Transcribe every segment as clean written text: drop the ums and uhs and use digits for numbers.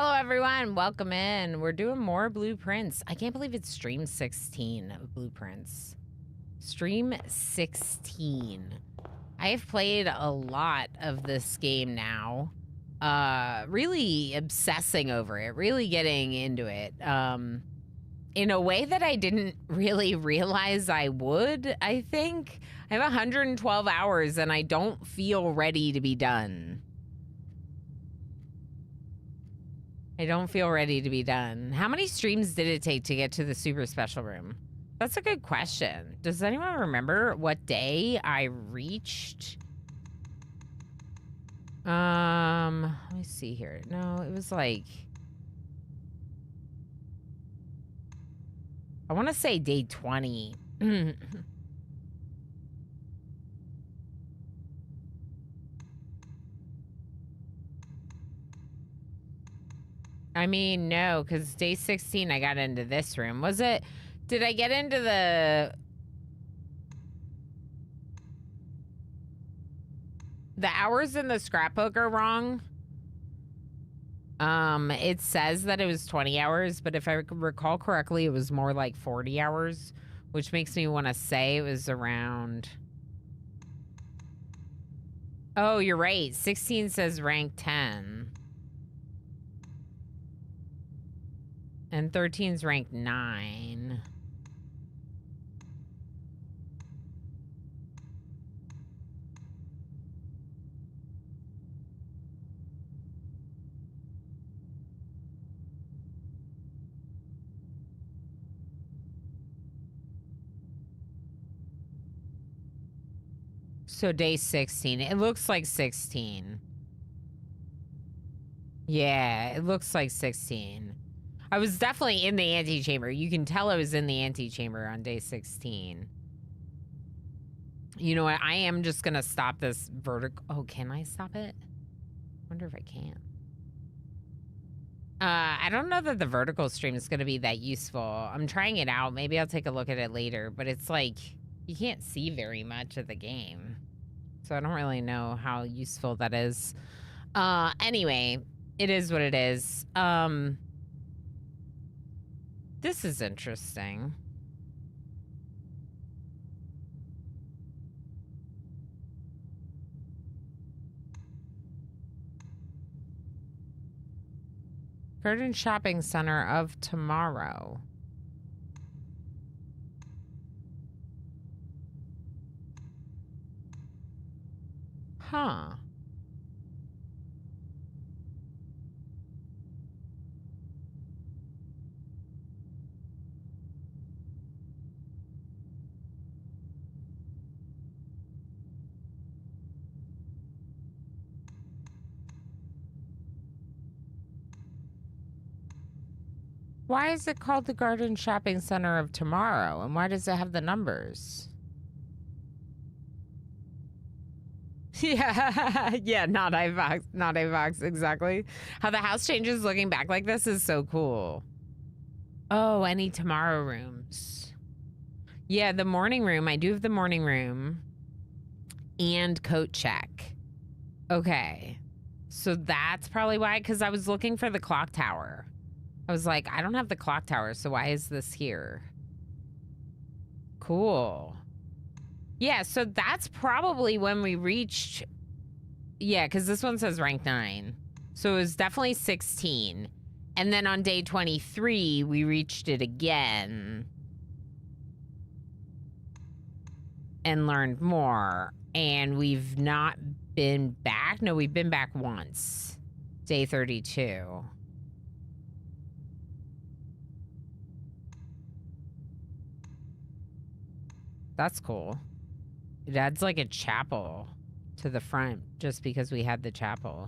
Hello, everyone. Welcome in. We're doing more Blueprints. I can't believe it's stream 16 of Blueprints. Stream 16. I have played a lot of this game now. Really obsessing over it, really getting into it. In a way that I didn't really realize I would, I think. I have 112 hours and I don't feel ready to be done. I don't feel ready to be done. How many streams did it take to get to the super special room? That's a good question. Does anyone remember what day I reached? Let me see here. No, it was like... I want to say day 20. I mean, no, because day 16 I got into this room. Was it... Did I get into the hours in the scrapbook are wrong? It says that it was 20 hours, but if I recall correctly, it was more like 40 hours, which makes me want to say it was around... Oh, you're right. 16 says rank 10. And 13's rank 9. So day 16. It looks like 16. Yeah, it looks like 16. I was definitely in the antechamber. You can tell I was in the antechamber on day 16. You know what? I am just gonna stop this vertical. Oh, can I stop it? Wonder if I can. I don't know that the vertical stream is gonna be that useful. I'm trying it out. Maybe I'll take a look at it later, but it's like you can't see very much of the game. So I don't really know how useful that is. Anyway, it is what it is. This is interesting. Garden Shopping Center of tomorrow. Huh. Why is it called the Garden Shopping Center of tomorrow? And why does it have the numbers? Yeah, not iVox, exactly. How the house changes looking back like this is so cool. Oh, any tomorrow rooms. Yeah, the morning room. I do have the morning room. And coat check. Okay. So that's probably why, because I was looking for the clock tower. I was like, I don't have the clock tower, so why is this here? Cool. Yeah, so that's probably when we reached... Yeah, because this one says rank 9. So it was definitely 16. And then on day 23, we reached it again. And learned more. And we've not been back. No, we've been back once. Day 32. That's cool. It adds like a chapel to the front just because we had the chapel.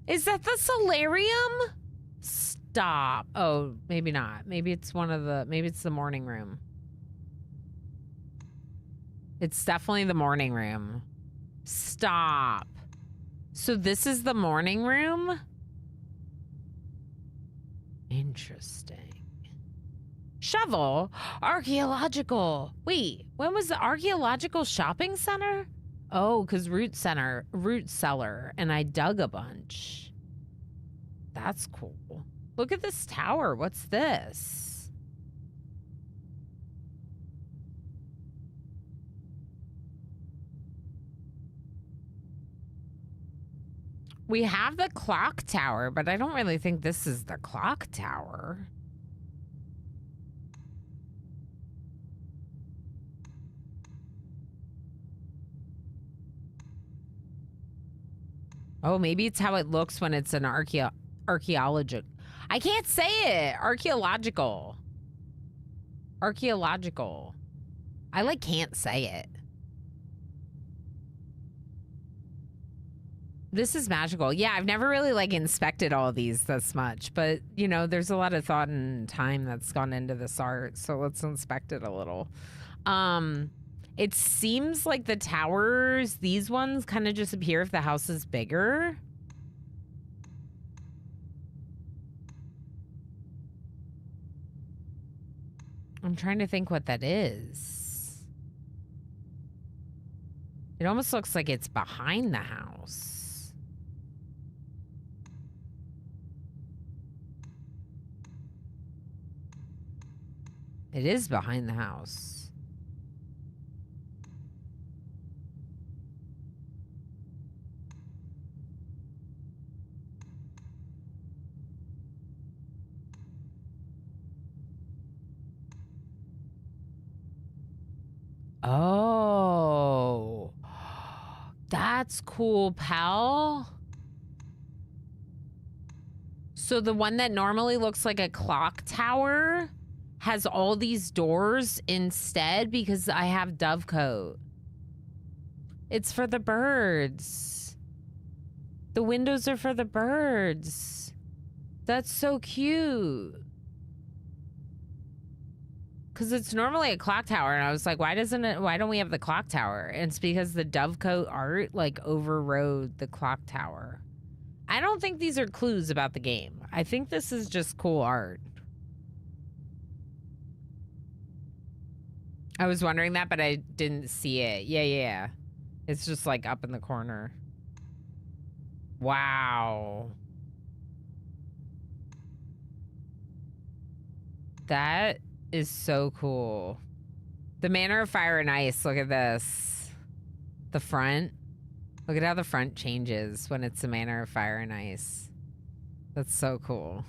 Is that the solarium? Stop. Oh, maybe not. Maybe it's one of the... Maybe it's the morning room. It's definitely the morning room. Stop. So this is the morning room? Interesting. Shovel? Archaeological. Wait, when was the archaeological shopping center? Oh, because root cellar, and I dug a bunch. That's cool. Look at this tower. What's this? We have the clock tower, but I don't really think this is the clock tower. Oh, maybe it's how it looks when it's an archaeological. I can't say it. Archaeological. Archaeological. I like can't say it. This is magical. Yeah, I've never really like inspected all of these this much, but you know, there's a lot of thought and time that's gone into this art, so let's inspect it a little. It seems like the towers, these ones kind of just appear if the house is bigger. I'm trying to think what that is. It almost looks like it's behind the house. It is behind the house. Oh, that's cool, pal. So the one that normally looks like a clock tower has all these doors instead because I have Dovecote. It's for the birds. The windows are for the birds. That's so cute. Because it's normally a clock tower, and I was like, why don't we have the clock tower? And it's because the Dovecote art like overrode the clock tower. I don't think these are clues about the game. I think this is just cool art. I was wondering that, but I didn't see it. Yeah. It's just like up in the corner. Wow. That is so cool. The Manor of Fire and Ice. Look at this. The front. Look at how the front changes when it's the Manor of Fire and Ice. That's so cool.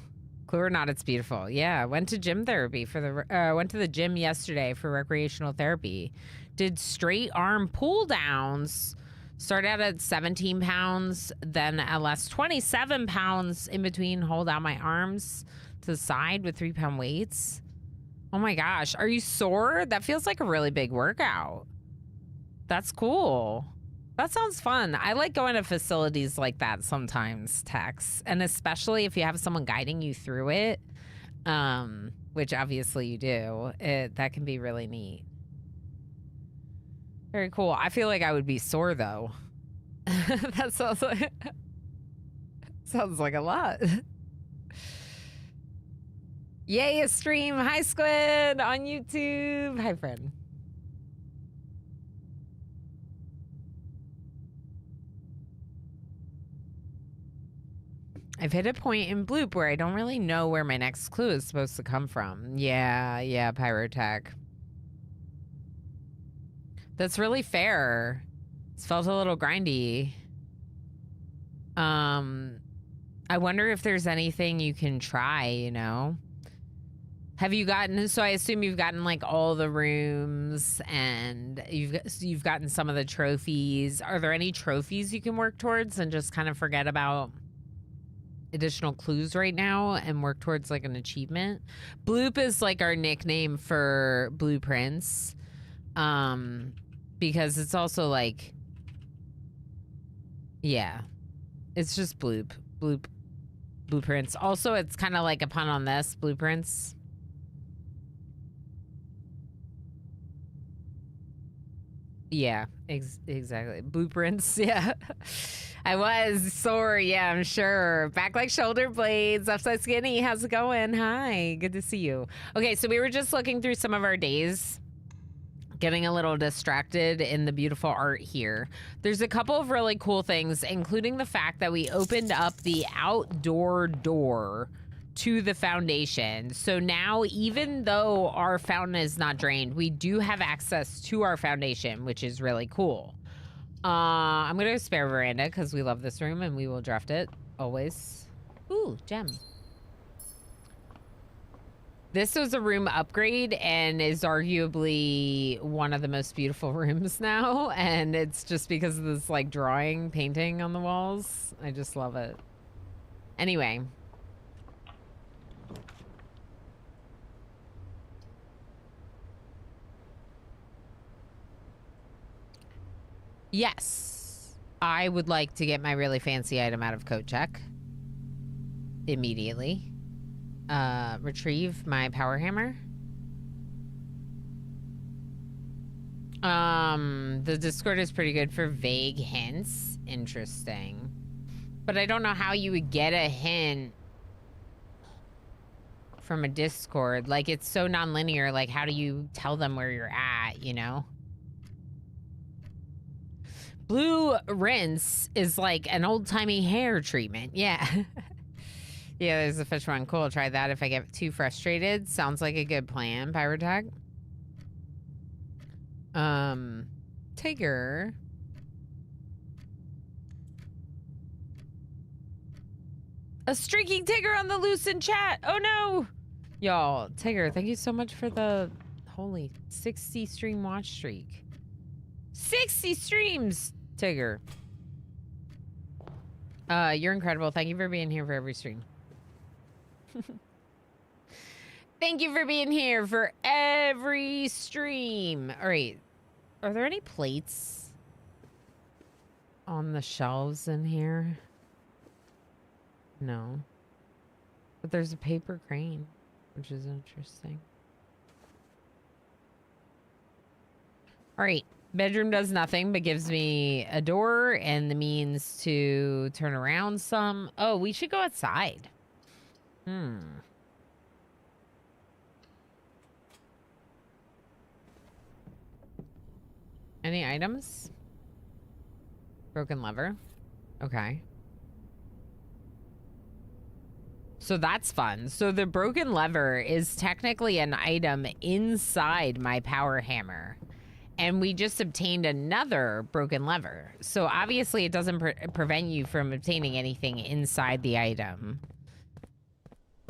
Clue or not, it's beautiful. Yeah, went to gym therapy for the went to the gym yesterday for recreational therapy. Did straight arm pull downs. Started out at 17 pounds, then at last 27 pounds in between. Hold out my arms to the side with 3-pound weights. Oh my gosh, are you sore? That feels like a really big workout. That's cool. That sounds fun. I like going to facilities like that sometimes, Tex. And especially if you have someone guiding you through it, which obviously you do, that can be really neat. Very cool. I feel like I would be sore though. That sounds like a lot. Yay, a stream. Hi, Squid, on YouTube. Hi, friend. I've hit a point in Bloop where I don't really know where my next clue is supposed to come from. Yeah, Pyrotech. That's really fair. It's felt a little grindy. I wonder if there's anything you can try, you know? Have you gotten, so I assume you've gotten like all the rooms and you've gotten some of the trophies. Are there any trophies you can work towards and just kind of forget about additional clues right now and work towards like an achievement? Bloop is like our nickname for blueprints. Because it's also like, yeah, it's just blueprints. Also, it's kind of like a pun on this, blueprints. Yeah, exactly. Blueprints, yeah. I was sore, yeah, I'm sure. Back like shoulder blades, upside skinny. How's it going? Hi, good to see you. Okay, so we were just looking through some of our days, getting a little distracted in the beautiful art here. There's a couple of really cool things, including the fact that we opened up the outdoor door to the foundation. So now, even though our fountain is not drained, we do have access to our foundation, which is really cool. I'm gonna spare veranda because we love this room and we will draft it always. Ooh, gem. This was a room upgrade and is arguably one of the most beautiful rooms now. And it's just because of this like drawing, painting on the walls. I just love it. Anyway. Yes, I would like to get my really fancy item out of coat check immediately. Retrieve my power hammer. The Discord is pretty good for vague hints. Interesting. But I don't know how you would get a hint from a Discord. Like, it's so non-linear. Like, how do you tell them where you're at, you know? Blue rinse is like an old-timey hair treatment. Yeah. Yeah, there's a fish one. Cool, try that if I get too frustrated. Sounds like a good plan, Pyrotag. Tigger. A streaking Tigger on the loose in chat. Oh no. Y'all, Tigger, thank you so much for the holy 60 stream watch streak. 60 streams, Tigger. You're incredible. Thank you for being here for every stream. Thank you for being here for every stream. All right. Are there any plates on the shelves in here? No. But there's a paper crane, which is interesting. All right. Bedroom does nothing but gives me a door and the means to turn around some. Oh, we should go outside. Any items? Broken lever. Okay. So that's fun. So the broken lever is technically an item inside my power hammer. And we just obtained another broken lever. So obviously it doesn't prevent you from obtaining anything inside the item.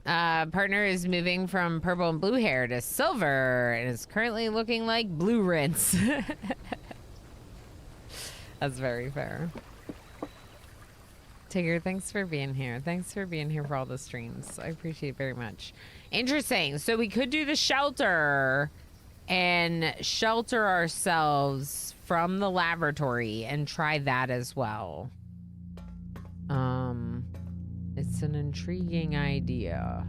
Partner is moving from purple and blue hair to silver and is currently looking like blue rinse. That's very fair. Tigger, thanks for being here. Thanks for being here for all the streams. I appreciate it very much. Interesting. So we could do the shelter and shelter ourselves from the laboratory and try that as well. It's an intriguing idea.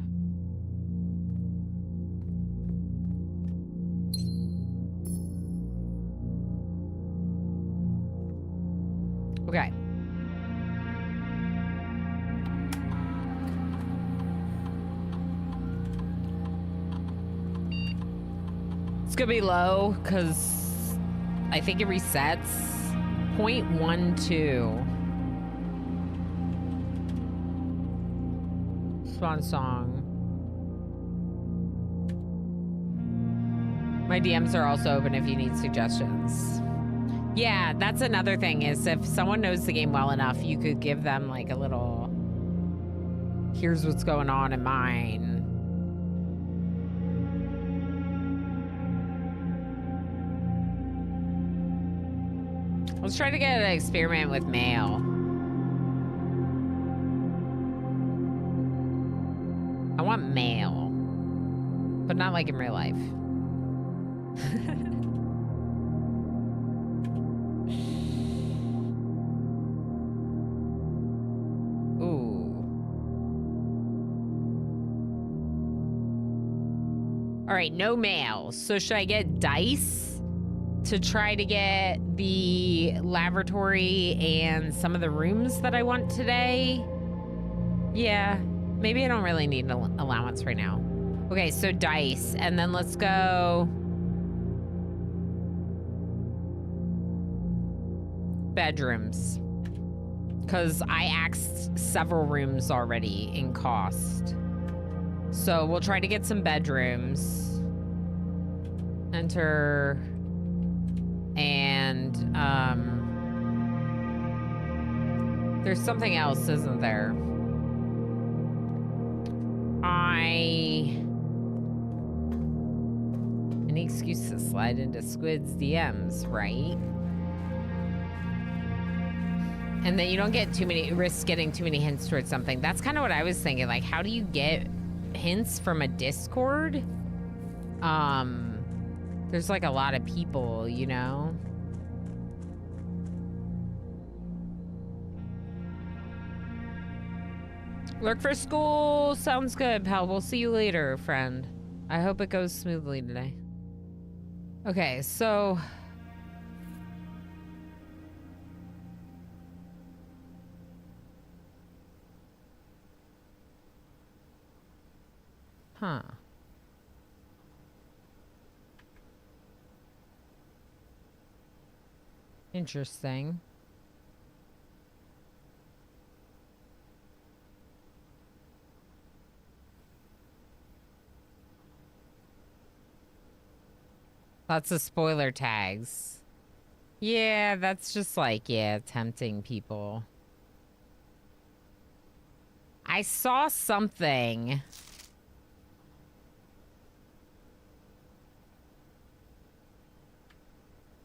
Okay. It's gonna be low because I think it resets 0.12. Swan song. My DMs are also open if you need suggestions. Yeah, that's another thing is if someone knows the game well enough, you could give them like a little, here's what's going on in mine. Let's try to get an experiment with mail. I want mail, but not like in real life. Ooh. All right, no mail. So should I get dice to try to get the lavatory and some of the rooms that I want today. Yeah, maybe I don't really need an allowance right now. Okay, so dice, and then let's go bedrooms, because I axed several rooms already in cost. So we'll try to get some bedrooms. Enter, and there's something else, isn't there? Any excuse to slide into Squid's DMs, right? And then you don't get risk getting too many hints towards something. That's kind of what I was thinking. Like, how do you get hints from a Discord? There's like a lot of people, you know? Lurk for school. Sounds good, pal. We'll see you later, friend. I hope it goes smoothly today. Okay, so... Huh. Interesting. Lots of spoiler tags. Yeah, that's just like, yeah, tempting people. I saw something.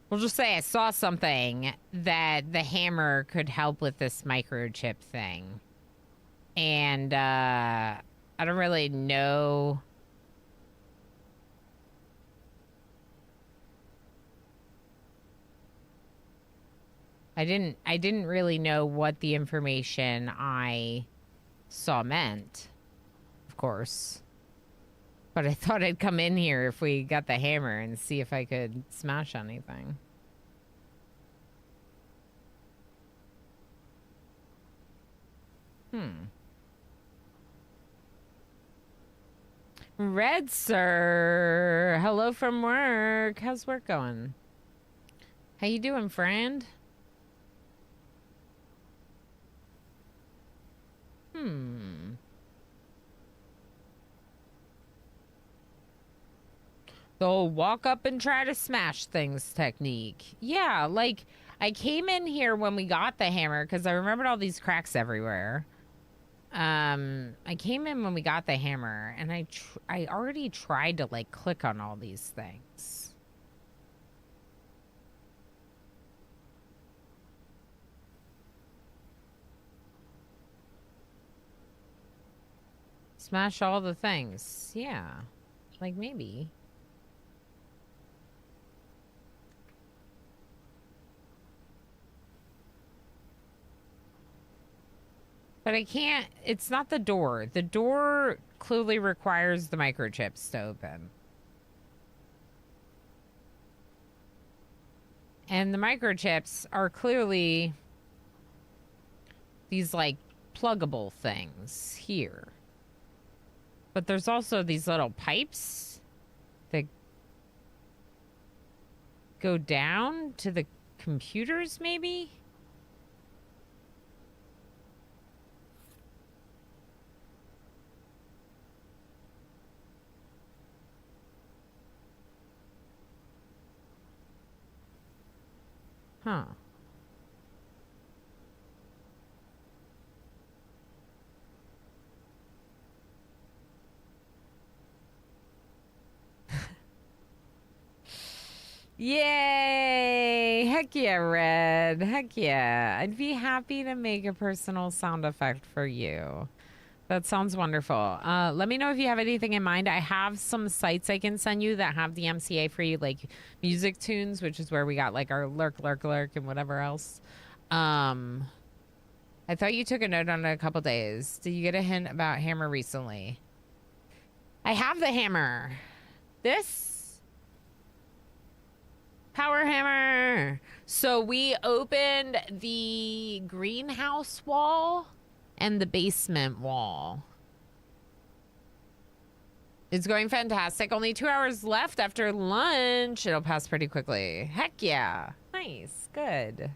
We'll just say I saw something that the hammer could help with this microchip thing. And, I don't really know. I didn't really know what the information I saw meant, of course. But I thought I'd come in here if we got the hammer and see if I could smash anything. Red Sir, hello from work. How's work going? How you doing, friend? The walk up and try to smash things technique. Yeah, like, I came in here when we got the hammer because I remembered all these cracks everywhere. I came in when we got the hammer, and I already tried to, like, click on all these things. Smash all the things. Yeah. Like, maybe. But I can't, it's not the door. The door clearly requires the microchips to open. And the microchips are clearly these, like, pluggable things here. But there's also these little pipes that go down to the computers, maybe? Huh. Yay! Heck yeah, Red. Heck yeah. I'd be happy to make a personal sound effect for you. That sounds wonderful. Let me know if you have anything in mind. I have some sites I can send you that have the MCA for you, like Music Tunes, which is where we got like our lurk and whatever else. I thought you took a note on it a couple days. Did you get a hint about hammer recently? I have the hammer. This? Power hammer. So we opened the greenhouse wall and the basement wall. It's going fantastic. Only 2 hours left after lunch. It'll pass pretty quickly. Heck yeah. Nice. Good.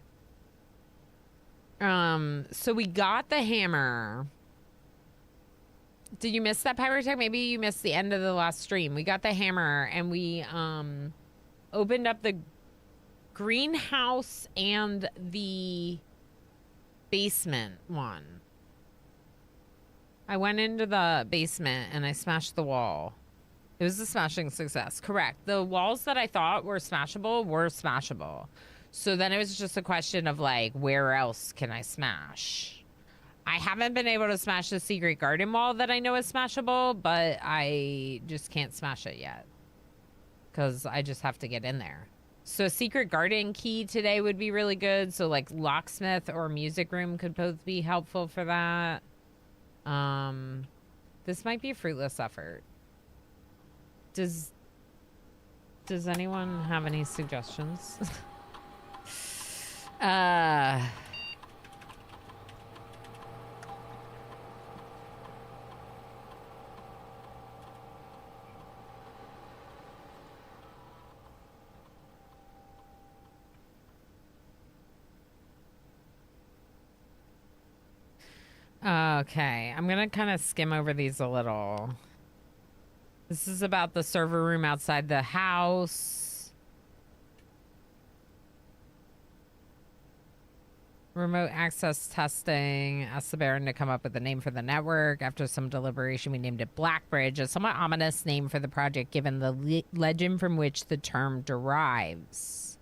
So we got the hammer. Did you miss that, Pyrotech? Maybe you missed the end of the last stream. We got the hammer and we opened up the greenhouse and the basement one. I went into the basement and I smashed the wall. It was a smashing success. Correct. The walls that I thought were smashable were smashable. So then it was just a question of like, where else can I smash? I haven't been able to smash the secret garden wall that I know is smashable, but I just can't smash it yet. Because I just have to get in there. So a secret garden key today would be really good. So like locksmith or music room could both be helpful for that. This might be a fruitless effort. Does anyone have any suggestions? Okay, I'm gonna kind of skim over these a little. This is about the server room outside the house. Remote access testing. Asked the Baron to come up with a name for the network. After some deliberation, we named it Blackbridge, a somewhat ominous name for the project given the legend from which the term derives.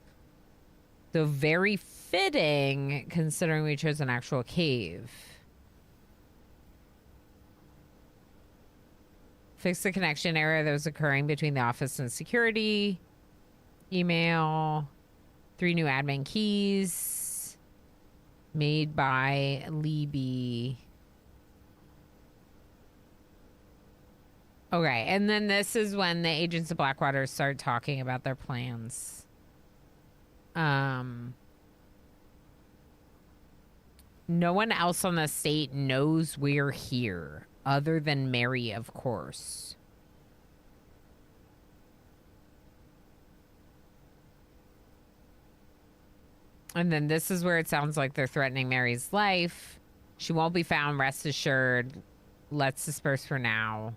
Though very fitting, considering we chose an actual cave. Fix the connection error that was occurring between the office and security. Email. 3 new admin keys. Made by Libby. Okay, and then this is when the agents of Blackwater start talking about their plans. No one else on the estate knows we're here. Other than Mary, of course. And then this is where it sounds like they're threatening Mary's life. She won't be found, rest assured. Let's disperse for now.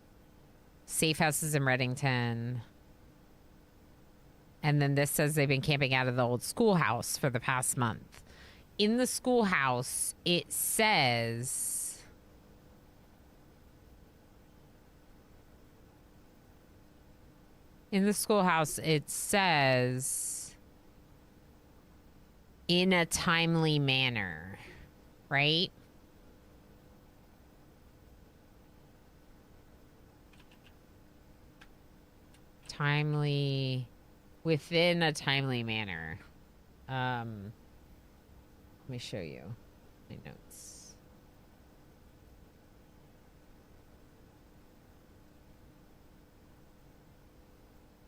Safe houses in Reddington. And then this says they've been camping out of the old schoolhouse for the past month. In the schoolhouse, it says... In the schoolhouse, it says, in a timely manner, right? Timely, within a timely manner. Let me show you my notes.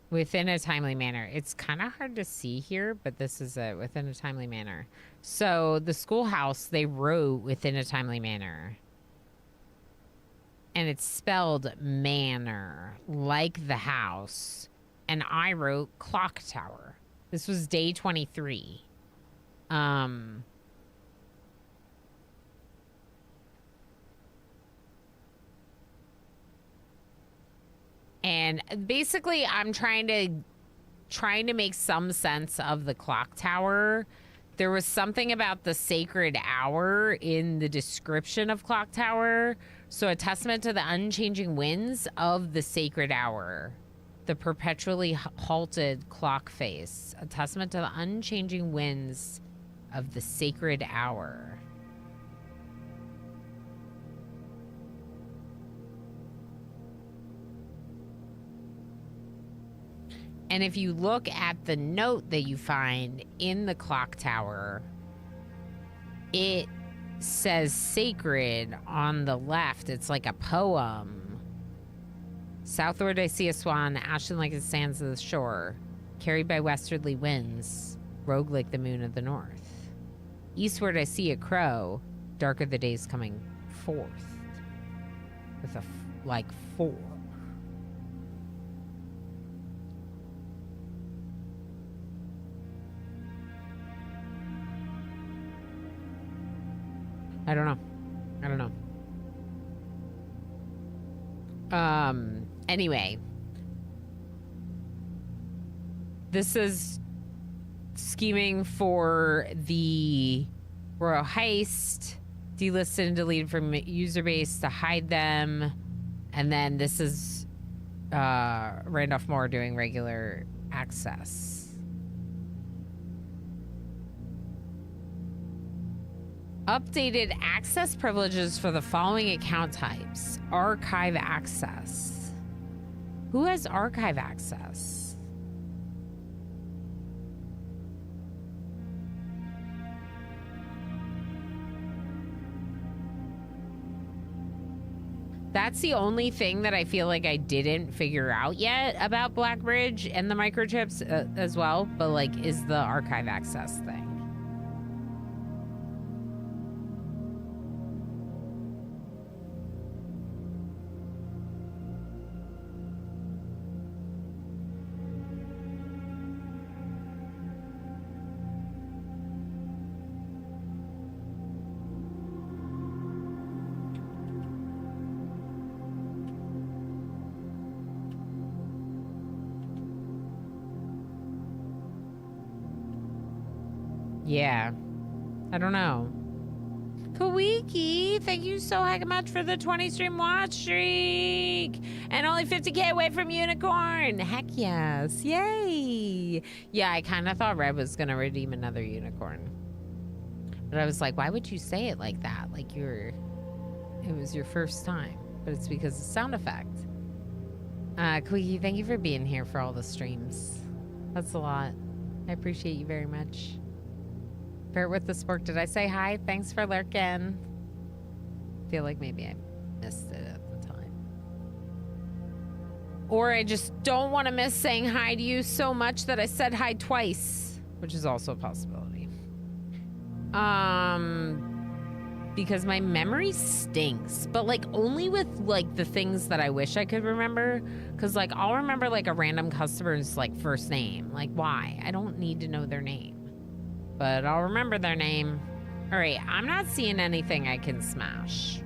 Within a timely manner. It's kind of hard to see here, but this is it. Within a timely manner. So the schoolhouse, they wrote within a timely manner. And it's spelled manor, like the house. And I wrote clock tower. This was day 23. And basically, I'm trying to make some sense of the clock tower. There was something about the sacred hour in the description of clock tower. So a testament to the unchanging winds of the sacred hour. The perpetually halted clock face. A testament to the unchanging winds of the sacred hour. And if you look at the note that you find in the clock tower, it says sacred on the left. It's like a poem. Southward I see a swan, ashen like it stands at the shore. carried by westerly winds, rogue like the moon of the north. Eastward I see a crow, darker the days coming forth, with a like 4. I don't know. Anyway. This is scheming for the royal heist, delisted and deleted from user base to hide them. And then this is Randolph Moore doing regular access. Updated access privileges for the following account types. Archive access. Who has archive access? That's the only thing that I feel like I didn't figure out yet about Blackbridge and the microchips as well, but like, is the archive access thing. Yeah. I don't know. Kawiki, thank you so heck much for the 20 stream watch streak. And only 50k away from unicorn. Heck yes. Yay. Yeah, I kind of thought Red was going to redeem another unicorn. But I was like, why would you say it like that? Like it was your first time. But it's because of sound effect. Kawiki, thank you for being here for all the streams. That's a lot. I appreciate you very much. Ferret with the spork, did I say hi? Thanks for lurking. Feel like maybe I missed it at the time. Or I just don't want to miss saying hi to you so much that I said hi twice, which is also a possibility. Because my memory stinks, but like only with like the things that I wish I could remember. Cause like I'll remember like a random customer's like first name. Like why? I don't need to know their name. But I'll remember their name. All right, I'm not seeing anything I can smash.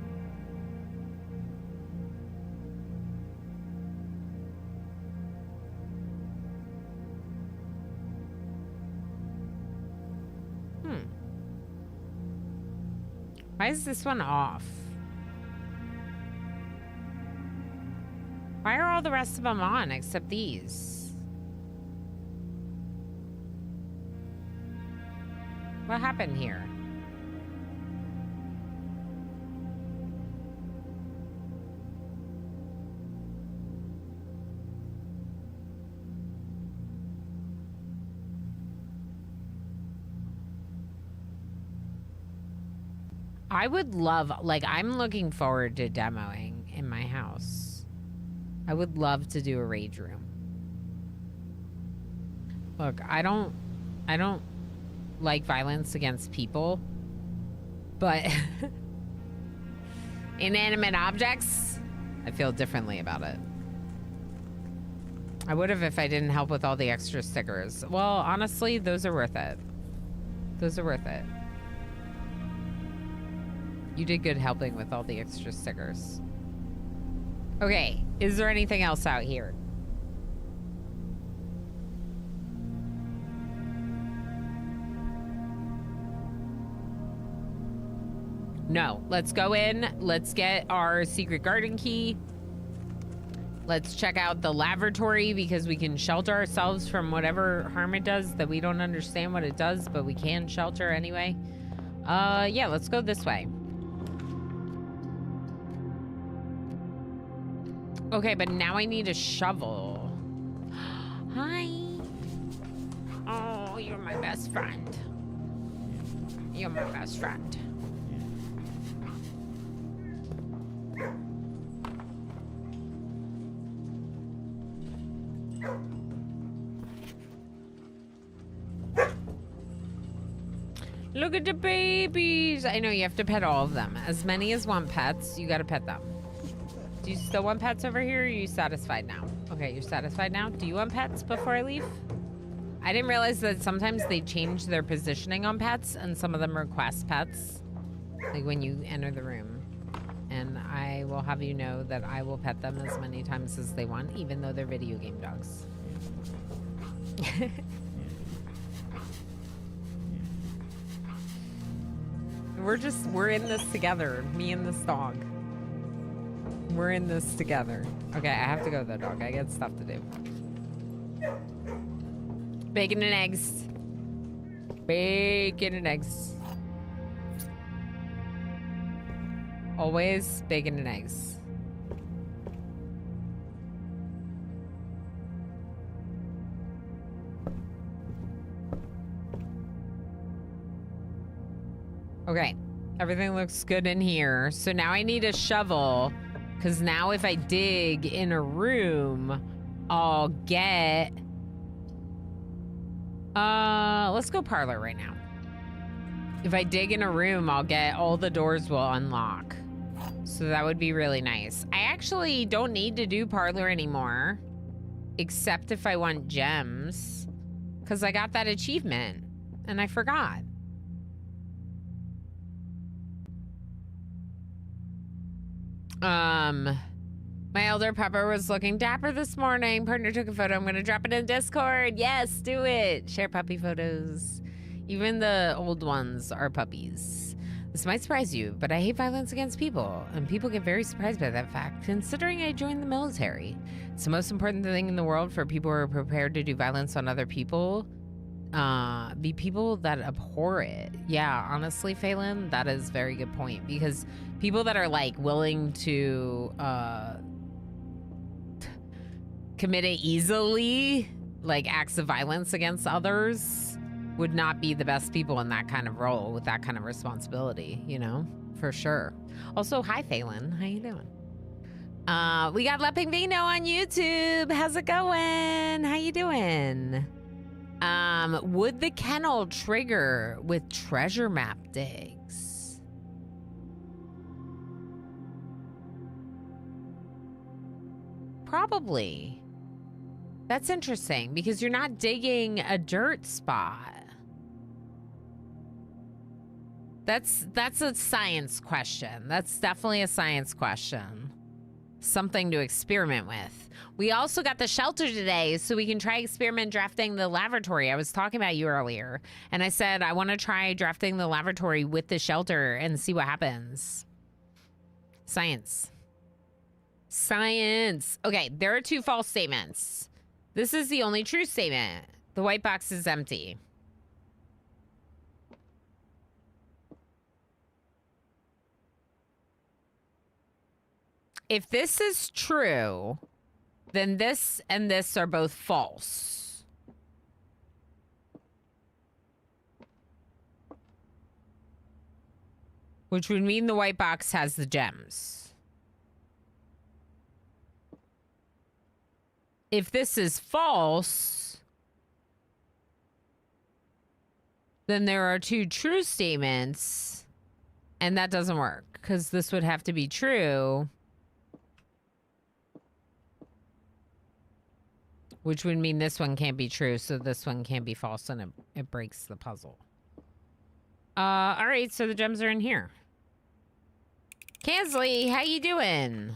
Why is this one off? Why are all the rest of them on except these? What happened here? I would love, like, I'm looking forward to demoing in my house. I would love to do a rage room. Look, I don't like violence against people, but inanimate objects, I feel differently about it. I would have if I didn't help with all the extra stickers. Well, honestly, those are worth it. Those are worth it. You did good helping with all the extra stickers. Okay, is there anything else out here? No, let's go in. Let's get our secret garden key. Let's check out the lavatory because we can shelter ourselves from whatever harm it does that we don't understand what it does, but we can shelter anyway. Yeah, let's go this way. Okay, but now I need a shovel. Hi. Oh, you're my best friend. You're my best friend. Look at the babies. I know you have to pet all of them. As many as want pets, you gotta pet them. Do you still want pets over here, or are you satisfied now? Okay, you're satisfied now. Do you want pets before I leave? I didn't realize that sometimes they change their positioning on pets, and some of them request pets, like when you enter the room. And I will have you know that I will pet them as many times as they want, even though they're video game dogs. We're in this together. Me and this dog. We're in this together. Okay, I have to go though, dog. I got stuff to do. Bacon and eggs. Bacon and eggs. Always bacon and eggs. Okay, everything looks good in here. So now I need a shovel, because now if I dig in a room, I'll get... let's go parlor right now. If I dig in a room, I'll get all the doors will unlock. So that would be really nice. I actually don't need to do parlor anymore, except if I want gems, because I got that achievement and I forgot. My elder pupper was looking dapper this morning. Partner took a photo. I'm gonna drop it in Discord. Yes, do it. Share puppy photos. Even the old ones are puppies. This might surprise you, but I hate violence against people, and people get very surprised by that fact, considering I joined the military. It's the most important thing in the world for people who are prepared to do violence on other people. Be people that abhor it. Yeah, honestly, Phelan, that is a very good point, because people that are like willing to commit it easily, like acts of violence against others, would not be the best people in that kind of role with that kind of responsibility, you know, for sure. Also, hi Phelan, how you doing? We got La Pingvino on YouTube. How's it going? How you doing? Would the kennel trigger with treasure map digs? Probably. That's interesting, because you're not digging a dirt spot. That's a science question. That's definitely a science question. Something to experiment with. We also got the shelter today, so we can try experiment drafting the lavatory. I was talking about you earlier, and I said I want to try drafting the lavatory with the shelter and see what happens. Science. Science. Okay, there are 2 false statements. This is the only true statement. The white box is empty. If this is true, then this and this are both false. Which would mean the white box has the gems. If this is false, then there are 2 true statements, and that doesn't work, because this would have to be true, which would mean this one can't be true, so this one can't be false, and it breaks the puzzle. All right, so the gems are in here. Kansley, how you doing?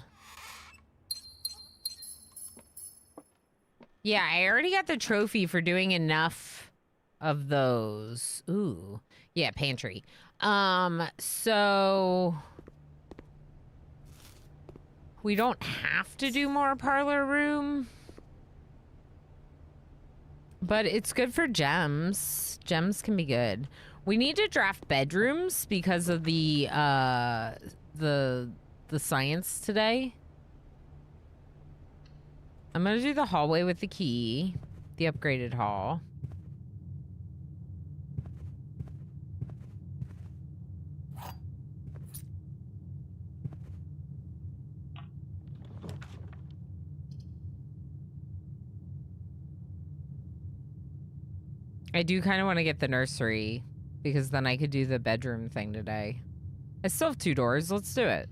Yeah, I already got the trophy for doing enough of those. Ooh. Yeah, pantry. So we don't have to do more parlor room, but it's good for gems. Gems can be good. We need to draft bedrooms because of the science today. I'm gonna do the hallway with the key, the upgraded hall. I do kind of want to get the nursery because then I could do the bedroom thing today. I still have 2 doors. Let's do it.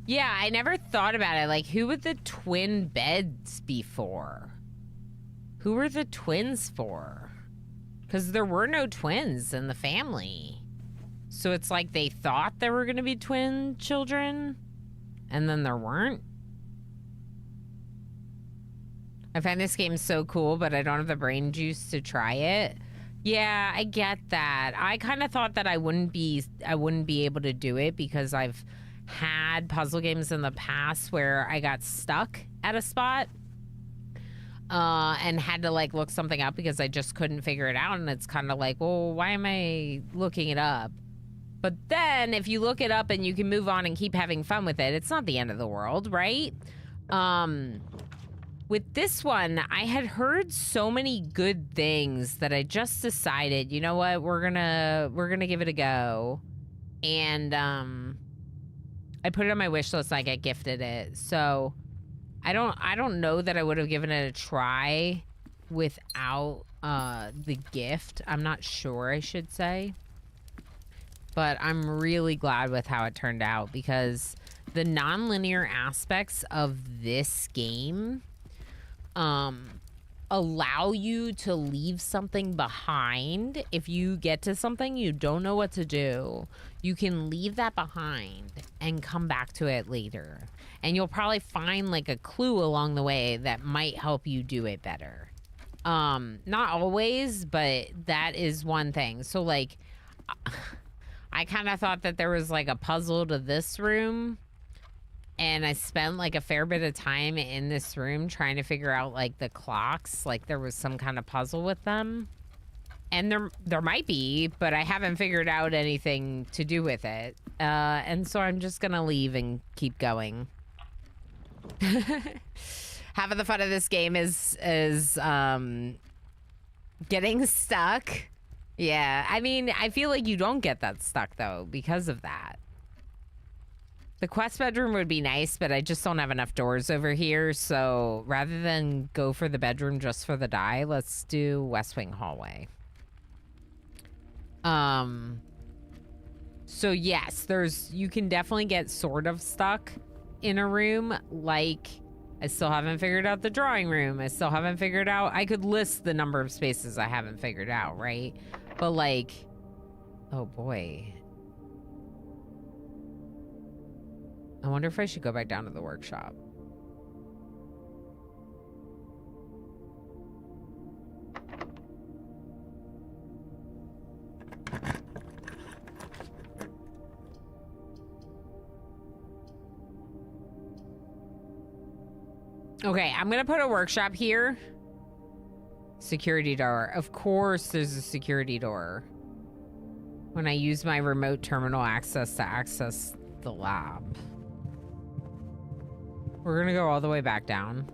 Yeah, I never thought about it. Like, who would the twin beds be for? Who were the twins for? Because there were no twins in the family. So it's like they thought there were going to be twin children, and then there weren't. I find this game so cool, but I don't have the brain juice to try it. Yeah, I get that. I kind of thought that I wouldn't be able to do it because I've had puzzle games in the past where I got stuck at a spot and had to like look something up because I just couldn't figure it out. And it's kind of like, well, why am I looking it up? But then if you look it up and you can move on and keep having fun with it, it's not the end of the world, right? With this one, I had heard so many good things that I just decided, you know what, we're gonna give it a go. And I put it on my wish list and I get gifted it. So I don't know that I would have given it a try without the gift. I'm not sure, I should say. But I'm really glad with how it turned out because the non-linear aspects of this game allow you to leave something behind. If you get to something you don't know what to do, you can leave that behind and come back to it later. And you'll probably find like a clue along the way that might help you do it better. Not always, but that is one thing. So like, I kind of thought that there was like a puzzle to this room. And I spent like a fair bit of time in this room trying to figure out like the clocks, like there was some kind of puzzle with them. And there might be, but I haven't figured out anything to do with it. And so I'm just gonna leave and keep going. Half of the fun of this game is getting stuck. Yeah, I mean, I feel like you don't get that stuck though because of that. The quest bedroom would be nice, but I just don't have enough doors over here. So rather than go for the bedroom just for the die, let's do West Wing hallway. So yes, you can definitely get sort of stuck in a room. Like, I still haven't figured out the drawing room. I still haven't figured out, I could list the number of spaces I haven't figured out, right? But like, oh boy. I wonder if I should go back down to the workshop. Okay, I'm gonna put a workshop here. Security door. Of course there's a security door. When I use my remote terminal access to access the lab. We're gonna go all the way back down.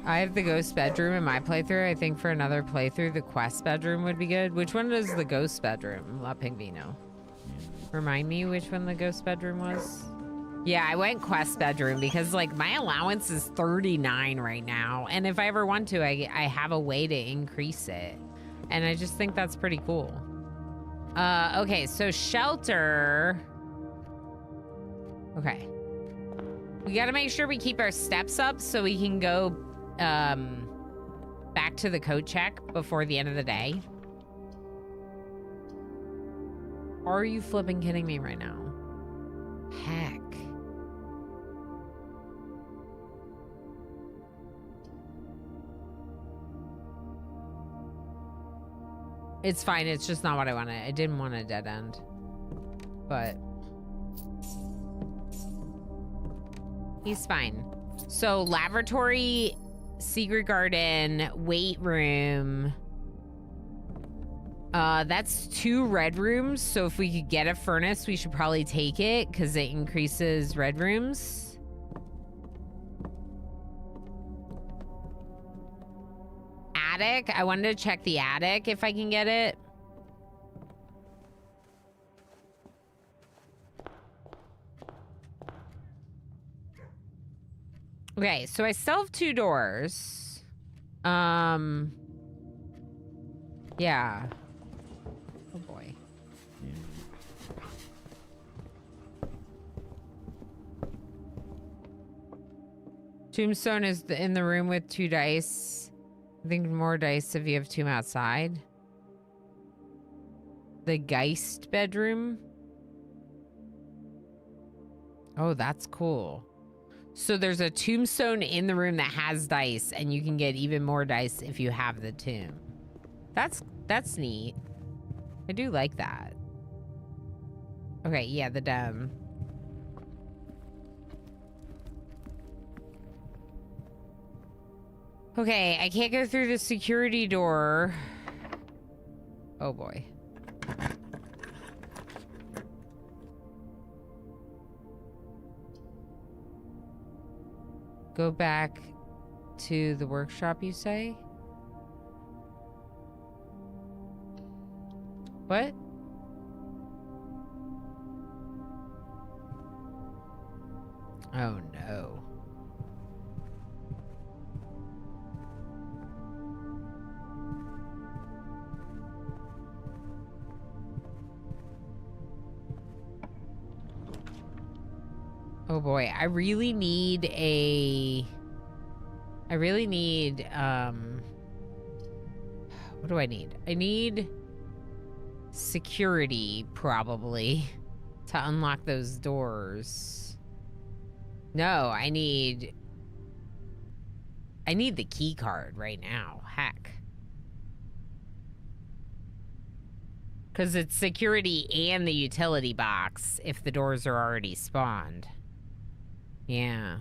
I have the ghost bedroom in my playthrough. I think for another playthrough, the quest bedroom would be good. Which one is the ghost bedroom? La Pingvino. Remind me which one the ghost bedroom was? Yeah, I went quest bedroom because like my allowance is 39 right now. And if I ever want to, I have a way to increase it. And I just think that's pretty cool. Okay, so shelter. Okay. We gotta make sure we keep our steps up so we can go back to the code check before the end of the day. Are you flipping kidding me right now? Heck. It's fine. It's just not what I wanted. I didn't want a dead end. But he's fine. So laboratory, secret garden, weight room. That's 2 red rooms, so if we could get a furnace, we should probably take it, because it increases red rooms. Attic? I wanted to check the attic if I can get it. Okay, so I still have 2 doors. Yeah. Oh boy. Tombstone is in the room with 2 dice. I think more dice if you have 2 outside. The Geist bedroom. Oh, that's cool. So there's a tombstone in the room that has dice, and you can get even more dice if you have the tomb. That's neat. I do like that. Okay, yeah, the den. Okay, I can't go through the security door. Oh boy. Go back to the workshop, you say? What? Oh no. Oh boy, I really need what do I need? I need security, probably, to unlock those doors. No, I need the key card right now. Heck. Because it's security and the utility box if the doors are already spawned. Yeah.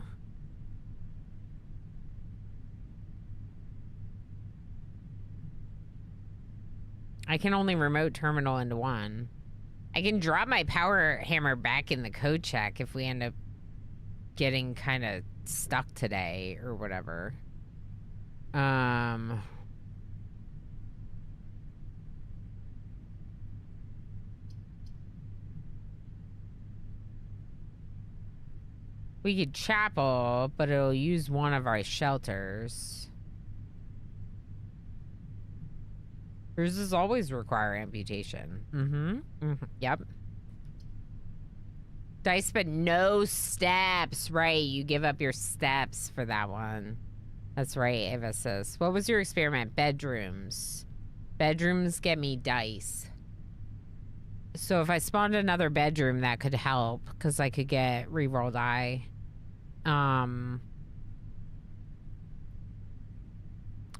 I can only remote terminal into one. I can drop my power hammer back in the code check if we end up getting kind of stuck today or whatever. We could chapel, but it'll use one of our shelters. Bruises always require amputation. Yep. Dice, but no steps. Right, you give up your steps for that one. That's right, Ava says. What was your experiment? Bedrooms. Bedrooms get me dice. So if I spawned another bedroom, that could help, because I could get reroll die.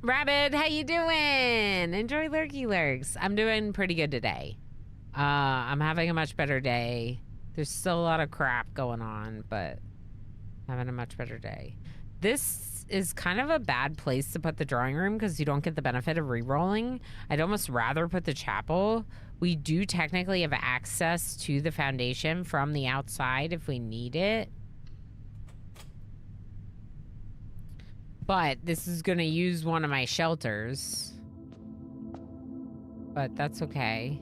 Rabbit, how you doing? Enjoy Lurky Lurks. I'm doing pretty good today. I'm having a much better day. There's still a lot of crap going on, but having a much better day. This is kind of a bad place to put the drawing room because you don't get the benefit of re-rolling. I'd almost rather put the chapel. We do technically have access to the foundation from the outside if we need it. But this is going to use one of my shelters. But that's okay.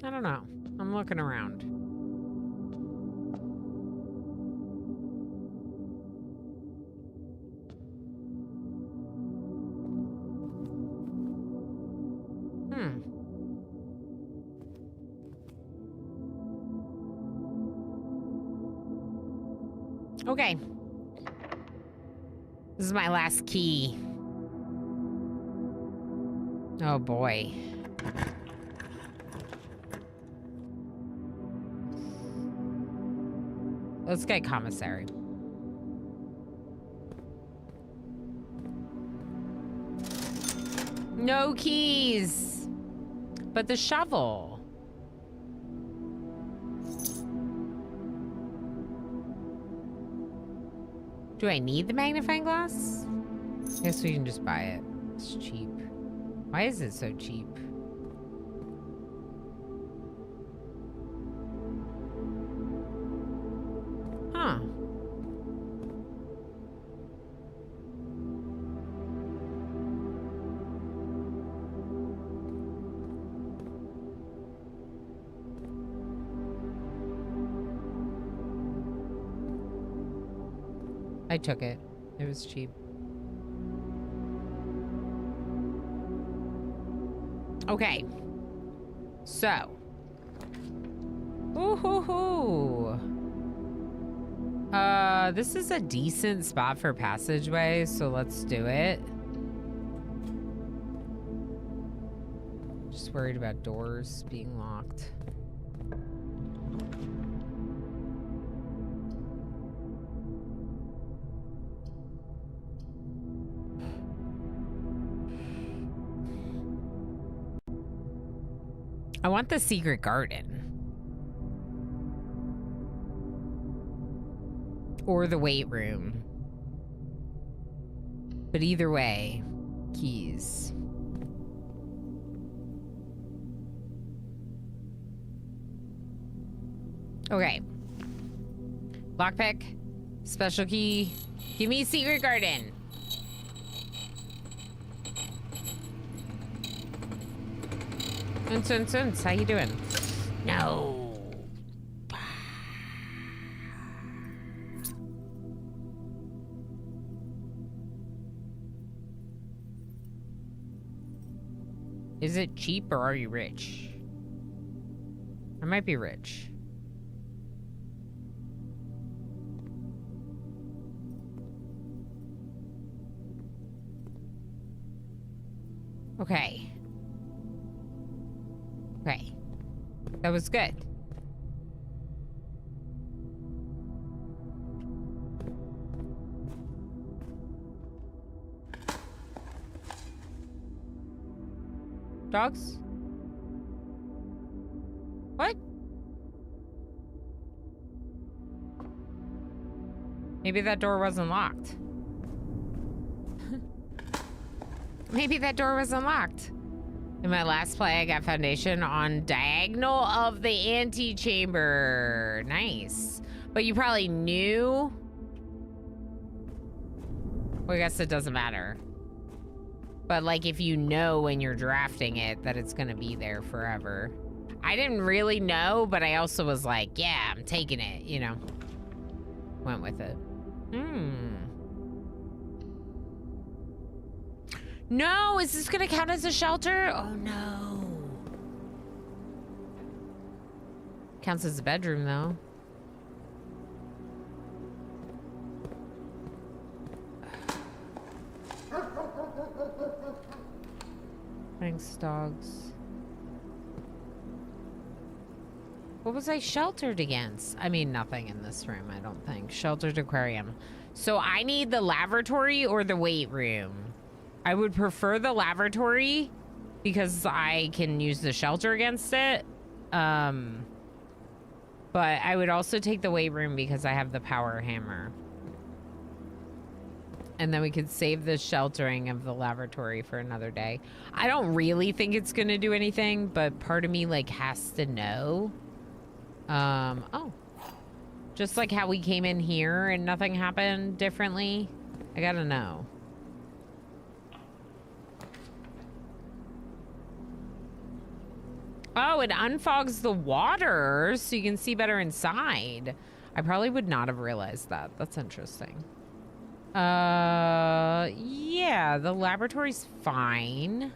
I don't know. I'm looking around. Okay. This is my last key. Oh boy. Let's get commissary. No keys. But the shovel. Do I need the magnifying glass? I guess we can just buy it. It's cheap. Why is it so cheap? Huh. I took it. It was cheap. Okay. So. Ooh-hoo-hoo. This is a decent spot for passageway, so let's do it. Just worried about doors being locked. I want the secret garden. Or the weight room. But either way, keys. Okay. Lockpick. Special key. Give me secret garden. Unts. How you doing? No. Is it cheap or are you rich? I might be rich. Okay. Okay. That was good. Dogs? What? Maybe that door wasn't locked. Maybe that door was unlocked. In my last play, I got foundation on diagonal of the antechamber. Nice. But you probably knew. Well, I guess it doesn't matter. But like if you know when you're drafting it that it's gonna be there forever. I didn't really know, but I also was like, yeah, I'm taking it, you know. Went with it. No, is this gonna count as a shelter? Oh no. Counts as a bedroom though. Thanks, dogs. What was I sheltered against? I mean, nothing in this room, I don't think. Sheltered aquarium. So I need the lavatory or the weight room. I would prefer the lavatory because I can use the shelter against it. But I would also take the weight room because I have the power hammer. And then we could save the sheltering of the lavatory for another day. I don't really think it's gonna do anything, but part of me like has to know. Oh. Just like how we came in here and nothing happened differently. I gotta know. Oh, it unfogs the water so you can see better inside. I probably would not have realized that. That's interesting. Yeah, the laboratory's fine.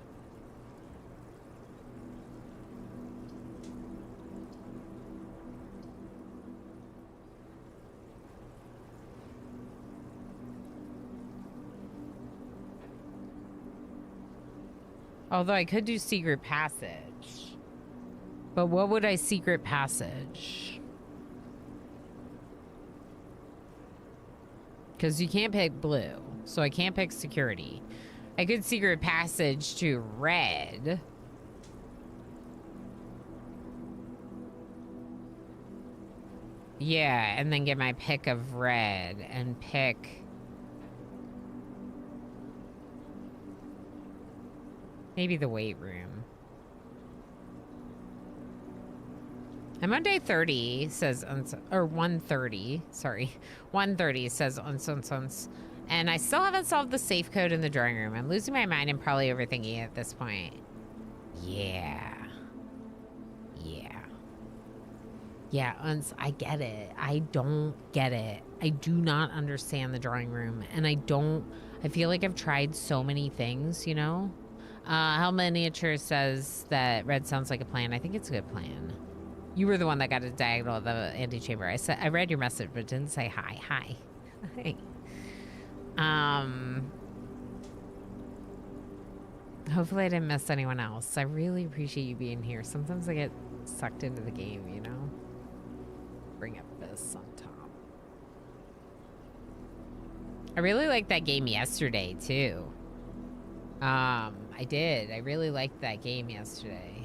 Although I could do secret passage. But what would I secret passage? Because you can't pick blue. So I can't pick security. I could secret passage to red. Yeah, and then get my pick of red and pick Maybe the weight room. I'm on day 30, says, or 130, sorry. 130 says unsons. And I still haven't solved the safe code in the drawing room. I'm losing my mind and probably overthinking it at this point. Yeah. Yeah, I get it. I don't get it. I do not understand the drawing room. And I feel like I've tried so many things, you know? Hell Miniature says that red sounds like a plan. I think it's a good plan. You were the one that got a diagonal of the antechamber. I read your message, but didn't say hi. Hi. Hopefully I didn't miss anyone else. I really appreciate you being here. Sometimes I get sucked into the game, you know? Bring up this on top. I really liked that game yesterday, too. I did. I really liked that game yesterday.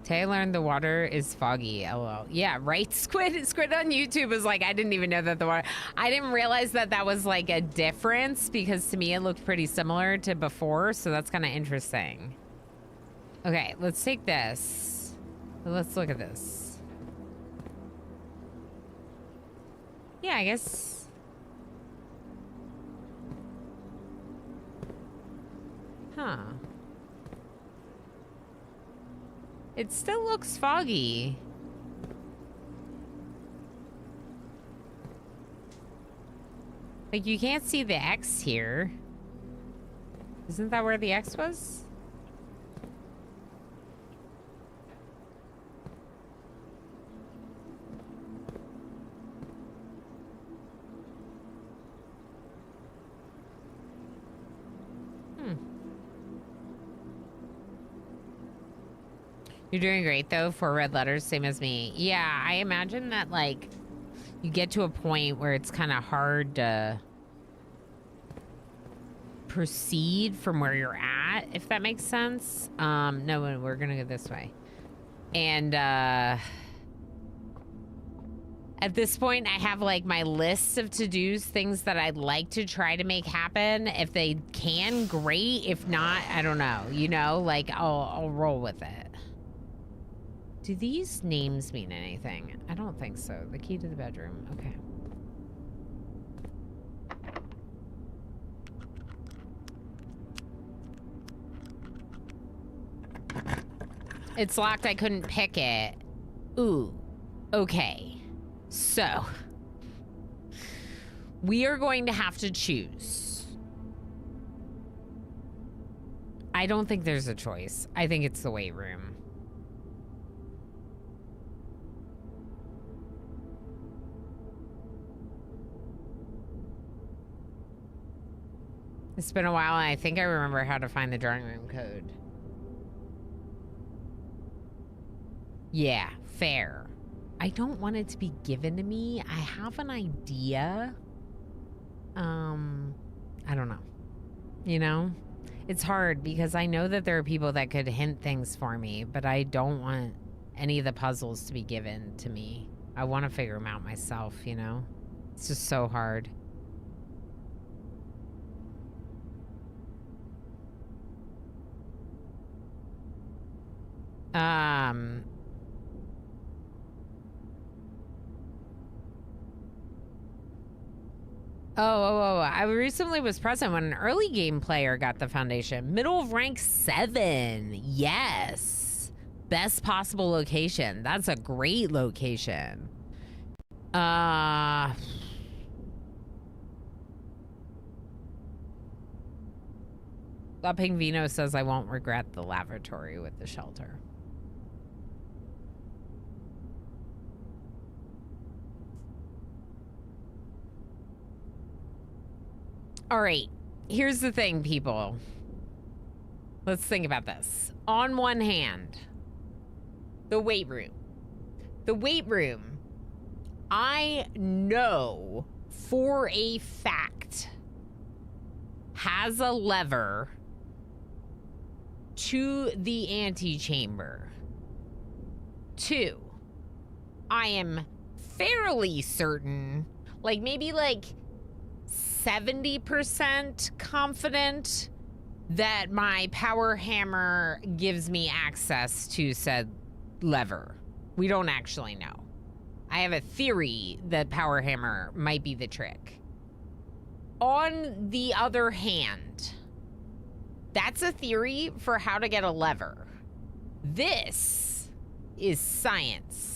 Tay learned the water is foggy. LOL. Yeah, right. Squid on YouTube was like, I didn't even know that the water. I didn't realize that that was like a difference because to me it looked pretty similar to before. So that's kind of interesting. Okay, let's take this. Let's look at this. Yeah, I guess. Huh. It still looks foggy. Like, you can't see the X here. Isn't that where the X was? You're doing great, though, 4 red letters, same as me. Yeah, I imagine that, like, you get to a point where it's kind of hard to proceed from where you're at, if that makes sense. No, we're gonna go this way. And, at this point, I have, like, my list of to-dos, things that I'd like to try to make happen. If they can, great. If not, I don't know. You know, like, I'll roll with it. Do these names mean anything? I don't think so. The key to the bedroom. Okay. It's locked. I couldn't pick it. Ooh. Okay. So. We are going to have to choose. I don't think there's a choice. I think it's the weight room. It's been a while, and I think I remember how to find the drawing room code. Yeah, fair. I don't want it to be given to me. I have an idea. I don't know. You know? It's hard because I know that there are people that could hint things for me, but I don't want any of the puzzles to be given to me. I want to figure them out myself, you know? It's just so hard. I recently was present when an early game player got the foundation. Middle of rank 7. Yes. Best possible location. That's a great location. Ping Vino says I won't regret the lavatory with the shelter. All right, here's the thing, people. Let's think about this. On one hand, the weight room. The weight room, I know for a fact, has a lever to the antechamber. 2, I am fairly certain, like maybe like 70% confident that my power hammer gives me access to said lever. We don't actually know. I have a theory that power hammer might be the trick. On the other hand, that's a theory for how to get a lever. This is science.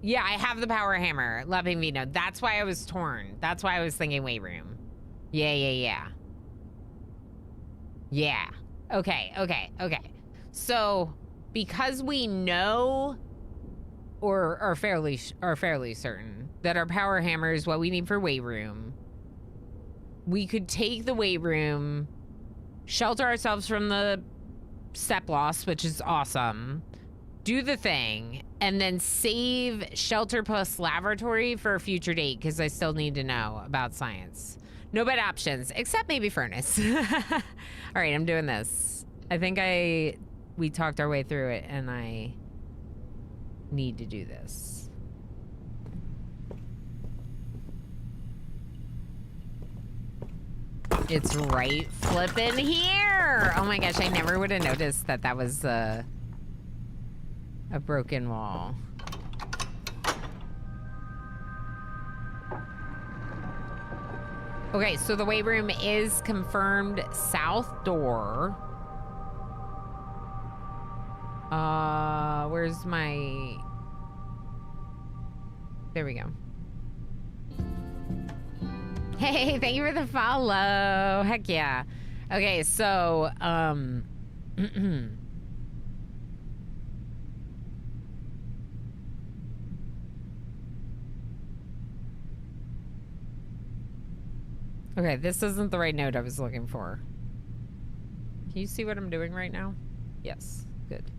Yeah, I have the power hammer, La Pingvino. That's why I was torn. That's why I was thinking weight room. Yeah. Yeah. Okay. So, because we know or are fairly certain that our power hammer is what we need for weight room, we could take the weight room, shelter ourselves from the step loss, which is awesome, do the thing, and then save Shelter Plus Laboratory for a future date because I still need to know about science. No bad options, except maybe furnace. All right, I'm doing this. I think we talked our way through it, and I need to do this. It's right flipping here. Oh my gosh, I never would have noticed that that was a broken wall. Okay, so the weight room is confirmed south door. Where's my... There we go. Hey, thank you for the follow. Heck yeah. Okay, so, okay, this isn't the right note I was looking for. Can you see what I'm doing right now? Yes, good.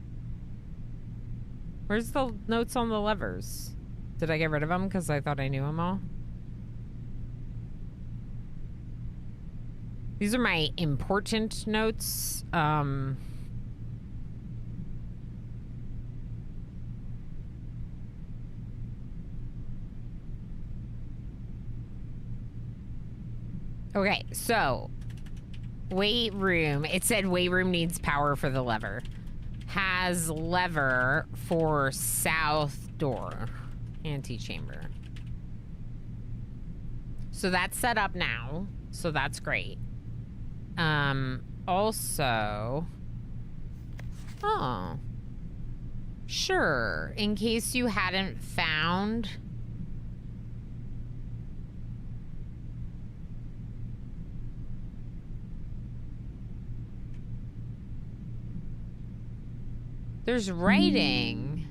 Where's the notes on the levers? Did I get rid of them because I thought I knew them all? These are my important notes. Okay, so weight room. It said weight room needs power for the lever. Has lever for south door. Antechamber. So that's set up now. So that's great. Also... Oh. Sure. In case you hadn't found... There's writing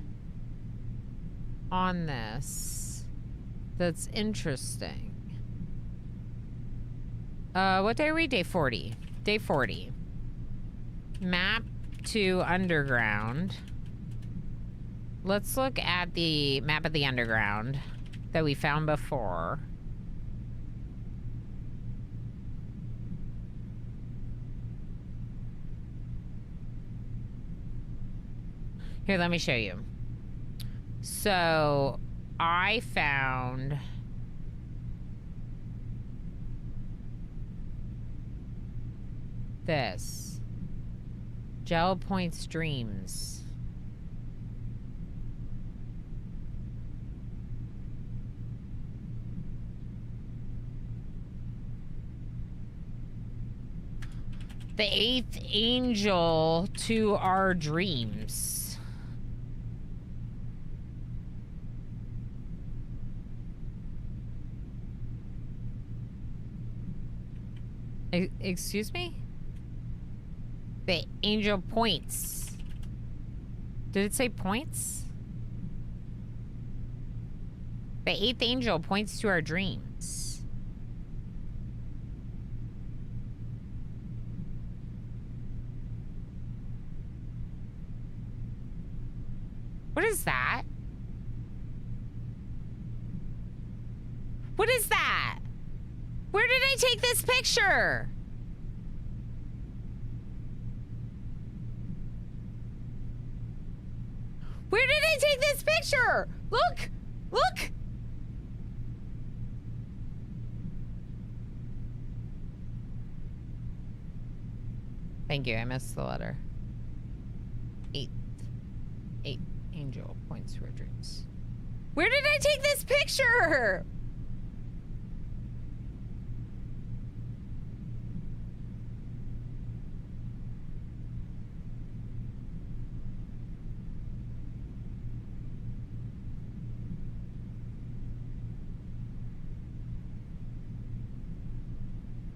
on this that's interesting. What day are we? Day 40. Day 40. Map to underground. Let's look at the map of the underground that we found before. Here, let me show you. So, I found... this. Gel Point Streams. The eighth angel to our dreams. Excuse me? The angel points. Did it say points? The eighth angel points to our dreams. What is that? What is that? Where did I take this picture? I take this picture? Look! Look! Thank you, I missed the letter. 8. 8 angel points to our dreams. Where did I take this picture?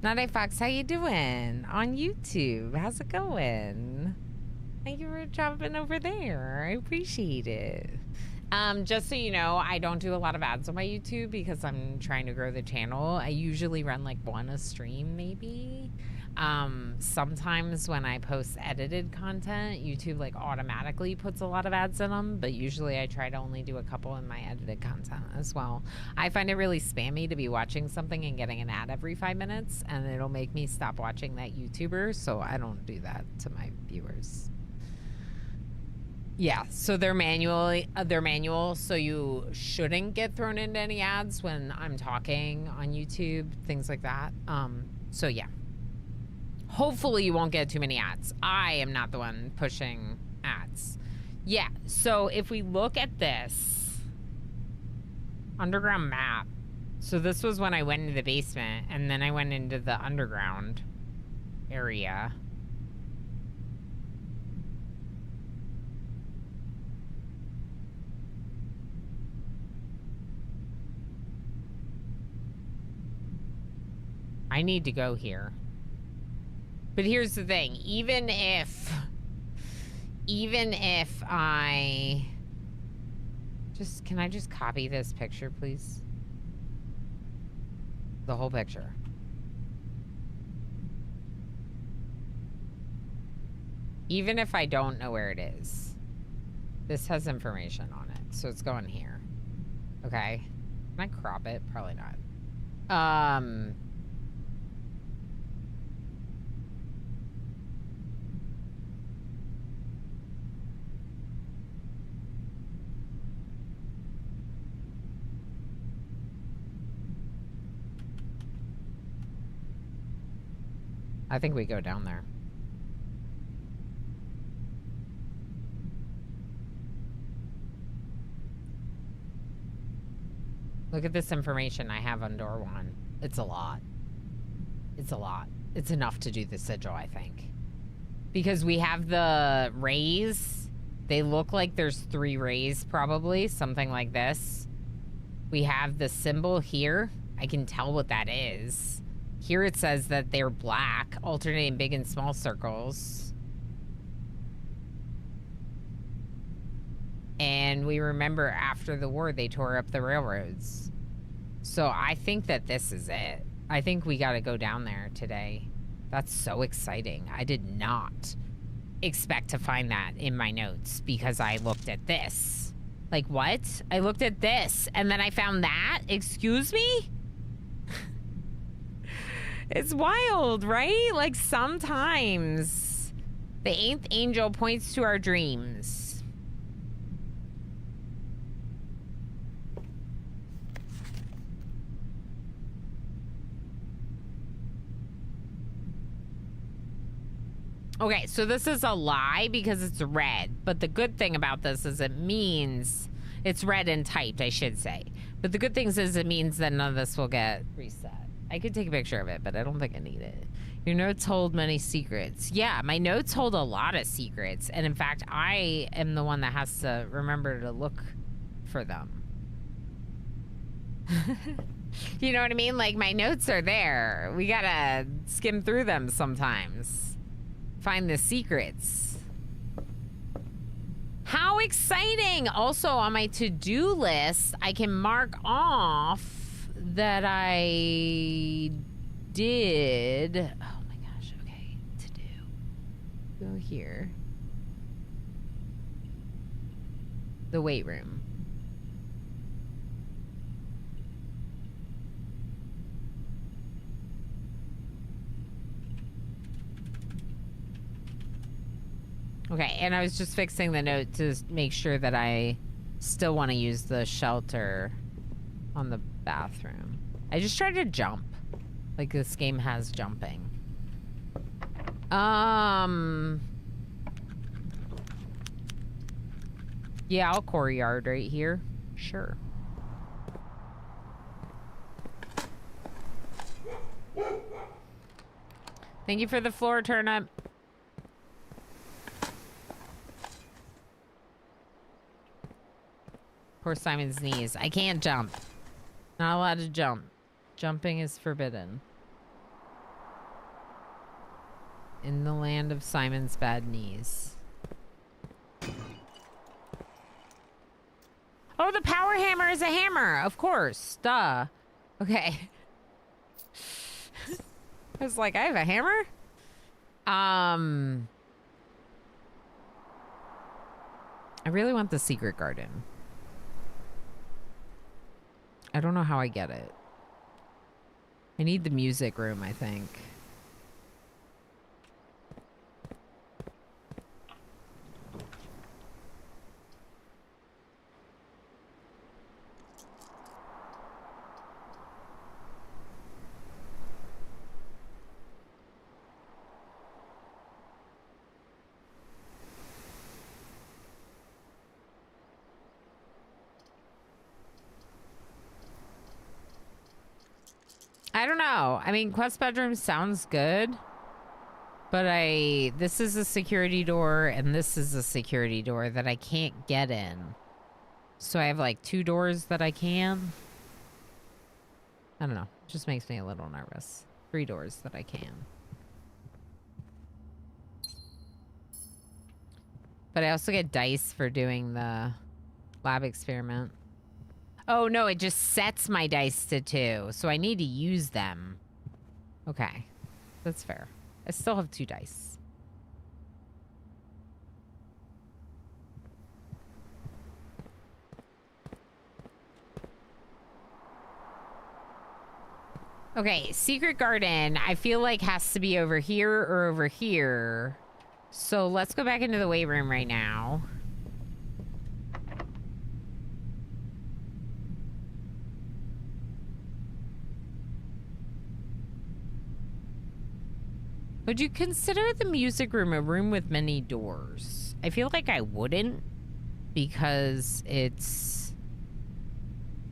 Nade Fox, how you doing? On YouTube, how's it going? Thank you for dropping over there. I appreciate it. Just so you know, I don't do a lot of ads on my YouTube because I'm trying to grow the channel. I usually run like one a stream, maybe. Sometimes when I post edited content, YouTube like automatically puts a lot of ads in them, but usually I try to only do a couple in my edited content as well. I find it really spammy to be watching something and getting an ad every 5 minutes, and it'll make me stop watching that YouTuber, so I don't do that to my viewers. Yeah, so they're manual, so you shouldn't get thrown into any ads when I'm talking on YouTube, things like that. So yeah. Hopefully you won't get too many ads. I am not the one pushing ads. Yeah, so if we look at this underground map, so this was when I went into the basement, and then I went into the underground area. I need to go here. But here's the thing, even if I can I just copy this picture, please? The whole picture. Even if I don't know where it is, this has information on it, so it's going here. Okay. Can I crop it? Probably not. I think we go down there. Look at this information I have on door 1. It's a lot. It's a lot. It's enough to do the sigil, I think. Because we have the rays. They look like there's 3 rays, probably. Something like this. We have the symbol here. I can tell what that is. Here it says that they're black, alternating big and small circles. And we remember after the war, they tore up the railroads. So I think that this is it. I think we got to go down there today. That's so exciting. I did not expect to find that in my notes because I looked at this. Like, what? I looked at this and then I found that? Excuse me? It's wild, right? Like, sometimes the 8th angel points to our dreams. Okay, so this is a lie because it's red. But the good thing about this is it means it's red and typed, I should say. But the good thing is it means that none of this will get reset. I could take a picture of it, but I don't think I need it. Your notes hold many secrets. Yeah, my notes hold a lot of secrets. And in fact, I am the one that has to remember to look for them. You know what I mean? Like, my notes are there. We gotta skim through them sometimes. Find the secrets. How exciting! Also, on my to-do list, I can mark off that I did. Oh my gosh, okay. To do. Go here. The weight room. Okay, and I was just fixing the note to make sure that I still want to use the shelter on the bathroom. I just tried to jump. Like, this game has jumping. Yeah, I'll core yard right here. Sure. Thank you for the floor turnip. Poor Simon's knees. I can't jump. Not allowed to jump. Jumping is forbidden. In the land of Simon's bad knees. Oh, the power hammer is a hammer. Of course. Duh. Okay. I was like, I have a hammer? I really want the secret garden. I don't know how I get it. I need the music room, I think. I don't know. I mean, Quest bedroom sounds good, but this is a security door and this is a security door that I can't get in. So I have like 2 doors that I can. I don't know. It just makes me a little nervous. 3 doors that I can. But I also get dice for doing the lab experiment. Oh, no, it just sets my dice to 2, so I need to use them. Okay, that's fair. I still have 2 dice. Okay, secret garden, I feel like has to be over here or over here. So let's go back into the weight room right now. Would you consider the music room a room with many doors? I feel like I wouldn't because it's...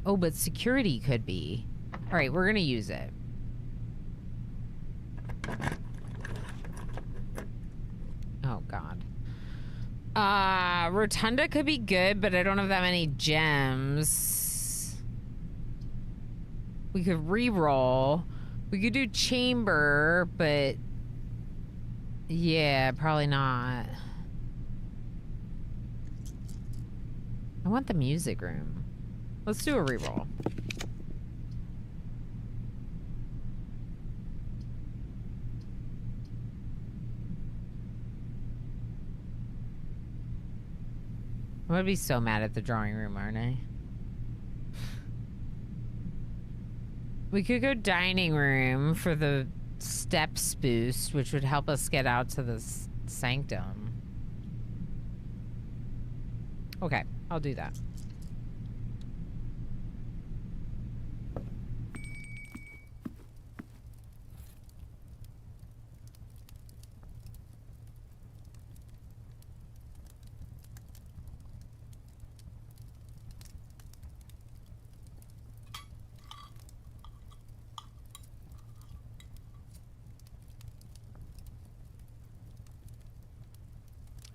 Oh, but security could be. All right, we're gonna use it. Oh, God. Rotunda could be good, but I don't have that many gems. We could re-roll. We could do chamber, but... Yeah, probably not. I want the music room. Let's do a reroll. I'm gonna be so mad at the drawing room, aren't I? We could go dining room for the steps boost, which would help us get out to the sanctum. Okay, I'll do that.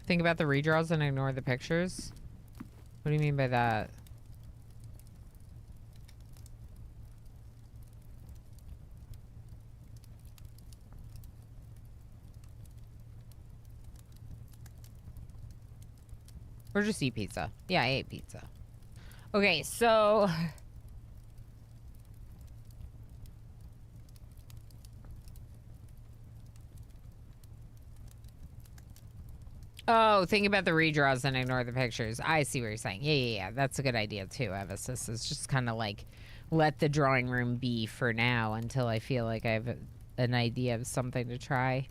Think about the redraws and ignore the pictures? What do you mean by that? Or just eat pizza. Yeah, I ate pizza. Okay, so... Oh, think about the redraws and ignore the pictures. I see what you're saying. Yeah. That's a good idea too, Evasis. It's just kind of like, let the drawing room be for now until I feel like I have an idea of something to try.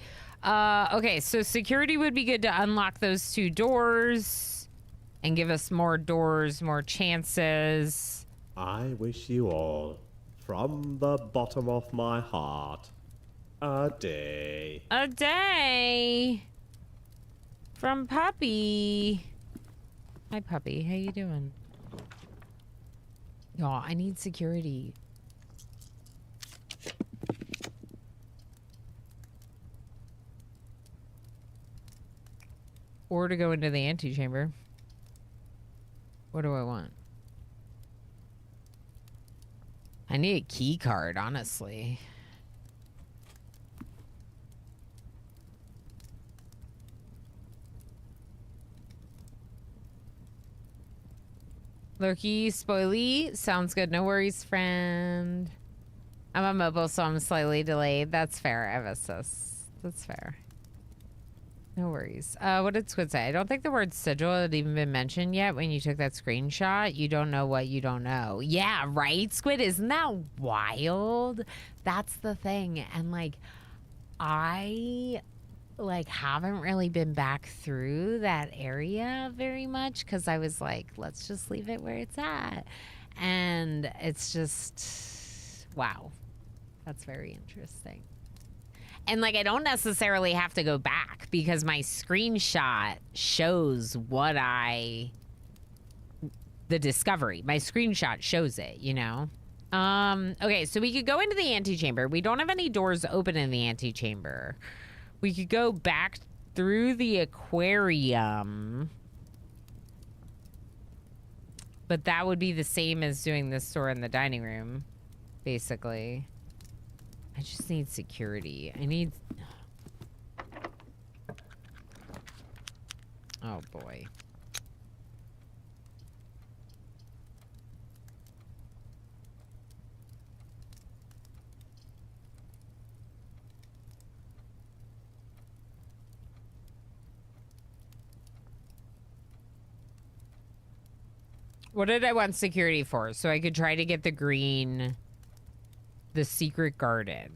Okay, so security would be good to unlock those 2 doors. and give us more doors, more chances. I wish you all, from the bottom of my heart, a day. A day from Puppy. Hi, Puppy. How you doing? Y'all, I need security. Or to go into the antechamber. What do I want? I need a key card, honestly. Lurky, spoily. Sounds good. No worries, friend. I'm on mobile, so I'm slightly delayed. That's fair, Evasus. That's fair. No worries. What did Squid say? I don't think the word sigil had even been mentioned yet when you took that screenshot. You don't know what you don't know. Yeah, right, Squid? Isn't that wild? That's the thing. And, like, I, like, haven't really been back through that area very much because I was like, let's just leave it where it's at. And it's just, wow. That's very interesting. And, like, I don't necessarily have to go back because my screenshot shows what the discovery. My screenshot shows it, you know? Okay, so we could go into the antechamber. We don't have any doors open in the antechamber. We could go back through the aquarium. But that would be the same as doing this door in the dining room, basically. I just need security. I need... Oh, boy. What did I want security for? So I could try to get the green... The secret garden.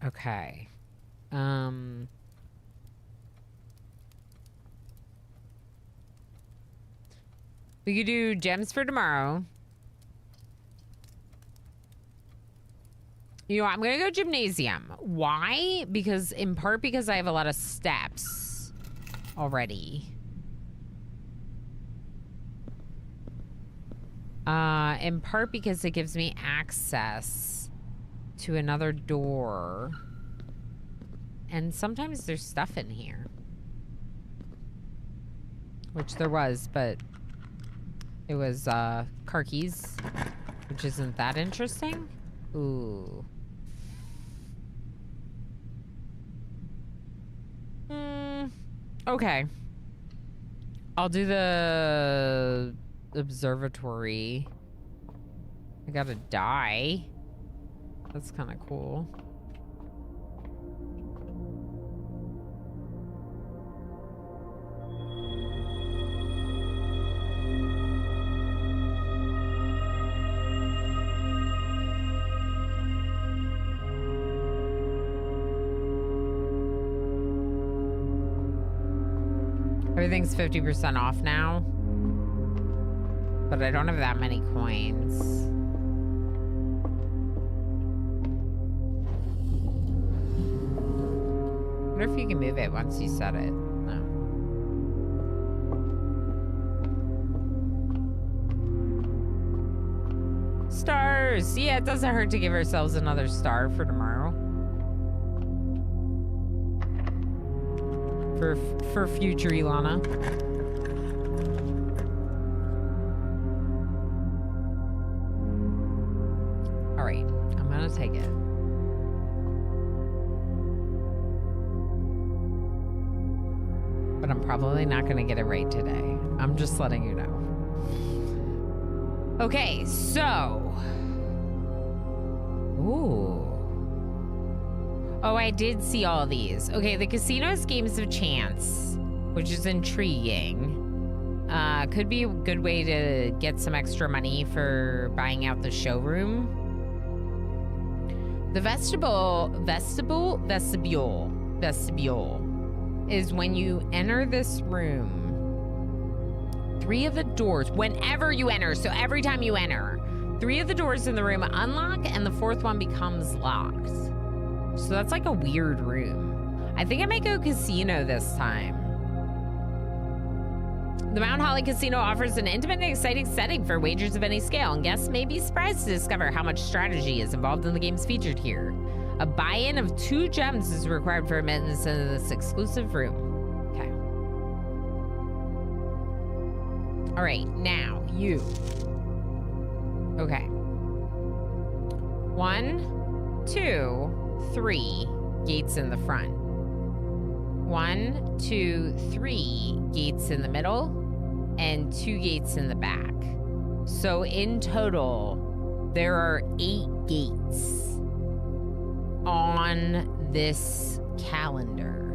Okay. We could do gems for tomorrow. You know, I'm gonna go gymnasium. Why? Because, in part because I have a lot of steps already. In part because it gives me access to another door. And sometimes there's stuff in here. Which there was, but it was car keys, which isn't that interesting. Ooh. Okay. I'll do the observatory. I gotta die. That's kind of cool. Everything's 50% off now. But I don't have that many coins. I wonder if you can move it once you set it. No. Stars! Yeah, it doesn't hurt to give ourselves another star for tomorrow. For future Ilana. Alright, I'm gonna take it. But I'm probably not gonna get it right today. I'm just letting you know. Okay, so... Ooh. Oh, I did see all these. Okay, the casino's games of chance, which is intriguing. Could be a good way to get some extra money for buying out the showroom. The vestibule is when you enter this room 3 of the doors whenever you enter. So every time you enter, 3 of the doors in the room unlock and the 4th one becomes locked. So that's like a weird room. I think I might go casino this time. The Mount Holly Casino offers an intimate and exciting setting for wagers of any scale, and guests may be surprised to discover how much strategy is involved in the games featured here. A buy-in of 2 gems is required for admittance into this exclusive room. Okay. All right, now you. Okay. 1, 2, 3 gates in the front. 1, 2, 3 gates in the middle, and 2 gates in the back. So in total, there are 8 gates on this calendar.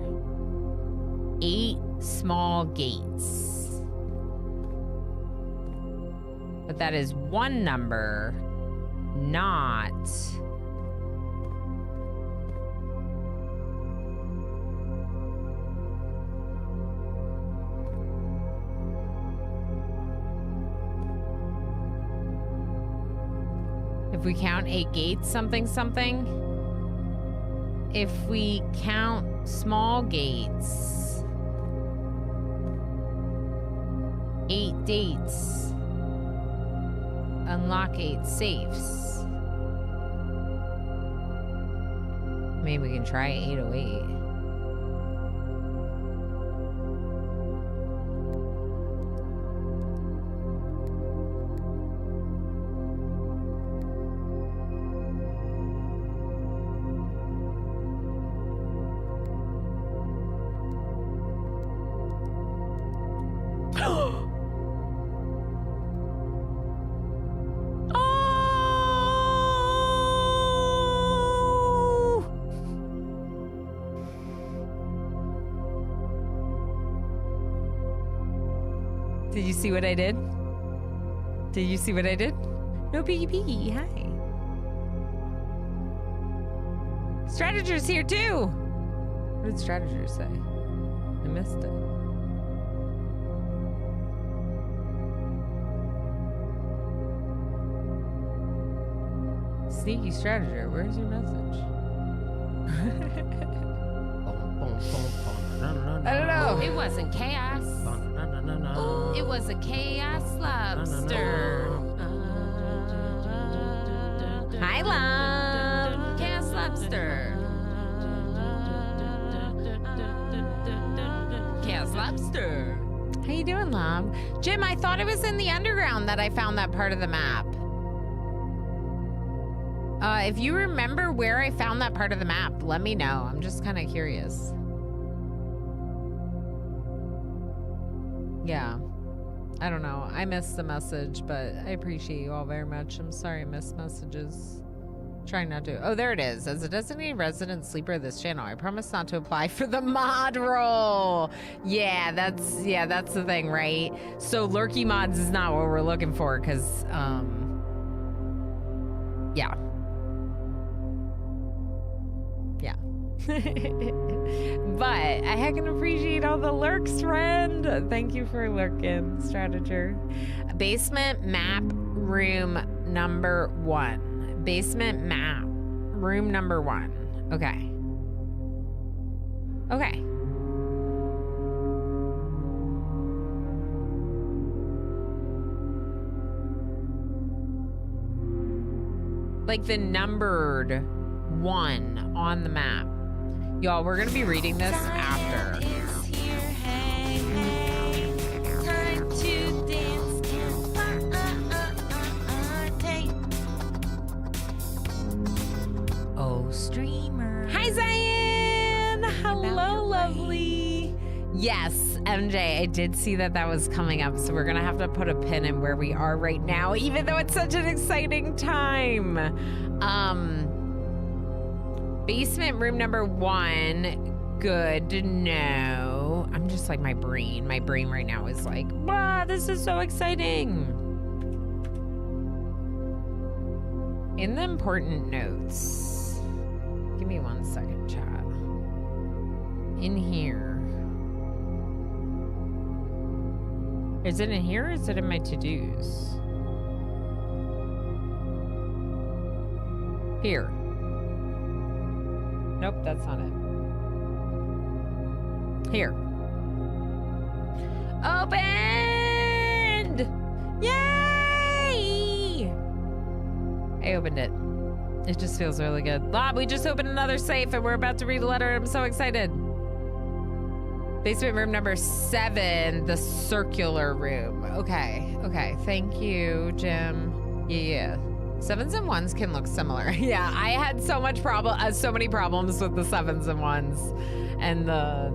8 small gates. But that is one number, not... If we count 8 gates, something, something. If we count small gates, 8 dates, unlock 8 safes. Maybe we can try 808. Did you see what I did? Did you see what I did? No piggy piggy, hi. Strateger's here too. What did Strateger say? I missed it. Sneaky Strateger, where's your message? I don't know. It wasn't chaos. It was a chaos lobster. Hi, love. Chaos lobster. Chaos lobster. How you doing, love? Jim, I thought it was in the underground that I found that part of the map. If you remember where I found that part of the map, let me know. I'm just kind of curious. Yeah. I don't know. I missed the message, but I appreciate you all very much. I'm sorry I missed messages. Trying not to. Oh, there it is. As a designated resident sleeper of this channel, I promise not to apply for the mod role. Yeah, that's the thing, right? So lurky mods is not what we're looking for, because yeah. Yeah. But I heckin' appreciate all the lurks, friend. Thank you for lurking, Strateger. Basement map room number 1. Basement map room number 1. Okay. Okay. Like the numbered 1 on the map. Y'all, we're gonna be reading this after. Oh, streamer. Hi, Zion. Hello, lovely. Yes, MJ, I did see that was coming up, so we're gonna have to put a pin in where we are right now, even though it's such an exciting time. Basement room number 1. Good to know. I'm just like, my brain right now is like, wow, this is so exciting. In the important notes, give me 1 second, chat. In here. Is it in here or is it in my to-dos? Here. Nope, that's not it. Here. Opened! Yay! I opened it. It just feels really good. Lob, we just opened another safe and we're about to read a letter. I'm so excited. Basement room number 7, the circular room. Okay, okay. Thank you, Jim. Yeah. 7s and 1s can look similar. Yeah, I had so many problems with the 7s and 1s. And the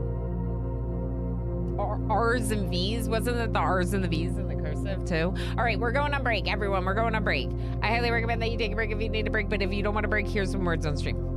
R's and V's. Wasn't it the R's and the V's in the cursive too? All right, we're going on break, everyone. We're going on break. I highly recommend that you take a break if you need a break, but if you don't want to break, here's some words on stream.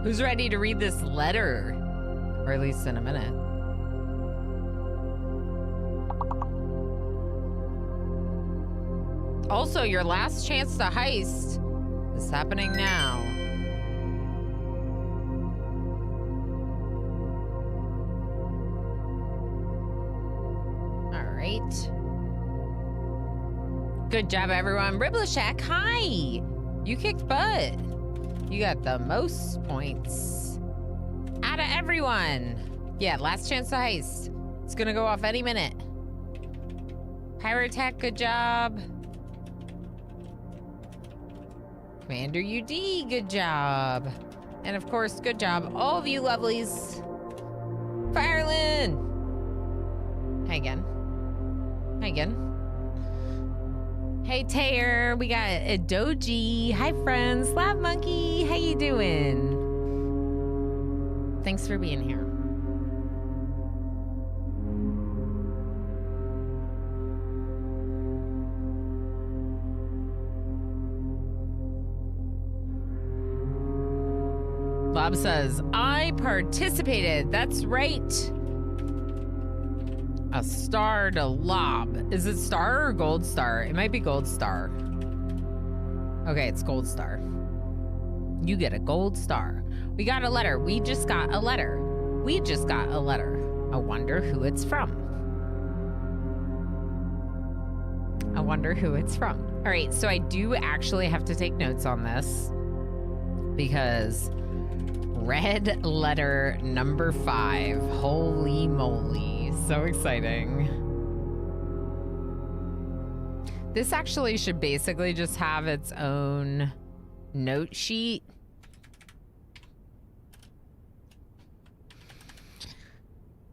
Who's ready to read this letter? Or at least in a minute. Also, your last chance to heist is happening now. All right. Good job, everyone. Ribbleshack, hi. You kicked butt. You got the most points out of everyone. Yeah, last chance to heist. It's gonna go off any minute. Pyrotech, good job. Commander UD, good job. And of course, good job, all of you lovelies. Firelin! Hi again. Hi again. Hey, Tayer. We got a Doji. Hi, friends. Lab Monkey. How you doing? Thanks for being here. Bob says, I participated. That's right. A star to lob. Is it star or gold star? It might be gold star. Okay, it's gold star. You get a gold star. We got a letter. We just got a letter. We just got a letter. I wonder who it's from. I wonder who it's from. All right, so I do actually have to take notes on this because red letter number 5. Holy moly. So exciting. This actually should basically just have its own note sheet.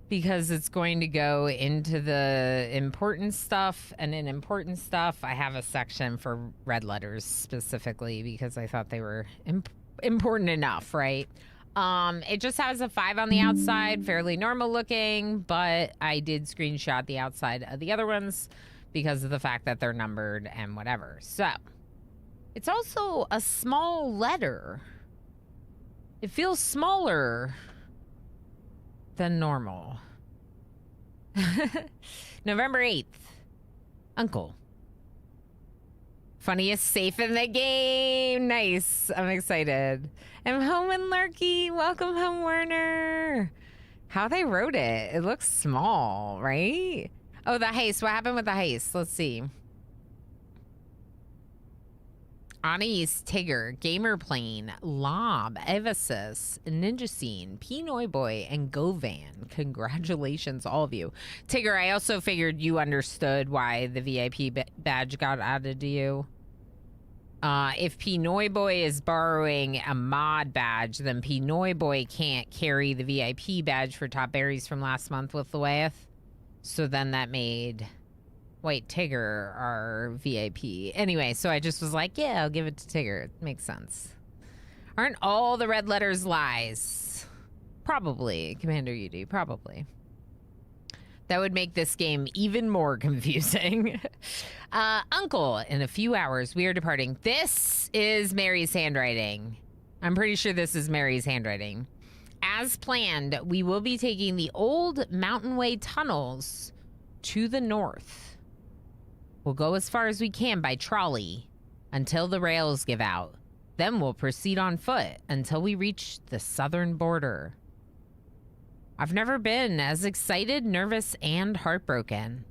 Because it's going to go into the important stuff, and in important stuff, I have a section for red letters specifically because I thought they were important enough, right? It just has a 5 on the outside, fairly normal looking, but I did screenshot the outside of the other ones because of the fact that they're numbered and whatever. So, it's also a small letter. It feels smaller than normal. November 8th. Uncle. Funniest safe in the game. Nice. I'm excited. I'm home and Lurky. Welcome home, Werner. How they wrote it. It looks small, right? Oh, the heist. What happened with the heist? Let's see. Anais, Tigger, Gamerplane, Lob, Evasis, Ninja Scene, Pinoy Boy, and Govan. Congratulations, all of you. Tigger, I also figured you understood why the VIP badge got added to you. If Pinoy Boy is borrowing a mod badge, then Pinoy Boy can't carry the VIP badge for Top Berries from last month with Lueth. So then that made White Tigger our VIP. Anyway, so I just was like, yeah, I'll give it to Tigger. It makes sense. Aren't all the red letters lies? Probably, Commander UD, probably. That would make this game even more confusing. Uncle, in a few hours, we are departing. This is Mary's handwriting. I'm pretty sure this is Mary's handwriting. As planned, we will be taking the old Mountain Way tunnels to the north. We'll go as far as we can by trolley until the rails give out. Then we'll proceed on foot until we reach the southern border. I've never been as excited, nervous, and heartbroken.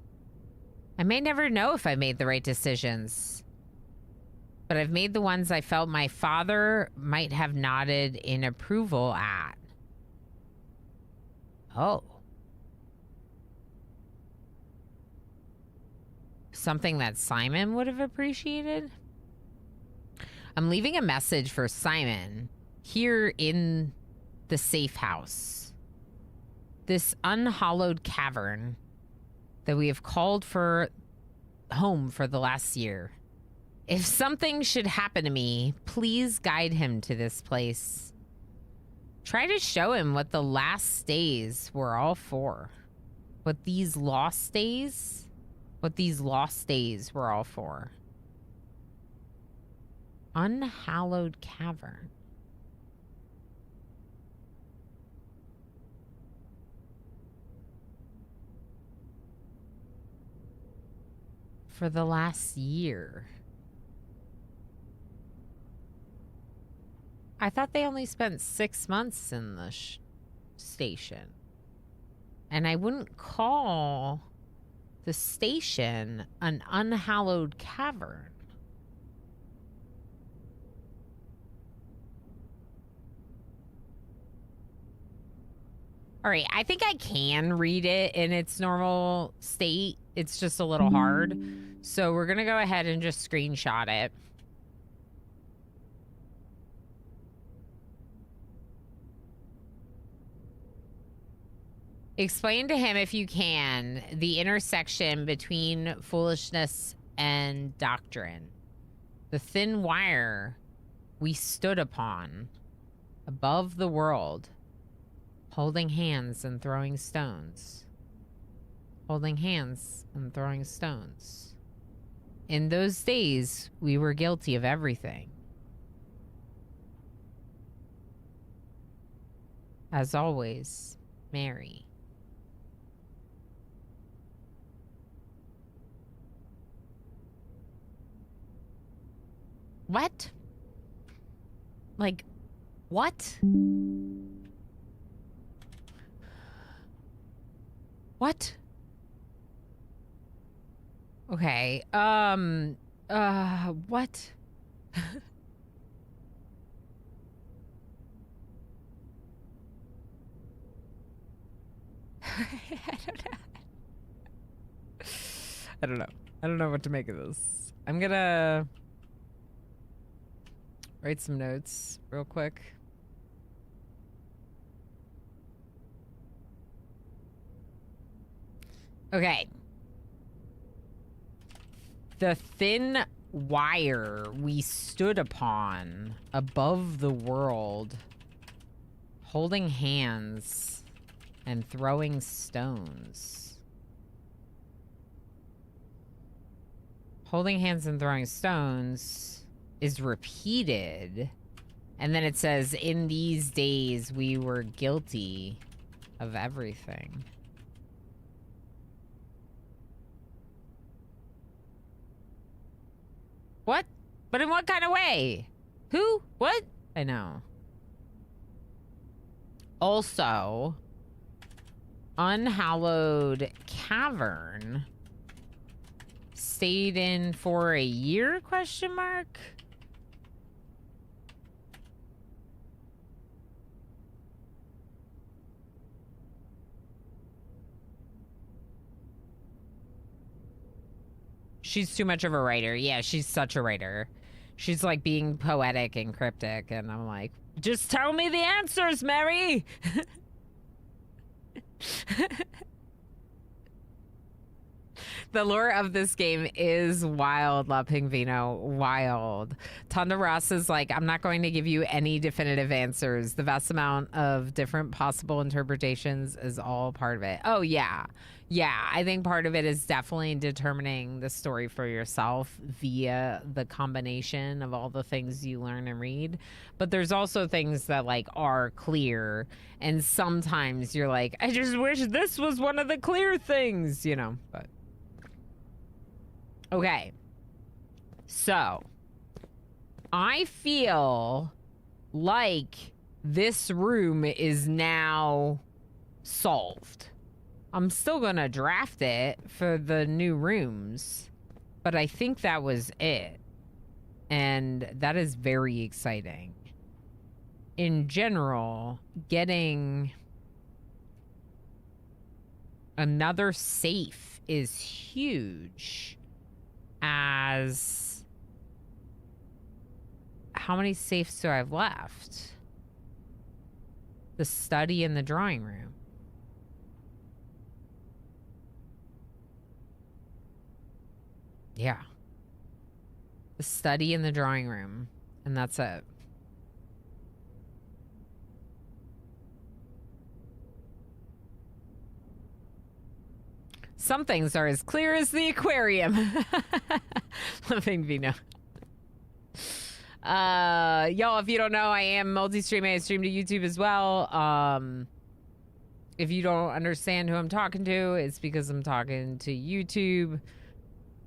I may never know if I made the right decisions, but I've made the ones I felt my father might have nodded in approval at. Oh. Something that Simon would have appreciated? I'm leaving a message for Simon here in the safe house. This unhallowed cavern that we have called for home for the last year. If something should happen to me, please guide him to this place. Try to show him what the last days were all for. What these lost days were all for. Unhallowed cavern. for the last year. I thought they only spent 6 months in the station. And I wouldn't call the station an unhallowed cavern. All right, I think I can read it in its normal state. It's just a little hard. So we're going to go ahead and just screenshot it. Explain to him, if you can, the intersection between foolishness and doctrine. The thin wire we stood upon above the world, holding hands and throwing stones. Holding hands and throwing stones. In those days, we were guilty of everything. As always, Mary. What? Like, what? What? Okay, what? I don't know. I don't know what to make of this. I'm gonna write some notes real quick. Okay. The thin wire we stood upon above the world, holding hands and throwing stones. Holding hands and throwing stones is repeated, and then it says, in these days we were guilty of everything. What? But in what kind of way? Who? What? I know. Also, unhallowed cavern stayed in for a year, question mark? She's too much of a writer. Yeah, she's such a writer. She's like being poetic and cryptic, and I'm like, just tell me the answers, Mary! The lore of this game is wild, La Pingvino. Wild. Tonda Ross is like, I'm not going to give you any definitive answers. The vast amount of different possible interpretations is all part of it. Oh, yeah. Yeah, I think part of it is definitely determining the story for yourself via the combination of all the things you learn and read. But there's also things that like are clear, and sometimes you're like, I just wish this was one of the clear things, you know, but okay. So I feel like this room is now solved. I'm still gonna draft it for the new rooms, but I think that was it. And that is very exciting. In general, getting another safe is huge. As how many safes do I have left? The study and the drawing room. Yeah. The study in the drawing room. And that's it. Some things are as clear as the aquarium. Living Vino. Y'all, if you don't know, I am multi-streaming. I stream to YouTube as well. If you don't understand who I'm talking to, it's because I'm talking to YouTube.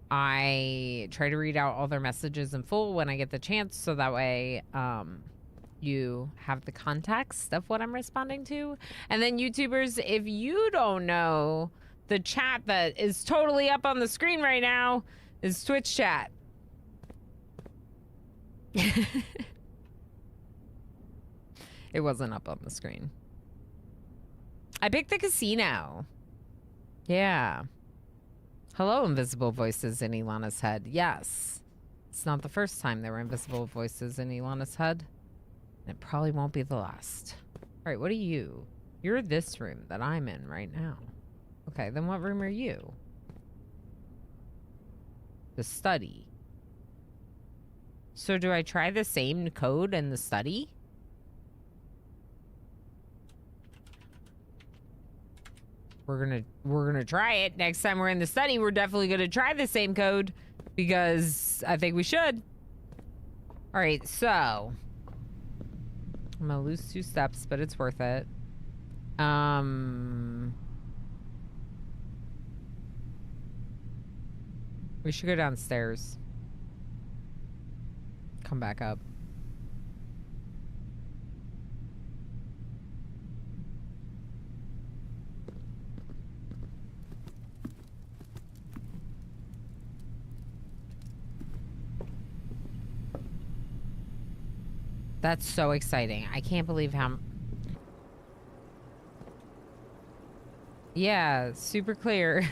I try to read out all their messages in full when I get the chance, so that way you have the context of what I'm responding to. And then YouTubers, if you don't know, the chat that is totally up on the screen right now is Twitch chat. It wasn't up on the screen. I picked the casino. Yeah. Hello, invisible voices in Ilana's head. Yes. It's not the first time there were invisible voices in Ilana's head. And it probably won't be the last. All right, what are you? You're this room that I'm in right now. Okay, then what room are you? The study. So do I try the same code in the study? We're gonna try it. Next time we're in the study, we're definitely gonna try the same code because I think we should. All right, so I'm gonna lose 2 steps, but it's worth it. We should go downstairs. Come back up. That's so exciting. I can't believe how... Yeah, super clear.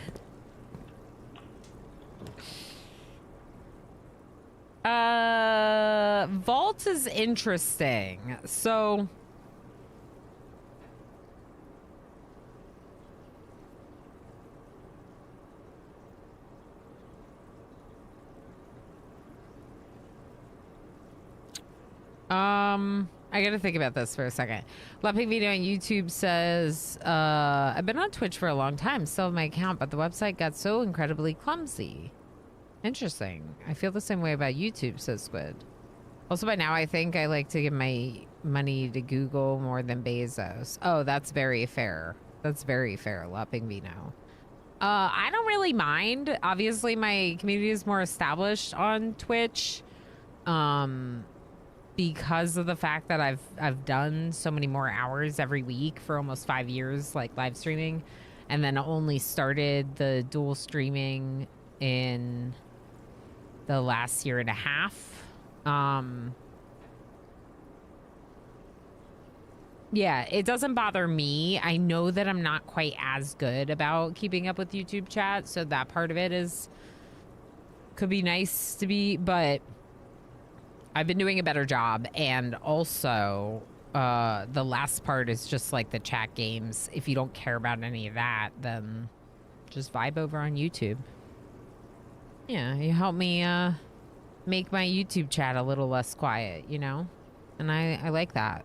Vault is interesting. So... I gotta think about this for a second. Lapping Video on YouTube says, I've been on Twitch for a long time, still have my account, but the website got so incredibly clumsy. Interesting. I feel the same way about YouTube, says Squid. Also, by now, I think I like to give my money to Google more than Bezos. Oh, that's very fair. That's very fair, Lapping Vino. I don't really mind. Obviously, my community is more established on Twitch. Because of the fact that I've done so many more hours every week for almost 5 years, like live streaming, and then only started the dual streaming in the last year and a half. Yeah, it doesn't bother me. I know that I'm not quite as good about keeping up with YouTube chat, so that part of it could be nice to be, but I've been doing a better job. And also, the last part is just like the chat games. If you don't care about any of that, then just vibe over on YouTube. Yeah, you help me make my YouTube chat a little less quiet, you know? And I like that.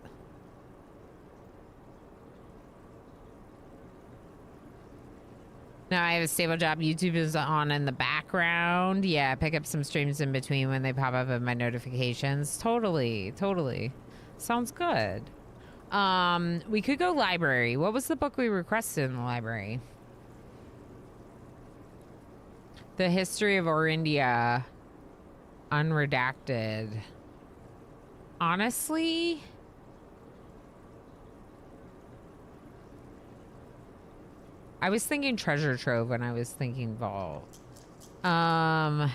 Now I have a stable job. YouTube is on in the background. Yeah, pick up some streams in between when they pop up in my notifications. Totally, totally. Sounds good. We could go library. What was the book we requested in the library? The History of Orindia. Unredacted. Honestly... I was thinking treasure trove when I was thinking vault. I'll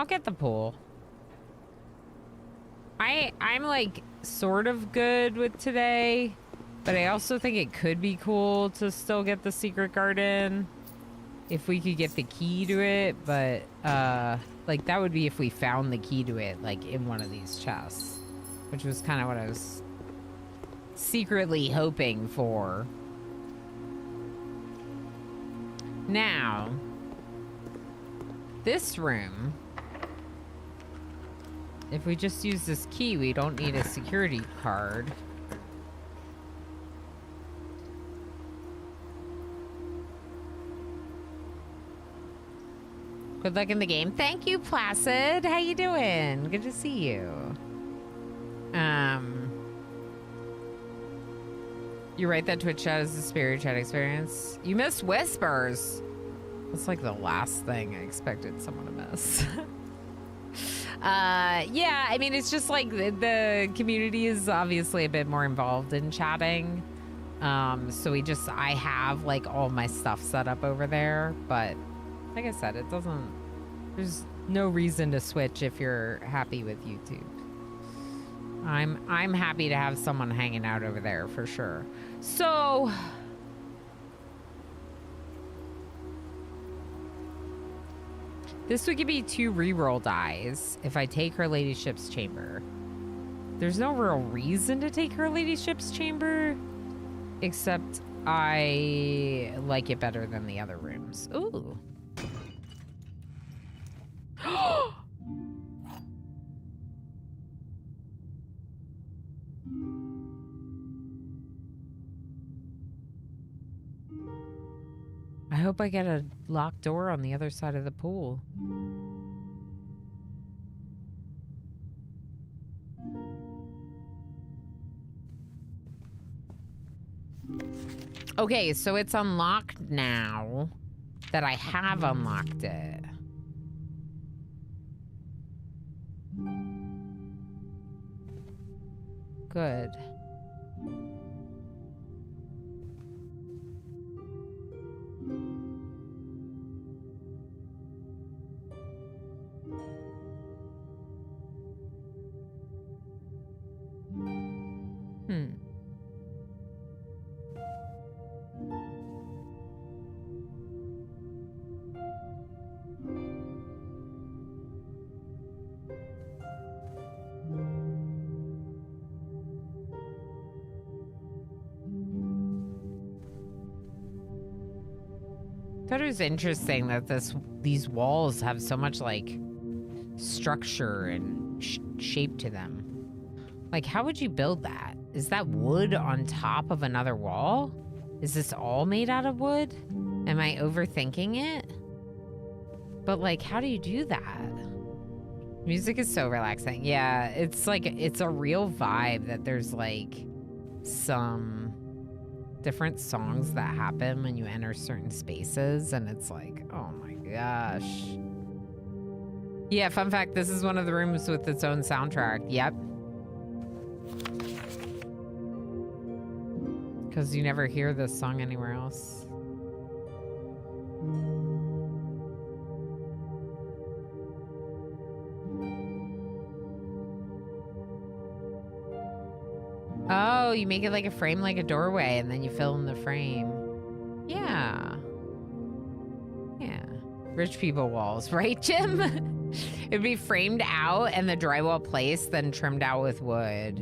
get the pool. I'm like sort of good with today, but I also think it could be cool to still get the secret garden. If we could get the key to it, but like that would be if we found the key to it, like in one of these chests, which was kind of what I was secretly hoping for. Now, this room, if we just use this key, we don't need a security card. Good luck in the game. Thank you, Placid. How you doing? Good to see you. You write that Twitch chat is a spirit chat experience. You missed whispers. That's like the last thing I expected someone to miss. Yeah, I mean, it's just like the community is obviously a bit more involved in chatting. So I have like all my stuff set up over there, but like I said, there's no reason to switch if you're happy with YouTube. I'm happy to have someone hanging out over there for sure. So this would give me 2 reroll dies if I take her ladyship's chamber. There's no real reason to take her ladyship's chamber, except I like it better than the other rooms. Ooh. I hope I get a locked door on the other side of the pool. Okay, so it's unlocked now that I have unlocked it. Good. I thought it was interesting that these walls have so much like structure and shape to them. Like, how would you build that? Is that wood on top of another wall? Is this all made out of wood? Am I overthinking it? But like, how do you do that? Music is so relaxing. Yeah, it's like, it's a real vibe that there's like some different songs that happen when you enter certain spaces, and it's like, oh my gosh. Yeah, fun fact, this is one of the rooms with its own soundtrack. Yep. Because you never hear this song anywhere else. Oh, you make it like a frame, like a doorway, and then you fill in the frame. Yeah. Yeah. Rich people walls, right, Jim? It'd be framed out and the drywall placed, then trimmed out with wood.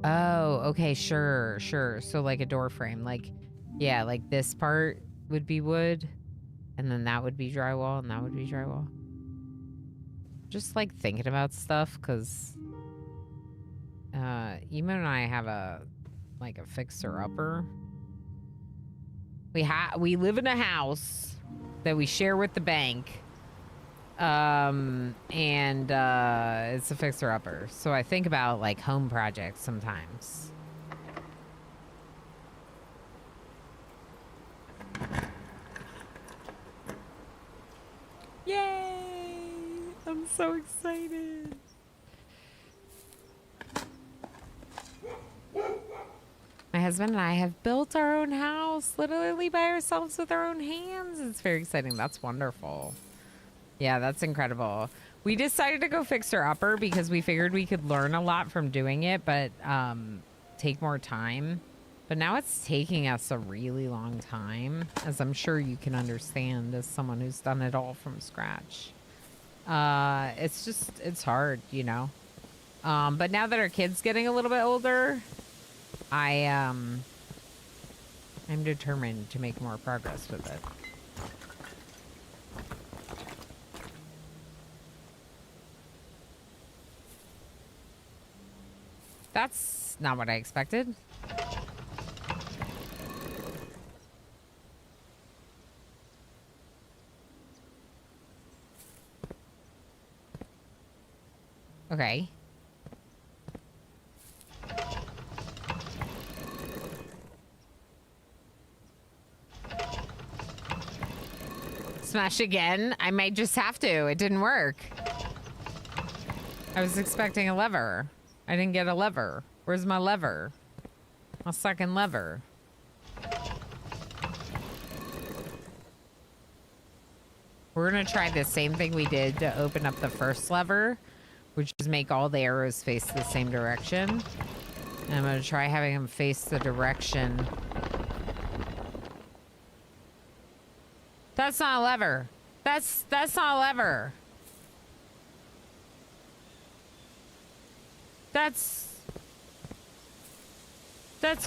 Oh, okay, sure. So like a door frame, like, yeah, like this part would be wood, and then that would be drywall, and that would be drywall. Just like thinking about stuff, because Emo and I have a fixer-upper. We live in a house that we share with the bank. And it's a fixer-upper. So I think about like home projects sometimes. Yay! I'm so excited. My husband and I have built our own house, literally by ourselves with our own hands. It's very exciting. That's wonderful. Yeah, that's incredible. We decided to go fixer-upper because we figured we could learn a lot from doing it, but take more time. But now it's taking us a really long time, as I'm sure you can understand as someone who's done it all from scratch. It's hard, you know. But now that our kid's getting a little bit older, I'm determined to make more progress with it. That's not what I expected. Okay. smash again? I might just have to. It didn't work. I was expecting a lever. I didn't get a lever. Where's my lever? My second lever. We're gonna try the same thing we did to open up the first lever, which is make all the arrows face the same direction. And I'm gonna try having them face the direction. That's not a lever. That's not a lever. That's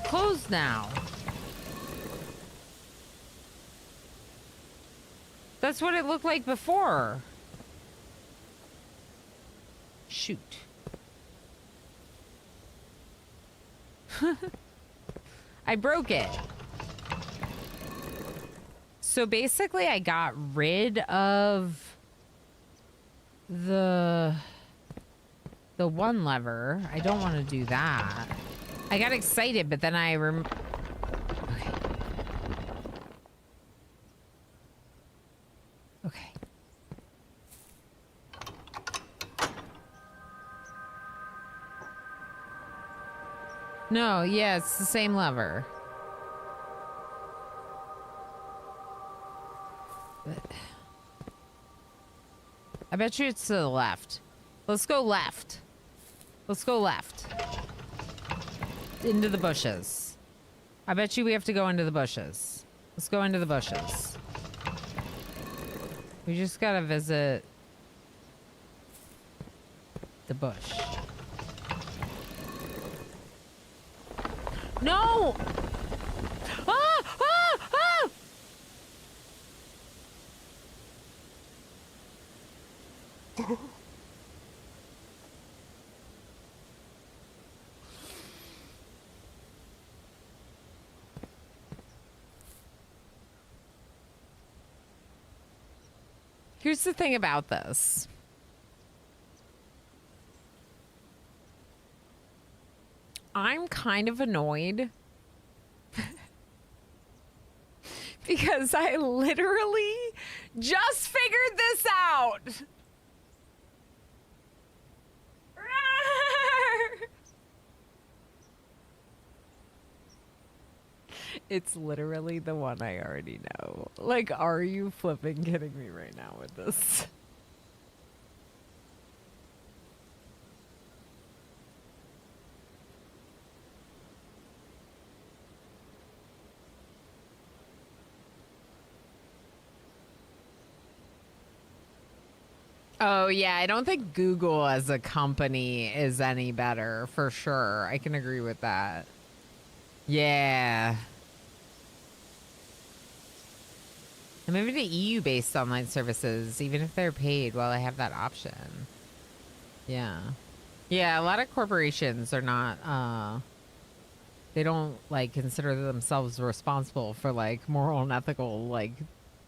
closed now. That's what it looked like before. Shoot. I broke it. So basically I got rid of the one lever. I don't want to do that. I got excited, but then I okay. Okay. No, yeah, it's the same lever. I bet you it's to the left. Let's go left. Let's go left. Into the bushes. I bet you we have to go into the bushes. Let's go into the bushes. We just gotta visit the bush. No! Ah! Ah! Ah! Here's the thing about this. I'm kind of annoyed because I literally just figured this out. It's literally the one I already know. Like, are you flipping kidding me right now with this? Oh, yeah, I don't think Google as a company is any better, for sure. I can agree with that. Yeah. And maybe the EU-based online services, even if they're paid, while I have that option. Yeah. Yeah, a lot of corporations are not, they don't, like, consider themselves responsible for, like, moral and ethical, like,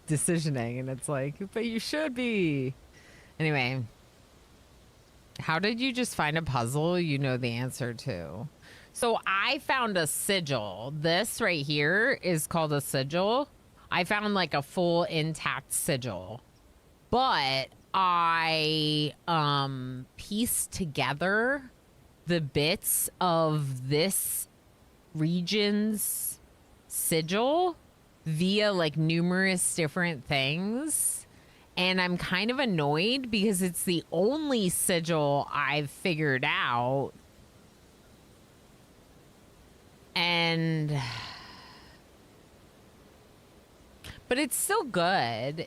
decisioning. And it's like, but you should be. Anyway, how did you just find a puzzle you know the answer to? So I found a sigil. This right here is called a sigil. I found like a full intact sigil. But I pieced together the bits of this region's sigil via like numerous different things. And I'm kind of annoyed because it's the only sigil I've figured out. And but it's still good.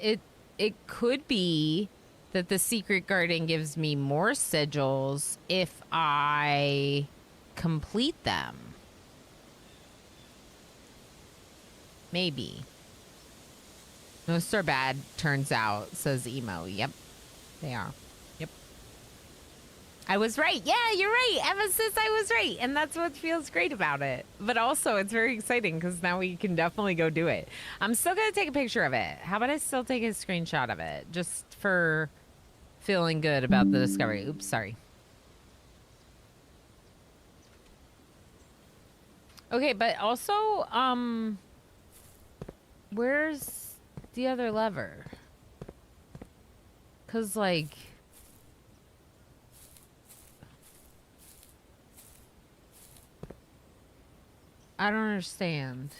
It could be that the secret garden gives me more sigils if I complete them. Maybe. Most are bad, turns out, says Emo. Yep, they are. Yep. I was right. Yeah, you're right. Emma says I was right. And that's what feels great about it. But also, it's very exciting because now we can definitely go do it. I'm still going to take a picture of it. How about I still take a screenshot of it? Just for feeling good about the discovery. Oops, sorry. Okay, but also, where's the other lever? 'Cause, like... I don't understand.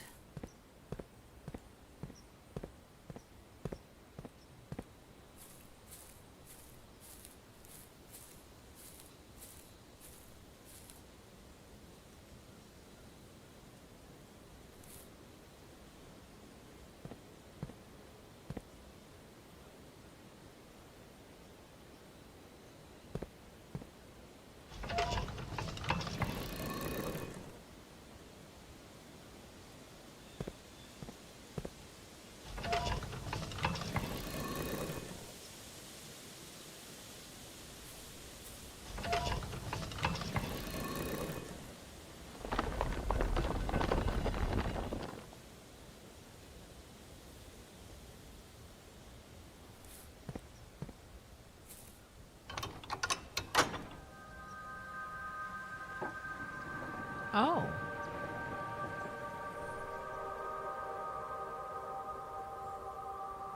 Oh.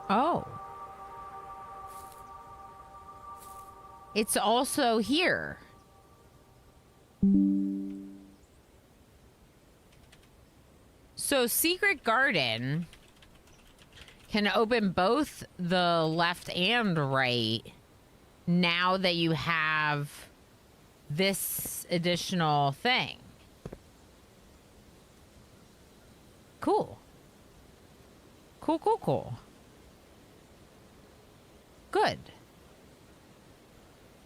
Oh. It's also here. So Secret Garden can open both the left and right now that you have this additional thing. Cool. Cool, cool, cool. Good.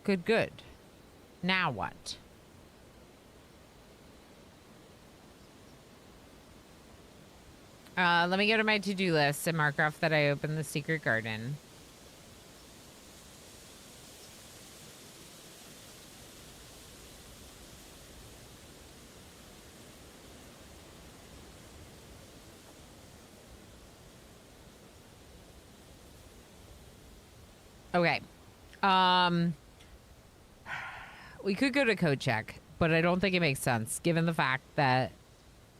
Good, good. Now what? Let me go to my to-do list and mark off that I opened the Secret Garden. Okay. We could go to code check, but I don't think it makes sense given the fact that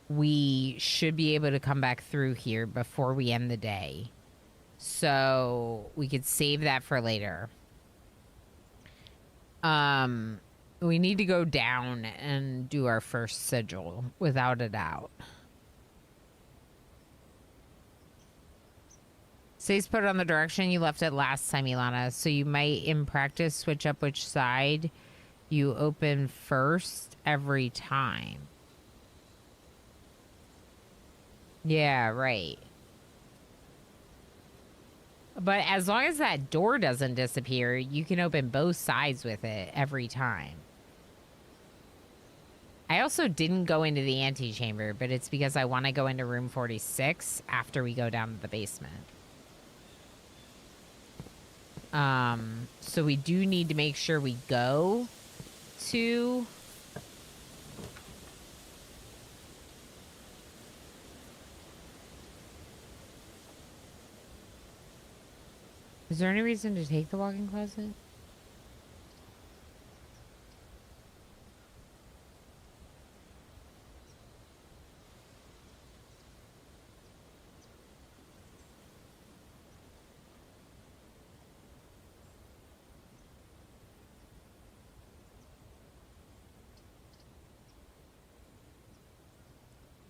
we should be able to come back through here before we end the day. So we could save that for later. We need to go down and do our first sigil without a doubt. Stays put on the direction you left it last time, Ilana. So you might, in practice, switch up which side you open first every time. Yeah, right. But as long as that door doesn't disappear, you can open both sides with it every time. I also didn't go into the antechamber, but it's because I want to go into room 46 after we go down to the basement. So we do need to make sure we go to... Is there any reason to take the walk-in closet?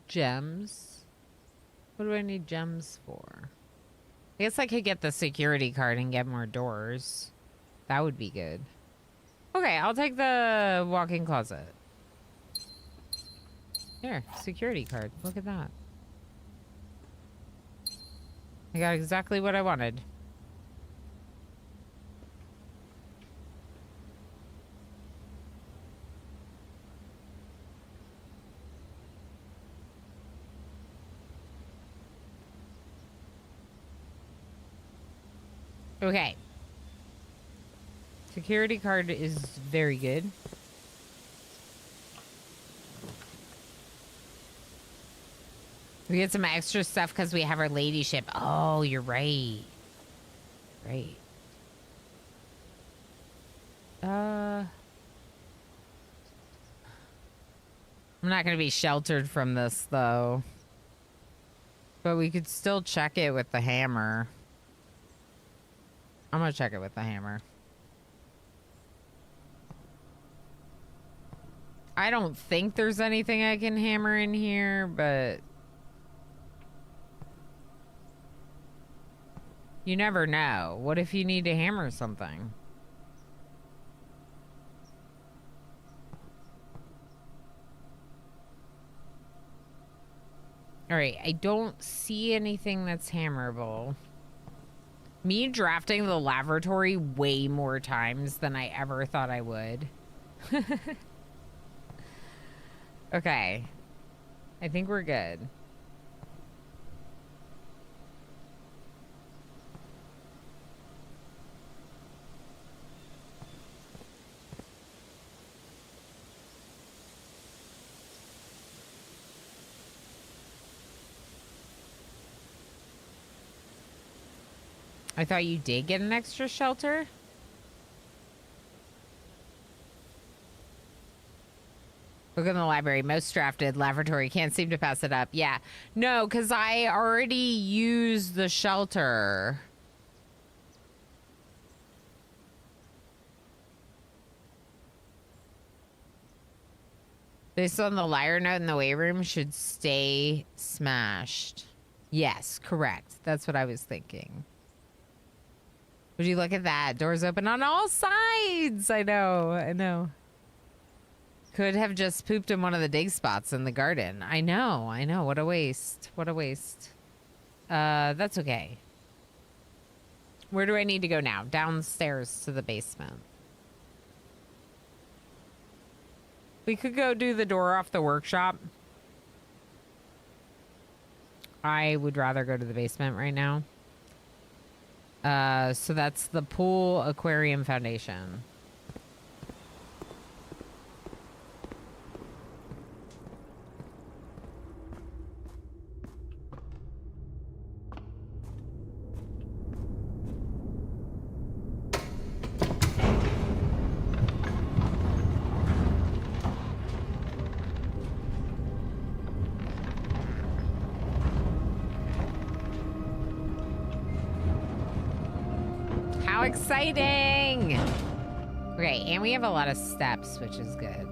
Gems? What do I need gems for? I guess I could get the security card and get more doors. That would be good. Okay, I'll take the walk-in closet. Here, security card. Look at that. I got exactly what I wanted. Okay. Security card is very good. We get some extra stuff because we have our ladyship. Oh, you're right. Right. I'm not going to be sheltered from this, though. But we could still check it with the hammer. I'm gonna check it with the hammer. I don't think there's anything I can hammer in here, but you never know. What if you need to hammer something? All right, I don't see anything that's hammerable. Me drafting the lavatory way more times than I ever thought I would. Okay. I think we're good. I thought you did get an extra shelter. Look in the library. Most drafted lavatory. Can't seem to pass it up. Yeah. No, because I already used the shelter. This on the liar note in the weight room should stay smashed. Yes, correct. That's what I was thinking. Would you look at that? Doors open on all sides. I know. I know. Could have just pooped in one of the dig spots in the garden. I know. I know. What a waste. What a waste. That's okay. Where do I need to go now? Downstairs to the basement. We could go do the door off the workshop. I would rather go to the basement right now. So that's the Pool Aquarium Foundation. How exciting! Okay, and we have a lot of steps, which is good.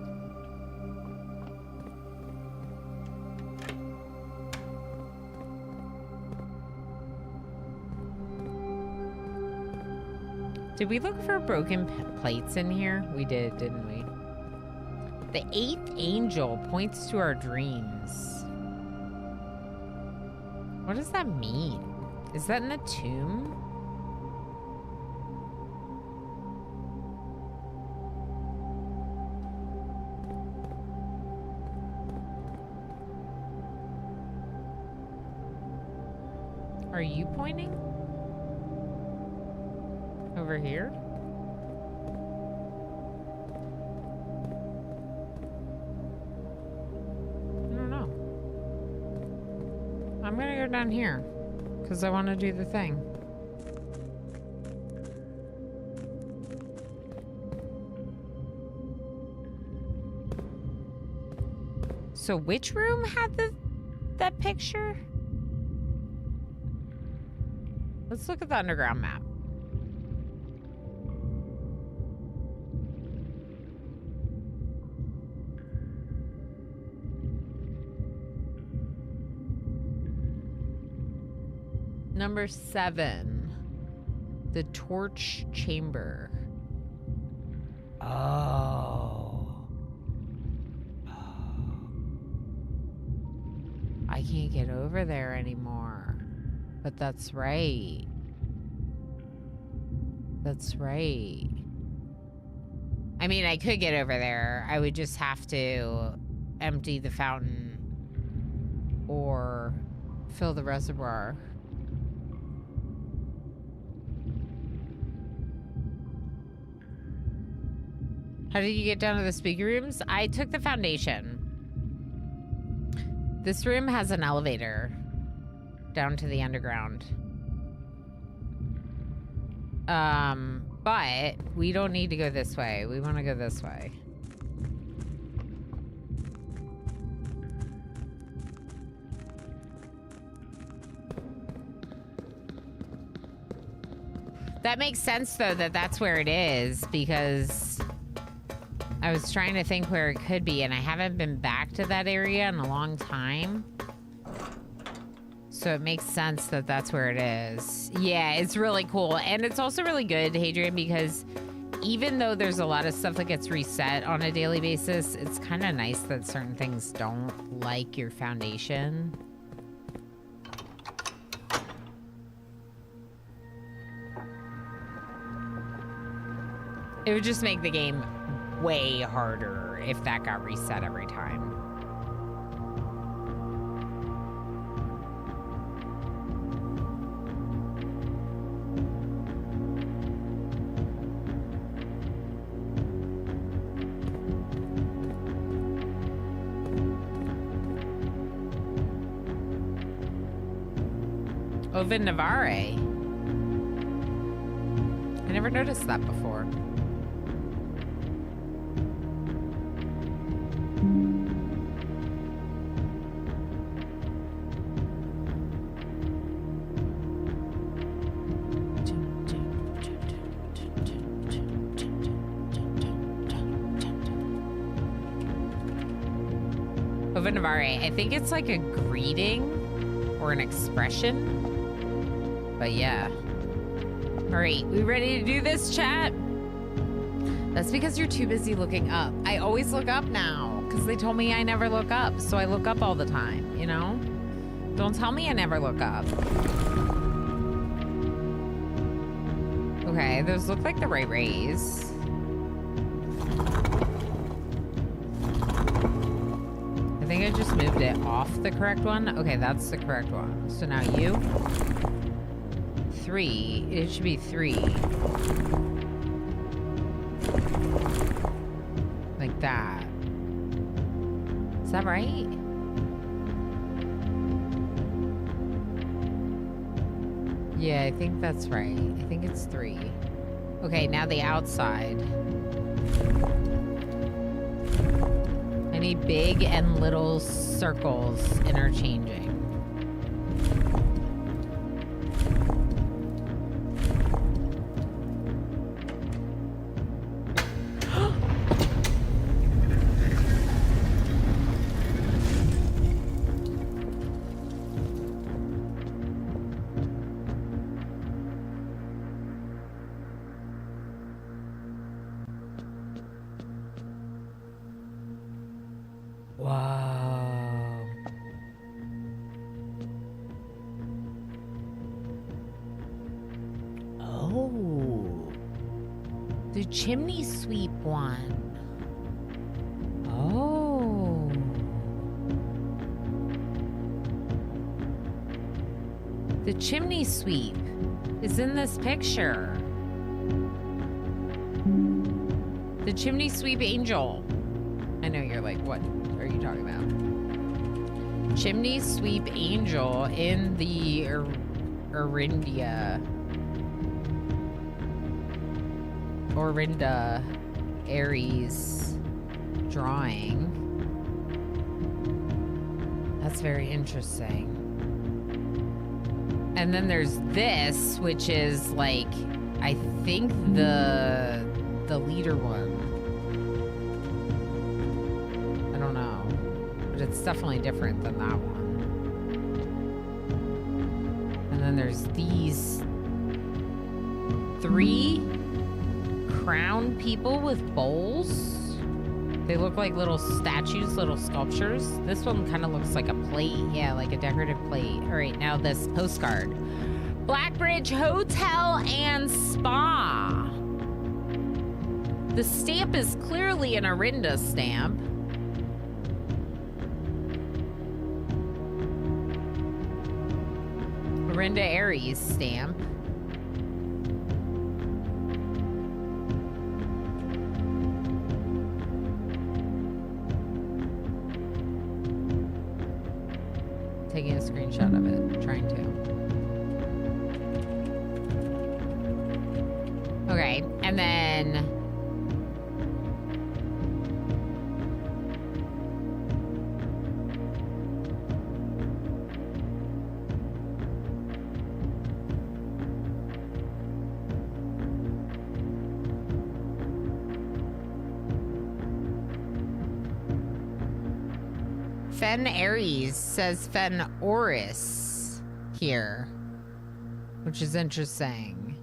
Did we look for broken plates in here? We did, didn't we? The 8th angel points to our dreams. What does that mean? Is that in the tomb? Are you pointing? Over here? I don't know. I'm gonna go down here because I want to do the thing. So which room had that picture? Let's look at the underground map. Number 7. The torch chamber. Oh. I can't get over there anymore. But that's right. That's right. I mean, I could get over there. I would just have to empty the fountain or fill the reservoir. How did you get down to the speaker rooms? I took the foundation. This room has an elevator down to the underground. But we don't need to go this way. We want to go this way. That makes sense, though, that that's where it is, because I was trying to think where it could be, and I haven't been back to that area in a long time. So it makes sense that that's where it is. Yeah, it's really cool. And it's also really good, Hadrian, because even though there's a lot of stuff that gets reset on a daily basis, it's kind of nice that certain things don't like your foundation. It would just make the game way harder if that got reset every time. Ovid Navarre. I never noticed that before. Ovid Navarre, I think it's like a greeting or an expression. But yeah. All right, we ready to do this, chat? That's because you're too busy looking up. I always look up now because they told me I never look up. So I look up all the time, you know? Don't tell me I never look up. Okay, those look like the right rays. I think I just moved it off the correct one. Okay, that's the correct one. So now you. 3. It should be 3. Like that. Is that right? Yeah, I think that's right. I think it's 3. Okay, now the outside. I need big and little circles interchanging. Chimney sweep one. Oh. The chimney sweep is in this picture. The chimney sweep angel. I know you're like, what are you talking about? Chimney sweep angel in the Orinda Aries drawing. That's very interesting. And then there's this, which is like, I think the leader one. I don't know, but it's definitely different than that one. And then there's these 3 crown people with bowls. They look like little statues, little sculptures. This one kind of looks like a plate. Yeah, like a decorative plate. All right, now this postcard. Blackbridge Hotel and Spa. The stamp is clearly an Orinda stamp. Orinda Aries stamp. Taking a screenshot of it, trying to. Okay, and then Fen Ares says Fen Oris here, which is interesting.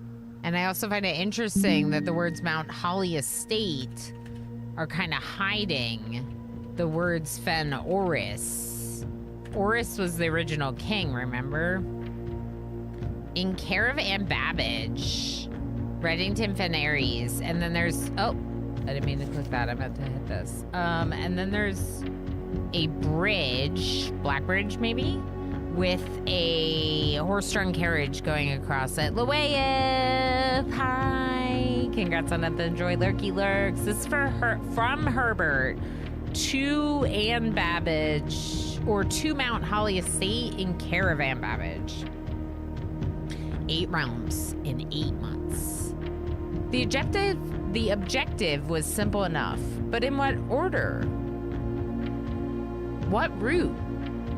And I also find it interesting that the words Mount Holly Estate are kind of hiding the words Fen Oris. Oris was the original king, remember? In Caravan Babbage, Reddington Fen Ares, and then there's, oh, I didn't mean to click that. I meant to hit this. And then there's a bridge, Black Bridge maybe, with a horse-drawn carriage going across it. Luea, hi. Congrats on that. Enjoy Lurky Lurks. This is from Herbert to Anne Babbage, or to Mount Holly Estate in Caravan Babbage. 8 realms in 8 months. The objective was simple enough, but in what order? What route?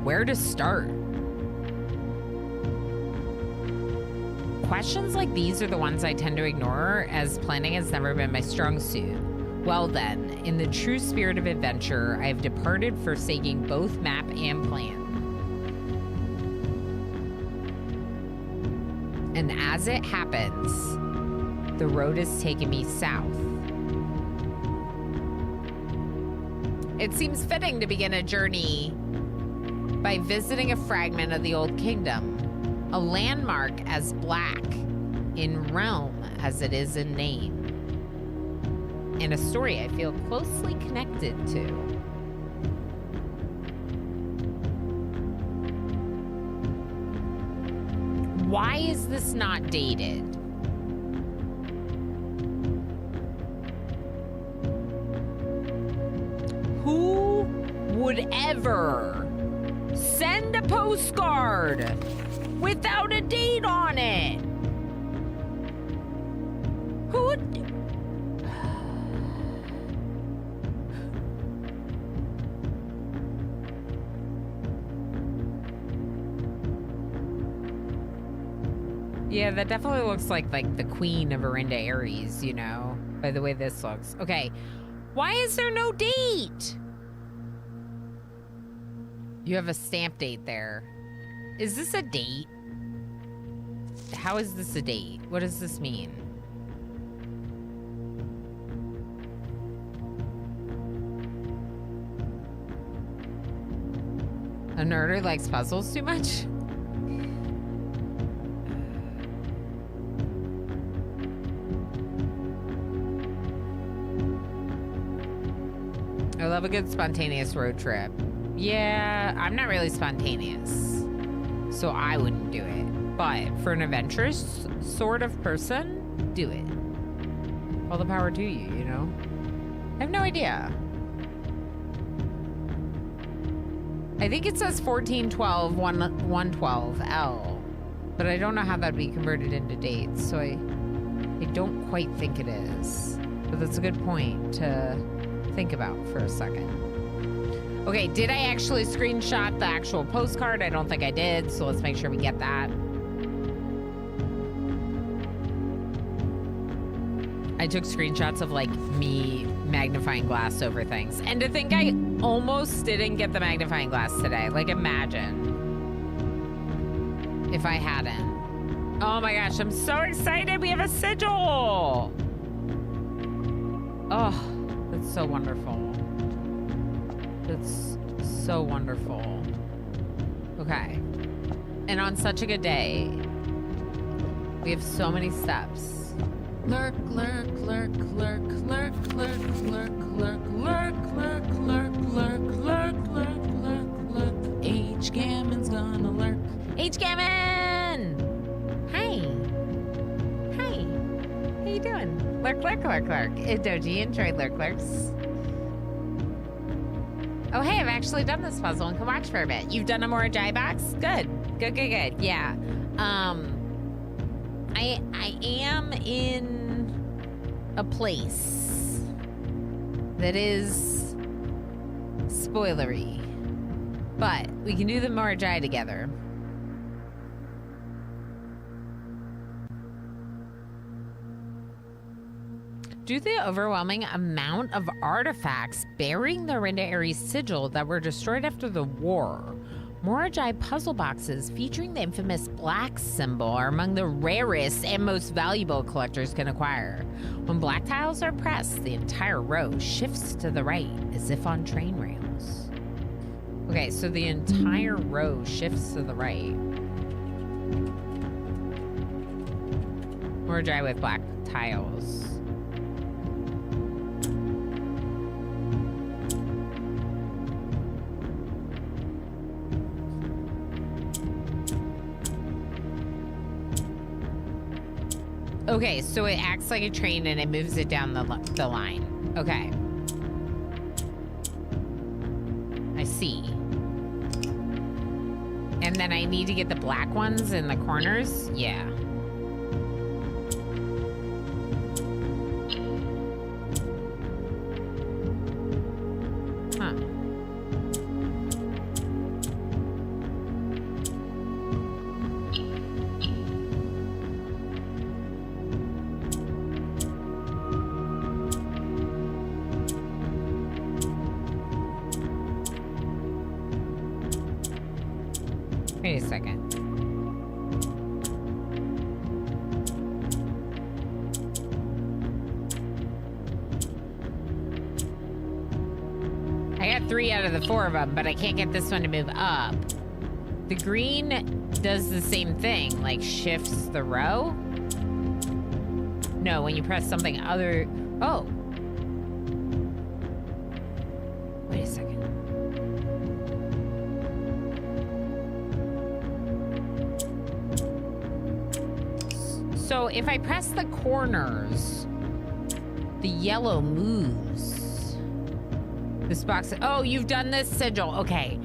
Where to start? Questions like these are the ones I tend to ignore, as planning has never been my strong suit. Well then, in the true spirit of adventure, I have departed, forsaking both map and plan. And as it happens, the road has taken me south. It seems fitting to begin a journey by visiting a fragment of the Old Kingdom, a landmark as black in realm as it is in name, and a story I feel closely connected to. Why is this not dated? Who would ever send a postcard without a date on it? Who would? Yeah, that definitely looks like the queen of Arinda Ares, you know, by the way this looks. Okay, why is there no date? You have a stamp date there. Is this a date? How is this a date? What does this mean? A nerder likes puzzles too much? I love a good spontaneous road trip. Yeah, I'm not really spontaneous, so I wouldn't do it. But for an adventurous sort of person, do it. All the power to you, you know? I have no idea. I think it says 1412, 112L, but I don't know how that'd be converted into dates, so I don't quite think it is. But that's a good point to think about for a second. Okay, did I actually screenshot the actual postcard? I don't think I did, so let's make sure we get that. I took screenshots of like me magnifying glass over things. And to think I almost didn't get the magnifying glass today. Like, imagine if I hadn't. Oh my gosh, I'm so excited. We have a sigil. Oh, that's so wonderful. That's so wonderful. Okay. And on such a good day, we have so many steps. Lurk, lurk, lurk, lurk, lurk, lurk, lurk, lurk, lurk, lurk, lurk, lurk, lurk, lurk, lurk, lurk. H. Gammon's gonna lurk. H. Gammon! Hi. Hi. How you doing? Lurk, lurk, lurk, lurk. Doji enjoyed lurk, lurks. Oh, hey, I've actually done this puzzle and can watch for a bit. You've done a Morajai box? Good. Good, good, good. Yeah. I am in a place that is spoilery, but we can do the Morajai together. Due to the overwhelming amount of artifacts bearing the Orinda Ares sigil that were destroyed after the war, Morajai puzzle boxes featuring the infamous black symbol are among the rarest and most valuable collectors can acquire. When black tiles are pressed, the entire row shifts to the right, as if on train rails. Okay, so the entire row shifts to the right. Morajai with black tiles. Okay, so it acts like a train and it moves it down the line. Okay. I see. And then I need to get the black ones in the corners? Yeah. Huh. Wait a second. I got 3 out of the 4 of them, but I can't get this one to move up. The green does the same thing, like shifts the row. No, when you press something other... Oh. Wait a second. So if I press the corners, the yellow moves. This box, oh, you've done this sigil. Okay.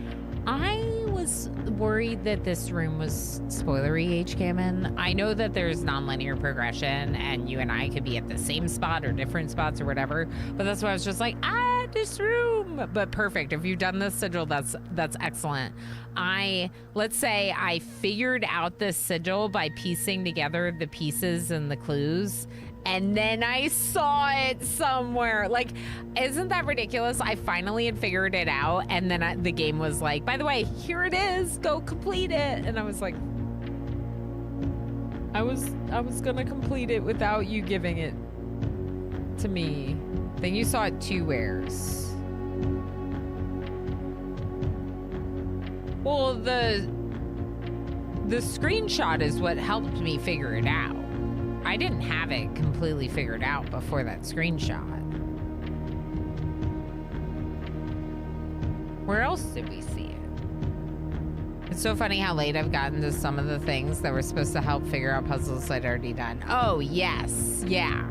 I was worried that this room was spoilery, HCammon. I know that there's non-linear progression and you and I could be at the same spot or different spots or whatever, but that's why I was just like, this room. But perfect. If you've done this sigil, that's excellent. Let's say I figured out this sigil by piecing together the pieces and the clues, and then I saw it somewhere. Like, isn't that ridiculous? I finally had figured it out, and then the game was like, by the way, here it is, go complete it. And I was like, I was gonna complete it without you giving it to me. Then you saw it 2 wares. Well, the screenshot is what helped me figure it out. I didn't have it completely figured out before that screenshot. Where else did we see it? It's so funny how late I've gotten to some of the things that were supposed to help figure out puzzles I'd already done. Oh, yes. Yeah.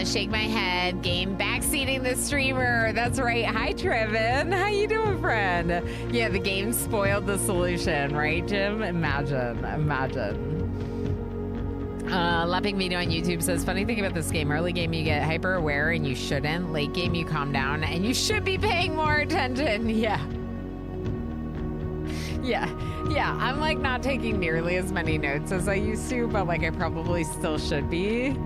Shake my head. Game backseating the streamer. That's right. Hi, Trevin. How you doing, friend? Yeah, the game spoiled the solution, right, Jim? Imagine. Lapping Video on YouTube says, funny thing about this game, early game you get hyper aware and you shouldn't. Late game you calm down and you should be paying more attention. Yeah. I'm like not taking nearly as many notes as I used to, but like I probably still should be.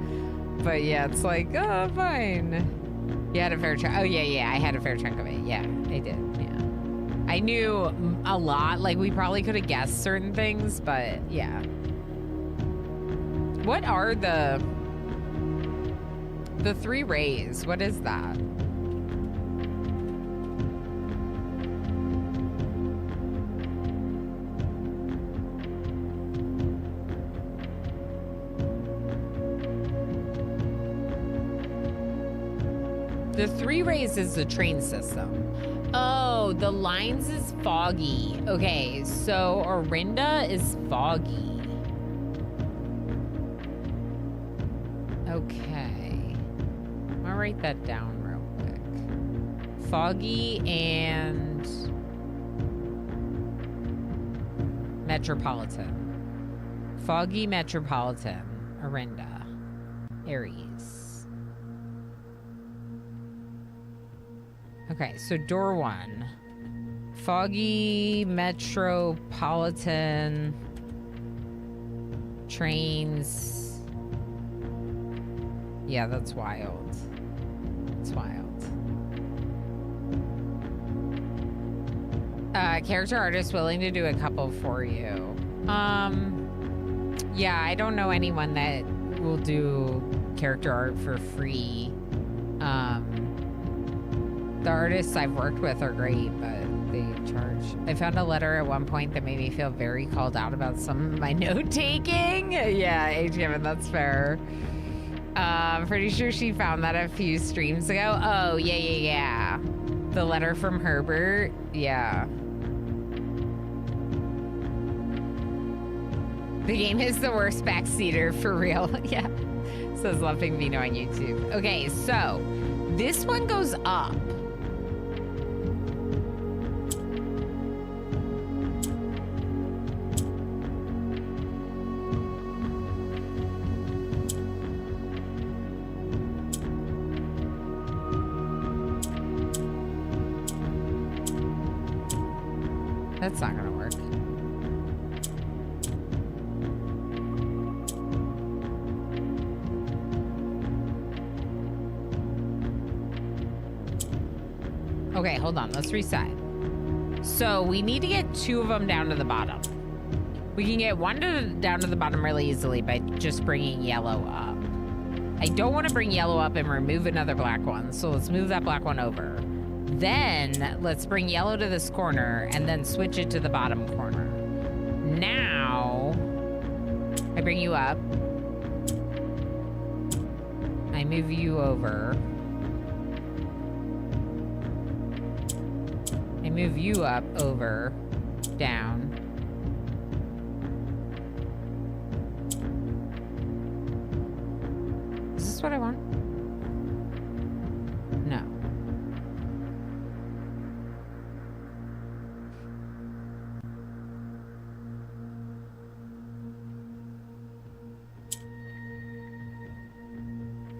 But yeah, it's like, oh, fine. You had a fair chunk. Oh, yeah, I had a fair chunk of it. Yeah, I did. Yeah. I knew a lot. Like, we probably could have guessed certain things, but yeah. What are the 3 rays? What is that? The 3 rays is the train system. Oh, the lines is foggy. Okay, so Orinda is foggy. Okay. I'll write that down real quick. Foggy and Metropolitan. Foggy, Metropolitan, Orinda, Ares. Okay, so door 1. Foggy, Metropolitan, trains. Yeah, that's wild. It's wild. Character artist willing to do a couple for you. Yeah, I don't know anyone that will do character art for free. The artists I've worked with are great, but they charge. I found a letter at one point that made me feel very called out about some of my note-taking. Yeah, H-Kevin, that's fair. I'm pretty sure she found that a few streams ago. Oh, yeah. The letter from Herbert. Yeah. The game is the worst backseater for real. Yeah. Says Loving Vino on YouTube. Okay, so this one goes up. That's not gonna work. Okay, hold on. Let's reset. So we need to get 2 of them down to the bottom. We can get 1 down to the bottom really easily by just bringing yellow up. I don't want to bring yellow up and remove another black one, so let's move that black one over. Then let's bring yellow to this corner and then switch it to the bottom corner. Now, I bring you up. I move you over. I move you up, over, down. Is this what I want? No.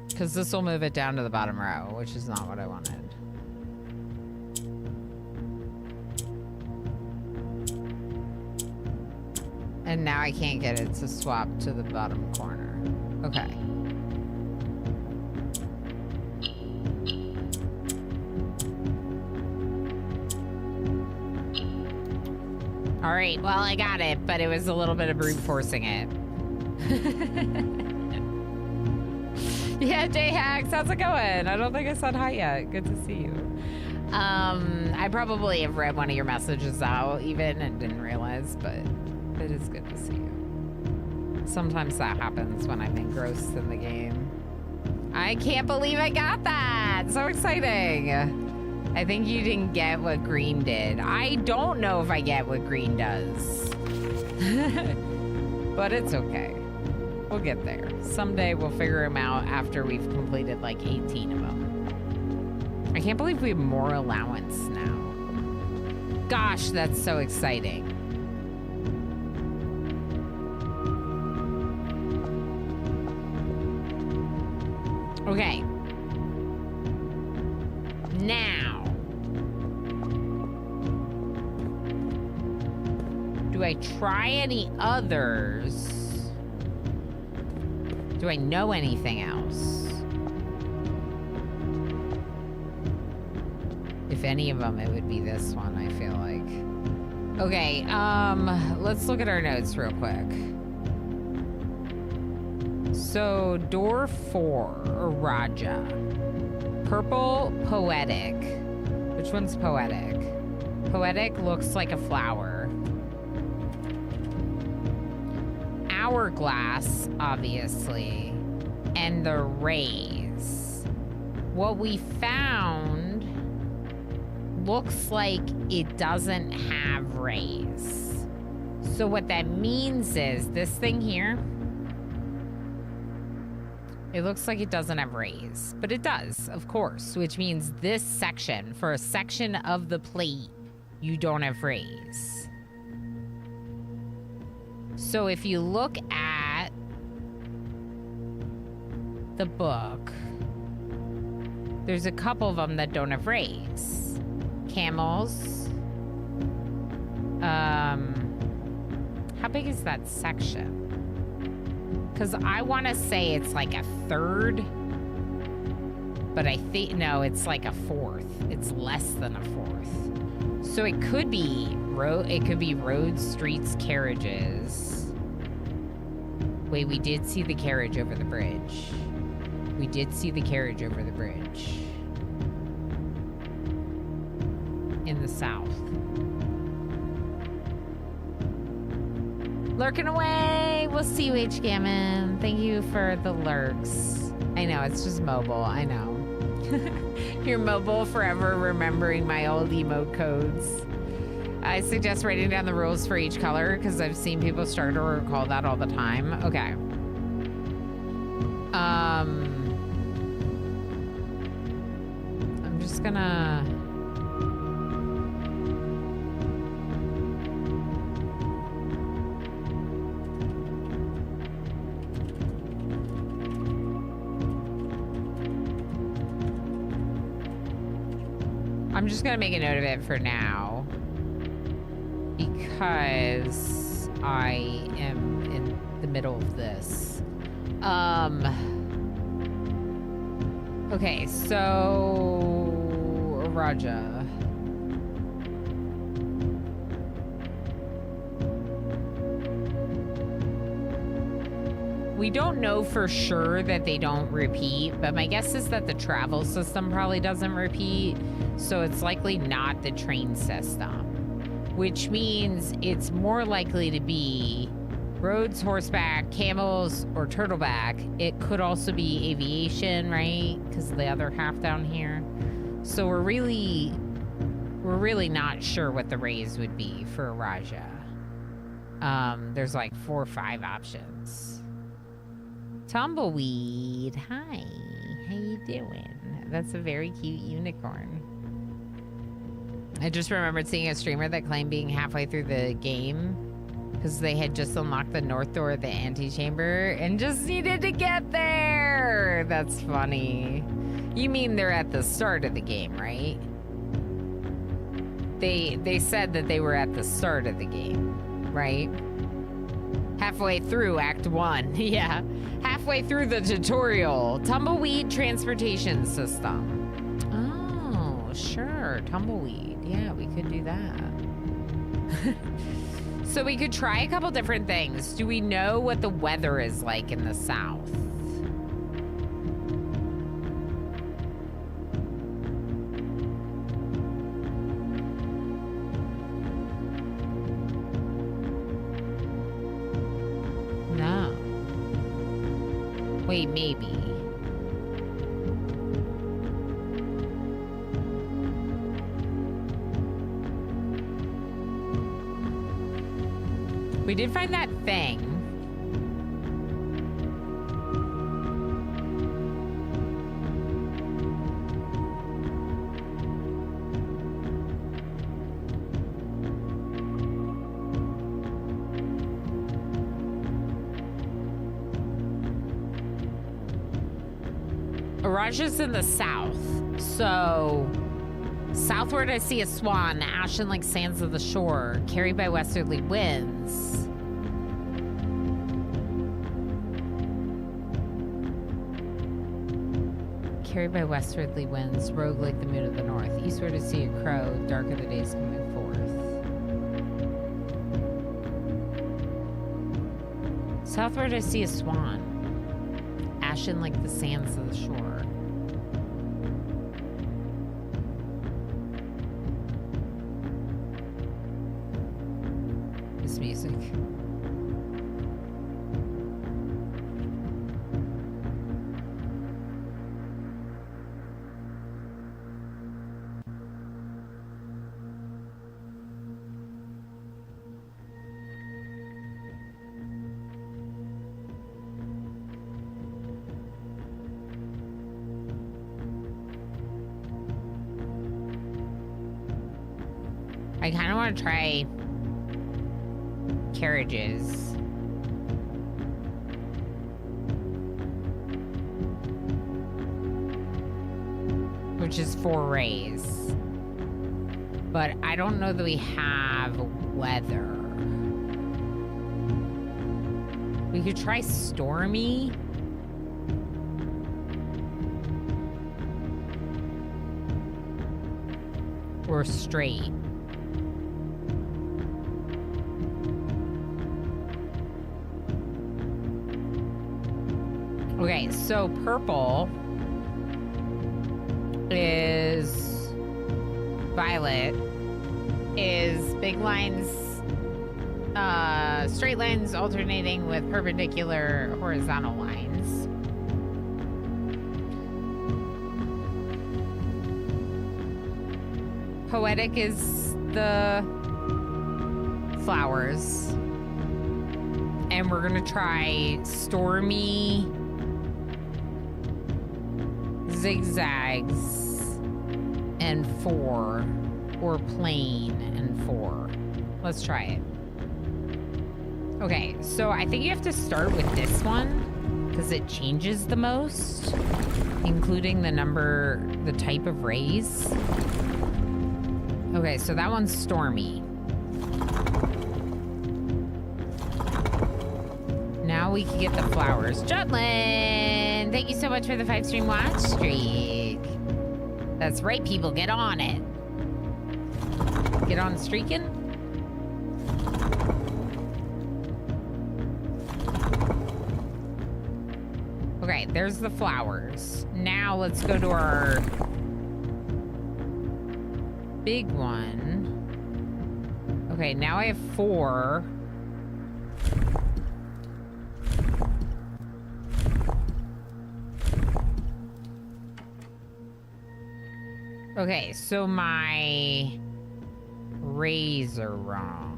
Because this will move it down to the bottom row, which is not what I wanted. And now I can't get it to swap to the bottom corner. Okay. All right, well, I got it, but it was a little bit of brute forcing it. Yeah, J-Hacks, how's it going? I don't think I said hi yet. Good to see you. I probably have read one of your messages out even and didn't realize, but it is good to see you. Sometimes that happens when I'm engrossed in the game. I can't believe I got that. So exciting. I think you didn't get what green did. I don't know if I get what green does. But it's okay. We'll get there. Someday we'll figure them out after we've completed like 18 of them. I can't believe we have more allowance now. Gosh, that's so exciting. Okay. Now. Do I try any others? Do I know anything else? If any of them, it would be this one, I feel like. Okay, let's look at our notes real quick. So, door 4, Raja. Purple, poetic. Which one's poetic? Poetic looks like a flower. Hourglass, obviously, and the rays. What we found looks like it doesn't have rays. So what that means is this thing here, it looks like it doesn't have rays, but it does, of course, which means this section, for a section of the plate, you don't have rays. So if you look at the book, there's a couple of them that don't have rays. Camels. How big is that section? Because I want to say it's like a third But I think, no, it's like a fourth. It's less than a fourth. So it could be roads, streets, carriages. Wait, we did see the carriage over the bridge. We did see the carriage over the bridge. In the south. Lurking away! We'll see you, H. Gammon. Thank you for the lurks. I know, it's just mobile. I know. You're mobile forever remembering my old emote codes. I suggest writing down the rules for each color because I've seen people start to recall that all the time. Okay. I'm just gonna... I'm just gonna make a note of it for now because I am in the middle of this. Okay, so Raja. We don't know for sure that they don't repeat, but my guess is that the travel system probably doesn't repeat. So it's likely not the train system, which means it's more likely to be roads, horseback, camels, or turtleback. It could also be aviation, right? Because of the other half down here. So we're really not sure what the raise would be for Raja. There's like 4 or 5 options. Tumbleweed, hi, how you doing? That's a very cute unicorn. I just remembered seeing a streamer that claimed being halfway through the game because they had just unlocked the north door of the antechamber and just needed to get there. That's funny. You mean they're at the start of the game, right? They said that they were at the start of the game, right? Halfway through Act 1, yeah. Halfway through the tutorial. Tumbleweed transportation system. Oh, sure, tumbleweed. Yeah, we could do that. So we could try a couple different things. Do we know what the weather is like in the south? No. Wait, maybe. We did find that thing. Araja's in the south, so southward I see a swan, ashen like sands of the shore, carried by westerly winds. Carried by westwardly winds, rogue like the moon of the north. Eastward I see a crow, dark are the days coming forth. Southward I see a swan, ashen like the sands of the shore. This music. I kind of want to try carriages. Which is 4 rays. But I don't know that we have weather. We could try stormy. or straight? Okay, so purple is violet, is big lines, straight lines alternating with perpendicular horizontal lines. Poetic is the flowers. And we're gonna try stormy, zigzags, and 4, or plain and 4. Let's try it. Okay, so I think you have to start with this one because it changes the most, including the type of rays. Okay, so that one's stormy. Now we can get the flowers. Jutlin, thank you so much for the 5-stream watch streak. That's right, people, get on it. Get on streaking. Okay, there's the flowers. Now let's go to our big one. Okay, now I have 4. Okay, so my rays are wrong.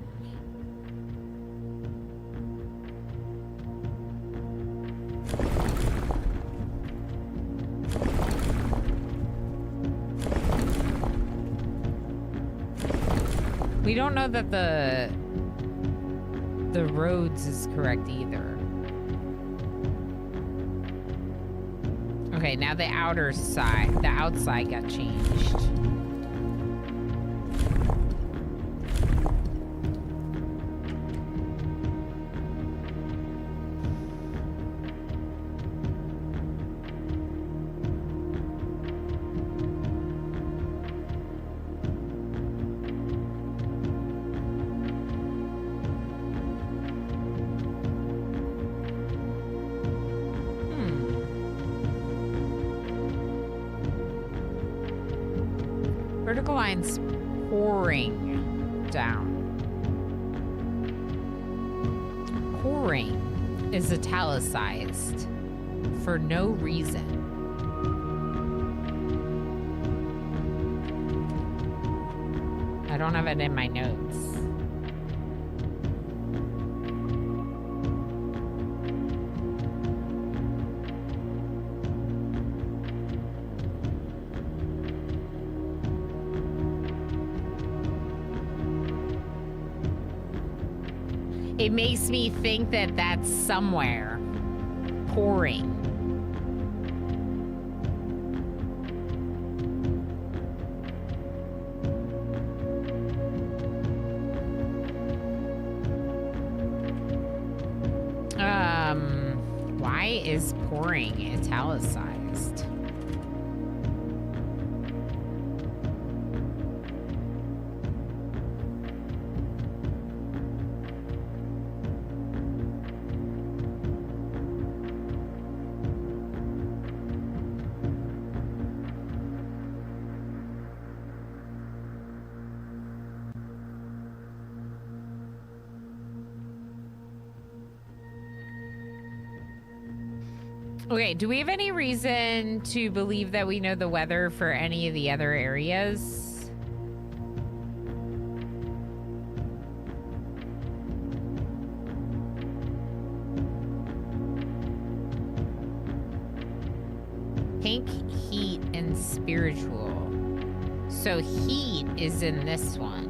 We don't know that the roads is correct either. Okay, now the outside got changed. Vertical lines pouring down. Pouring is italicized for no reason. I don't have it in my notes. It makes me think that that's somewhere pouring. Why is pouring italicized? Okay, do we have any reason to believe that we know the weather for any of the other areas? Pink, heat, and spiritual. So heat is in this one.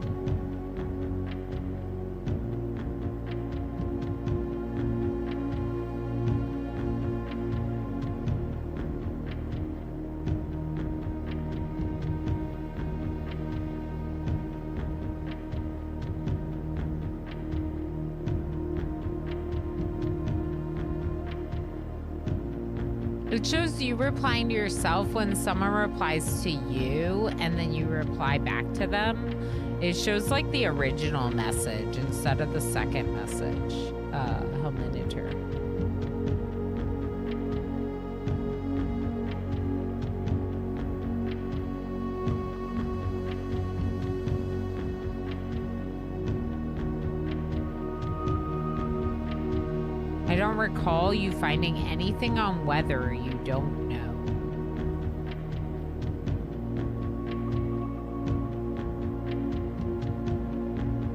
It shows you replying to yourself when someone replies to you and then you reply back to them. It shows like the original message instead of the second message. Helminator. I don't recall you finding anything on weather you don't know.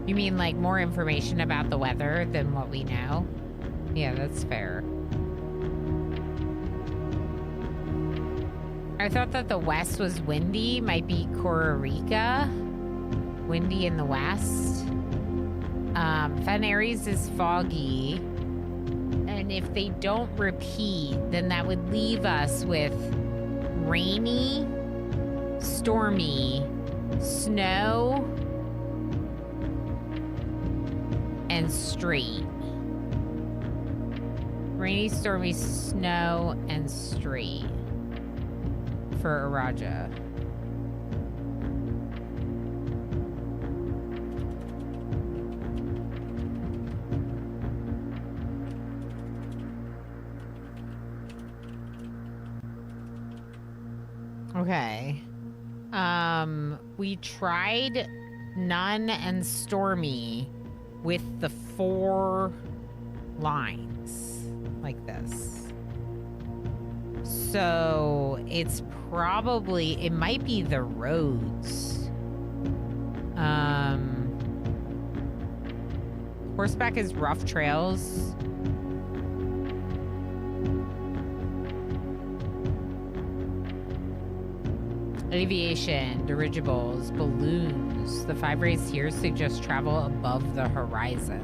You mean like more information about the weather than what we know? Yeah, that's fair. I thought that the west was windy, might be Costa Rica. Windy in the west. Fen Aries is foggy. And if they don't repeat, then that would leave us with rainy, stormy, snow, and straight. Rainy, stormy, snow, and straight for Araja. Okay. We tried none and stormy with the 4 lines like this. So it's probably, it might be the roads. Horseback is rough trails. Aviation, dirigibles, balloons. The 5 rays here suggest travel above the horizon.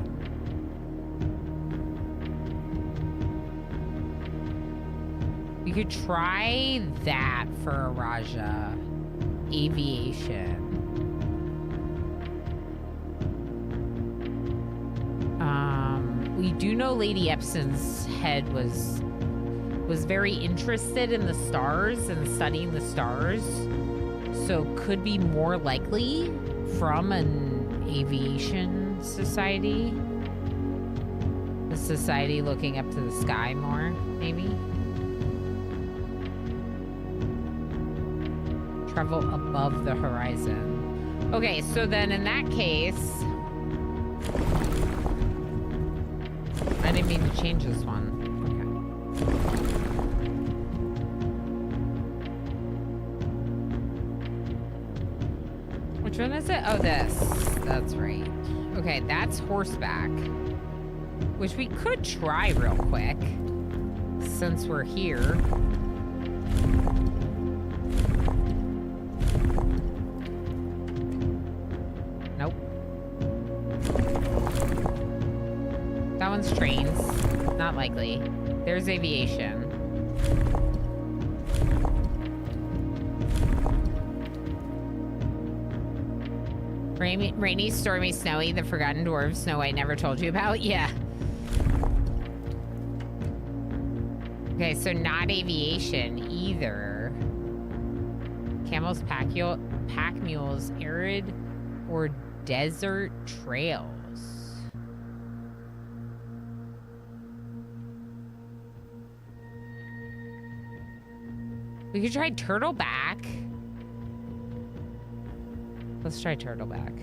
We could try that for Araja. Aviation. We do know Lady Epson's head was very interested in the stars and studying the stars, so could be more likely from an aviation society. A society looking up to the sky more, maybe. Travel above the horizon. Okay, so then in that case, I didn't mean to change this one. Which one is it? Oh, this. That's right. Okay, that's horseback. Which we could try real quick. Since we're here. Nope. That one's trains. Not likely. There's aviation. Rainy, stormy, snowy, the forgotten dwarves Snow White never told you about? Yeah. Okay, so not aviation either. Camels, pack mules, arid or desert trails. We could try turtleback. Let's try turtleback.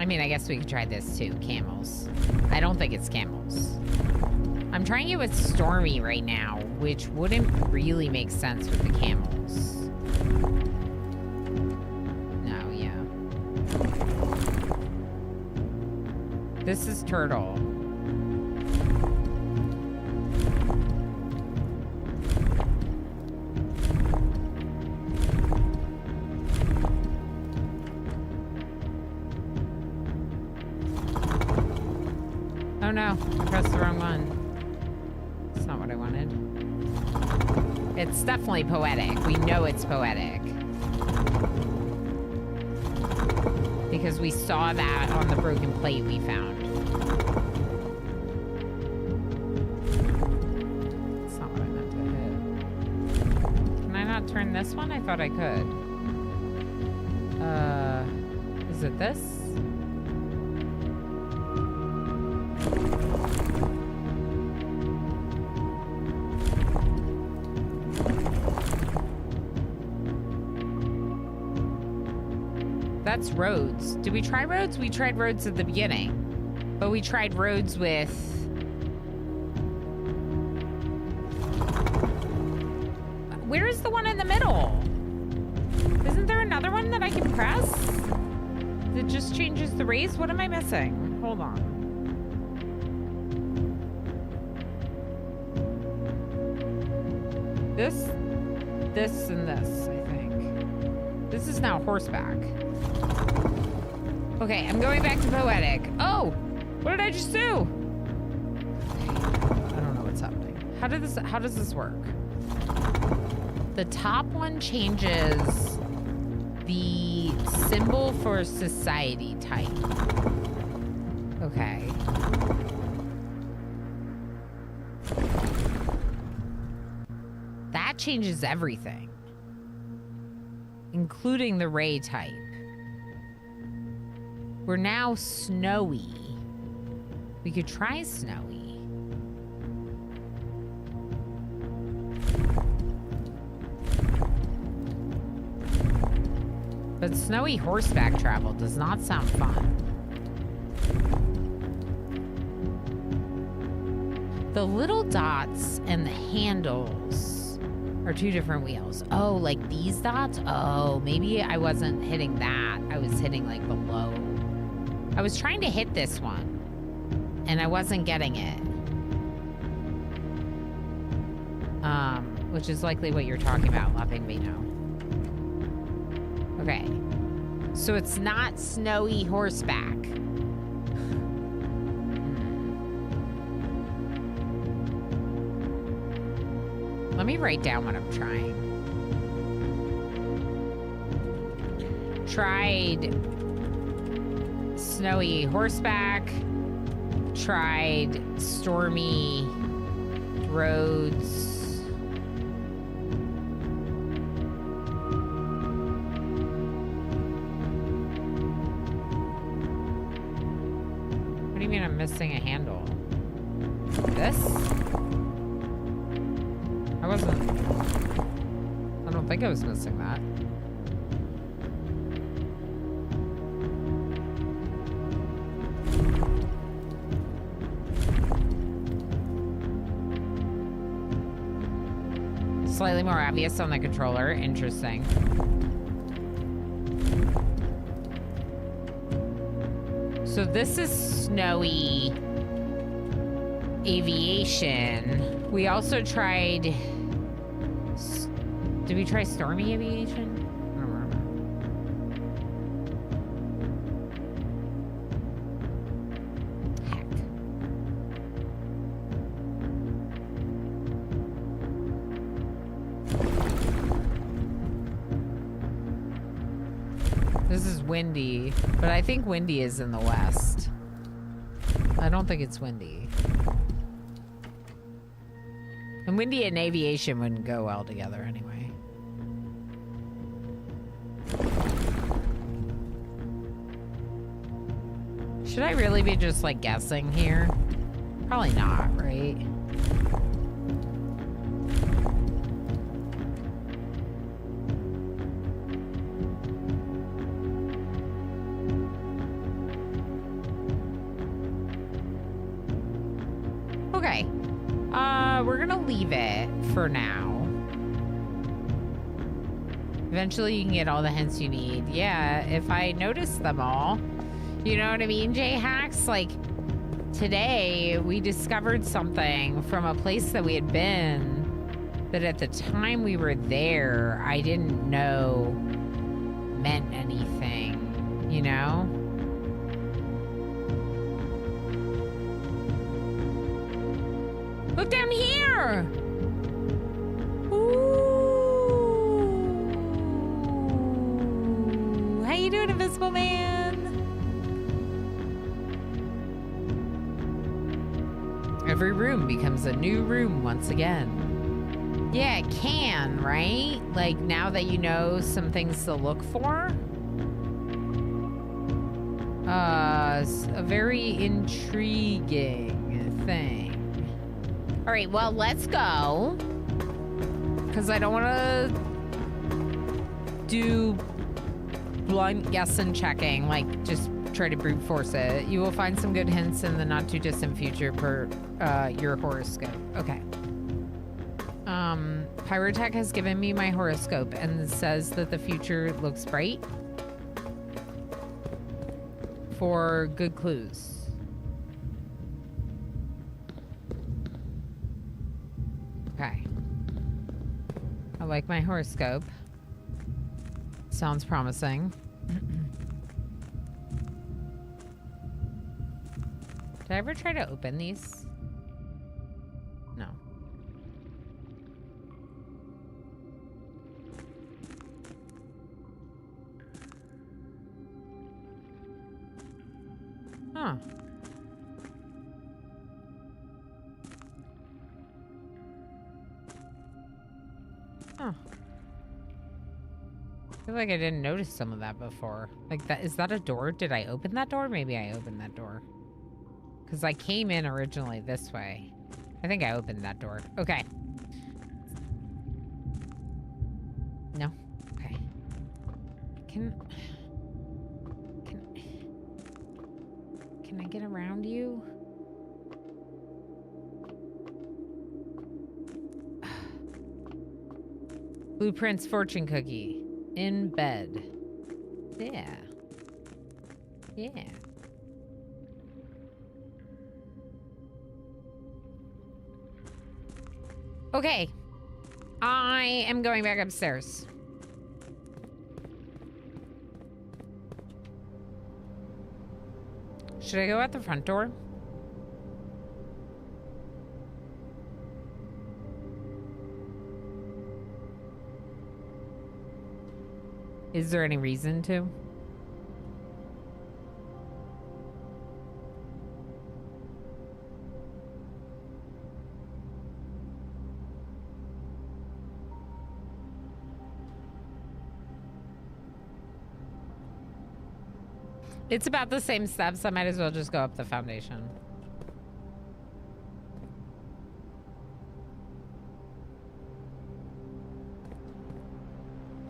I mean, I guess we could try this too. Camels. I don't think it's camels. I'm trying it with stormy right now, which wouldn't really make sense with the camels. No, yeah. This is turtle. Oh no, I pressed the wrong one. It's not what I wanted. It's definitely poetic. We know it's poetic. Because we saw that on the broken plate we found. turn this one? I thought I could. Is it this? That's roads. Did we try roads? We tried roads at the beginning. But we tried roads with... Where is the one in the middle? Isn't there another one that I can press? That just changes the race? What am I missing? Hold on. This, and this, I think. This is now horseback. Okay, I'm going back to poetic. Oh, what did I just do? I don't know what's happening. How does this work? The top one changes the symbol for society type. Okay. That changes everything, including the ray type. We're now snowy. We could try snowy. But snowy horseback travel does not sound fun. The little dots and the handles are two different wheels. Oh, like these dots? Oh, maybe I wasn't hitting that. I was hitting like below. I was trying to hit this one and I wasn't getting it. Which is likely what you're talking about, letting me know. Okay. So it's not snowy horseback. Let me write down what I'm trying. Tried snowy horseback. Tried stormy roads. What do you mean I'm missing a handle? This? I don't think I was missing that. Slightly more obvious on the controller. Interesting. So this is snowy aviation. We also tried... Did we try stormy aviation? I don't remember. Heck. This is windy, but I think windy is in the west. I don't think it's windy. And windy and aviation wouldn't go well together anyway. Should I really be just like guessing here? Probably not, right? Okay. We're gonna leave it for now. Eventually you can get all the hints you need. Yeah, if I notice them all. You know what I mean, J-Hacks? Like, today we discovered something from a place that we had been that at the time we were there, I didn't know meant anything, you know? Look down here! Ooh. How you doing, Invisible Man? Every room becomes a new room once again. Yeah, it can, right? Like, now that you know some things to look for. A very intriguing thing. All right, well, let's go. Because I don't want to do blind guess and checking. Like, just try to brute force it. You will find some good hints in the not too distant future per your horoscope. Okay. Pyrotech has given me my horoscope and says that the future looks bright for good clues. Okay. I like my horoscope. Sounds promising. Did I ever try to open these? No. Huh. Huh. I feel like I didn't notice some of that before. Like, that is that a door? Did I open that door? Maybe I opened that door. Because I came in originally this way. I think I opened that door. Okay. No? Okay. Can I get around you? Blueprints fortune cookie. In bed. Yeah. Yeah. Okay. I am going back upstairs. Should I go out the front door? Is there any reason to? It's about the same steps. I might as well just go up the foundation.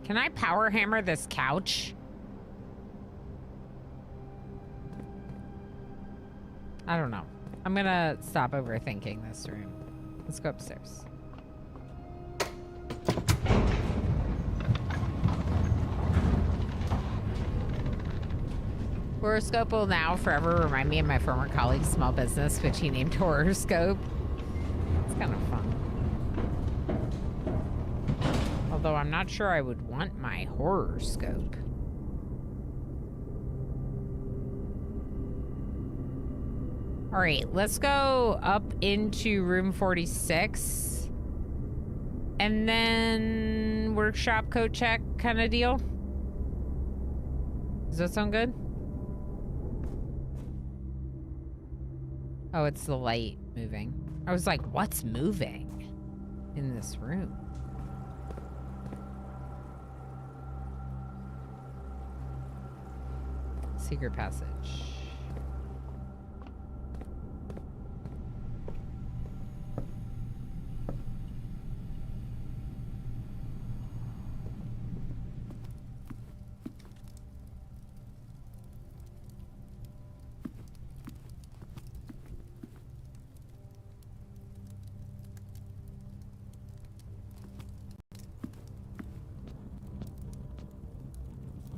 Can I power hammer this couch? I don't know. I'm gonna stop overthinking this room. Let's go upstairs. Horoscope will now forever remind me of my former colleague's small business, which he named Horoscope. It's kind of fun. Although I'm not sure I would want my horoscope. All right, let's go up into room 46. And then workshop coat check kind of deal. Does that sound good? Oh, it's the light moving. I was like, what's moving in this room? Secret passage.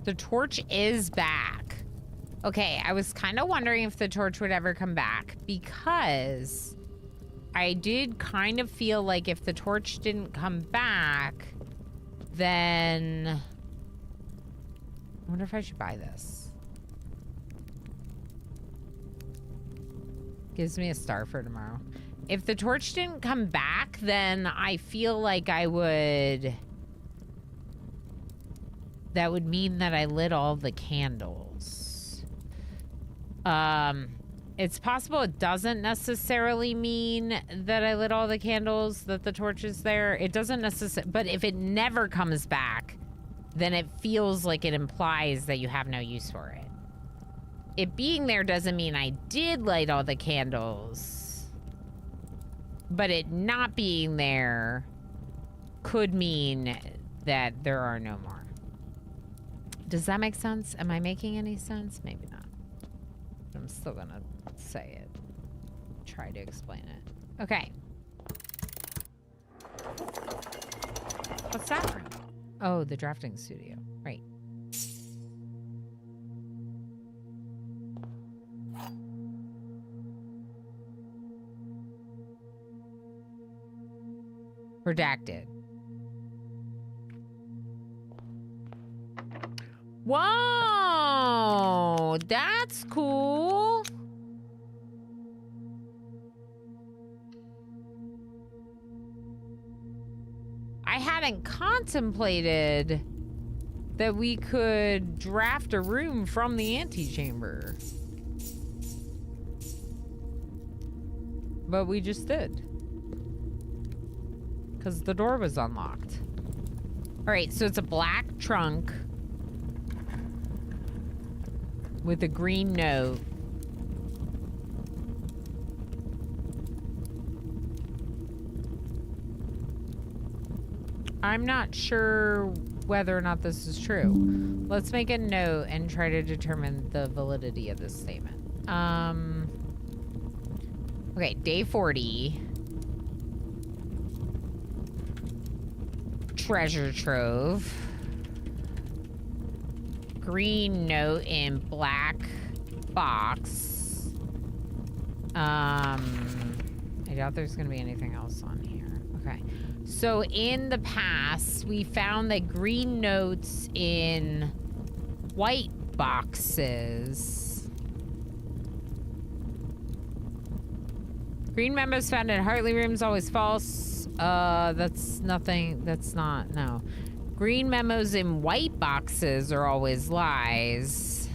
The torch is back. Okay, I was kind of wondering if the torch would ever come back because I did kind of feel like if the torch didn't come back, then I wonder if I should buy this. Gives me a star for tomorrow. If the torch didn't come back, then I feel like I would... That would mean that I lit all the candles. It's possible it doesn't necessarily mean that I lit all the candles, that the torch is there. It doesn't necessarily, but if it never comes back, then it feels like it implies that you have no use for it. It being there doesn't mean I did light all the candles, but it not being there could mean that there are no more. Does that make sense? Am I making any sense? Maybe not. I'm still gonna say it. Try to explain it. Okay. What's that room? Oh, the drafting studio. Right. Redacted. Whoa! That's cool. I hadn't contemplated that we could draft a room from the antechamber. But we just did. Because the door was unlocked. Alright, so it's a black trunk with a green note. I'm not sure whether or not this is true. Let's make a note and try to determine the validity of this statement. Okay, day 40. Treasure trove. Green note in black box. I doubt there's gonna be anything else on here. Okay. So in the past, we found that green notes in white boxes. Green memos found in Hartley rooms always false. That's nothing. That's not, no. Green memos in white boxes are always lies.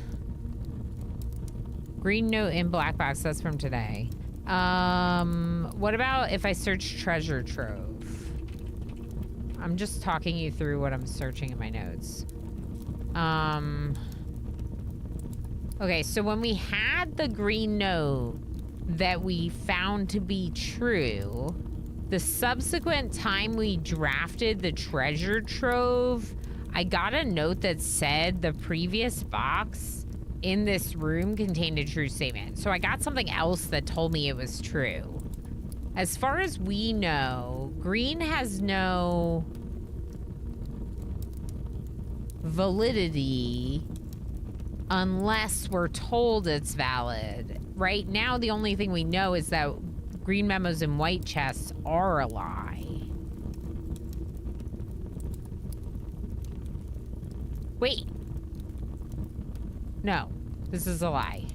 Green note in black box, that's from today. What about if I search treasure trove? I'm just talking you through what I'm searching in my notes. Okay, so when we had the green note that we found to be true, the subsequent time we drafted the treasure trove, I got a note that said the previous box in this room contained a true statement. So I got something else that told me it was true. As far as we know, green has no validity unless we're told it's valid. Right now, the only thing we know is that green memos and white chests are a lie. Wait. No, this is a lie.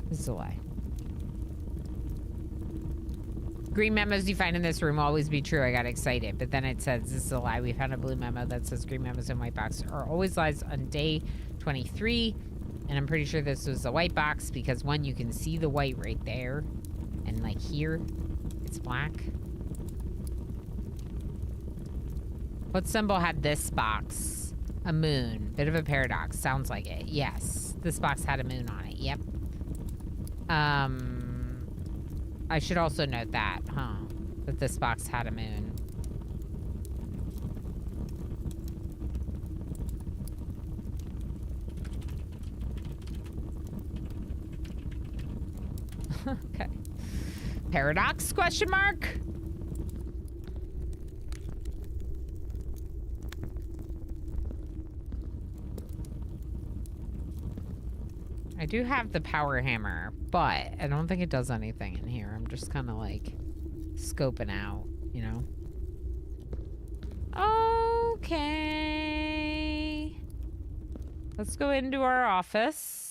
This is a lie. Green memos you find in this room will always be true. I got excited, but then it says this is a lie. We found a blue memo that says green memos in white box are always lies on day 23. And I'm pretty sure this was a white box because one, you can see the white right there. And like here, it's black. What symbol had this box? A moon. Bit of a paradox. Sounds like it. Yes. This box had a moon on it. Yep. I should also note that, huh? That this box had a moon. Okay. Paradox, question mark? I do have the power hammer, but I don't think it does anything in here. I'm just kind of like scoping out, you know? Okay. Let's go into our office.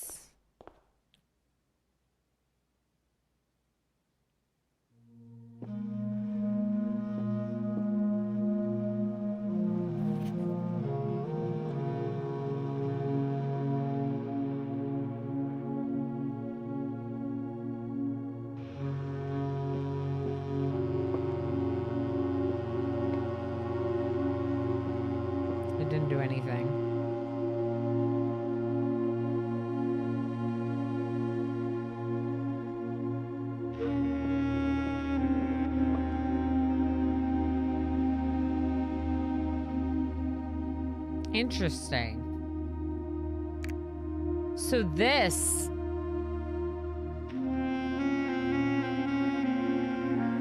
Interesting. So this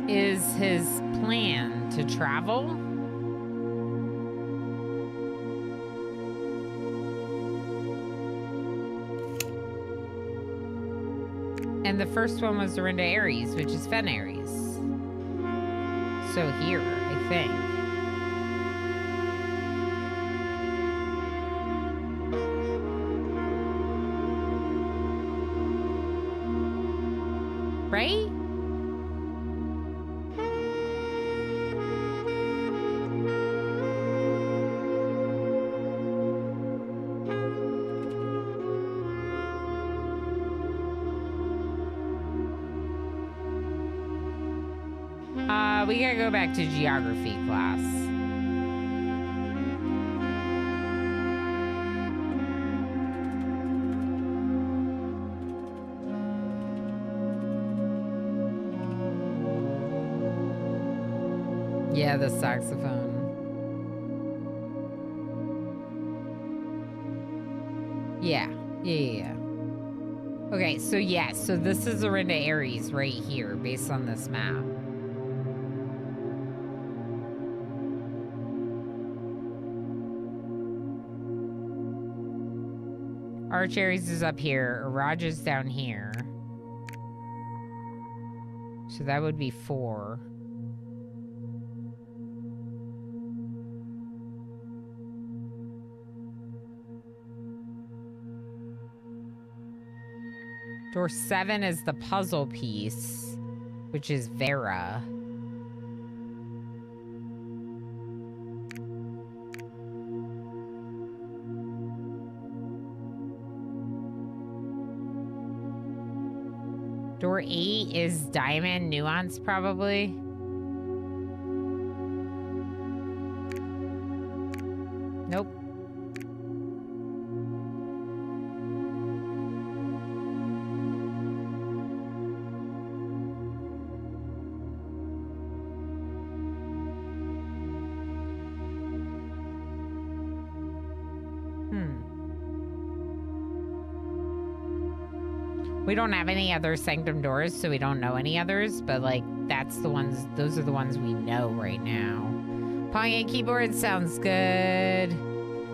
is his plan to travel? And the first one was Dorinda Aries, which is Fen Aries. So here, I think. Right? We gotta go back to geography class. Yeah, the saxophone. Yeah. Okay, so yeah, so this is Dorinda Aries right here, based on this map. Arch Aries is up here. Raj is down here. So that would be 4. Door 7 is the puzzle piece, which is Vera. Door 8 is Diamond Nuance, probably. Nope. We don't have any other Sanctum doors, so we don't know any others, but like those are the ones we know right now. Pong and keyboard sounds good.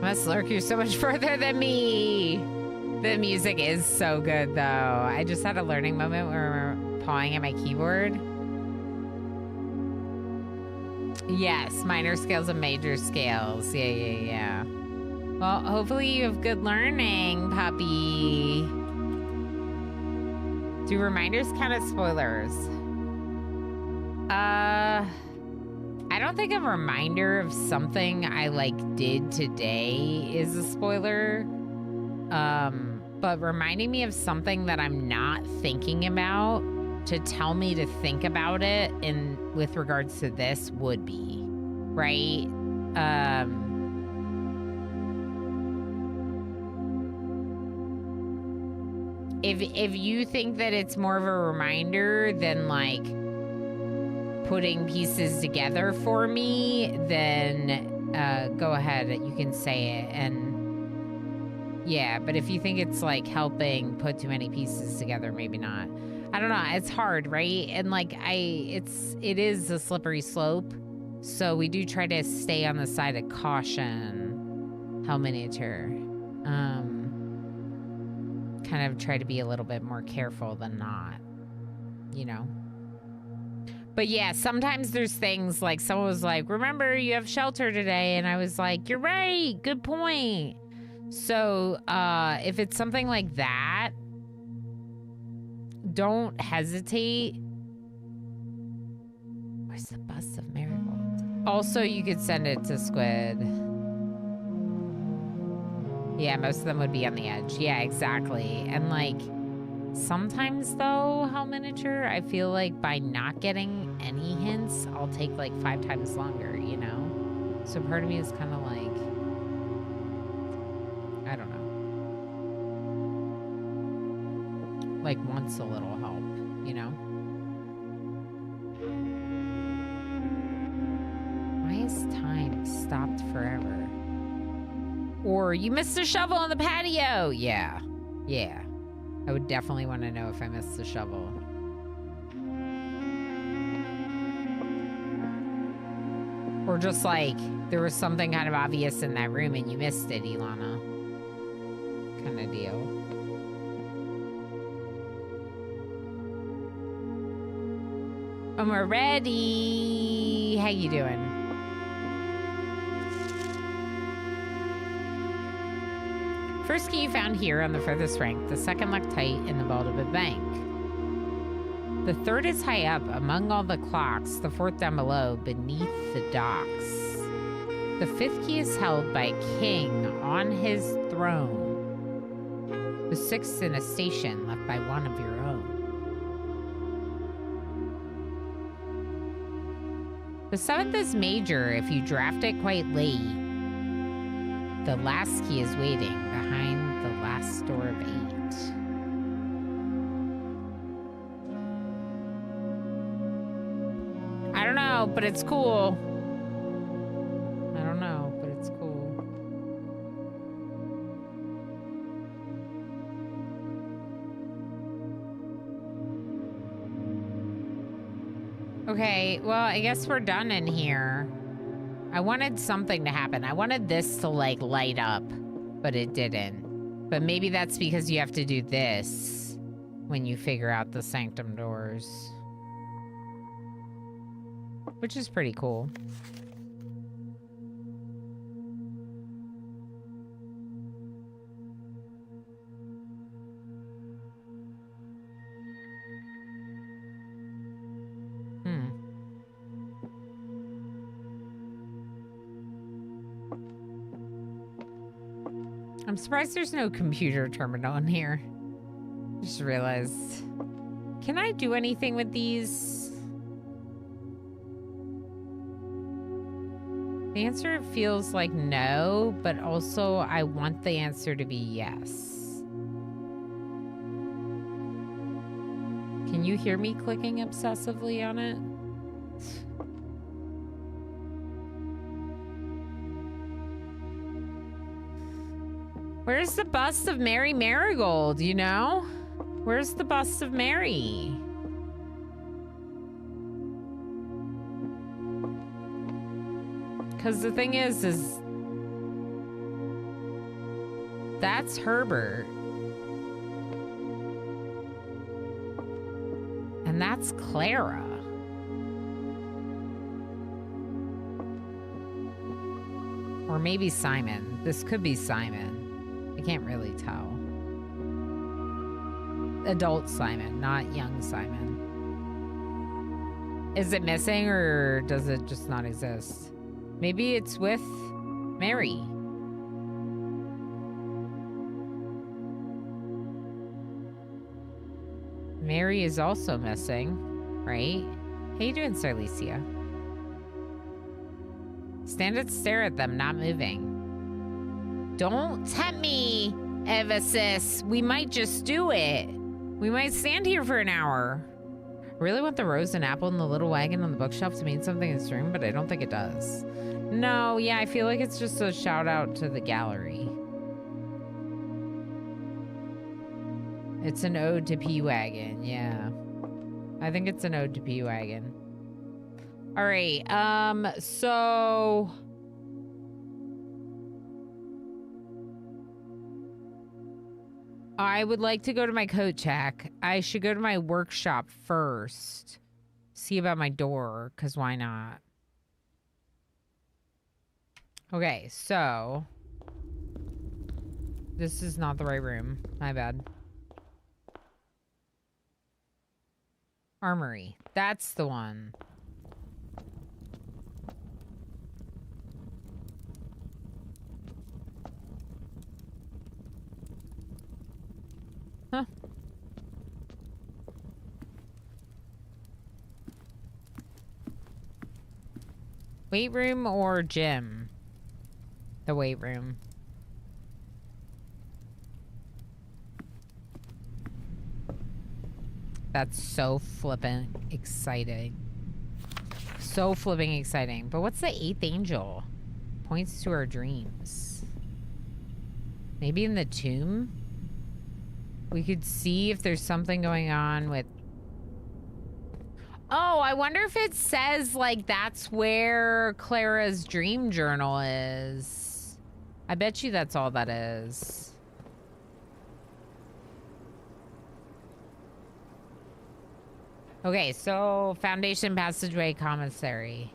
Must lurk you so much further than me. The music is so good though. I just had a learning moment where we're pawing at my keyboard. Yes, minor scales and major scales. Yeah. Well, hopefully you have good learning, puppy. Do reminders count as spoilers? I don't think a reminder of something I did today is a spoiler. But reminding me of something that I'm not thinking about to tell me to think about it with regards to this would be, right? If you think that it's more of a reminder than putting pieces together for me, then go ahead, you can say it. And yeah, but if you think it's helping put too many pieces together, maybe not. I don't know. It's hard, right? And it is a slippery slope. So we do try to stay on the side of caution. How miniature? Kind of try to be a little bit more careful than not, you know? But yeah, sometimes there's things someone was remember you have shelter today. And I was you're right. Good point. So if it's something like that, don't hesitate. Where's the bust of Marigold? Also, you could send it to Squid. Yeah, most of them would be on the edge. Yeah, exactly. And sometimes though, how miniature, I feel by not getting any hints, I'll take 5 times longer, you know? So part of me is kind of I don't know. Wants a little help, you know? Why is time stopped forever? Or you missed a shovel on the patio. Yeah. Yeah. I would definitely want to know if I missed the shovel. Or just like there was something kind of obvious in that room and you missed it, Ilana. Kind of deal. We're ready. How you doing? First key you found here on the furthest rank, the second loctite in the vault of a bank. The third is high up among all the clocks, the fourth down below beneath the docks. The fifth key is held by a king on his throne. The sixth in a station left by one of your own. The seventh is major if you draft it quite late. The last key is waiting behind the last door of 8. I don't know, but it's cool. I don't know, but it's cool. Okay, well, I guess we're done in here. I wanted something to happen. I wanted this to, like, light up, but it didn't. But maybe that's because you have to do this when you figure out the sanctum doors. Which is pretty cool. I'm surprised there's no computer terminal in here. Just realized. Can I do anything with these? The answer feels like no, but also I want the answer to be yes. Can you hear me clicking obsessively on it? Where's the bust of Mary Marigold, you know? Where's the bust of Mary? Because the thing is that's Herbert. And that's Clara. Or maybe Simon. This could be Simon. I can't really tell. Adult Simon, not young Simon. Is it missing or does it just not exist? Maybe it's with Mary. Mary is also missing, right? How you doing, Sir Alicia? Stand and stare at them, not moving. Don't tempt me, Evasis. We might just do it. We might stand here for an hour. I really want the rose and apple and the little wagon on the bookshelf to mean something in this room, but I don't think it does. No, yeah, I feel like it's just a shout out to the gallery. It's an ode to P-Wagon, yeah. I think it's an ode to P-Wagon. All right, so... I would like to go to my coat check. I should go to my workshop first. See about my door, because why not? Okay, so... This is not the right room. My bad. Armory. That's the one. Huh. Weight room or gym? The weight room. That's so flippin' exciting. So flipping exciting. But what's the 8th angel? Points to our dreams. Maybe in the tomb? We could see if there's something going on with... Oh, I wonder if it says, like, that's where Clara's dream journal is. I bet you that's all that is. Okay, so Foundation Passageway Commissary.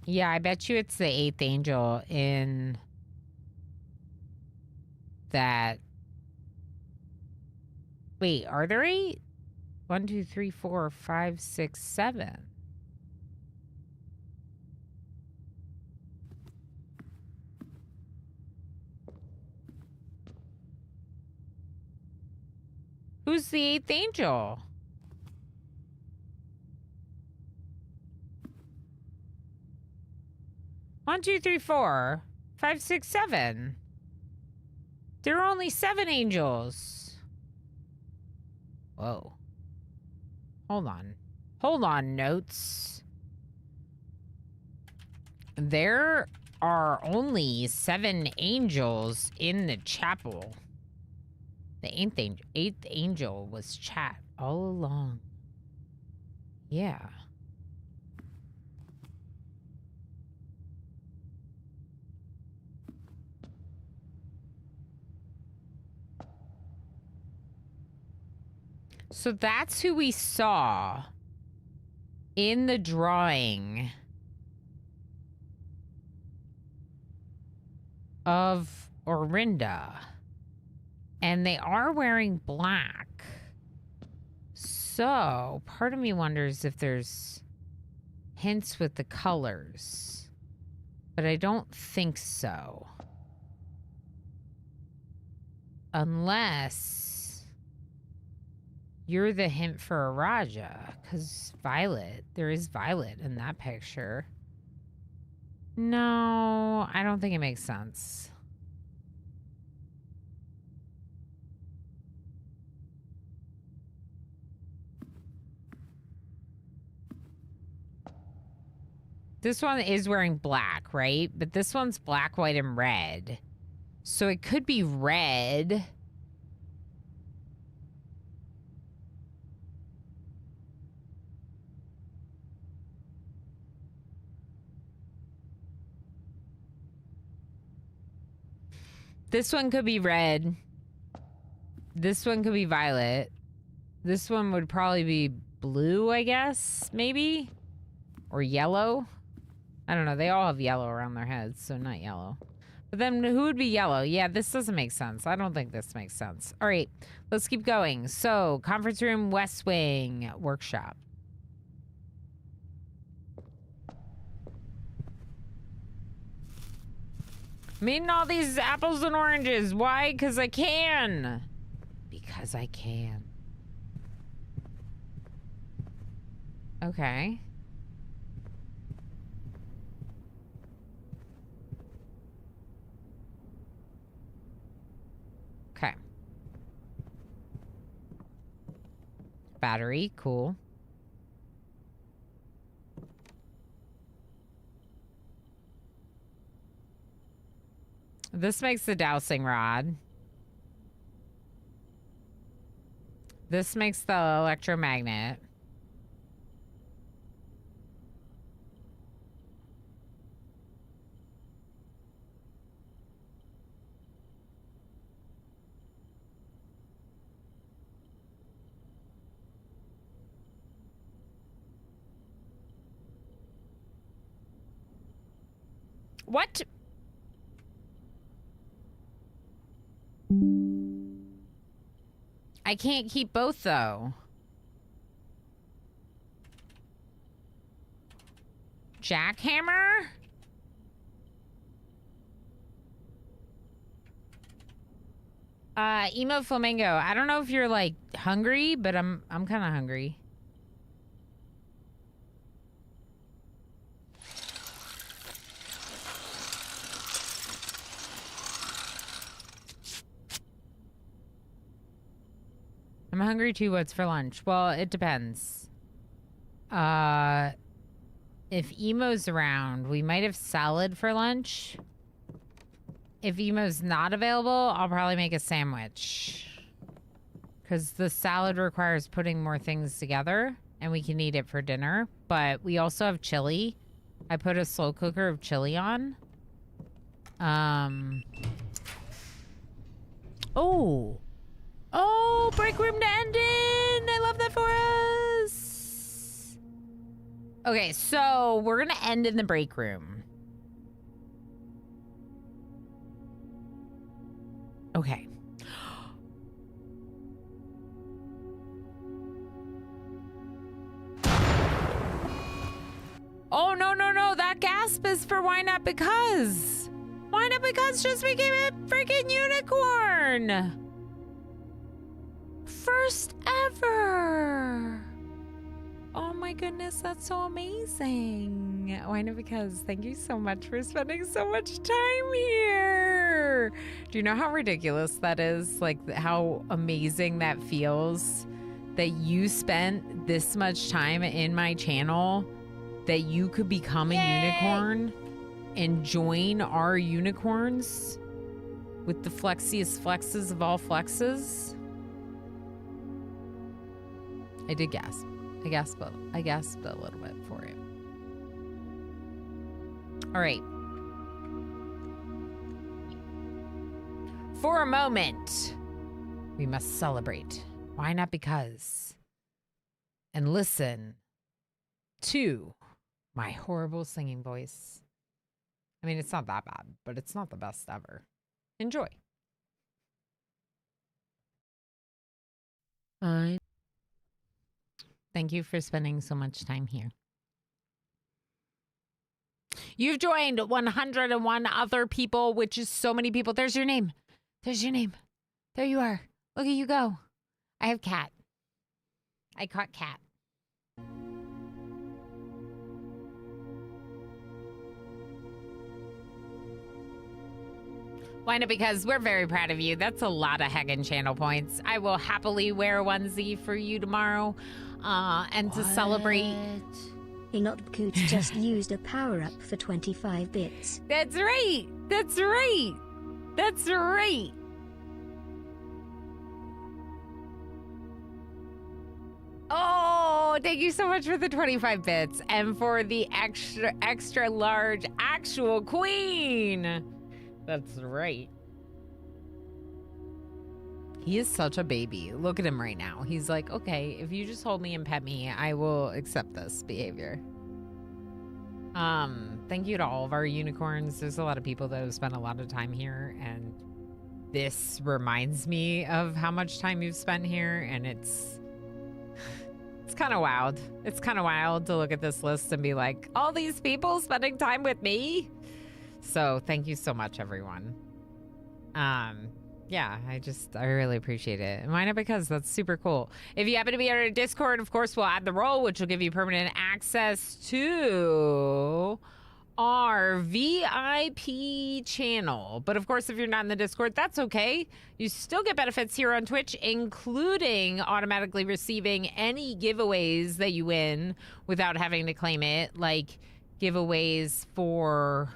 Yeah, I bet you it's the 8th angel in that. Wait, are there 8? 1, 2, 3, 4, 5, 6, 7. Who's the 8th angel? One, two, three, 4, 5, 6, 7. There are only 7 angels. Whoa. Hold on. Hold on, notes. There are only 7 angels in the chapel. The 8th angel was Chat all along. Yeah. So that's who we saw in the drawing of Orinda. And they are wearing black. So part of me wonders if there's hints with the colors. But I don't think so. Unless you're the hint for Araja. Because Violet, there is Violet in that picture. No, I don't think it makes sense. This one is wearing black, right? But this one's black, white, and red. So it could be red. This one could be red. This one could be violet. This one would probably be blue, I guess, maybe? Or yellow? I don't know. They all have yellow around their heads, so not yellow. But then who would be yellow? Yeah, this doesn't make sense. I don't think this makes sense. All right, let's keep going. So, conference room, West Wing, workshop. I'm eating all these apples and oranges. Why? Because I can. Because I can. Okay. Okay. Battery, cool. This makes the dowsing rod. This makes the electromagnet. What? I can't keep both, though. Jackhammer? Emo Flamingo. I don't know if you're, like, hungry, but I'm kind of hungry. I'm hungry too. What's for lunch? Well, it depends. If Emo's around, we might have salad for lunch. If Emo's not available, I'll probably make a sandwich. Because the salad requires putting more things together, and we can eat it for dinner. But we also have chili. I put a slow cooker of chili on. Oh, break room to end in. I love that for us. Okay, so we're gonna end in the break room. Okay. Oh, no, no, no. That gasp is for Why Not Because. Why Not Because just became a freaking unicorn. First ever. Oh my goodness, that's so amazing. Why Not Because, thank you so much for spending so much time here. Do you know how ridiculous that is? Like how amazing that feels that you spent this much time in my channel, that you could become a unicorn and join our unicorns with the flexiest flexes of all flexes. I did gasp. I gasped a little bit for it. All right. For a moment, we must celebrate. Why Not Because? And listen to my horrible singing voice. I mean, it's not that bad, but it's not the best ever. Enjoy. Fine. Thank you for spending so much time here. You've joined 101 other people, which is so many people. There's your name. There's your name. There you are. Look at you go. I have cat. I caught cat. Why Not Because we're very proud of you. That's a lot of heckin' channel points. I will happily wear a onesie for you tomorrow. And to celebrate. Inotcoot just used a power-up for 25 bits. That's right. That's right. That's right. Oh, thank you so much for the 25 bits and for the extra large actual queen. That's right. He is such a baby. Look at him right now. He's like, okay, if you just hold me and pet me, I will accept this behavior. Thank you to all of our unicorns. There's a lot of people that have spent a lot of time here, and this reminds me of how much time you've spent here, and it's kind of wild. It's kind of wild to look at this list and be like, all these people spending time with me? So thank you so much, everyone. Yeah, I really appreciate it. And Why Not Because that's super cool. If you happen to be on our Discord, of course, we'll add the role, which will give you permanent access to our VIP channel. But of course, if you're not in the Discord, that's okay. You still get benefits here on Twitch, including automatically receiving any giveaways that you win without having to claim it, like giveaways for...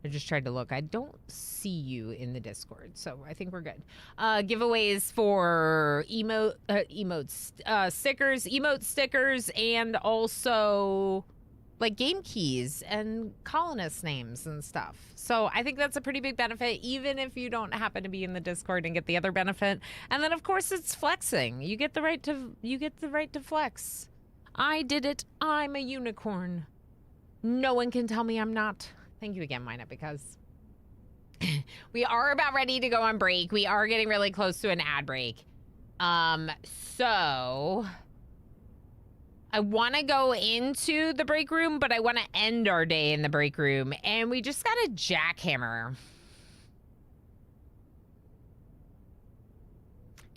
I just tried to look. I don't see you in the Discord, so I think we're good. Giveaways for emote stickers, and also like game keys and colonist names and stuff. So I think that's a pretty big benefit, even if you don't happen to be in the Discord and get the other benefit. And then of course it's flexing. You get the right to flex. I did it. I'm a unicorn. No one can tell me I'm not. Thank you again, Why Not Because. We are about ready to go on break. We are getting really close to an ad break. So I want to go into the break room, but I want to end our day in the break room. And we just got a jackhammer.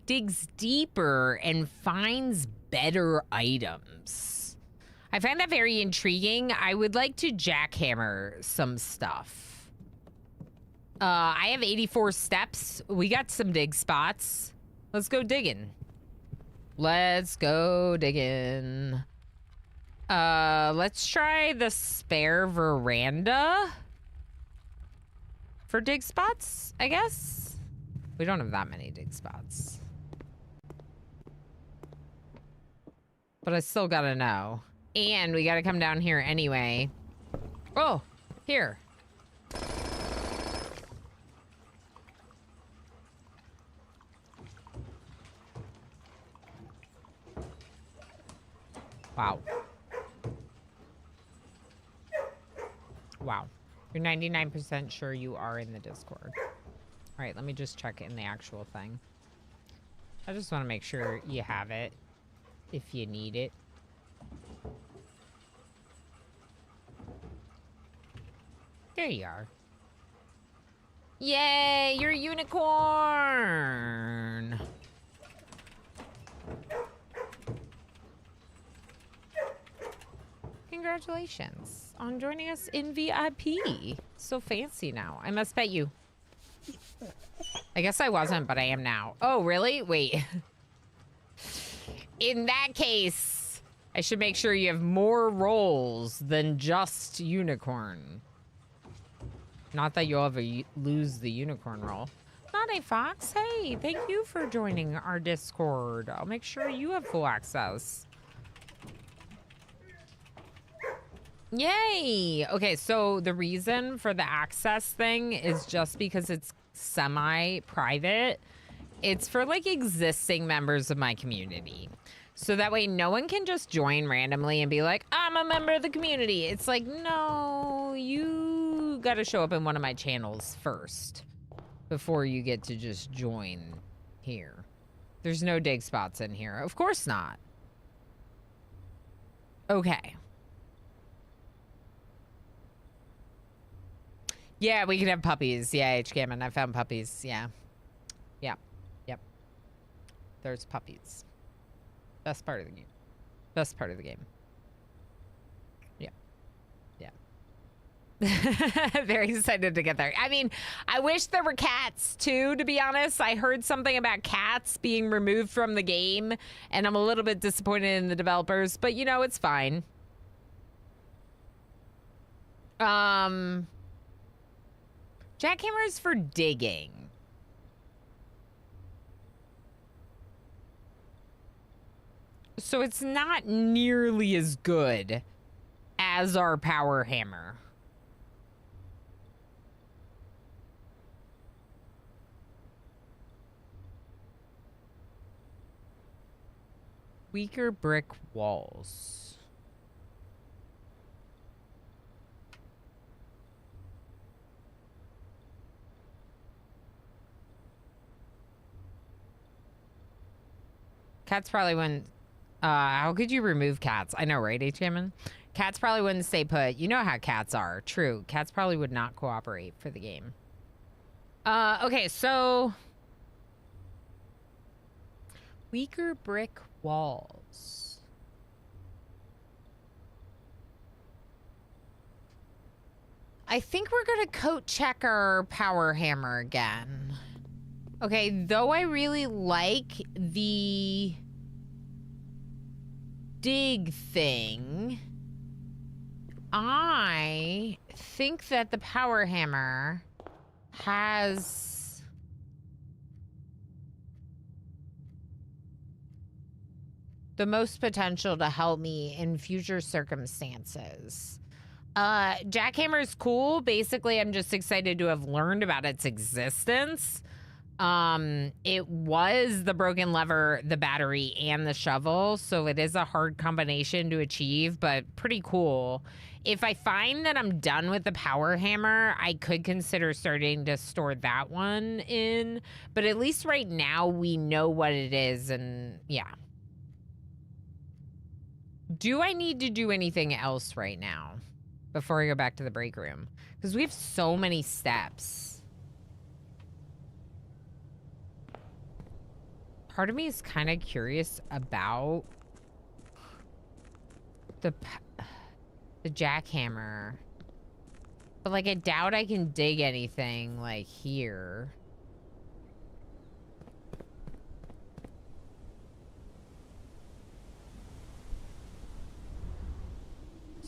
Digs deeper and finds better items. I find that very intriguing. I would like to jackhammer some stuff. I have 84 steps. We got some dig spots. Let's go digging. Let's go digging. Let's try the spare veranda for dig spots, I guess. We don't have that many dig spots. But I still gotta know. And we gotta come down here anyway. Oh, here. Wow. Wow. You're 99% sure you are in the Discord. All right, let me just check in the actual thing. I just want to make sure you have it if you need it. There you are. Yay, you're a unicorn. Congratulations on joining us in VIP. So fancy now. I must pet you. I guess I wasn't, but I am now. Oh, really? Wait. In that case, I should make sure you have more roles than just unicorn. Not that you'll ever lose the unicorn role. Not a fox. Hey, thank you for joining our Discord. I'll make sure you have full access. Yay! Okay, so the reason for the access thing is just because it's semi-private. It's for like existing members of my community. So that way no one can just join randomly and be like, I'm a member of the community. It's like, no, you gotta show up in one of my channels first before you get to just join here. There's no dig spots in here. Of course not. Okay. Yeah, we can have puppies. Yeah, H. Gammon, I found puppies. Yeah. Yeah. Yep. There's puppies. Best part of the game. Best part of the game. Yeah. Yeah. Very excited to get there. I mean, I wish there were cats too, to be honest. I heard something about cats being removed from the game, and I'm a little bit disappointed in the developers, but you know, it's fine. Jackhammers for digging. So it's not nearly as good as our power hammer. Weaker brick walls. Cats probably wouldn't. How could you remove cats? I know, right, H-Gammon? Cats probably wouldn't stay put. You know how cats are. True. Cats probably would not cooperate for the game. Okay, so weaker brick walls. I think we're gonna coat check our power hammer again. Okay, though I really like the dig thing, I think that the power hammer has the most potential to help me in future circumstances. Jackhammer is cool. Basically, I'm just excited to have learned about its existence. It was the broken lever, the battery, and the shovel, so it is a hard combination to achieve, but pretty cool. If I find that I'm done with the power hammer, I could consider starting to store that one in, but at least right now we know what it is, and yeah. Do I need to do anything else right now before I go back to the break room? Because we have so many steps. Part of me is kind of curious about the jackhammer, but like I doubt I can dig anything like here.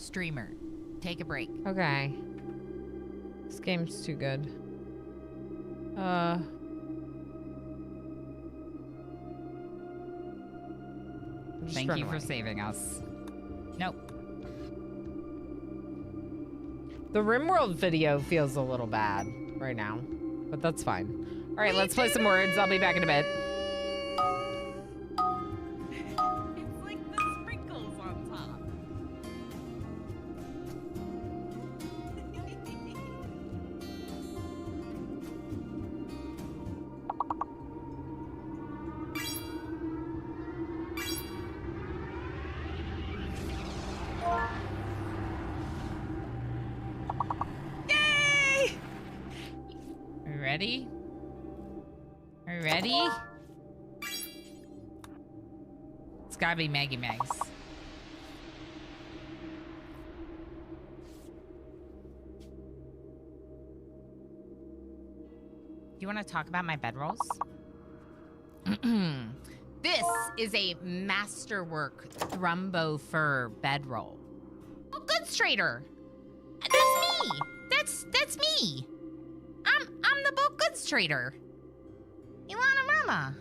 streamer. Take a break. Okay. This game's too good. Just Thank run you away. for saving us. Nope. The RimWorld video feels a little bad right now, but that's fine. All right, let's play some words. I'll be back in a bit. It's like the sprinkles on top. Yay! Are you ready? Are you ready? It's gotta be Maggie Megs. Do you want to talk about my bedrolls? This is a masterwork Thrumbo fur bedroll. Oh, Goods Trader. That's me. That's me. I'm the boat Goods Trader. Ilana Rama.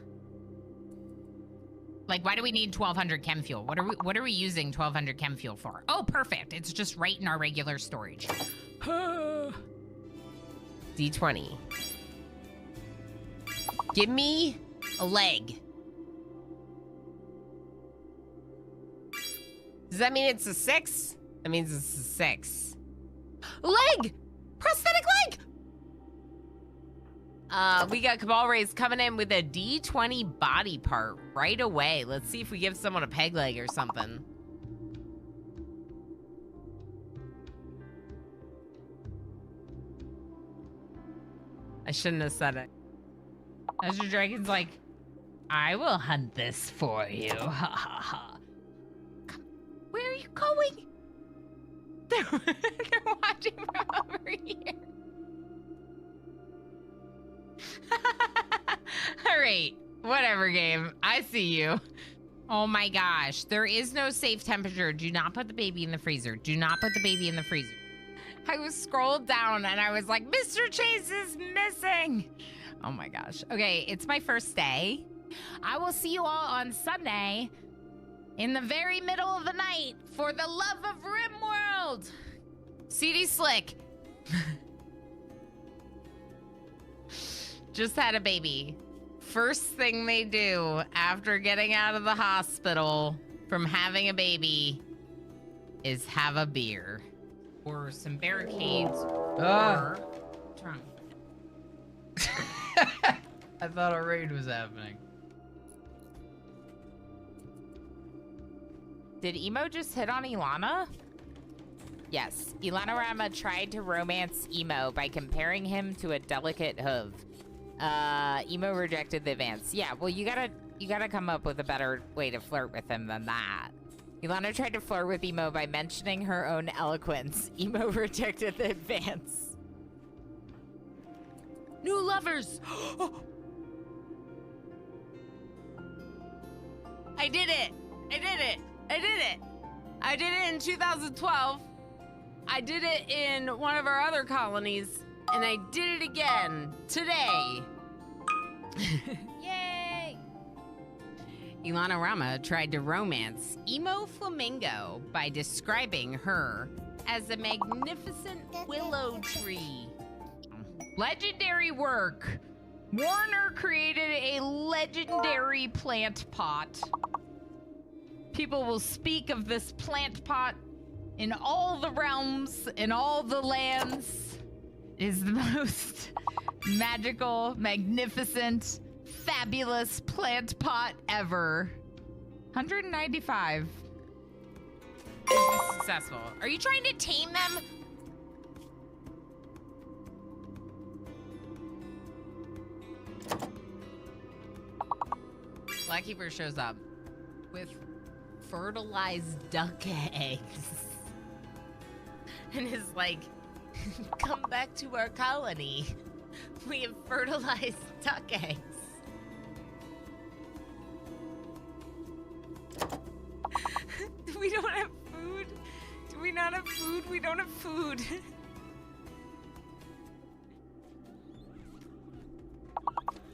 Like, why do we need 1200 chem fuel? What are we using 1200 chem fuel for? Oh, perfect. It's just right in our regular storage. D20. Give me a leg. Does that mean it's a 6? That means it's a 6. Leg! Prosthetic leg! We got Cabal Rays coming in with a D20 body part right away. Let's see if we give someone a peg leg or something. I shouldn't have said it. Azure Dragon's like, I will hunt this for you. Ha ha ha. Come, where are you going? They're watching from over here. All right, whatever, game. I see you. Oh my gosh, there is no safe temperature. Do not put the baby in the freezer. Do not put the baby in the freezer. I was scrolled down and I was like, Mr. Chase is missing. Oh my gosh. Okay, it's my first day. I will see you all on Sunday in the very middle of the night for the love of RimWorld. CD Slick. Just had a baby. First thing they do after getting out of the hospital from having a baby is have a beer. Or some barricades. Ugh. Or trunk. I thought a raid was happening. Did Emo just hit on Ilana? Yes, Ilana Rama tried to romance Emo by comparing him to a delicate hoof. Emo rejected the advance. Yeah, well, you gotta come up with a better way to flirt with him than that. Ilana tried to flirt with Emo by mentioning her own eloquence. Emo rejected the advance. New lovers! I did it! I did it! I did it! I did it in 2012. I did it in one of our other colonies. And I did it again today. Yay! Ilana Rama tried to romance Emo Flamingo by describing her as a magnificent willow tree. Legendary work. Warner created a legendary plant pot. People will speak of this plant pot in all the realms, in all the lands. It is the most magical, magnificent, fabulous plant pot ever. 195. Successful. Are you trying to tame them? Blackkeeper shows up with fertilized duck eggs and is like, come back to our colony. We have fertilized duck eggs. We don't have food. Do we not have food. We don't have food.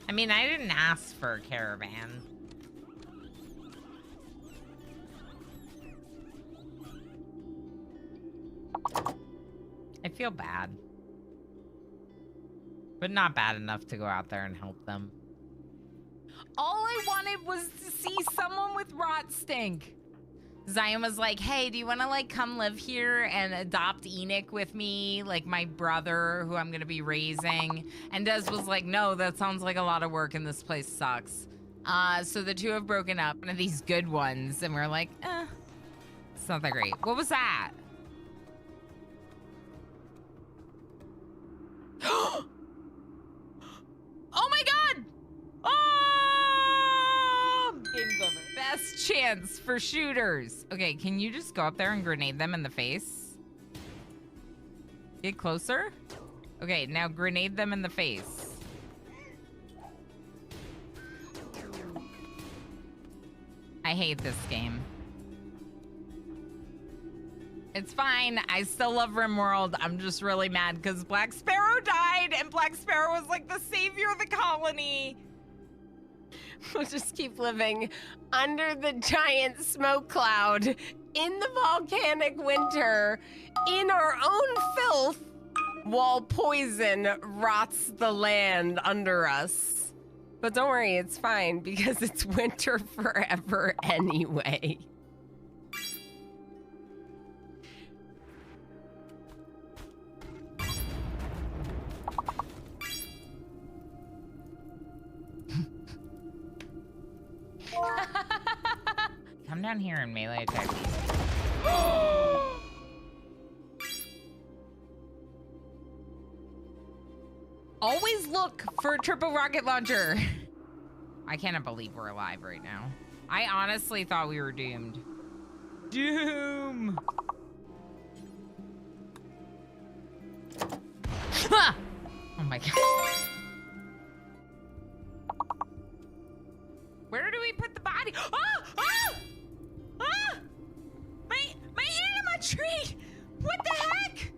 I mean, I didn't ask for a caravan. I feel bad. But not bad enough to go out there and help them. All I wanted was to see someone with rot stink. Zion was like, hey, do you want to like come live here and adopt Enoch with me? Like my brother who I'm going to be raising. And Des was like, no, that sounds like a lot of work and this place sucks. So the two have broken up, one of these good ones. And we're like, it's not that great. What was that? Oh my god! Oh! Game's over. Best chance for shooters. Okay, can you just go up there and grenade them in the face? Get closer. Okay, now grenade them in the face. I hate this game. It's fine. I still love RimWorld. I'm just really mad because Black Sparrow died and Black Sparrow was like the savior of the colony. We'll just keep living under the giant smoke cloud in the volcanic winter in our own filth while poison rots the land under us. But don't worry, it's fine because it's winter forever anyway. Come down here and melee attack these. Always look for a triple rocket launcher. I cannot believe we're alive right now. I honestly thought we were doomed. Doom! Ah! Oh my god. Where do we put the body? Ah! Ah! Ah! My anima tree! What the heck?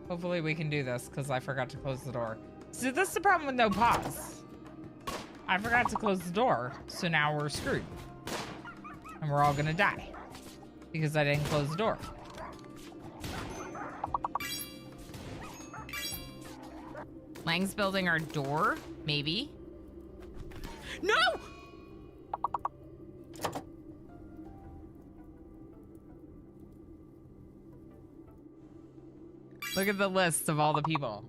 Hopefully we can do this because I forgot to close the door. So this is the problem with no pause. I forgot to close the door, so now we're screwed. And we're all gonna die because I didn't close the door. Lang's building our door, maybe. No! Look at the list of all the people.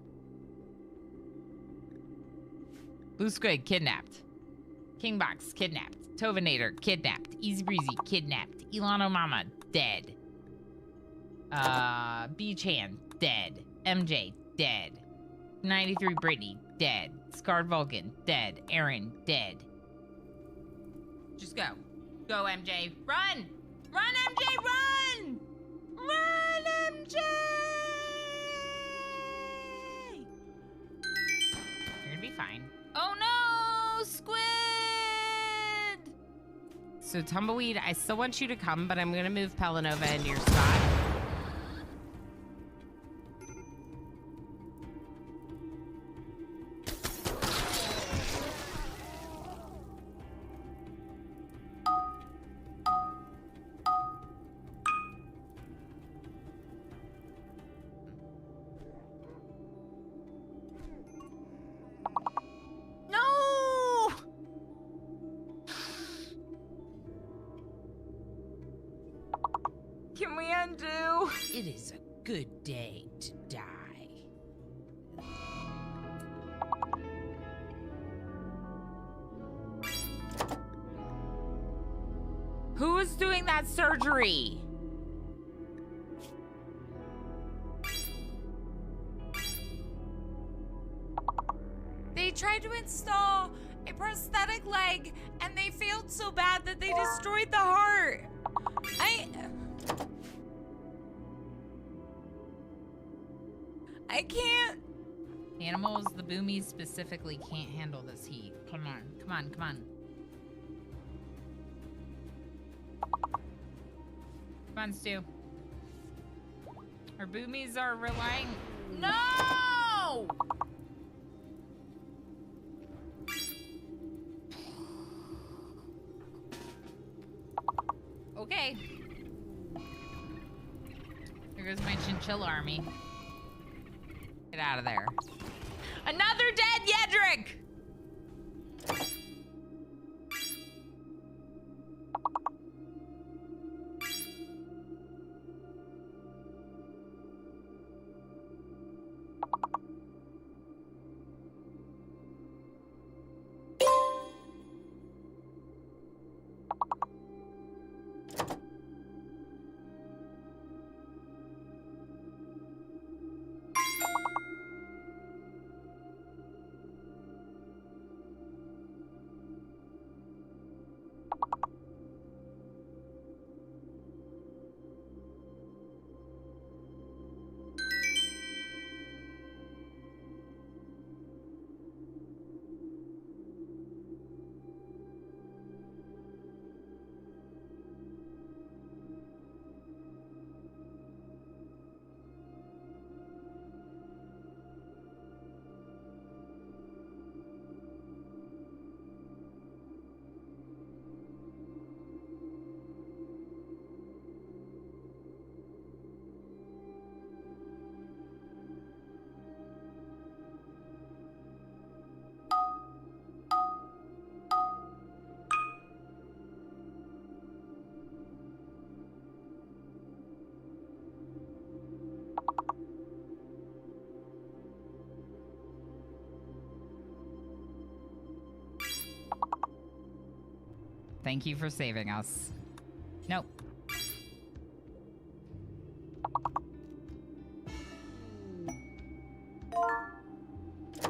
Blue Squid, kidnapped. Kingbox, kidnapped. Tovinator, kidnapped. Easy Breezy, kidnapped. Elano Mama, dead. B-Chan, dead. MJ, dead. 93 Brittany, dead. Scarred Vulcan, dead. Aaron, dead. Just go. Go, MJ. Run! Run, MJ, run! Run, MJ! You're gonna be fine. Oh no, Squid! So Tumbleweed, I still want you to come, but I'm gonna move Pelanova into your spot. Can we undo? It is a good day to die. Who is doing that surgery? They tried to install a prosthetic leg and they failed so bad that they destroyed the heart. I can't. Animals, the boomies specifically can't handle this heat. Come on, come on, come on. Come on, Stu. Our boomies are relying. No! Okay. There goes my chinchilla army. Get out of there. Another dead Yedrick! Thank you for saving us. Nope.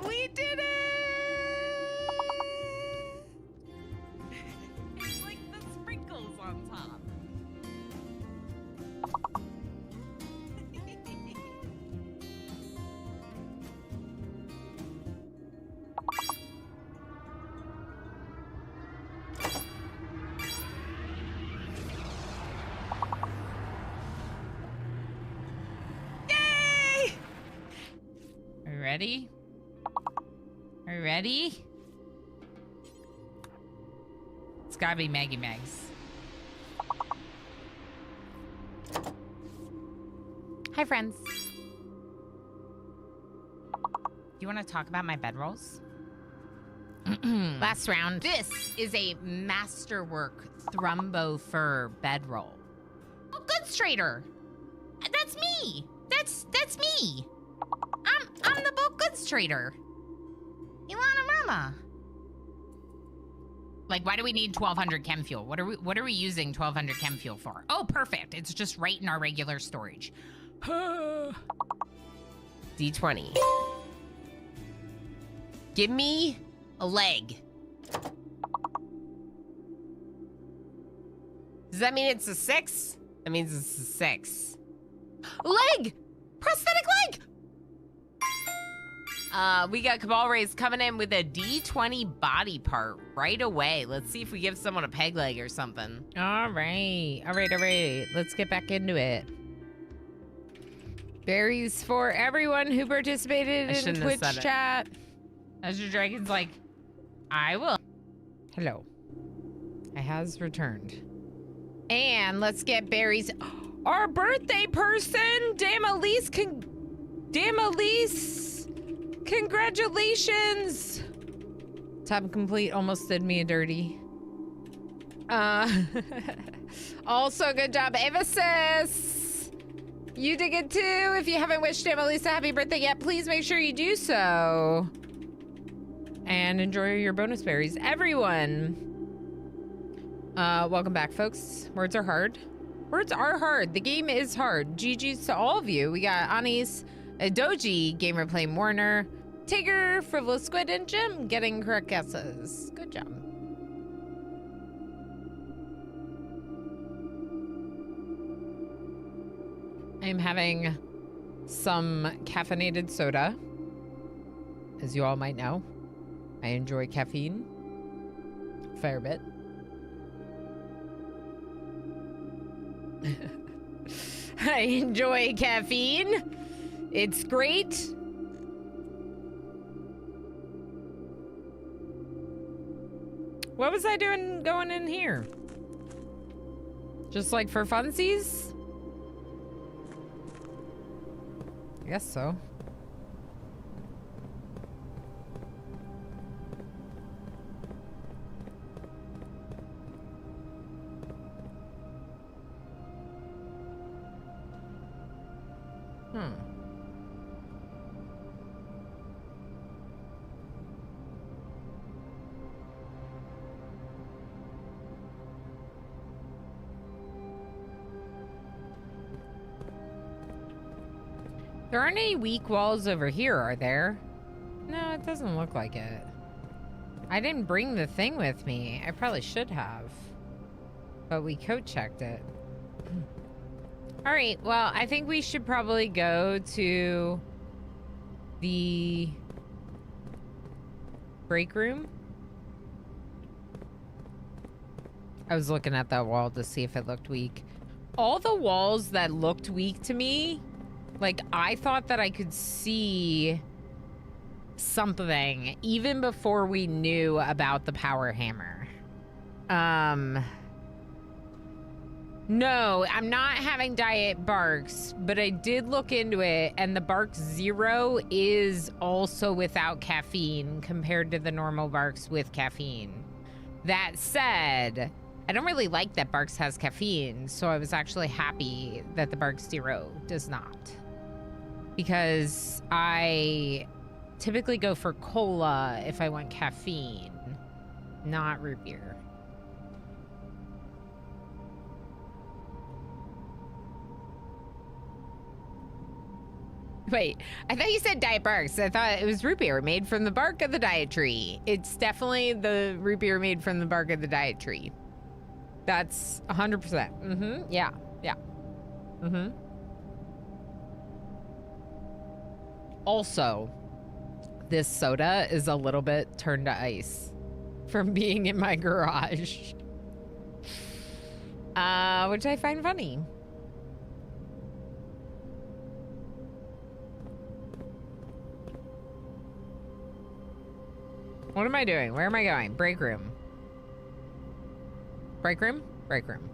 We did it! It's like the sprinkles on top. Yay! Are you ready? Are you ready? It's gotta be Maggie Megs. Hi, friends. You want to talk about my bedrolls? Last round. This is a masterwork Thrumbo fur bedroll. Oh, Goods Trader. That's me. That's me. I'm the bulk goods trader. Ilana Mama. Like, why do we need 1200 chem fuel? What are we using 1200 chem fuel for? Oh, perfect. It's just right in our regular storage. D20. Give me a leg. Does that mean it's a 6? That means it's a 6. Leg! Prosthetic leg! We got Cabal Rays coming in with a D20 body part right away. Let's see if we give someone a peg leg or something. All right. Let's get back into it. Berries for everyone who participated I in shouldn't have Twitch said it. chat. Azure Dragon's like, I will. Hello. I has returned. And let's get berries. Our birthday person, Damalise, congratulations. Tab complete almost did me a dirty. Also, good job, Avasis. You did good too. If you haven't wished Damalise a happy birthday yet, please make sure you do so. And enjoy your bonus berries, everyone. Welcome back, folks. Words are hard. Words are hard. The game is hard. GG's to all of you. We got Anis, Doji, Gamer Playing Warner, Tigger, Frivolous Squid, and Jim getting correct guesses. Good job. I'm having some caffeinated soda, as you all might know. I enjoy caffeine a fair bit. I enjoy caffeine. It's great. What was I doing going in here? Just like for funsies? I guess so. There aren't any weak walls over here, are there? No, it doesn't look like it. I didn't bring the thing with me. I probably should have. But we code checked it. All right, well, I think we should probably go to the break room. I was looking at that wall to see if it looked weak. All the walls that looked weak to me, like, I thought that I could see something even before we knew about the power hammer. No, I'm not having diet barks, but I did look into it, and the Barks Zero is also without caffeine compared to the normal Barks with caffeine. That said, I don't really like that Barks has caffeine, so I was actually happy that the Barks Zero does not. Because I typically go for cola if I want caffeine, not root beer. Wait, I thought you said Diet Barks. I thought it was root beer made from the bark of the diet tree. It's definitely the root beer made from the bark of the diet tree. That's 100%. Mm-hmm. Yeah. Yeah. Mm-hmm. Also, this soda is a little bit turned to ice from being in my garage. Which I find funny. What am I doing? Where am I going? Break room. Break room? Break room.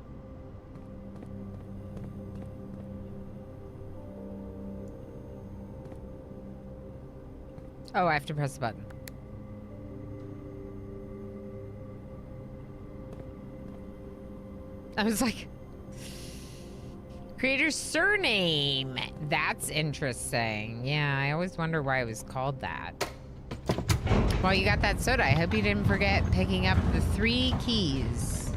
Oh, I have to press the button. I was like, creator's surname. That's interesting. Yeah, I always wonder why it was called that. Well, you got that soda. I hope you didn't forget picking up the 3 keys.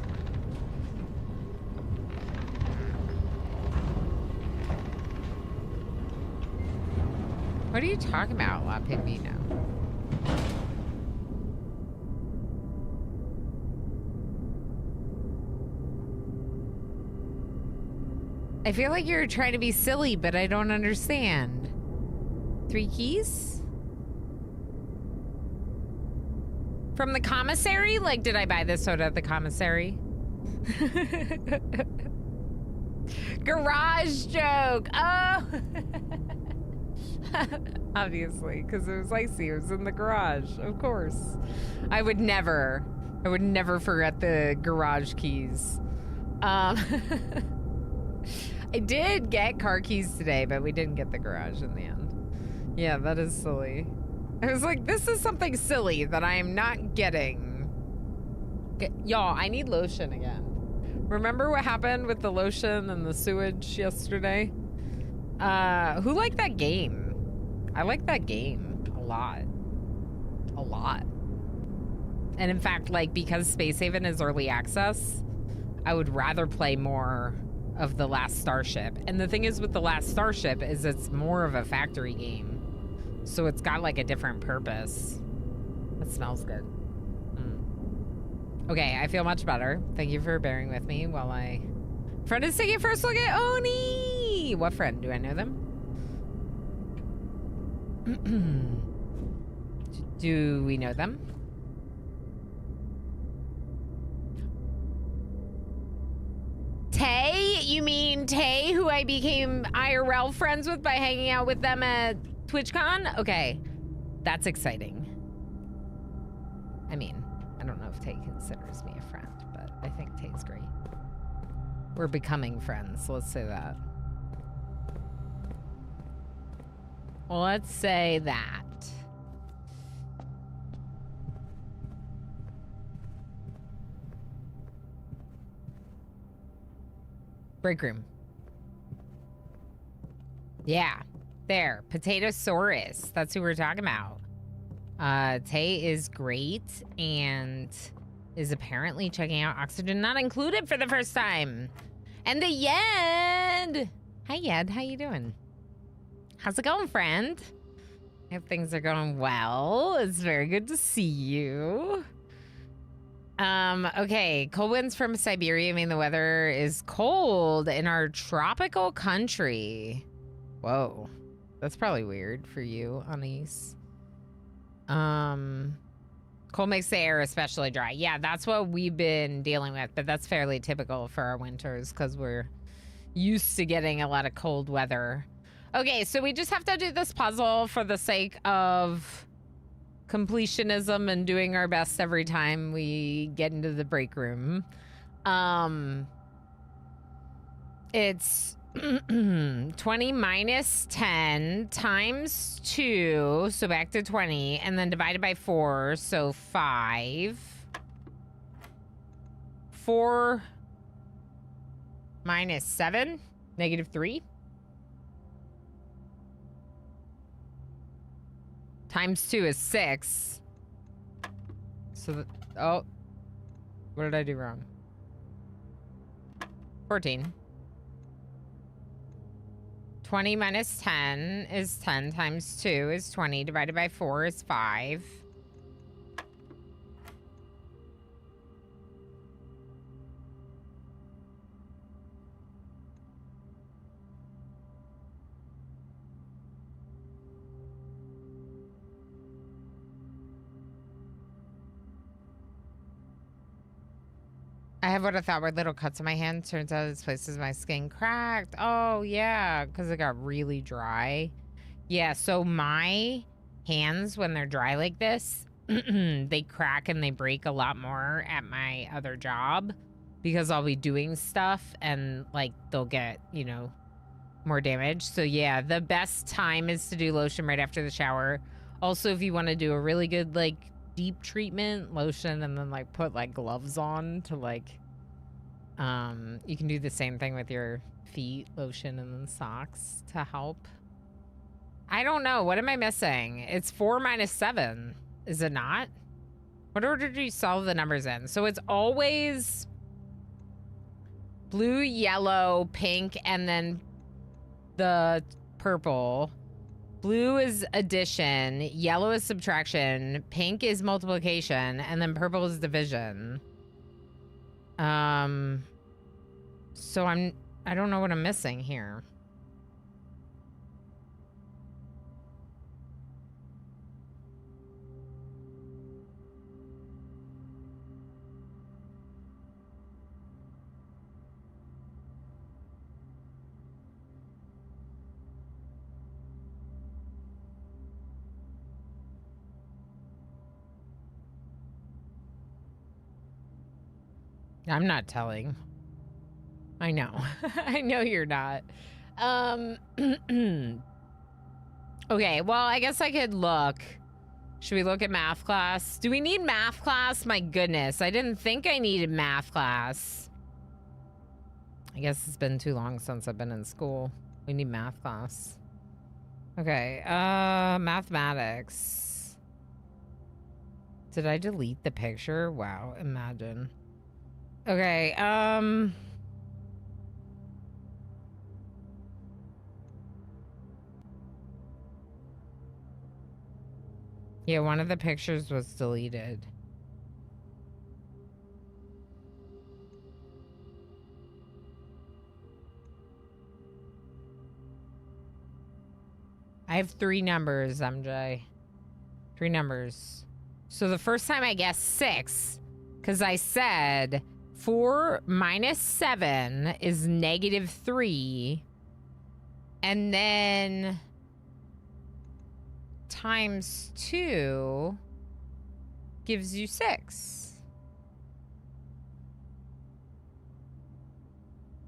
What are you talking about, La Pingvino? I feel like you're trying to be silly, but I don't understand. 3 keys? From the commissary? Like, did I buy this soda at the commissary? Garage joke! Oh! Obviously, because it was icy. It was in the garage, of course. I would never forget the garage keys. I did get car keys today, but we didn't get the garage in the end. Yeah, that is silly. I was like, this is something silly that I am not getting. Y'all, I need lotion again. Remember what happened with the lotion and the sewage yesterday? Who liked that game? I like that game a lot. A lot. And in fact, like, because Space Haven is early access, I would rather play more of The Last Starship. And the thing is with The Last Starship is it's more of a factory game. So it's got like a different purpose. That smells good. Okay, I feel much better. Thank you for bearing with me while I... Friend is taking a first look at Oni! What friend? Do I know them? Do we know them? Tay? you mean Tay, who I became IRL friends with by hanging out with them at TwitchCon? Okay, that's exciting. I mean, I don't know if Tay considers me a friend, but I think Tay's great. We're becoming friends, let's say that. Let's say that. Break room. Yeah, there. Potatosaurus. That's who we're talking about. Tay is great and is apparently checking out Oxygen Not Included for the first time. And the Yed. Hi, Yed. How you doing? How's it going, friend? I hope things are going well. It's very good to see you. Okay, cold winds from Siberia mean the weather is cold in our tropical country. Whoa, that's probably weird for you, Anise. Cold makes the air especially dry. Yeah, that's what we've been dealing with, but that's fairly typical for our winters because we're used to getting a lot of cold weather. Okay, so we just have to do this puzzle for the sake of completionism and doing our best every time we get into the break room. It's 20 minus 10 times 2, so back to 20, and then divided by 4, so 5. 4 minus 7, negative 3. Times 2 is 6. So, oh. What did I do wrong? 14. 20 minus 10 is 10 times 2 is 20 divided by 4 is 5. I have what I thought were little cuts on my hand. Turns out this place is my skin cracked. Oh, yeah, because it got really dry. Yeah, so my hands, when they're dry like this, they crack and they break a lot more at my other job because I'll be doing stuff and, like, they'll get, you know, more damage. So, yeah, the best time is to do lotion right after the shower. Also, if you want to do a really good, like, deep treatment, lotion, and then like put like gloves on to like you can do the same thing with your feet, lotion, and then socks to help. I don't know, what am I missing? It's 4 minus 7, is it not? What order do you solve the numbers in? So it's always blue, yellow, pink, and then the purple. Blue is addition, yellow is subtraction, pink is multiplication, and then purple is division. So I don't know what I'm missing here. I'm not telling. I know. I know you're not. Okay, well, I guess I could look. Should we look at math class? Do we need math class? My goodness, I didn't think I needed math class. I guess it's been too long since I've been in school. We need math class. Okay, mathematics. Did I delete the picture? Wow, imagine. Okay, yeah, one of the pictures was deleted. I have 3 numbers, MJ. 3 numbers. So the first time I guessed 6, because I said 4 minus 7 is -3. And then times 2 gives you 6.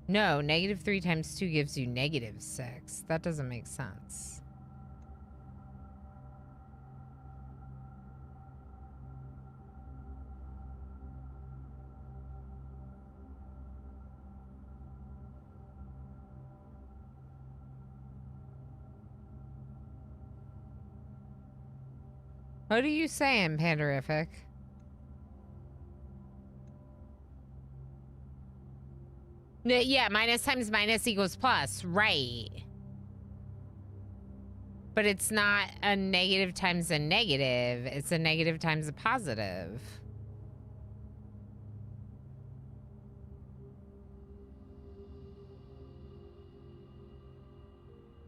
No, -3 times 2 gives you -6. That doesn't make sense. What are you saying, Panderific? No, yeah, minus times minus equals plus, right. But it's not a negative times a negative. It's a negative times a positive.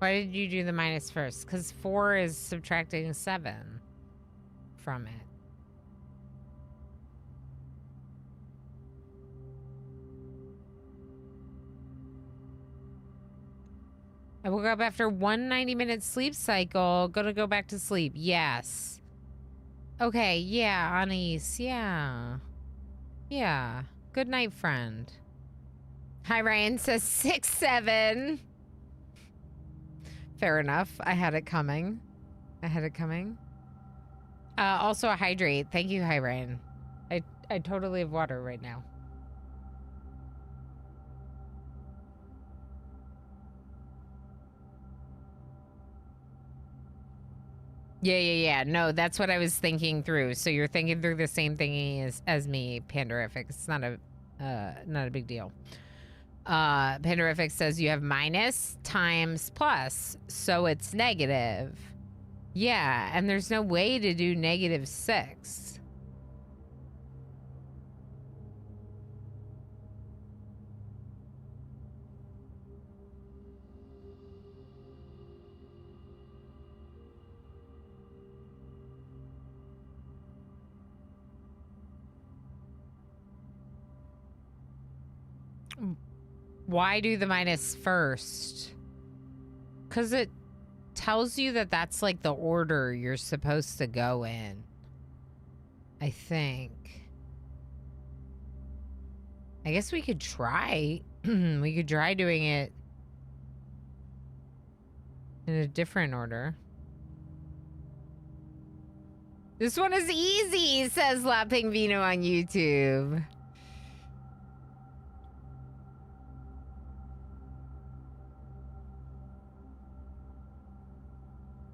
Why did you do the minus first? Because 4 is subtracting 7 from it. I woke up after 1 90-minute sleep cycle. Gonna go back to sleep. Yes. Okay, yeah, Anise. Yeah. Yeah. Good night, friend. Hi, Ryan says 6'7". Fair enough. I had it coming. Also a hydrate. Thank you, Hi, Ryan. I totally have water right now. Yeah. No, that's what I was thinking through. So you're thinking through the same thing as me, Panderific. It's not a big deal. Panderific says you have minus times plus, so it's negative. Yeah, and there's no way to do -6. Why do the minus first? Because it tells you that that's like the order you're supposed to go in. I think. I guess we could try. We could try doing it in a different order. This one is easy, says La Pingvino on YouTube.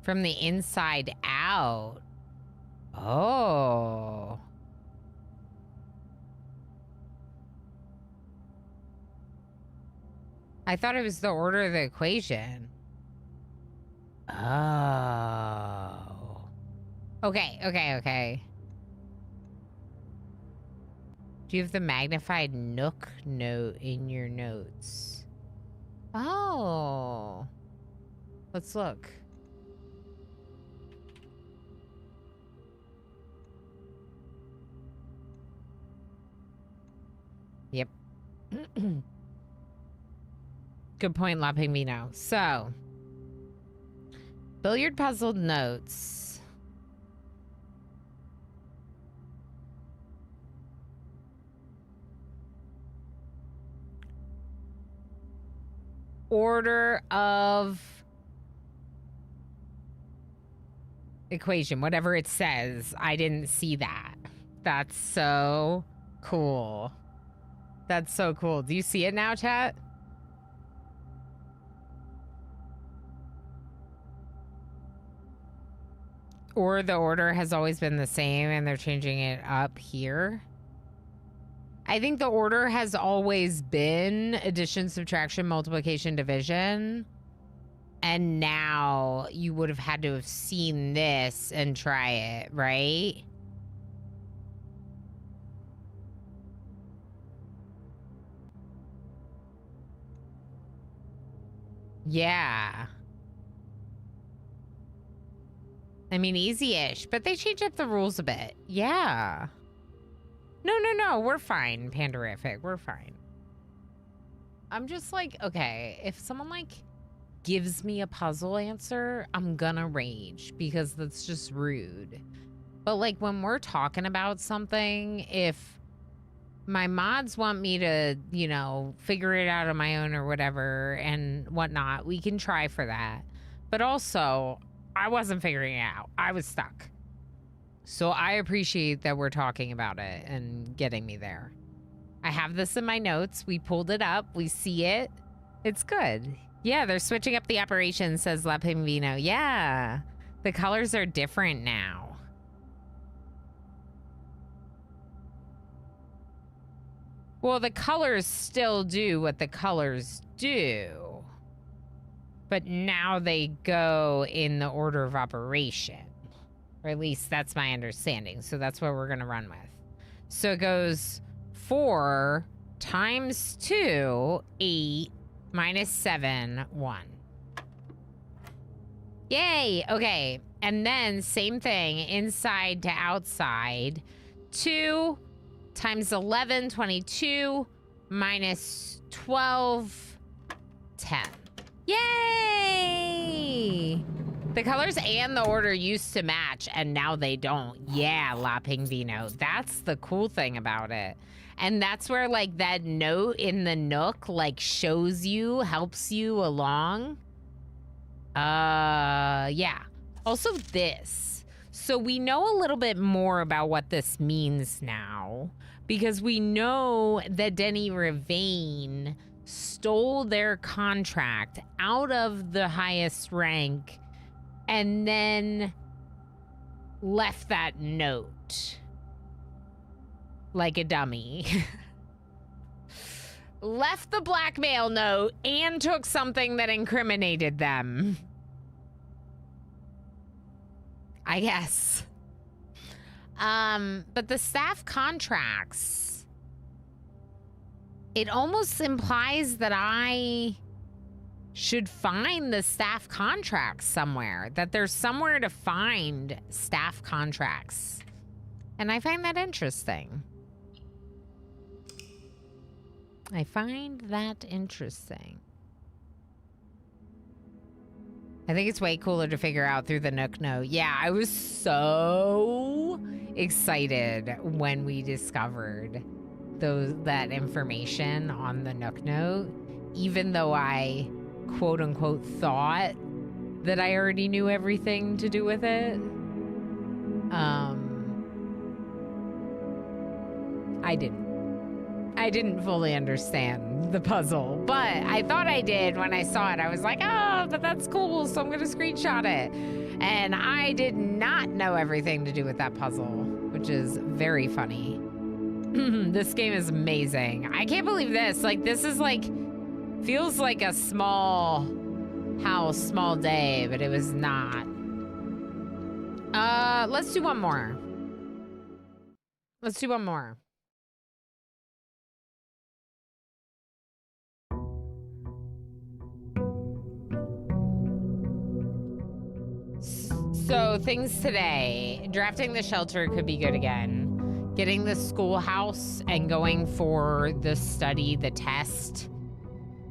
From the inside out. Oh. I thought it was the order of the equation. Oh. Okay. Do you have the magnified Nook note in your notes? Oh. Let's look. Yep. Good point, La Pingvino. So, billiard puzzle notes. Order of equation, whatever it says. I didn't see that. That's so cool. That's so cool. Do you see it now, chat? Or the order has always been the same and they're changing it up here? I think the order has always been addition, subtraction, multiplication, division. And now you would have had to have seen this and try it, right? Yeah. I mean, easy-ish, but they change up the rules a bit. Yeah. No, we're fine, Pandorific. We're fine. I'm just like, okay, if someone like gives me a puzzle answer, I'm gonna rage because that's just rude. But like when we're talking about something, if my mods want me to, you know, figure it out on my own or whatever and whatnot, we can try for that. But also, I wasn't figuring it out. I was stuck. So I appreciate that we're talking about it and getting me there. I have this in my notes. We pulled it up. We see it. It's good. Yeah, they're switching up the operation, says La Pingvino. Yeah, the colors are different now. Well, the colors still do what the colors do. But now they go in the order of operation. Or at least that's my understanding. So that's what we're going to run with. So it goes 4 times 2, 8, minus 7, 1. Yay! Okay. And then same thing, inside to outside. 2 times 11, 22, minus 12, 10. Yay! The colors and the order used to match, and now they don't. Yeah, La Pingvino. That's the cool thing about it. And that's where, like, that note in the Nook, like, shows you, helps you along. Yeah. Also this. So we know a little bit more about what this means now, because we know that Denny Ravane stole their contract out of the highest rank and then left that note like a dummy. Left the blackmail note and took something that incriminated them. I guess. But the staff contracts, it almost implies that I should find the staff contracts somewhere, that there's somewhere to find staff contracts. And I find that interesting. I find that interesting. I think it's way cooler to figure out through the Nook note. Yeah, I was so excited when we discovered that information on the Nook note, even though I quote unquote thought that I already knew everything to do with it. I didn't fully understand the puzzle, but I thought I did when I saw it. I was like, oh, but that's cool, so I'm going to screenshot it. And I did not know everything to do with that puzzle, which is very funny. This game is amazing. I can't believe this. Like, this is like, feels like a small house, small day, but it was not. Let's do one more. Let's do one more. So things today, drafting the shelter could be good again. Getting the schoolhouse and going for the study, the test,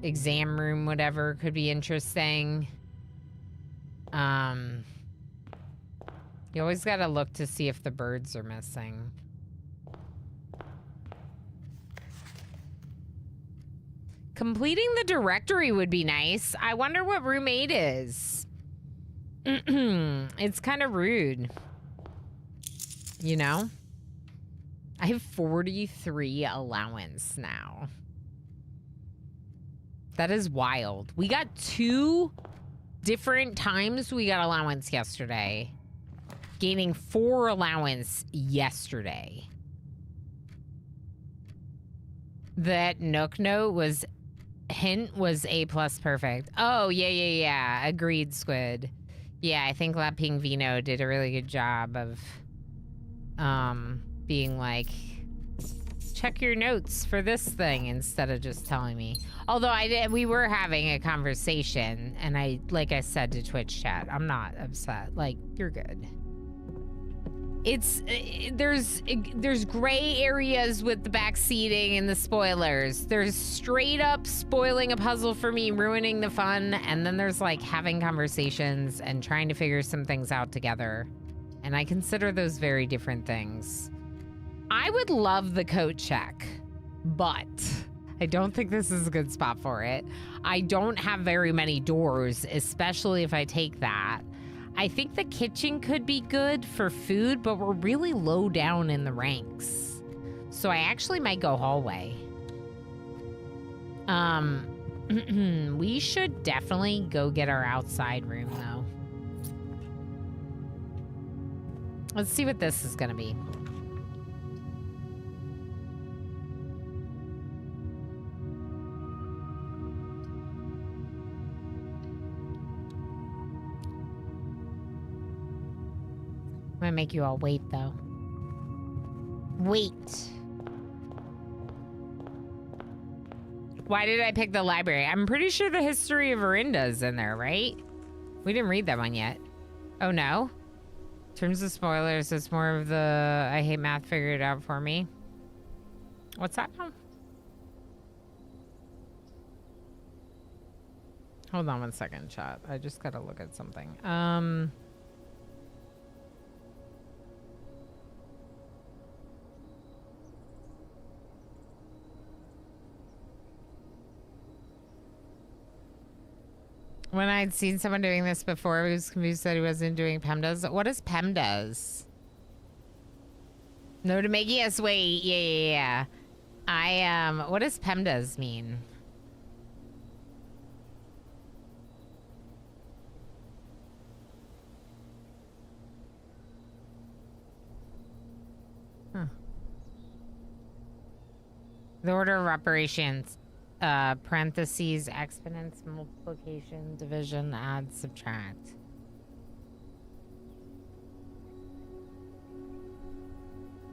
exam room, whatever, could be interesting. You always gotta look to see if the birds are missing. Completing the directory would be nice. I wonder what room 8 is. It's kind of rude. You know? I have 43 allowance now. That is wild. We got 2 different times we got allowance yesterday. Gaining 4 allowance yesterday. That Nook note was... Hint was A+ perfect. Oh, yeah. Agreed, Squid. Yeah, I think La Pingvino did a really good job of being like, check your notes for this thing instead of just telling me. Although we were having a conversation, and like I said to Twitch chat, I'm not upset. Like, you're good. It's there's gray areas with the back seating and the spoilers. There's straight up spoiling a puzzle for me, ruining the fun, and then there's like having conversations and trying to figure some things out together. And I consider those very different things. I would love the coat check, but I don't think this is a good spot for it. I don't have very many doors, especially if I take that. I think the kitchen could be good for food, but we're really low down in the ranks. So I actually might go hallway. We should definitely go get our outside room, though. Let's see what this is gonna be. I'm gonna make you all wait, though. Wait. Why did I pick the library? I'm pretty sure the history of Verinda is in there, right? We didn't read that one yet. Oh, no? In terms of spoilers, it's more of the I hate math figured it out for me. What's that now? Hold on one second, chat. I just gotta look at something. When I'd seen someone doing this before, I was confused that he wasn't doing PEMDAS. What is PEMDAS? No to making us wait. Yeah. What does PEMDAS mean? Huh. The order of operations. Parentheses, exponents, multiplication, division, add, subtract.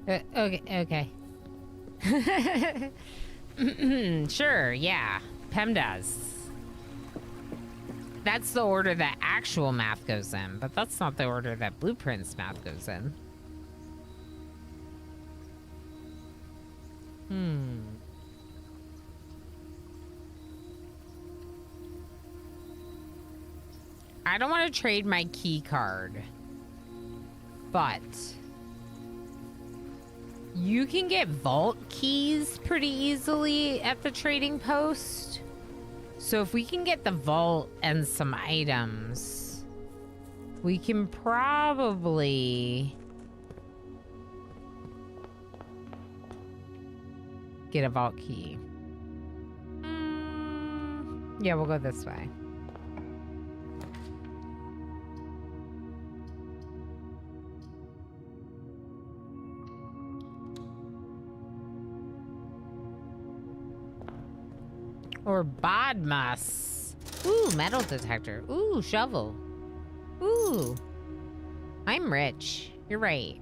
Okay. Sure, yeah. PEMDAS. That's the order that actual math goes in, but that's not the order that Blueprints math goes in. I don't want to trade my key card, but you can get vault keys pretty easily at the trading post. So if we can get the vault and some items, we can probably get a vault key. Yeah, we'll go this way. Or Bodmas. Ooh, metal detector. Ooh, shovel. Ooh. I'm rich. You're right.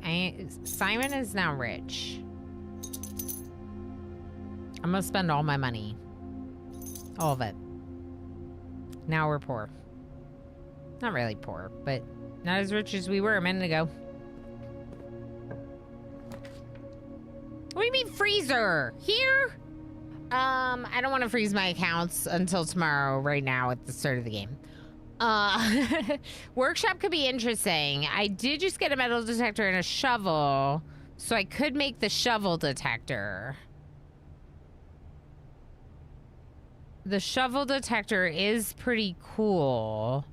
Simon is now rich. I'm gonna spend all my money. All of it. Now we're poor. Not really poor, but not as rich as we were a minute ago. What do you mean freezer? Here? I don't want to freeze my accounts until tomorrow, right now at the start of the game. Workshop could be interesting. I did just get a metal detector and a shovel, so I could make the shovel detector. The shovel detector is pretty cool.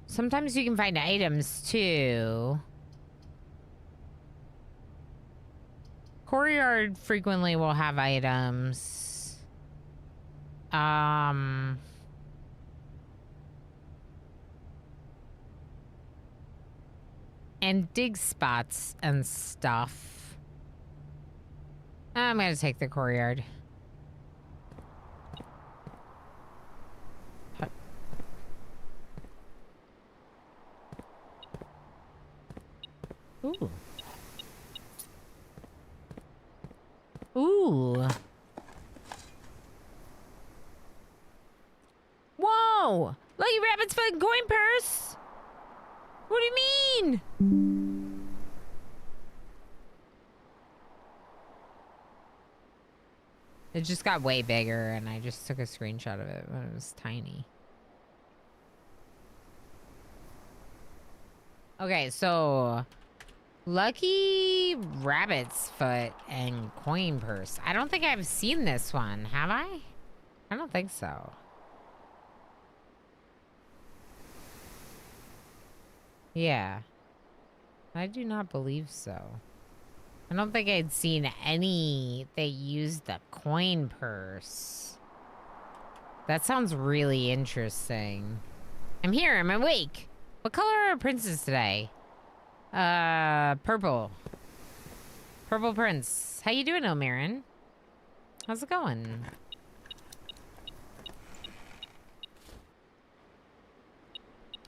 Sometimes you can find items, too. Courtyard frequently will have items. And dig spots and stuff. I'm gonna take the courtyard. Ooh. Ooh. Whoa! Lucky Rabbit's foot coin purse! What do you mean? It just got way bigger and I just took a screenshot of it when it was tiny. Okay, so Lucky Rabbit's foot and coin purse. I don't think I've seen this one, have I? I don't think so. Yeah. I do not believe so. I don't think I'd seen any that used the coin purse. That sounds really interesting. I'm here, I'm awake. What color are our princes today? Purple. Purple prince. How you doing, Omirin? How's it going?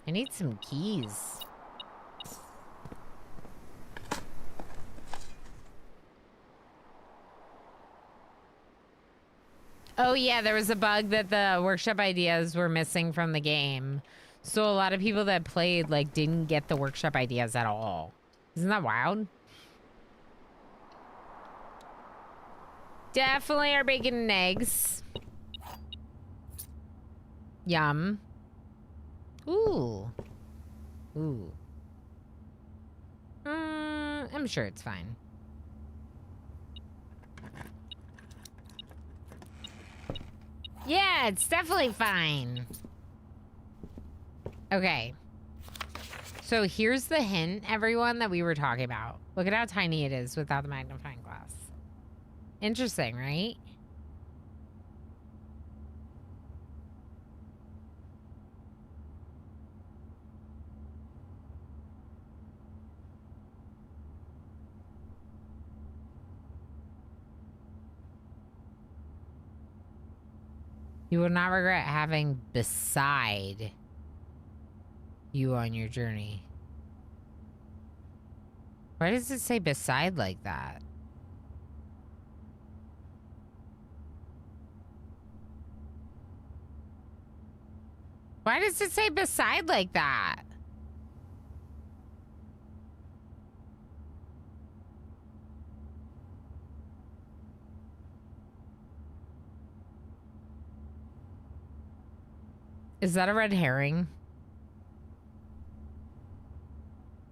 I need some keys. Oh yeah, there was a bug that the workshop ideas were missing from the game. So a lot of people that played like didn't get the workshop ideas at all. Isn't that wild? Definitely are bacon and eggs. Yum. Ooh. Ooh. I'm sure it's fine. Yeah, it's definitely fine. Okay. So here's the hint, everyone, that we were talking about. Look at how tiny it is without the magnifying glass. Interesting, right? You will not regret having beside you on your journey. Why does it say beside like that? Why does it say beside like that? Is that a red herring?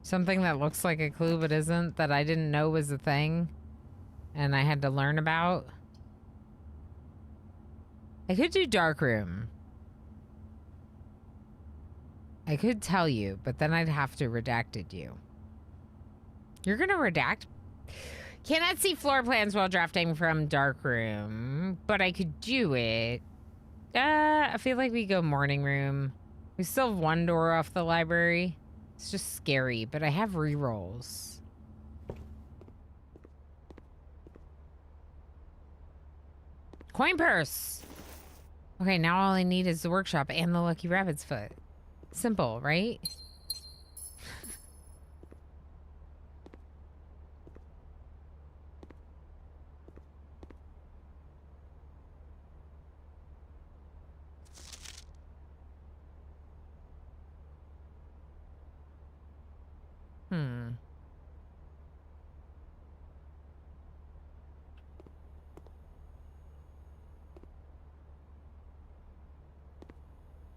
Something that looks like a clue but isn't, that I didn't know was a thing and I had to learn about? I could do dark room. I could tell you, but then I'd have to redacted you. You're gonna redact? Cannot see floor plans while drafting from dark room, but I could do it. I feel like we go morning room. We still have one door off the library. It's just scary, but I have rerolls. Coin purse. Okay, now all I need is the workshop and the Lucky Rabbit's foot. Simple, right? Hmm.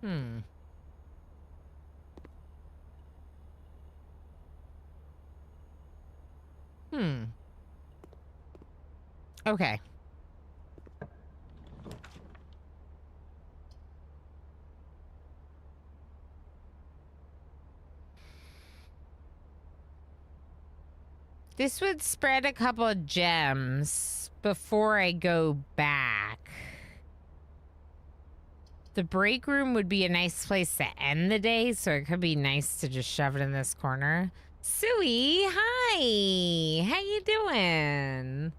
Hmm. Hmm. Okay. This would spread a couple of gems before I go back. The break room would be a nice place to end the day, so it could be nice to just shove it in this corner. Suey, hi. How you doing?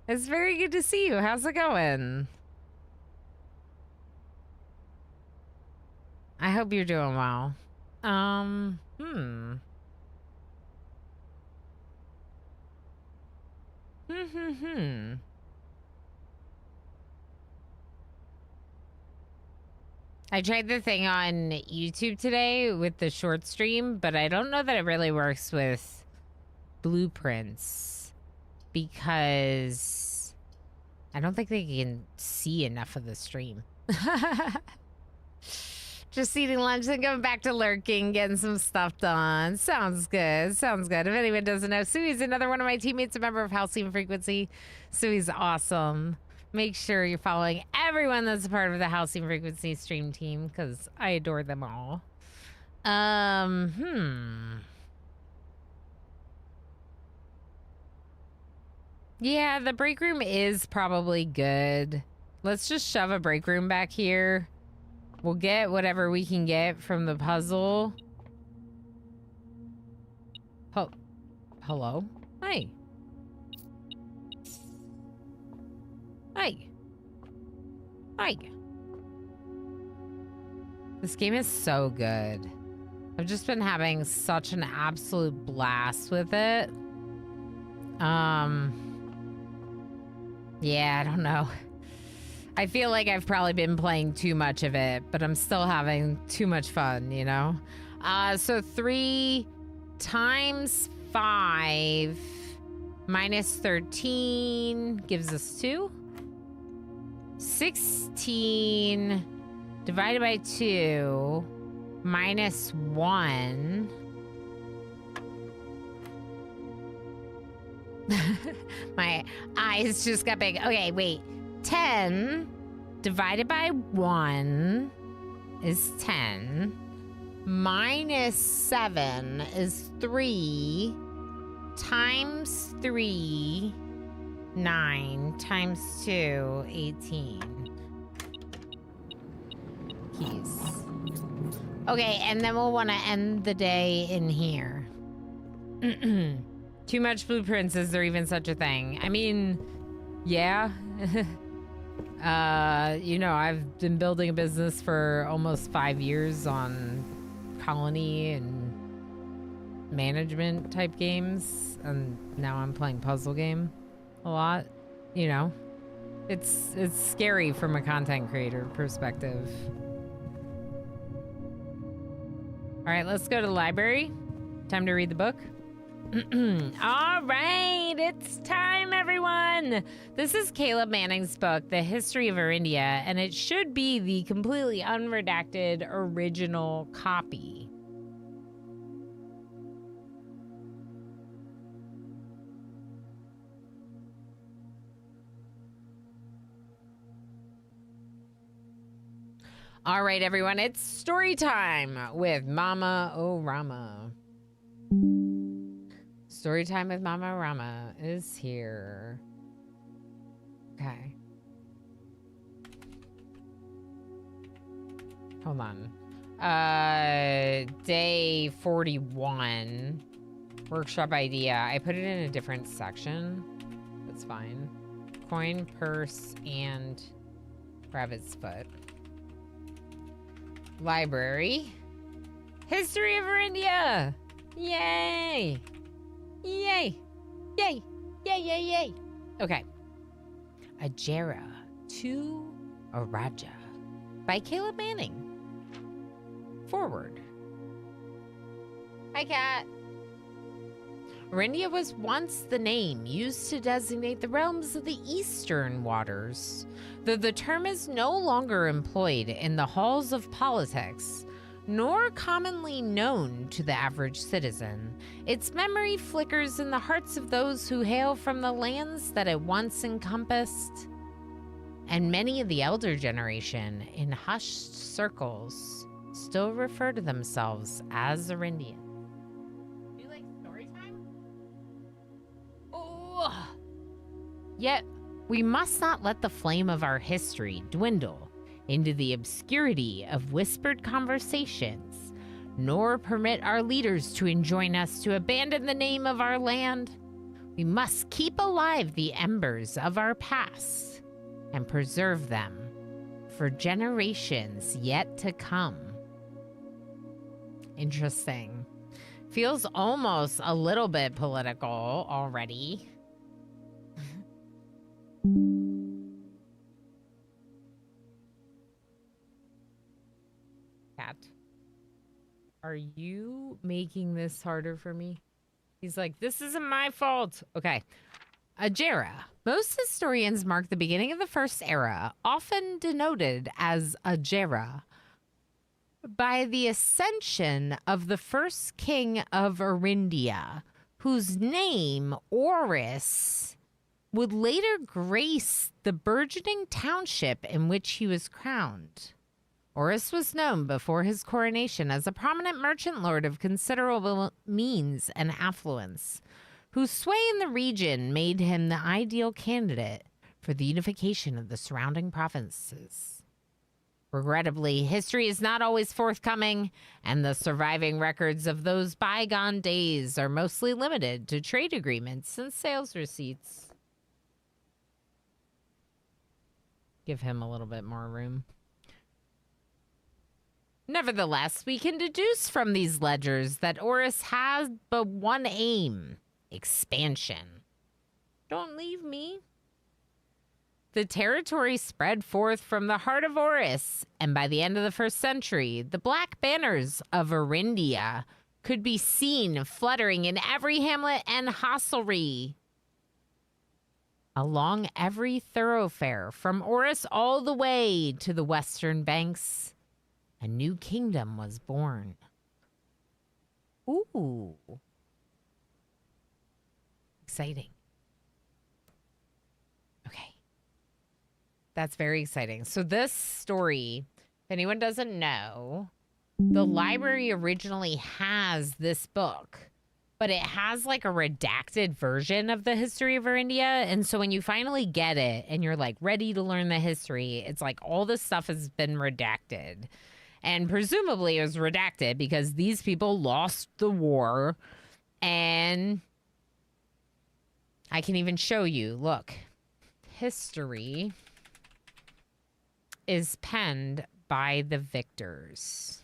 It's very good to see you. How's it going? I hope you're doing well. I tried the thing on YouTube today with the short stream, but I don't know that it really works with blueprints because I don't think they can see enough of the stream. Just eating lunch and going back to lurking, getting some stuff done. Sounds good. Sounds good. If anyone doesn't know, Sui's another one of my teammates, a member of Halcyon Frequency. Sui's awesome. Make sure you're following everyone that's a part of the Halcyon Frequency stream team because I adore them all. Yeah, the break room is probably good. Let's just shove a break room back here. We'll get whatever we can get from the puzzle. Oh, hello? Hi. Hi. Hi. This game is so good. I've just been having such an absolute blast with it. Yeah, I don't know. I feel like I've probably been playing too much of it, but I'm still having too much fun, you know? So 3 times 5 minus 13 gives us 2. 16 divided by 2 minus 1. My eyes just got big. Okay, wait. 10 divided by 1 is 10. Minus 7 is 3. Times 3, 9. Times 2, 18. Keys. Okay, and then we'll want to end the day in here. Too much blueprints, is there even such a thing? I mean, yeah. You know, I've been building a business for almost 5 years on colony and management type games, and now I'm playing puzzle game a lot. You know, it's scary from a content creator perspective. All right, let's go to the library. Time to read the book. All right, it's time, everyone. This is Caleb Manning's book, The History of Arindia, and it should be the completely unredacted original copy. All right, everyone, it's story time with Mama Orama. Story time with Mama Orama is here. Okay. Hold on. Day 41. Workshop idea. I put it in a different section. That's fine. Coin, purse, and rabbit's foot. Library. History of Arindia. Yay. Yay! Yay! Yay, yay, yay! Okay. Ajera to Araja by Caleb Manning. Forward. Hi, Cat. Arindia was once the name used to designate the realms of the eastern waters. Though the term is no longer employed in the halls of politics, nor commonly known to the average citizen, its memory flickers in the hearts of those who hail from the lands that it once encompassed. And many of the elder generation, in hushed circles, still refer to themselves as Arindian. Do you like story time? Oh! Yet, we must not let the flame of our history dwindle into the obscurity of whispered conversations, nor permit our leaders to enjoin us to abandon the name of our land. We must keep alive the embers of our past and preserve them for generations yet to come. Interesting. Feels almost a little bit political already. Are you making this harder for me? He's like, this isn't my fault. Okay. Ajera. Most historians mark the beginning of the first era, often denoted as Ajera, by the ascension of the first king of Arindia, whose name, Oris, would later grace the burgeoning township in which he was crowned. Oris was known before his coronation as a prominent merchant lord of considerable means and affluence, whose sway in the region made him the ideal candidate for the unification of the surrounding provinces. Regrettably, history is not always forthcoming, and the surviving records of those bygone days are mostly limited to trade agreements and sales receipts. Give him a little bit more room. Nevertheless, we can deduce from these ledgers that Oris has but one aim: expansion. Don't leave me. The territory spread forth from the heart of Oris, and by the end of the 1st century, the black banners of Arindia could be seen fluttering in every hamlet and hostelry. Along every thoroughfare, from Oris all the way to the western banks, a new kingdom was born. Ooh. Exciting. Okay. That's very exciting. So this story, if anyone doesn't know, the library originally has this book, but it has like a redacted version of the history of Arindia. And so when you finally get it and you're like ready to learn the history, it's like all this stuff has been redacted. And presumably it was redacted because these people lost the war. And I can even show you, look, history is penned by the victors.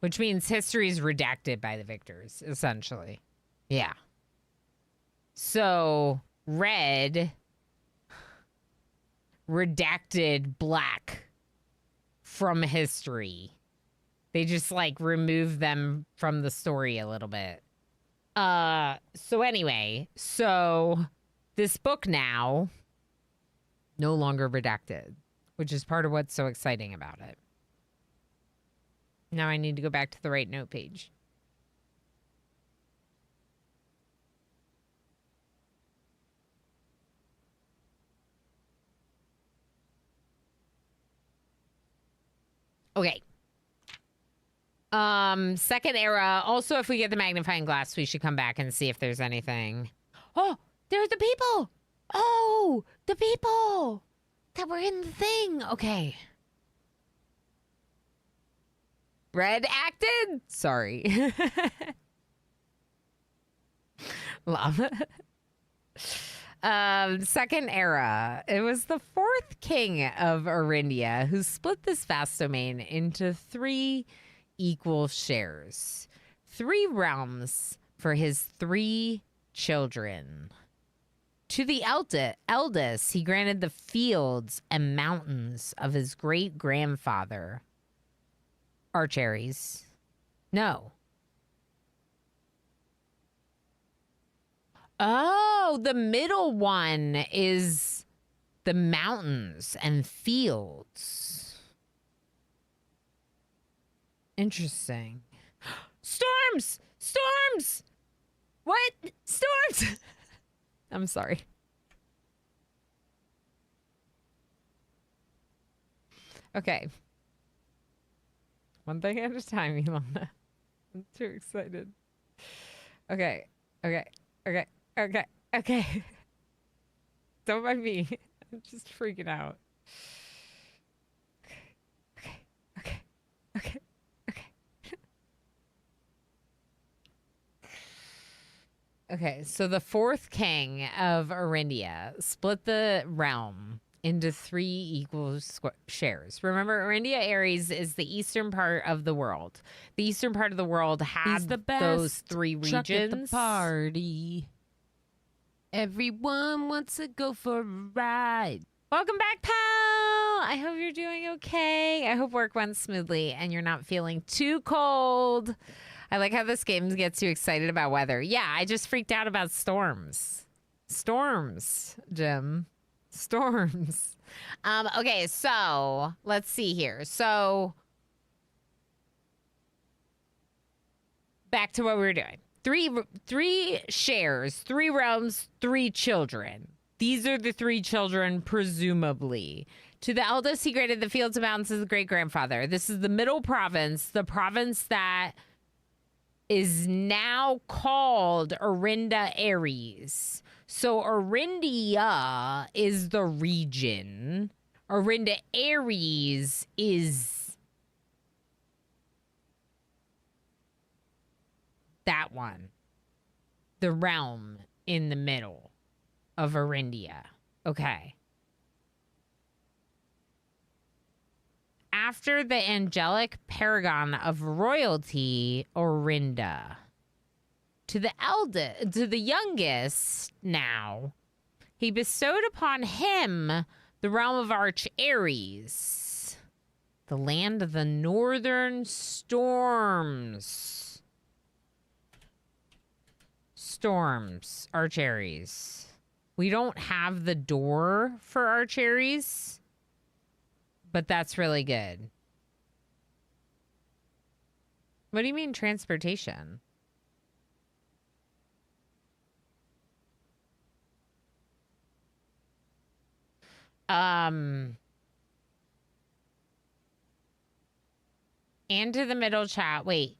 Which means history is redacted by the victors, essentially. Yeah. So, red redacted black from history. They just like remove them from the story a little bit. So anyway, so this book now no longer redacted, which is part of what's so exciting about it. Now I need to go back to the right note page. Okay. Second era. Also, if we get the magnifying glass, we should come back and see if there's anything. Oh, there's the people. Oh, the people that were in the thing. Okay. Red acted? Sorry. Love. Second era. It was the 4th king of Arindia who split this vast domain into 3 equal shares. 3 realms for his 3 children. To the eldest, he granted the fields and mountains of his great-grandfather. Archeries. No. Oh, the middle one is the mountains and fields. Interesting. Storms! Storms! What? Storms! I'm sorry. Okay. One thing at a time, Ilana. I'm too excited. Okay. Okay. Don't mind me. I'm just freaking out. Okay. Okay, so the 4th king of Arindia split the realm into 3 equal shares. Remember, Arindia Ares is the eastern part of the world. The eastern part of the world had He's the best those 3 truck at the regions. party. Everyone wants to go for a ride. Welcome back, pal. I hope you're doing okay. I hope work went smoothly and you're not feeling too cold. I like how this game gets you excited about weather. Yeah, I just freaked out about storms. Storms, Jim. Storms. Okay, so let's see here. So back to what we were doing. Three shares, 3 realms, 3 children. These are the 3 children, presumably. To the eldest, he granted the fields and mountains as a great-grandfather. This is the middle province, the province that is now called Orinda Aries. So Orindia is the region. Orinda Aries is that one. The realm in the middle of Orindia. Okay. After the angelic paragon of royalty, Orinda. To the youngest now, he bestowed upon him the realm of Arch Aries, the land of the northern storms. Storms, Arch Aries. We don't have the door for Arch Aries, but that's really good. What do you mean transportation? And to the middle chat. Wait.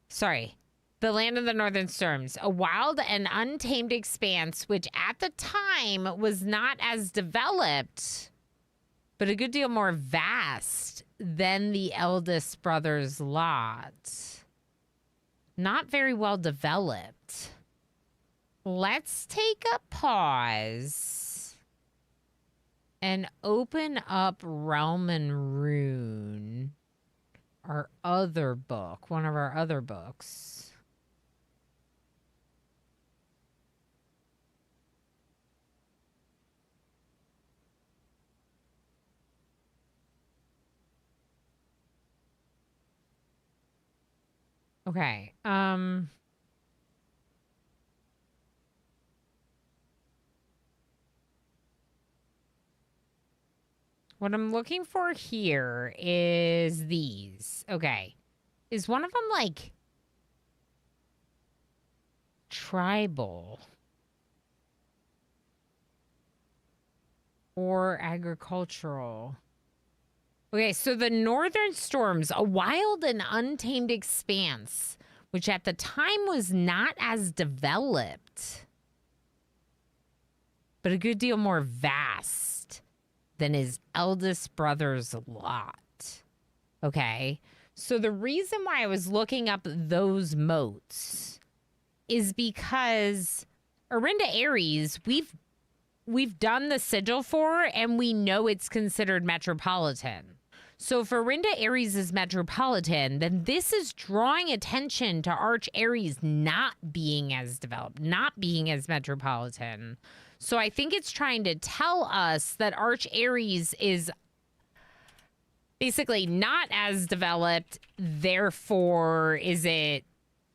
Sorry. The land of the northern storms, a wild and untamed expanse which at the time was not as developed, but a good deal more vast than the eldest brother's lot. Not very well developed. Let's take a pause and open up Realm and Rune, our other book, one of our other books. Okay. What I'm looking for here is these. Okay. Is one of them like tribal or agricultural? Okay, so the northern storms, a wild and untamed expanse, which at the time was not as developed, but a good deal more vast than his eldest brother's lot. Okay, so the reason why I was looking up those moats is because Orinda Aries, we've done the sigil for, and we know it's considered metropolitan. So if Orinda Aries is metropolitan, then this is drawing attention to Arch Aries not being as developed, not being as metropolitan. So I think it's trying to tell us that Arch Aries is basically not as developed. Therefore, is it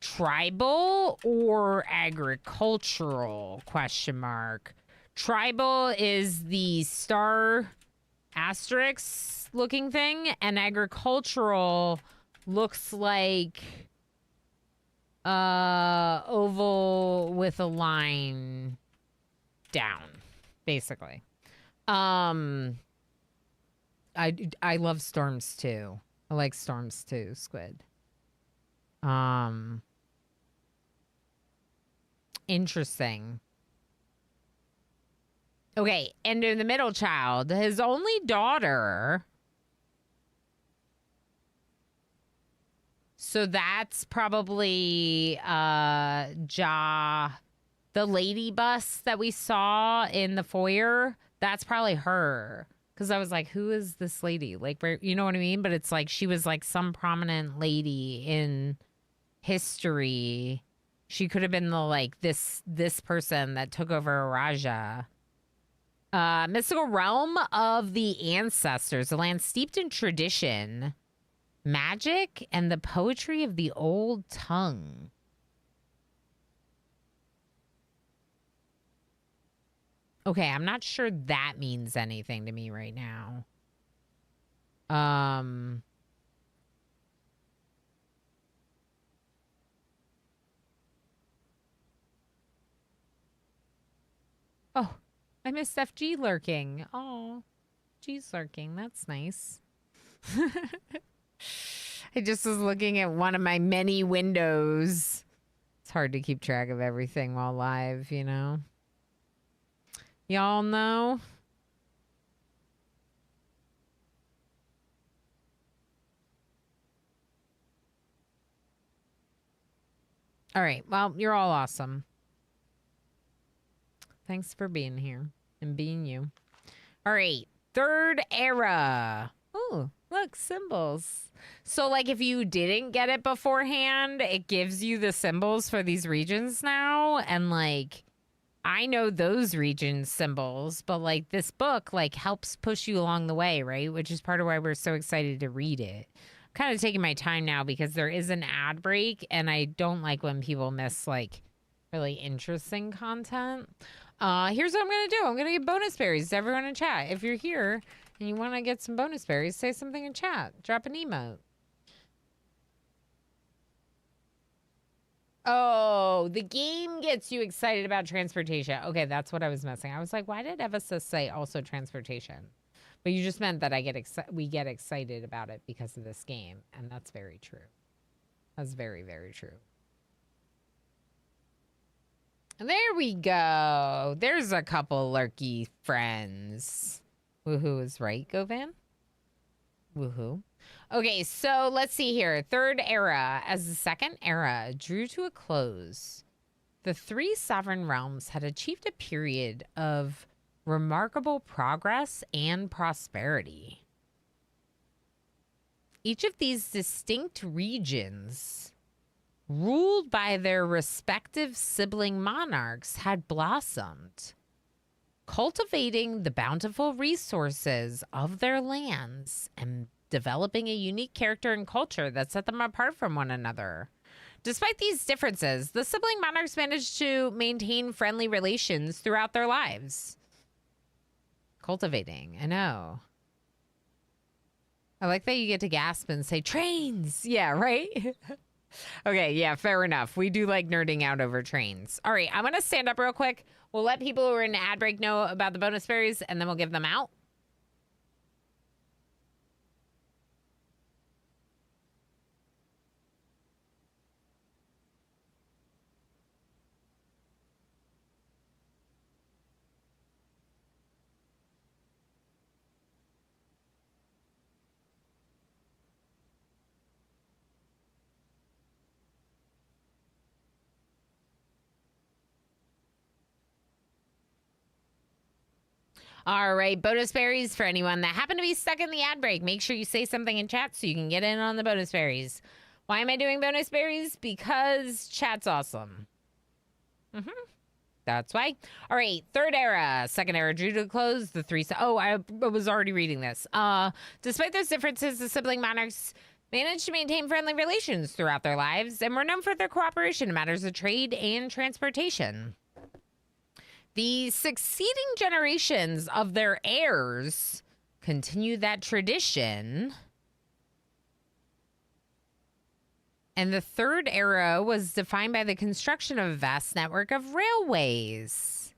tribal or agricultural? Question mark. Tribal is the star asterisk looking thing, and agricultural looks like oval with a line down, basically. I love storms too. I like storms too, Squid. Interesting. Okay, and in the middle child, his only daughter. So that's probably Ja, the lady bus that we saw in the foyer. That's probably her. Because I was like, who is this lady? Like, where, you know what I mean? But it's like she was like some prominent lady in history. She could have been the like this person that took over Raja. Mystical realm of the ancestors, a land steeped in tradition, magic, and the poetry of the old tongue. Okay, I'm not sure that means anything to me right now. Oh, I missed FG lurking. Oh, G's lurking. That's nice. I just was looking at one of my many windows. It's hard to keep track of everything while live, you know? Y'all know? All right. Well, you're all awesome. Thanks for being here and being you. All right. Third era. Ooh, look, symbols. So, like, if you didn't get it beforehand, it gives you the symbols for these regions now. And, like, I know those region symbols, but, like, this book, like, helps push you along the way, right? Which is part of why we're so excited to read it. I'm kind of taking my time now because there is an ad break, and I don't like when people miss, like, really interesting content. Here's what I'm going to do. I'm going to give bonus berries to everyone in chat. If you're here and you want to get some bonus berries, say something in chat. Drop an emote. Oh, the game gets you excited about transportation. Okay, that's what I was missing. I was like, why did Evasis say also transportation? But you just meant that we get excited about it because of this game. And that's very true. That's very, very true. There we go. There's a couple lurky friends. Woohoo is right, Govan? Woohoo. Okay, so let's see here. Third era. As the second era drew to a close, the three sovereign realms had achieved a period of remarkable progress and prosperity. Each of these distinct regions, ruled by their respective sibling monarchs, had blossomed, cultivating the bountiful resources of their lands and developing a unique character and culture that set them apart from one another. Despite these differences, the sibling monarchs managed to maintain friendly relations throughout their lives. Cultivating, I know. I like that you get to gasp and say, trains! Yeah, right? Okay, yeah, fair enough. We do like nerding out over trains. All right, I'm going to stand up real quick. We'll let people who are in the ad break know about the bonus berries, and then we'll give them out. All right, bonus berries for anyone that happened to be stuck in the ad break. Make sure you say something in chat so you can get in on the bonus berries. Why am I doing bonus berries? Because chat's awesome. That's why. All right, third era. Second era drew to a close. The three... Oh, I was already reading this. Despite those differences, the sibling monarchs managed to maintain friendly relations throughout their lives and were known for their cooperation in matters of trade and transportation. The succeeding generations of their heirs continued that tradition. And the third era was defined by the construction of a vast network of railways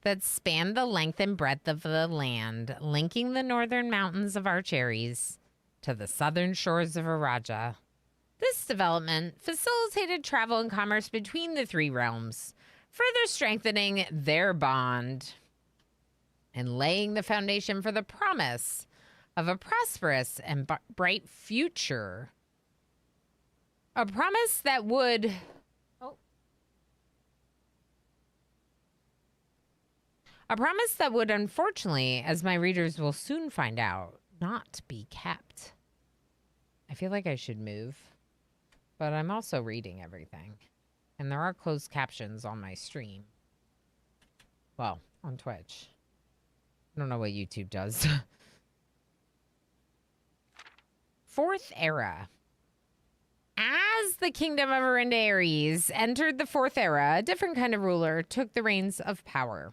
that spanned the length and breadth of the land, linking the northern mountains of Archeries to the southern shores of Araja. This development facilitated travel and commerce between the three realms, further strengthening their bond and laying the foundation for the promise of a prosperous and bright future. A promise that would... A promise that would, unfortunately, as my readers will soon find out, not be kept. I feel like I should move, but I'm also reading everything. And there are closed captions on my stream. Well, on Twitch. I don't know what YouTube does. Fourth Era. As the kingdom of Arinda Ares entered the Fourth Era, a different kind of ruler took the reins of power.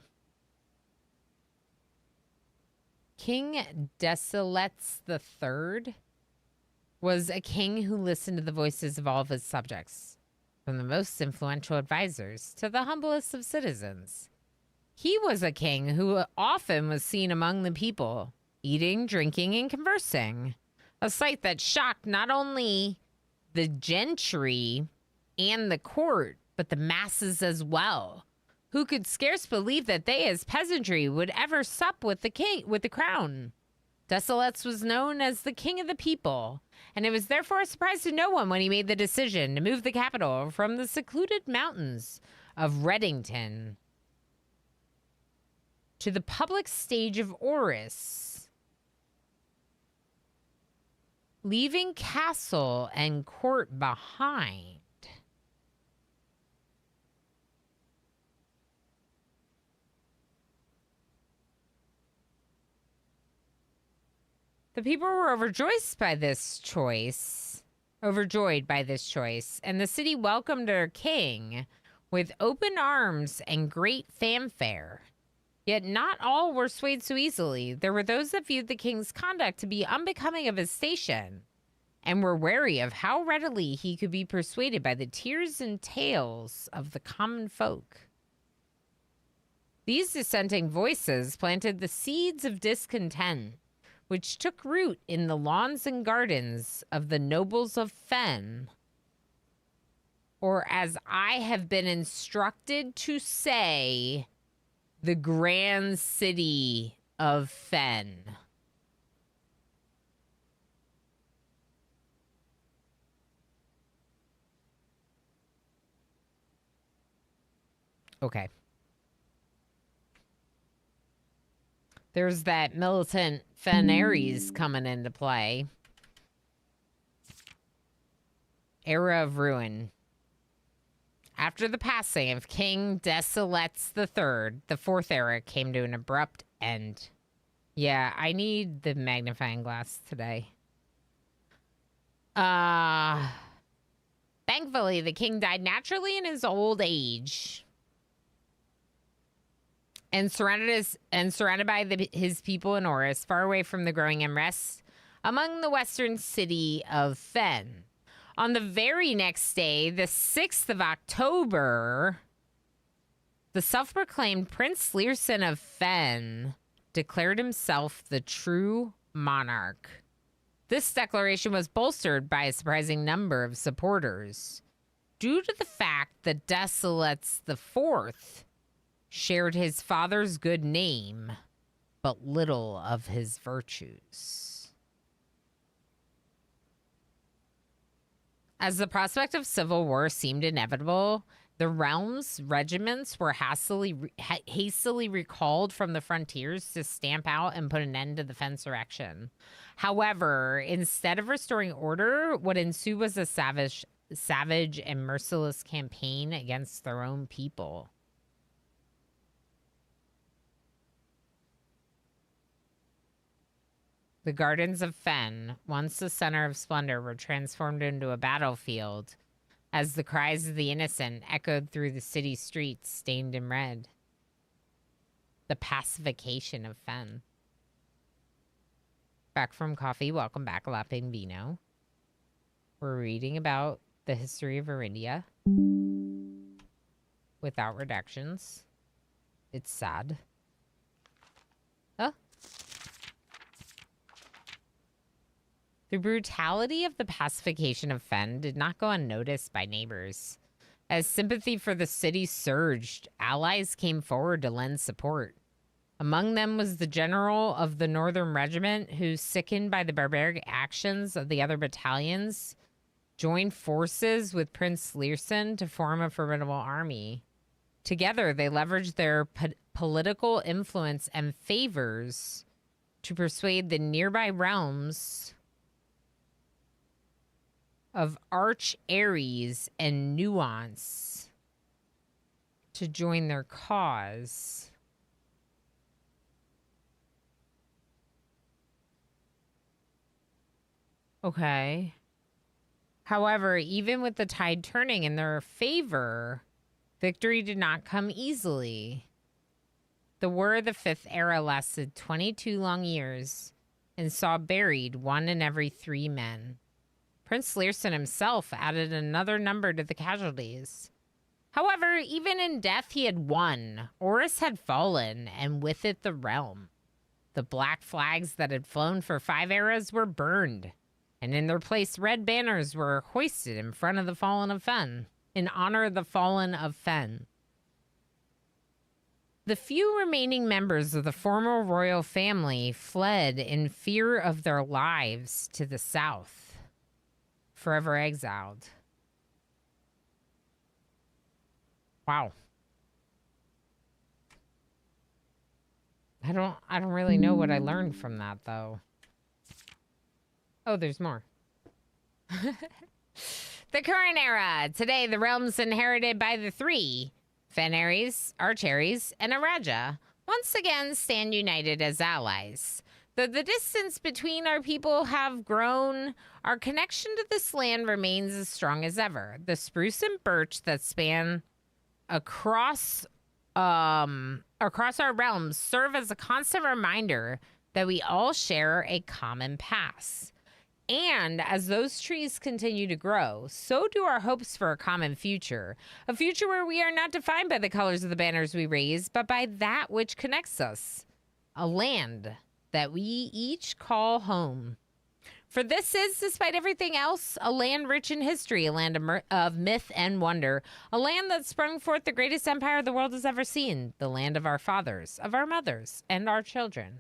King Desilets III was a king who listened to the voices of all of his subjects, from the most influential advisors to the humblest of citizens. He was a king who often was seen among the people, eating, drinking, and conversing, a sight that shocked not only the gentry and the court, but the masses as well, who could scarce believe that they as peasantry would ever sup with the king, with the crown. Desilets was known as the king of the people, and it was therefore a surprise to no one when he made the decision to move the capital from the secluded mountains of Reddington to the public stage of Oris, leaving castle and court behind. The people were overjoyed by this choice, and the city welcomed their king with open arms and great fanfare. Yet not all were swayed so easily. There were those that viewed the king's conduct to be unbecoming of his station, and were wary of how readily he could be persuaded by the tears and tales of the common folk. These dissenting voices planted the seeds of discontent, which took root in the lawns and gardens of the nobles of Fen, or as I have been instructed to say, the grand city of Fen. Okay. There's that militant Fenaries coming into play. Era of Ruin. After the passing of King Desilets III, the Fourth Era came to an abrupt end. Yeah, I need the magnifying glass today. Thankfully, the king died naturally in his old age, and surrounded by his people in Oris, far away from the growing unrest among the western city of Fen. On the very next day, the 6th of October, the self-proclaimed Prince Learson of Fen declared himself the true monarch. This declaration was bolstered by a surprising number of supporters, due to the fact that Desilets IV shared his father's good name, but little of his virtues. As the prospect of civil war seemed inevitable, the realm's regiments were hastily recalled from the frontiers to stamp out and put an end to the Fensurrection. However, instead of restoring order, what ensued was a savage and merciless campaign against their own people. The gardens of Fen, once the center of splendor, were transformed into a battlefield as the cries of the innocent echoed through the city streets stained in red. The pacification of Fen. Back from coffee, welcome back, La Pingvino. We're reading about the history of Arindia without redactions. It's sad. Huh? The brutality of the pacification of Fen did not go unnoticed by neighbors. As sympathy for the city surged, allies came forward to lend support. Among them was the general of the Northern Regiment, who, sickened by the barbaric actions of the other battalions, joined forces with Prince Learson to form a formidable army. Together, they leveraged their political influence and favors to persuade the nearby realms of Arch Ares and Nuance to join their cause. Okay. However, even with the tide turning in their favor, victory did not come easily. The War of the Fifth Era lasted 22 long years and saw buried 1 in every 3 men. Prince Learson himself added another number to the casualties. However, even in death he had won. Oris had fallen, and with it the realm. The black flags that had flown for 5 eras were burned, and in their place red banners were hoisted in front of the fallen of Fen, in honor of the fallen of Fen. The few remaining members of the former royal family fled in fear of their lives to the south, forever exiled. Wow. I don't really know what I learned from that, though. Oh, there's more. The current era. Today, the realms inherited by the 3, Fenaries, Archeries, and Araja, once again stand united as allies. Though the distance between our people have grown, our connection to this land remains as strong as ever. The spruce and birch that span across our realms serve as a constant reminder that we all share a common past. And as those trees continue to grow, so do our hopes for a common future. A future where we are not defined by the colors of the banners we raise, but by that which connects us. A land that we each call home. For this is, despite everything else, a land rich in history, a land of myth and wonder, a land that sprung forth the greatest empire the world has ever seen, the land of our fathers, of our mothers, and our children.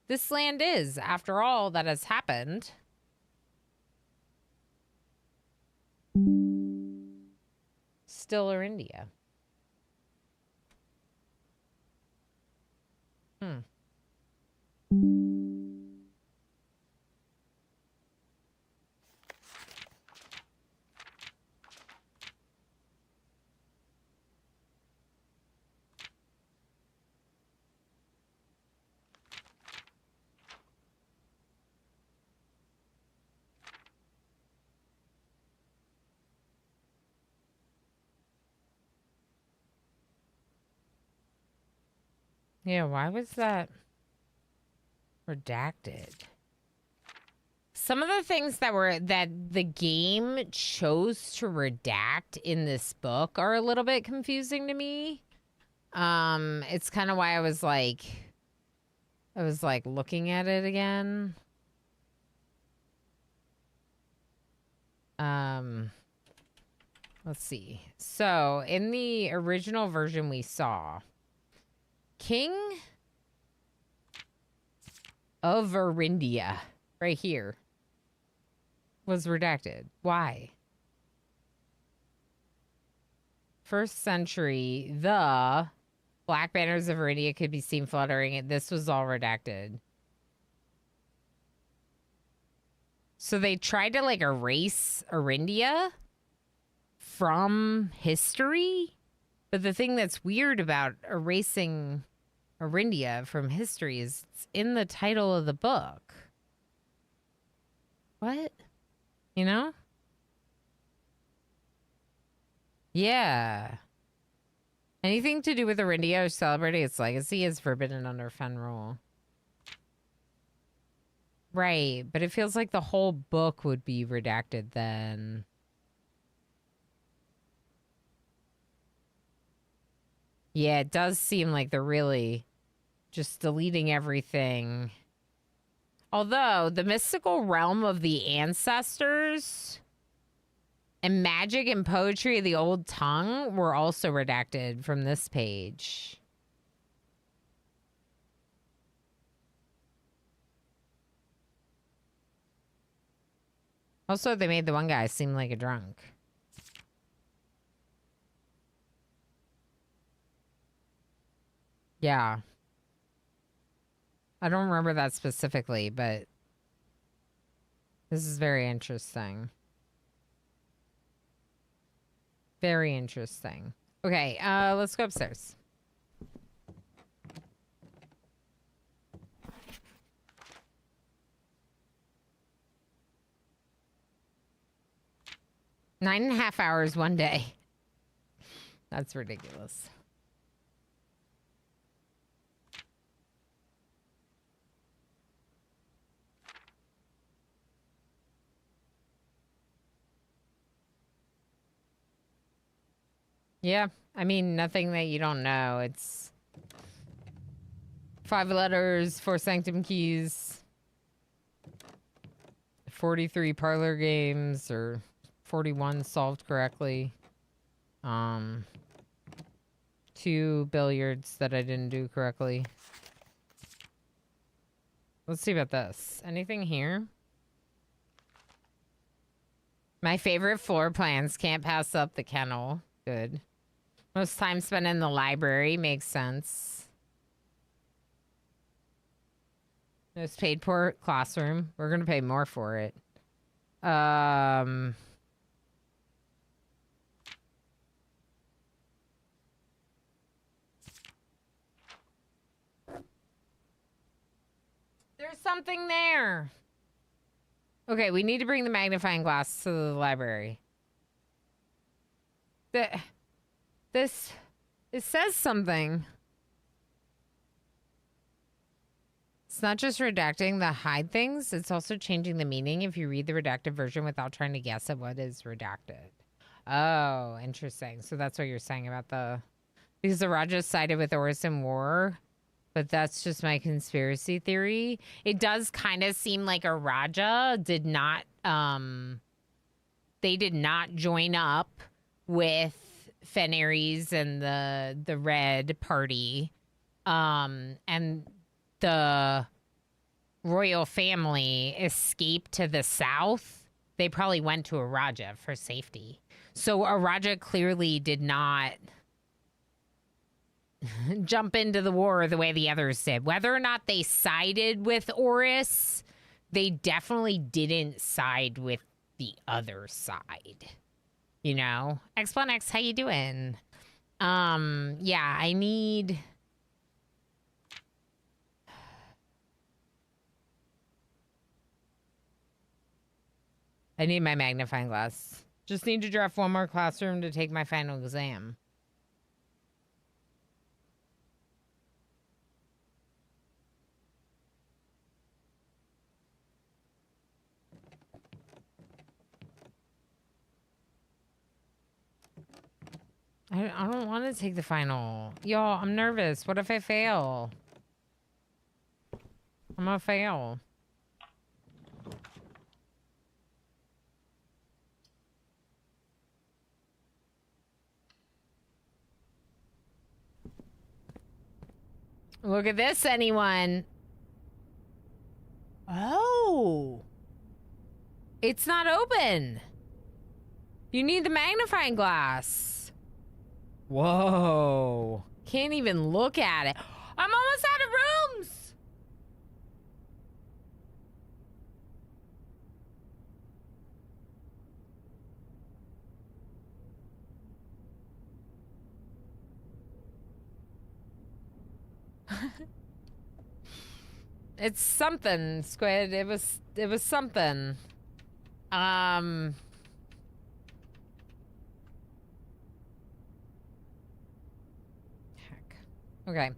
This land is, after all that has happened, still Arindia. Yeah, why was that redacted? Some of the things that the game chose to redact in this book are a little bit confusing to me. It's kind of why I was like looking at it again. Let's see. So in the original version we saw, King of Arindia, right here, was redacted. Why? 1st century, the black banners of Arindia could be seen fluttering. This was all redacted. So they tried to like erase Arindia from history? But the thing that's weird about erasing Arindia from history is it's in the title of the book. What? You know? Yeah. Anything to do with Arindia or celebrating its legacy is forbidden under Fen rule. Right, but it feels like the whole book would be redacted then. Yeah, it does seem like they're really just deleting everything. Although, the mystical realm of the ancestors and magic and poetry of the old tongue were also redacted from this page. Also, they made the one guy seem like a drunk. Yeah. I don't remember that specifically, but this is very interesting. Very interesting. Okay, let's go upstairs. Nine and a half hours one day. That's ridiculous. Yeah, I mean, nothing that you don't know. It's 5 letters, 4 sanctum keys, 43 parlor games, or 41 solved correctly. 2 billiards that I didn't do correctly. Let's see about this. Anything here? My favorite floor plans. Can't pass up the kennel. Good. Most time spent in the library. Makes sense. Most paid for classroom. We're going to pay more for it. There's something there. Okay, we need to bring the magnifying glass to the library. It says something. It's not just redacting the hide things, it's also changing the meaning if you read the redacted version without trying to guess at what is redacted. Oh, interesting. So that's what you're saying about the... Because the Raja sided with Oris in war, but that's just my conspiracy theory. It does kind of seem like a Raja did not... they did not join up with Fenris and the Red Party. And the royal family escaped to the south. They probably went to a Raja for safety. So a Raja clearly did not jump into the war the way the others did. Whether or not they sided with Oris, they definitely didn't side with the other side. You know? X1X, how you doing? Yeah, I need... I need my magnifying glass. Just need to draft one more classroom to take my final exam. I don't want to take the final. Y'all, I'm nervous. What if I fail? I'm gonna fail. Look at this, anyone. Oh. It's not open. You need the magnifying glass. Whoa. Can't even look at it. I'm almost out of rooms. It's something, Squid. It was something. Heck. Okay.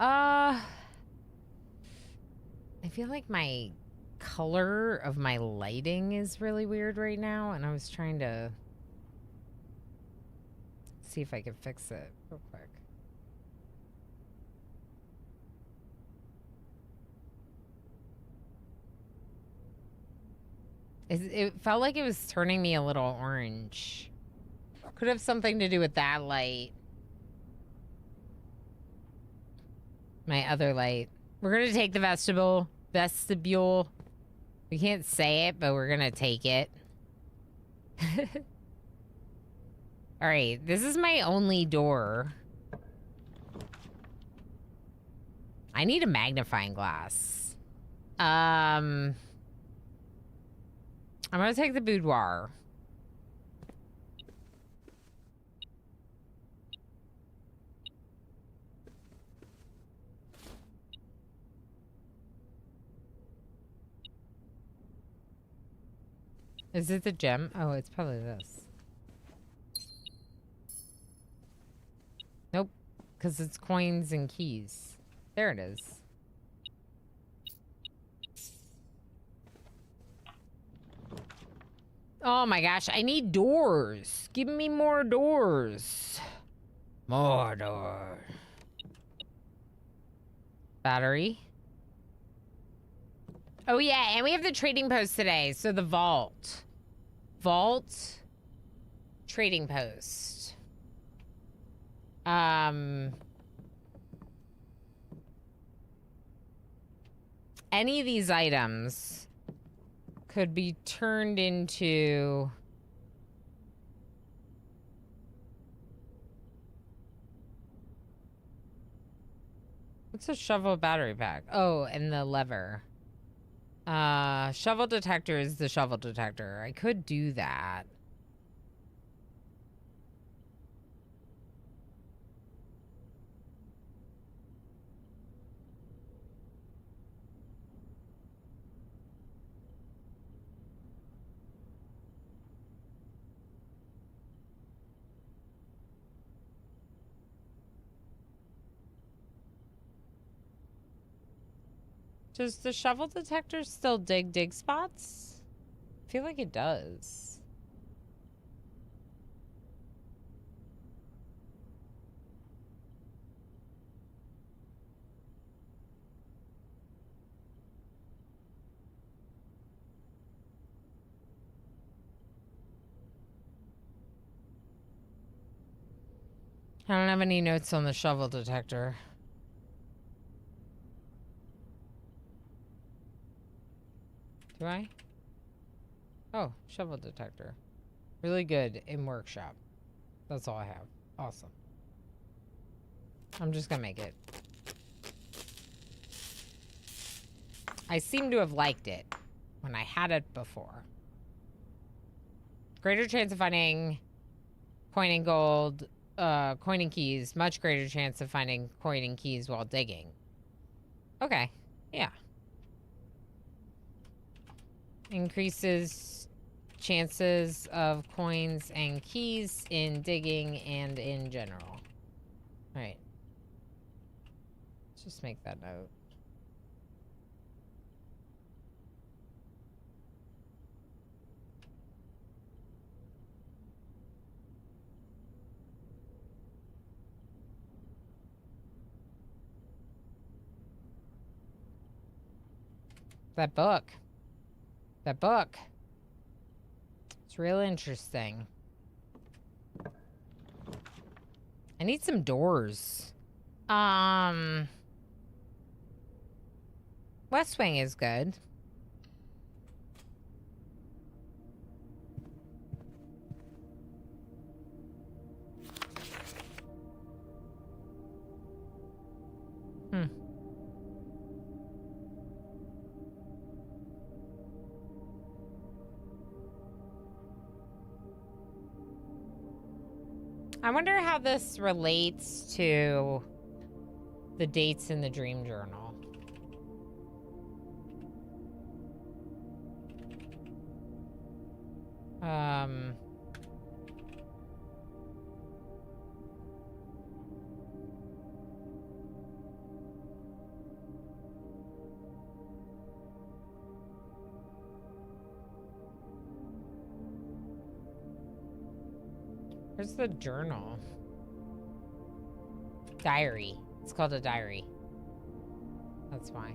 I feel like my color of my lighting is really weird right now, and I was trying to see if I could fix it real quick. It felt like it was turning me a little orange. Could have something to do with that light. My other light. We're gonna take the vestibule. We can't say it, but we're gonna take it. All right, this is my only door. I need a magnifying glass. I'm gonna take the boudoir. Is it the gem? Oh, it's probably this. Nope. Because it's coins and keys. There it is. Oh my gosh, I need doors. Give me more doors. More doors. Battery. Oh yeah, and we have the trading post today. So the vault. Vault. Trading post. Any of these items could be turned into what's a shovel battery pack? Oh, and the lever. Shovel detector is the shovel detector. I could do that. Does the shovel detector still dig spots? I feel like it does. I don't have any notes on the shovel detector. Do I? Oh, shovel detector. Really good in workshop. That's all I have. Awesome. I'm just gonna make it. I seem to have liked it when I had it before. Greater chance of finding coin and gold, coin and keys. Much greater chance of finding coin and keys while digging. Okay. Yeah. Increases chances of coins and keys in digging and in general. All right. Let's just make that note. That book. That book. It's real interesting. I need some doors. West Wing is good. I wonder how this relates to the dates in the dream journal. Where's the journal? Diary. It's called a diary. That's why.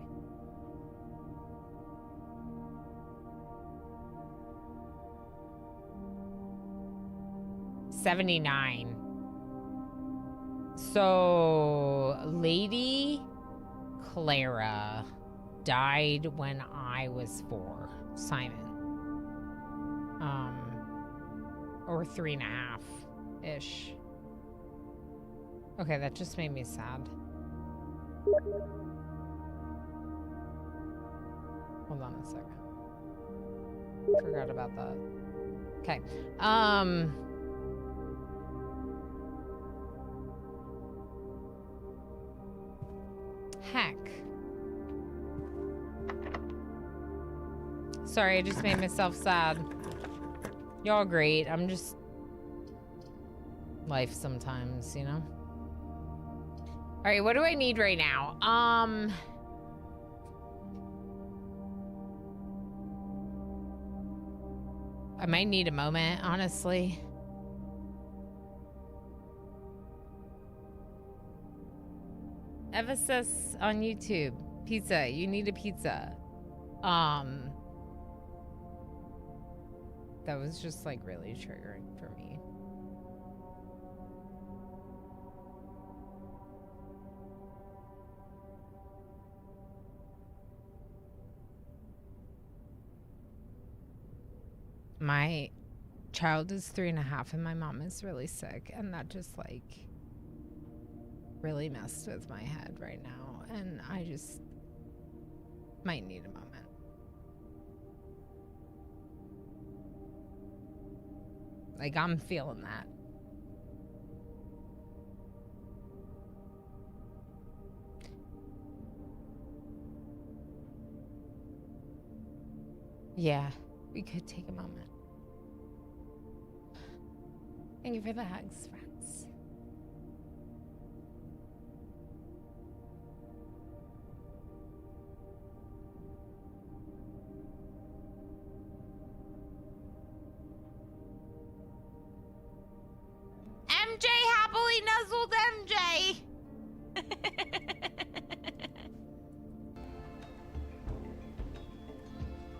$79. So, Lady Clara died when I was 4. Simon. Or 3.5-ish. Okay, that just made me sad. Hold on a second. Forgot about that. Okay. Heck. Sorry, I just made myself sad. Y'all great. I'm just... life sometimes, you know? All right, what do I need right now? I might need a moment, honestly. Evasus on YouTube. Pizza. You need a pizza. That was just like really triggering for me. My child is 3.5 and my mom is really sick, and that just like really messed with my head right now, and I just might need a moment. Like, I'm feeling that. Yeah, we could take a moment. Thank you for the hugs, friends. MJ happily nuzzled MJ.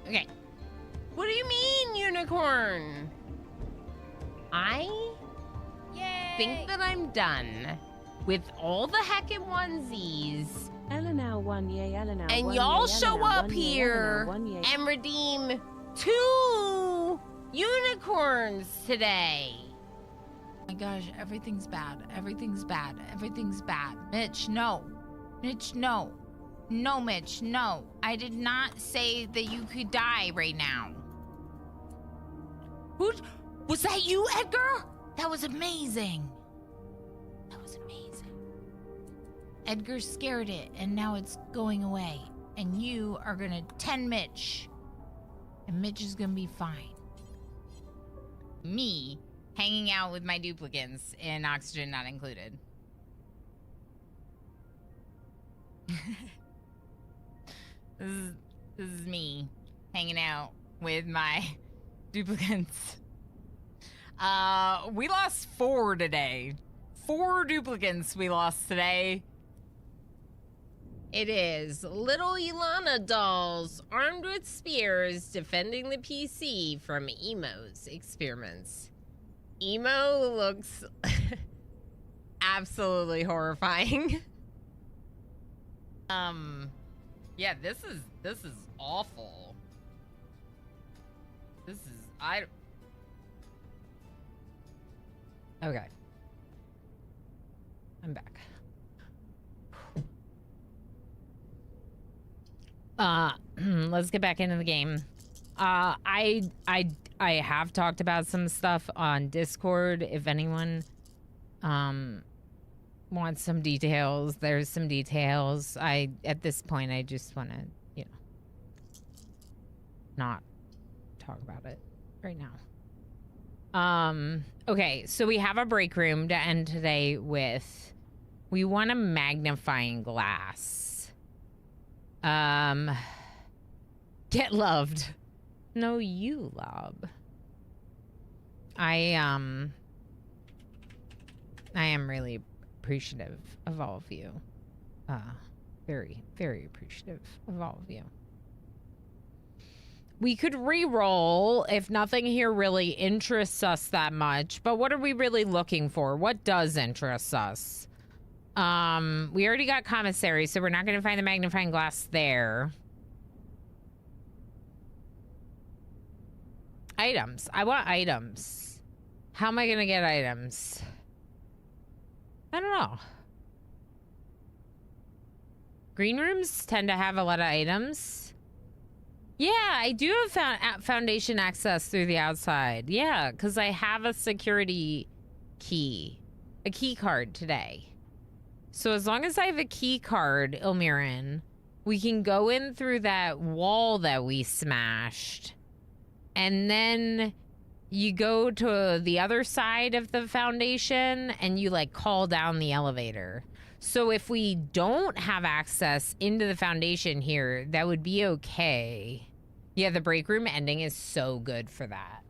Okay. What do you mean, unicorn? I Yay! think that I'm done with all the heckin' onesies. Eleanor 1 yay, Eleanor And 1 y'all yay, show Eleanor up 1 yay, here Eleanor 1 yay. and redeem 2 unicorns today. Oh my gosh, everything's bad. Everything's bad. Everything's bad. Mitch, no. Mitch, no. No, Mitch, no. I did not say that you could die right now. Who? Was that you, Edgar? That was amazing. That was amazing. Edgar scared it, and now it's going away. And you are gonna 10 Mitch. And Mitch is gonna be fine. Me hanging out with my duplicants in Oxygen Not Included. This is me hanging out with my duplicants. We lost 4 today. 4 duplicants we lost today. It is little Ilana dolls armed with spears defending the PC from Emo's experiments. Emo looks absolutely horrifying. Yeah, this is awful. This is Okay. I'm back. Let's get back into the game. I have talked about some stuff on Discord. If anyone wants some details, there's some details. At this point I just want to, you know, not talk about it right now. Okay, so we have a break room to end today with. We want a magnifying glass. Get loved. No, you love. I am really appreciative of all of you. Very, very appreciative of all of you. We could re-roll if nothing here really interests us that much, but what are we really looking for? What does interest us? We already got commissary, so we're not going to find the magnifying glass there. Items. I want items. How am I going to get items? I don't know. Green rooms tend to have a lot of items. Yeah, I do have foundation access through the outside. Yeah, because I have a security key. A key card today. So as long as I have a key card, Ilmirin, we can go in through that wall that we smashed. And then you go to the other side of the foundation and you like call down the elevator. So if we don't have access into the foundation here, that would be okay. Yeah, the break room ending is so good for that.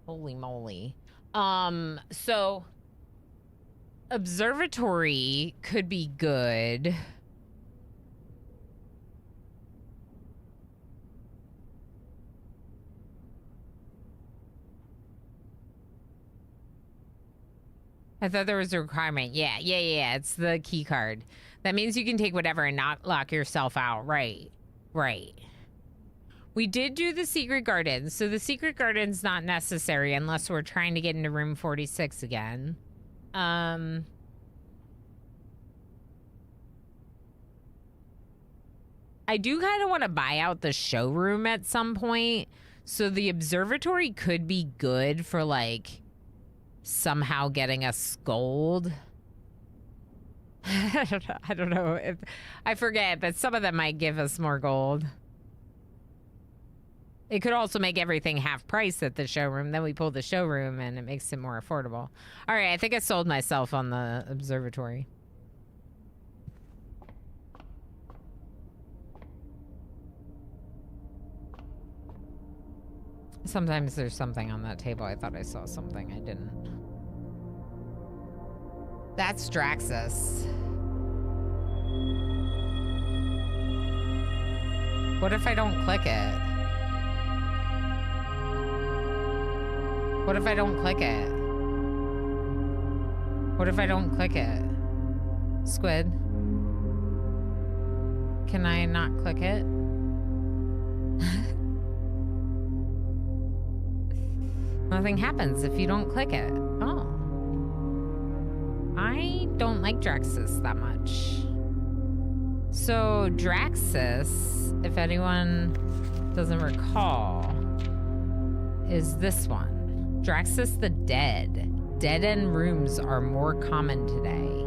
Holy moly. So observatory could be good. I thought there was a requirement. Yeah. It's the key card. That means you can take whatever and not lock yourself out. Right. We did do the secret garden. So the secret garden's not necessary unless we're trying to get into room 46 again. I do kind of want to buy out the showroom at some point. So the observatory could be good for like somehow getting us gold. I don't know if I forget, but some of them might give us more gold. It could also make everything half price at the showroom. Then we pull the showroom and it makes it more affordable. All right, I think I sold myself on the observatory. Sometimes there's something on that table. I thought I saw something. I didn't. That's Draxus. What if I don't click it? What if I don't click it? What if I don't click it? Squid. Can I not click it? Nothing happens if you don't click it. Oh. I don't like Draxus that much. So Draxus, if anyone doesn't recall, is this one. Draxus the Dead. Dead-end rooms are more common today.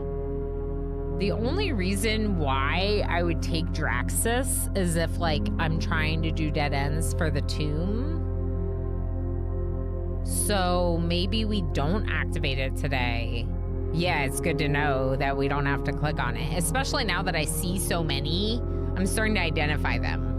The only reason why I would take Draxus is if, like, I'm trying to do dead ends for the tomb. So maybe we don't activate it today. Yeah, it's good to know that we don't have to click on it, especially now that I see so many. I'm starting to identify them.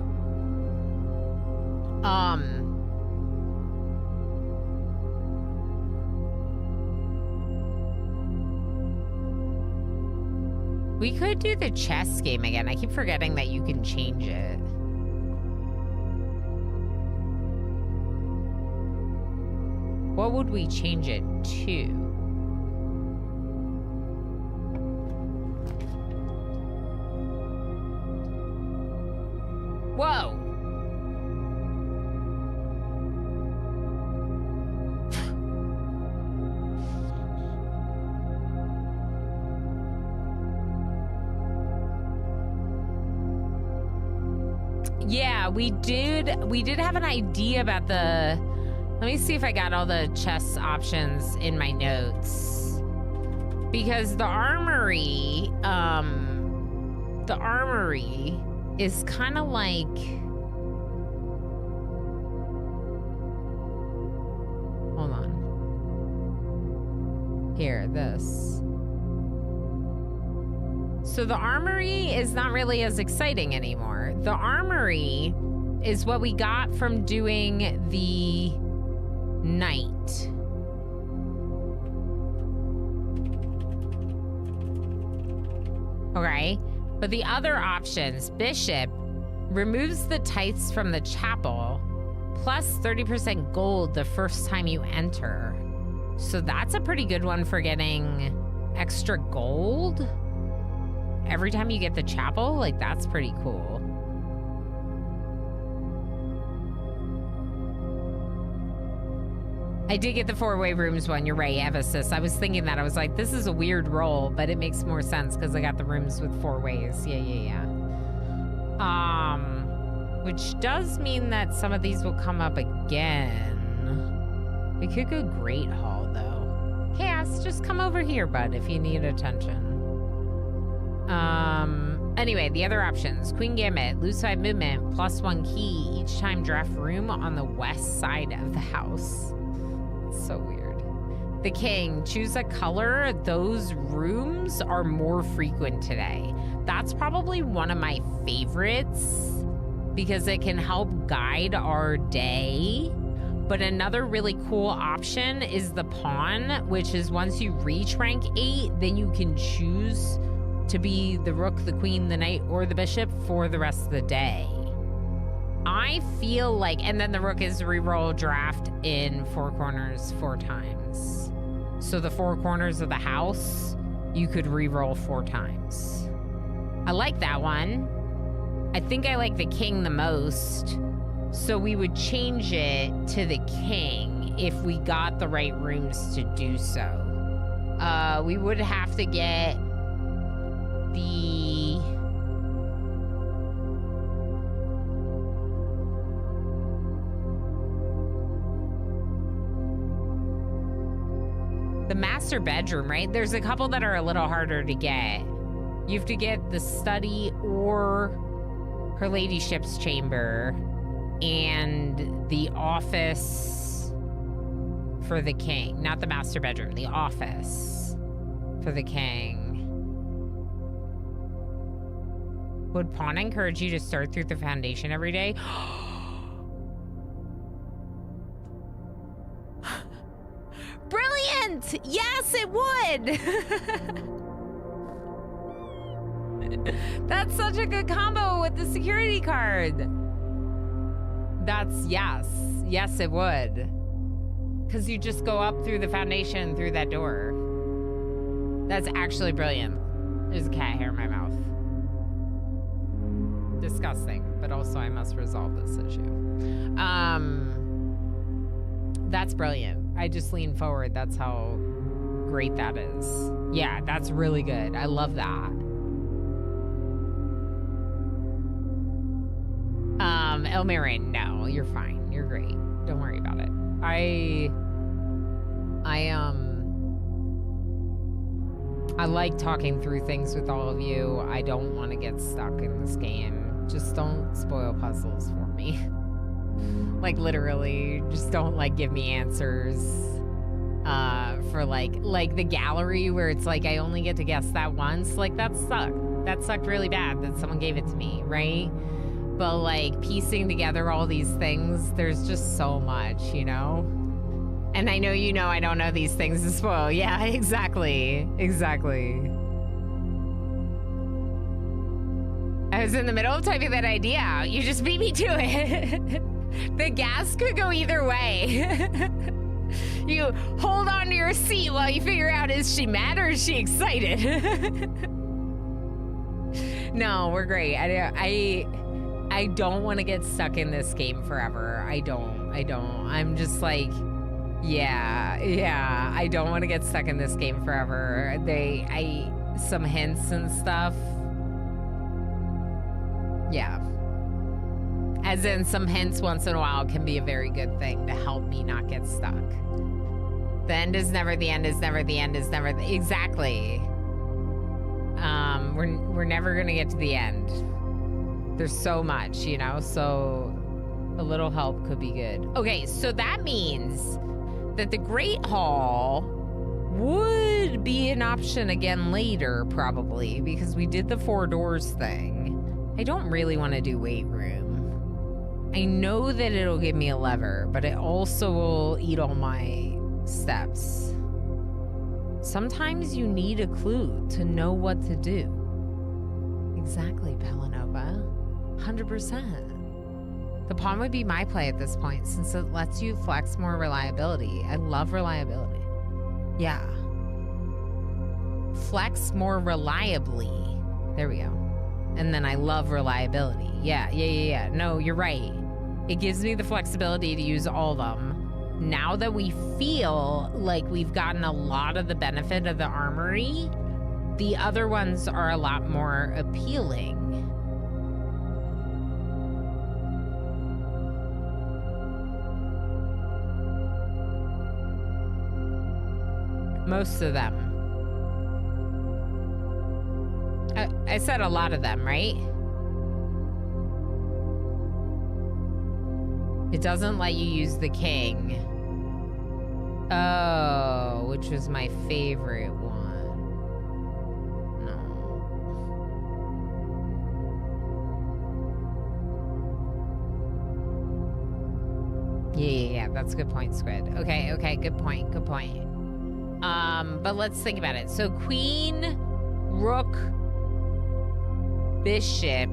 We could do the chess game again. I keep forgetting that you can change it. What would we change it to? Whoa! Yeah, we did have an idea about the... Let me see if I got all the chess options in my notes. Because the armory is kind of like... Hold on. Here, this. So the armory is not really as exciting anymore. The armory is what we got from doing the knight. Okay, but the other options, bishop, removes the tithes from the chapel, plus 30% gold the first time you enter. So that's a pretty good one for getting extra gold. Every time you get the chapel, like, that's pretty cool. I did get the 4-way rooms one. You're right, Evasis. I was thinking that. I was like, this is a weird roll, but it makes more sense because I got the rooms with 4 ways. Yeah. Which does mean that some of these will come up again. We could go Great Hall, though. Chaos, just come over here, bud, if you need attention. Anyway, the other options. Queen Gambit, lose 5 movement, plus 1 key each time draft room on the west side of the house. so weird. The king, choose a color. Those rooms are more frequent today. That's probably one of my favorites because it can help guide our day. But another really cool option is the pawn, which is once you reach rank 8, then you can choose to be the rook, the queen, the knight, or the bishop for the rest of the day. I feel like, and then the rook is reroll draft in 4 corners 4 times. So the 4 corners of the house, you could reroll 4 times. I like that one. I think I like the king the most. So we would change it to the king if we got the right rooms to do so. We would have to get the master bedroom, right? There's a couple that are a little harder to get. You have to get the study or her ladyship's chamber and the office for the king. Not the master bedroom, the office for the king. Would pawn encourage you to start through the foundation every day? Brilliant! Yes, it would! That's such a good combo with the security card. That's yes. Yes, it would. Because you just go up through the foundation through that door. That's actually brilliant. There's a cat hair in my mouth. Disgusting. But also I must resolve this issue. That's brilliant. I just lean forward. That's how great that is. Yeah, that's really good. I love that. Elmarin, no, you're fine. You're great. Don't worry about it. I like talking through things with all of you. I don't want to get stuck in this game. Just don't spoil puzzles for me. Like literally, just don't like give me answers for like the gallery where it's like I only get to guess that once. Like that sucked. That sucked really bad that someone gave it to me, right? But like piecing together all these things, there's just so much, you know? And I know you know I don't know these things to spoil. Yeah, exactly. Exactly. I was in the middle of typing that idea out. You just beat me to it. The gas could go either way. You hold on to your seat while you figure out, is she mad or is she excited? No, we're great. I don't want to get stuck in this game forever. I don't. I'm just like, yeah. I don't want to get stuck in this game forever. Some hints and stuff. Yeah. As in, some hints once in a while can be a very good thing to help me not get stuck. The end is never the end is never the end is never the... Exactly. We're never gonna get to the end. There's so much, you know, so a little help could be good. Okay, so that means that the Great Hall would be an option again later, probably, because we did the 4 doors thing. I don't really want to do weight room. I know that it'll give me a lever, but it also will eat all my steps. Sometimes you need a clue to know what to do. Exactly, Pelanova. 100%. The pawn would be my play at this point since it lets you flex more reliability. I love reliability. Yeah. Flex more reliably. There we go. And then I love reliability. Yeah. No, you're right. It gives me the flexibility to use all of them. Now that we feel like we've gotten a lot of the benefit of the armory, the other ones are a lot more appealing. Most of them. I said a lot of them, right? It doesn't let you use the king. Oh, which was my favorite one. No. Yeah, that's a good point, Squid. Okay, good point. But let's think about it. So queen, rook, bishop.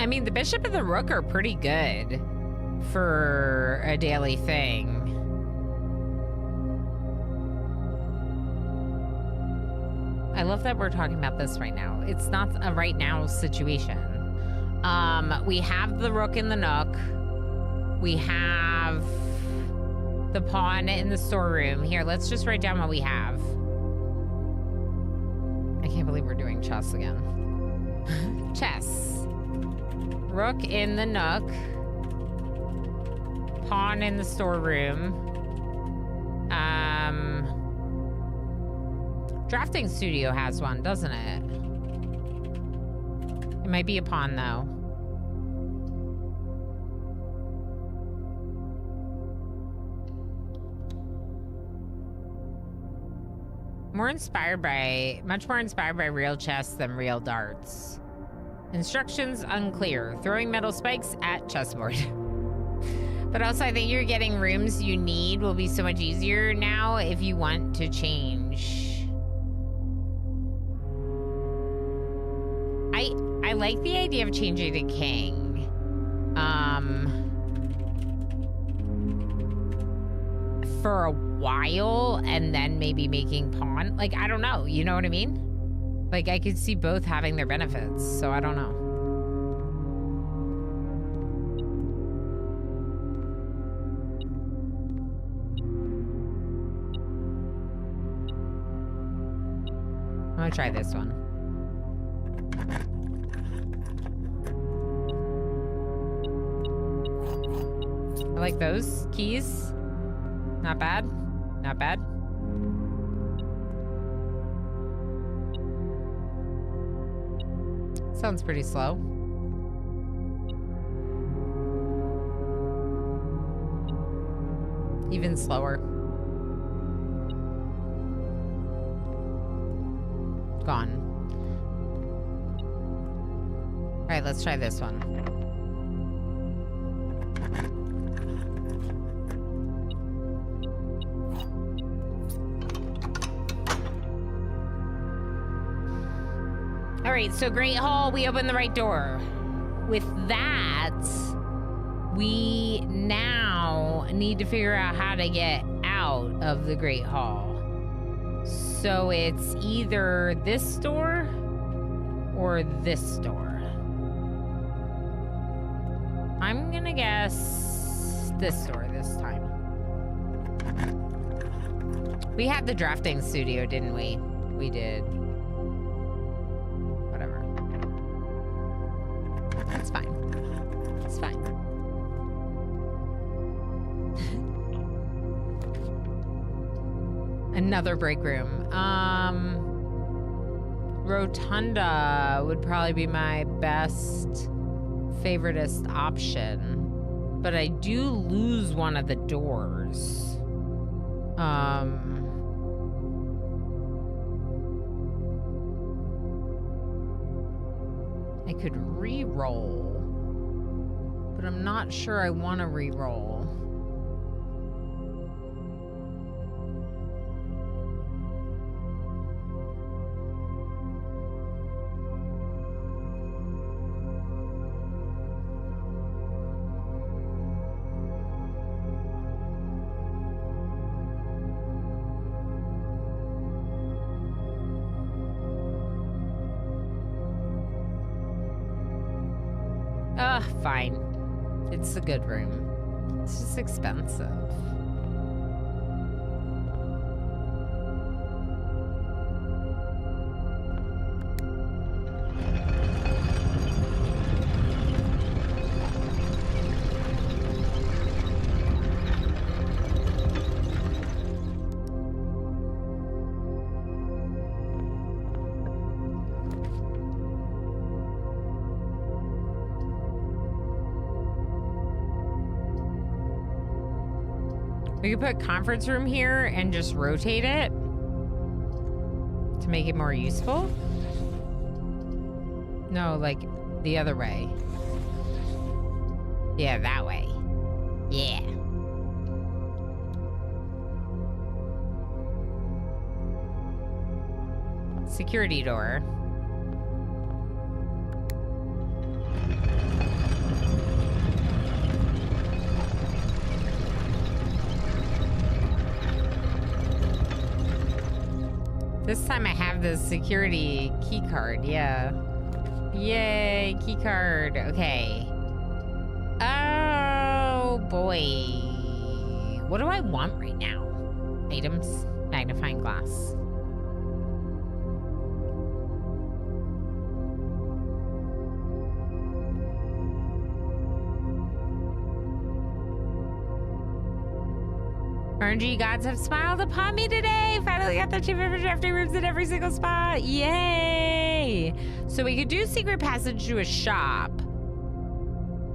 I mean, the bishop and the rook are pretty good for a daily thing. I love that we're talking about this right now. It's not a right now situation. We have the rook in the nook. We have the pawn in the storeroom. Here, let's just write down what we have. I can't believe we're doing chess again. Chess. Rook in the nook. Pawn in the storeroom. Drafting Studio has one, doesn't it? It might be a pawn, though. Much more inspired by real chess than real darts. Instructions unclear. Throwing metal spikes at chessboard. But also, I think you're getting rooms you need will be so much easier now if you want to change. I like the idea of changing to king. For a while, and then maybe making pawn. Like, I don't know. You know what I mean? Like, I could see both having their benefits, so I don't know. I'm gonna try this one. I like those keys. Not bad. Not bad. Sounds pretty slow. Even slower. Gone. All right, let's try this one. All right, so Great Hall, we opened the right door. With that, we now need to figure out how to get out of the Great Hall. So it's either this door or this door. I'm gonna guess this door this time. We had the drafting studio, didn't we? We did. Whatever. That's fine. It's fine. Another break room. Rotunda would probably be my best favoritist option. But I do lose one of the doors. I could re-roll, but I'm not sure I want to re-roll. Fine. It's a good room. It's just expensive. We could put conference room here and just rotate it to make it more useful. No, like the other way. Yeah, that way. Yeah. Security door. This time I have the security key card, yeah. Yay, key card. Okay. Oh boy. What do I want right now? Items, magnifying glass. RNG gods have smiled upon me today. Finally got the 2 favorite drafting rooms in every single spot. Yay! So we could do secret passage to a shop.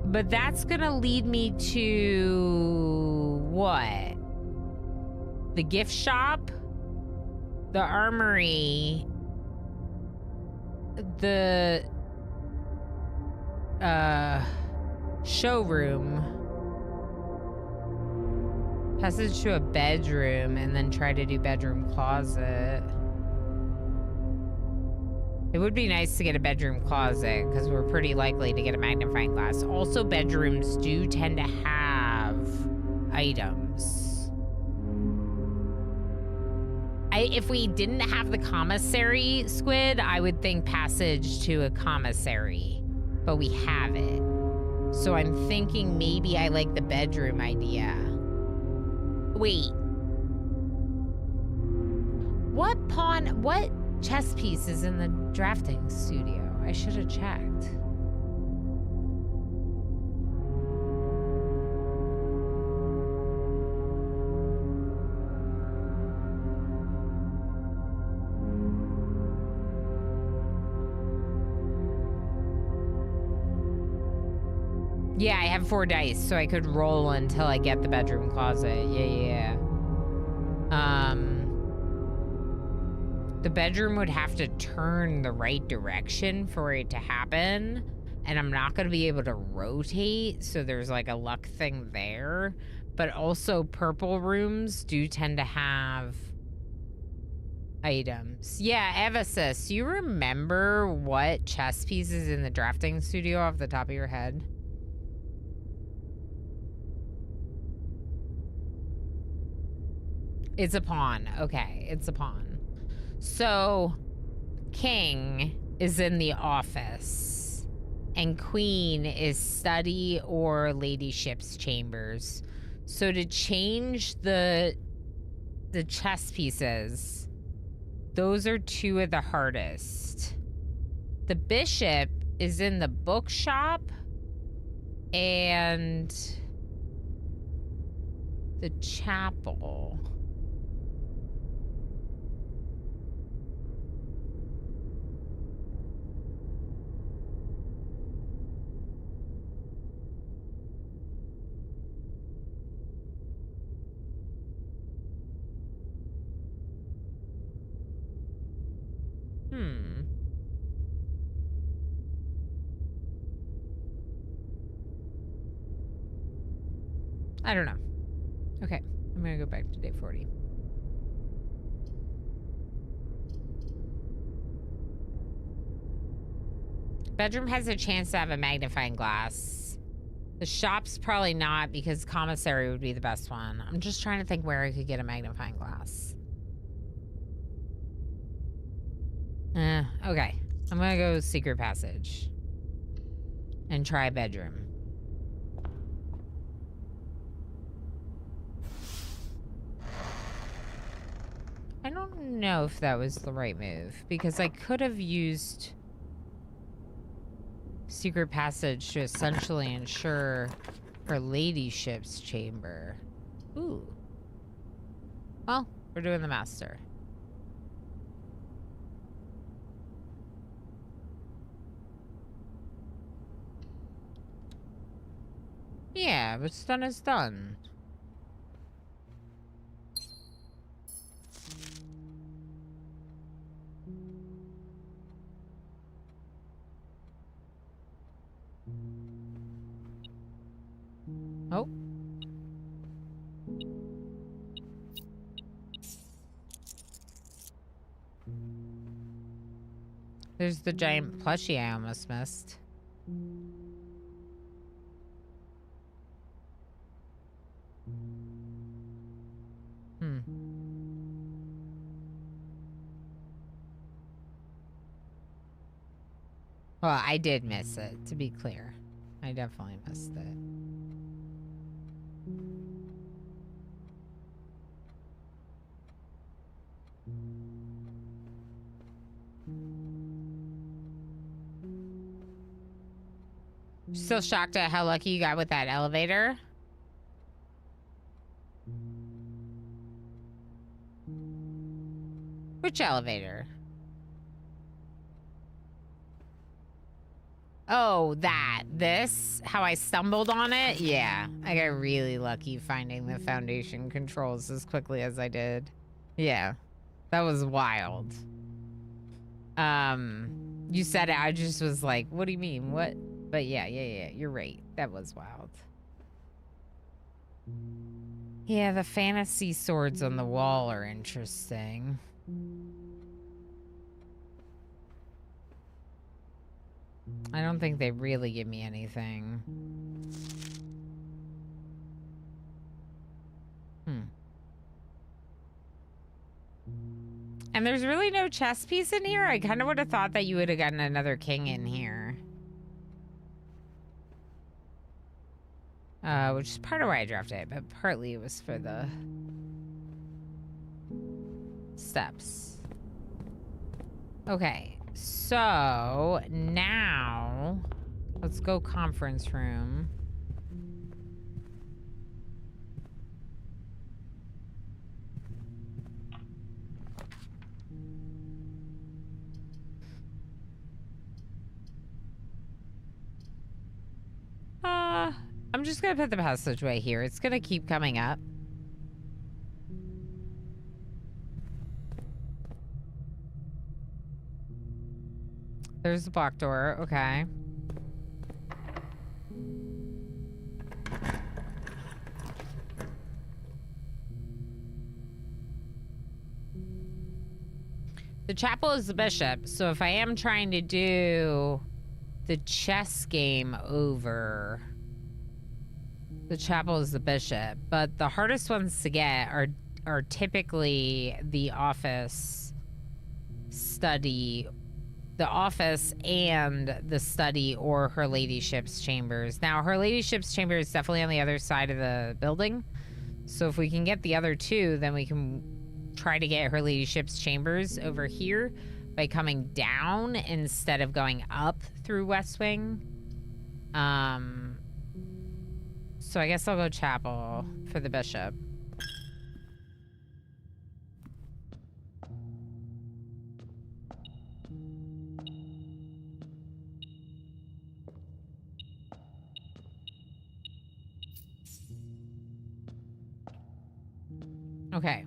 But that's gonna lead me to what? The gift shop, the armory, the showroom, passage to a bedroom, and then try to do bedroom closet. It would be nice to get a bedroom closet because we're pretty likely to get a magnifying glass. Also, bedrooms do tend to have items. If we didn't have the commissary squid, I would think passage to a commissary, but we have it. So I'm thinking maybe I like the bedroom idea. Wait. What chess piece is in the drafting studio? I should have checked. Yeah, I have 4 dice, so I could roll until I get the bedroom closet. Yeah. The bedroom would have to turn the right direction for it to happen, and I'm not going to be able to rotate, so there's like a luck thing there. But also, purple rooms do tend to have items. Yeah, Evasis, you remember what chess pieces in the drafting studio off the top of your head? It's a pawn. Okay, it's a pawn. So, king is in the office, and queen is study or ladyship's chambers. So to change the chess pieces, those are 2 of the hardest. The bishop is in the bookshop and the chapel. I don't know. Okay, I'm gonna go back to day 40. Bedroom has a chance to have a magnifying glass. The shop's probably not, because commissary would be the best one. I'm just trying to think where I could get a magnifying glass. Okay. I'm gonna go secret passage. And try bedroom. I don't know if that was the right move, because I could have used secret passage to essentially ensure her ladyship's chamber. Ooh. Well, we're doing the master. Yeah, what's done is done. Oh. There's the giant plushie I almost missed. Hmm. Well, I did miss it, to be clear. I definitely missed it. Still shocked at how lucky you got with that elevator? Which elevator? Oh, this? How I stumbled on it? Yeah, I got really lucky finding the foundation controls as quickly as I did. Yeah, that was wild. You said it, I just was like, what do you mean? What? But yeah, you're right. That was wild. Yeah, the fantasy swords on the wall are interesting. I don't think they really give me anything. And there's really no chess piece in here? I kind of would have thought that you would have gotten another king in here. Which is part of why I drafted it, but partly it was for the steps. Okay, so now let's go conference room. I'm just gonna put the passageway here. It's gonna keep coming up. There's the block door, okay. The chapel is the bishop, so if I am trying to do the chess game over, the chapel is the bishop, but the hardest ones to get are typically the office, study, the office and the study, or her ladyship's chambers. Now, her ladyship's chamber is definitely on the other side of the building, so if we can get the other two, then we can try to get her ladyship's chambers over here by coming down instead of going up through West Wing. So I guess I'll go chapel for the bishop. Okay.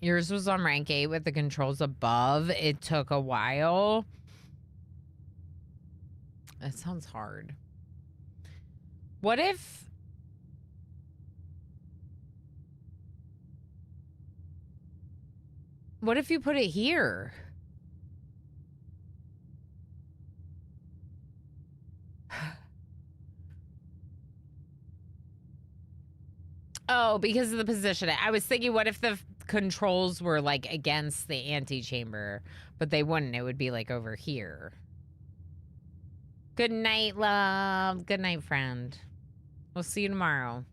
Yours was on rank 8 with the controls above. It took a while. That sounds hard. What if... What if you put it here? Oh, because of the position. I was thinking, what if the controls were like against the antechamber, but they wouldn't. It would be like over here. Good night, love. Good night, friend. We'll see you tomorrow.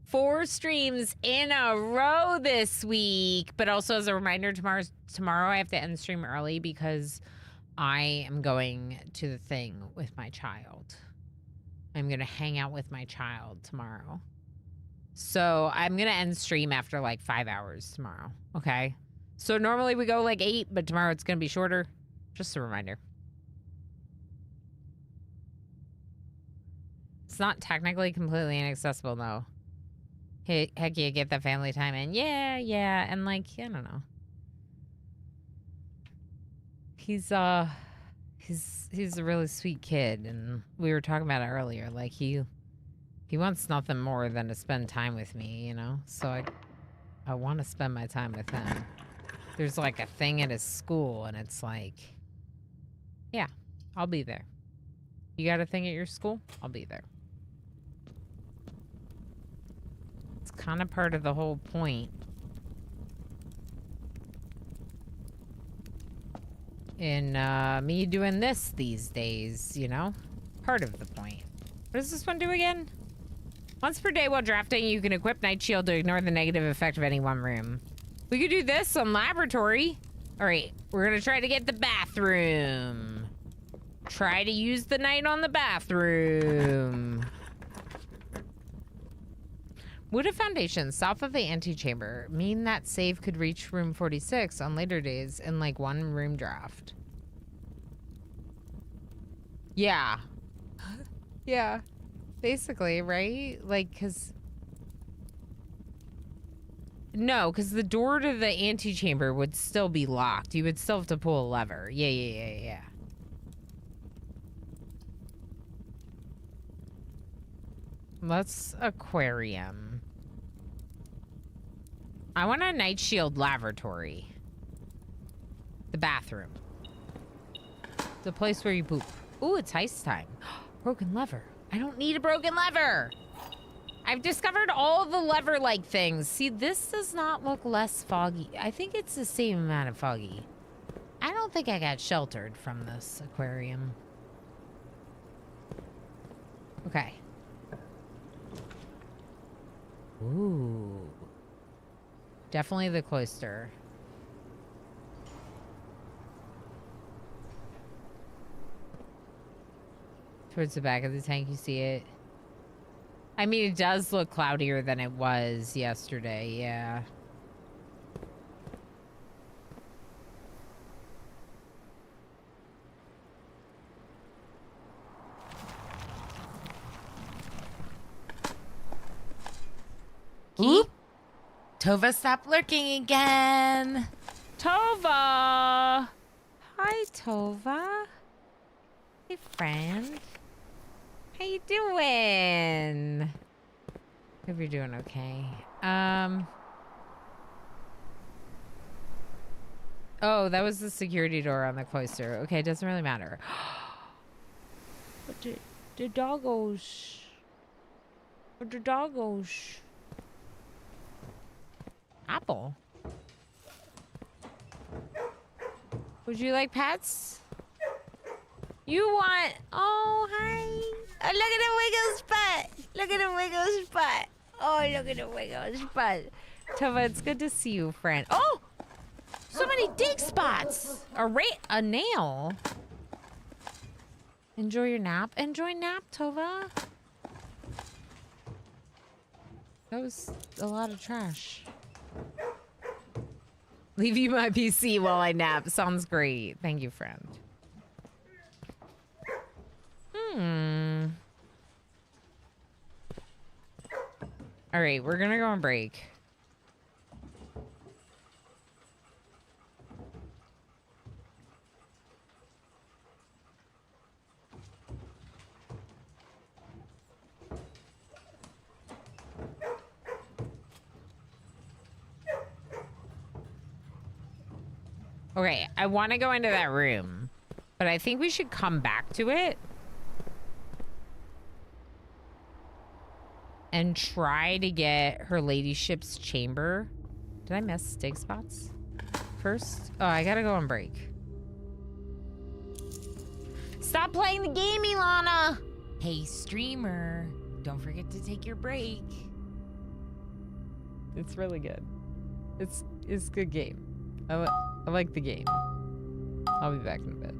4 streams in a row this week, but also as a reminder, tomorrow I have to end stream early because I am going to the thing with my child. I'm going to hang out with my child tomorrow. So I'm going to end stream after like 5 hours tomorrow. Okay. So normally we go like 8, but tomorrow it's going to be shorter. Just a reminder. It's not technically completely inaccessible, though. Hey, heck yeah, get the family time in. Yeah, and like, I don't know. He's a really sweet kid, and we were talking about it earlier. Like, he wants nothing more than to spend time with me, you know? So I want to spend my time with him. There's like a thing at his school, and it's like, yeah, I'll be there. You got a thing at your school? I'll be there. It's kind of part of the whole point. In me doing this these days, you know? Part of the point. What does this one do again? Once per day while drafting, you can equip Night Shield to ignore the negative effect of any one room. We could do this on Laboratory. All right, we're gonna try to get the bathroom. Try to use the night on the bathroom. Wooded foundations south of the antechamber mean that save could reach room 46 on later days in like one room draft. Yeah. Yeah. Basically, right? Like, cause... No, because the door to the antechamber would still be locked. You would still have to pull a lever. Yeah. Let's aquarium. I want a Night Shield lavatory. The bathroom. The place where you poop. Ooh, it's heist time. Broken lever. I don't need a broken lever. I've discovered all the lever-like things. See, this does not look less foggy. I think it's the same amount of foggy. I don't think I got sheltered from this aquarium. Okay. Ooh. Definitely the cloister. Towards the back of the tank, you see it. I mean, it does look cloudier than it was yesterday, yeah. Oop. Tova, stop lurking again. Tova! Hi, Tova. Hey, friend. How you doing? Hope you're doing okay. Oh, that was the security door on the cloister. Okay, it doesn't really matter. But the doggos. But the doggos. Apple. Would you like pets? You want... Oh, hi. Oh, look at the wiggle spot. Look at the wiggle spot. Oh, look at the wiggle spot. Tova, it's good to see you, friend. Oh! So many dig spots. A nail. Enjoy your nap. Enjoy nap, Tova. That was a lot of trash. Leave you my PC while I nap. Sounds great. Thank you, friend. All right, we're gonna go on break. Okay, I want to go into that room, but I think we should come back to it and try to get her ladyship's chamber. Did I miss dig spots first? Oh, I gotta go on break. Stop playing the game, Ilana! Hey, streamer, don't forget to take your break. It's really good. It's a good game. I like the game. I'll be back in a bit.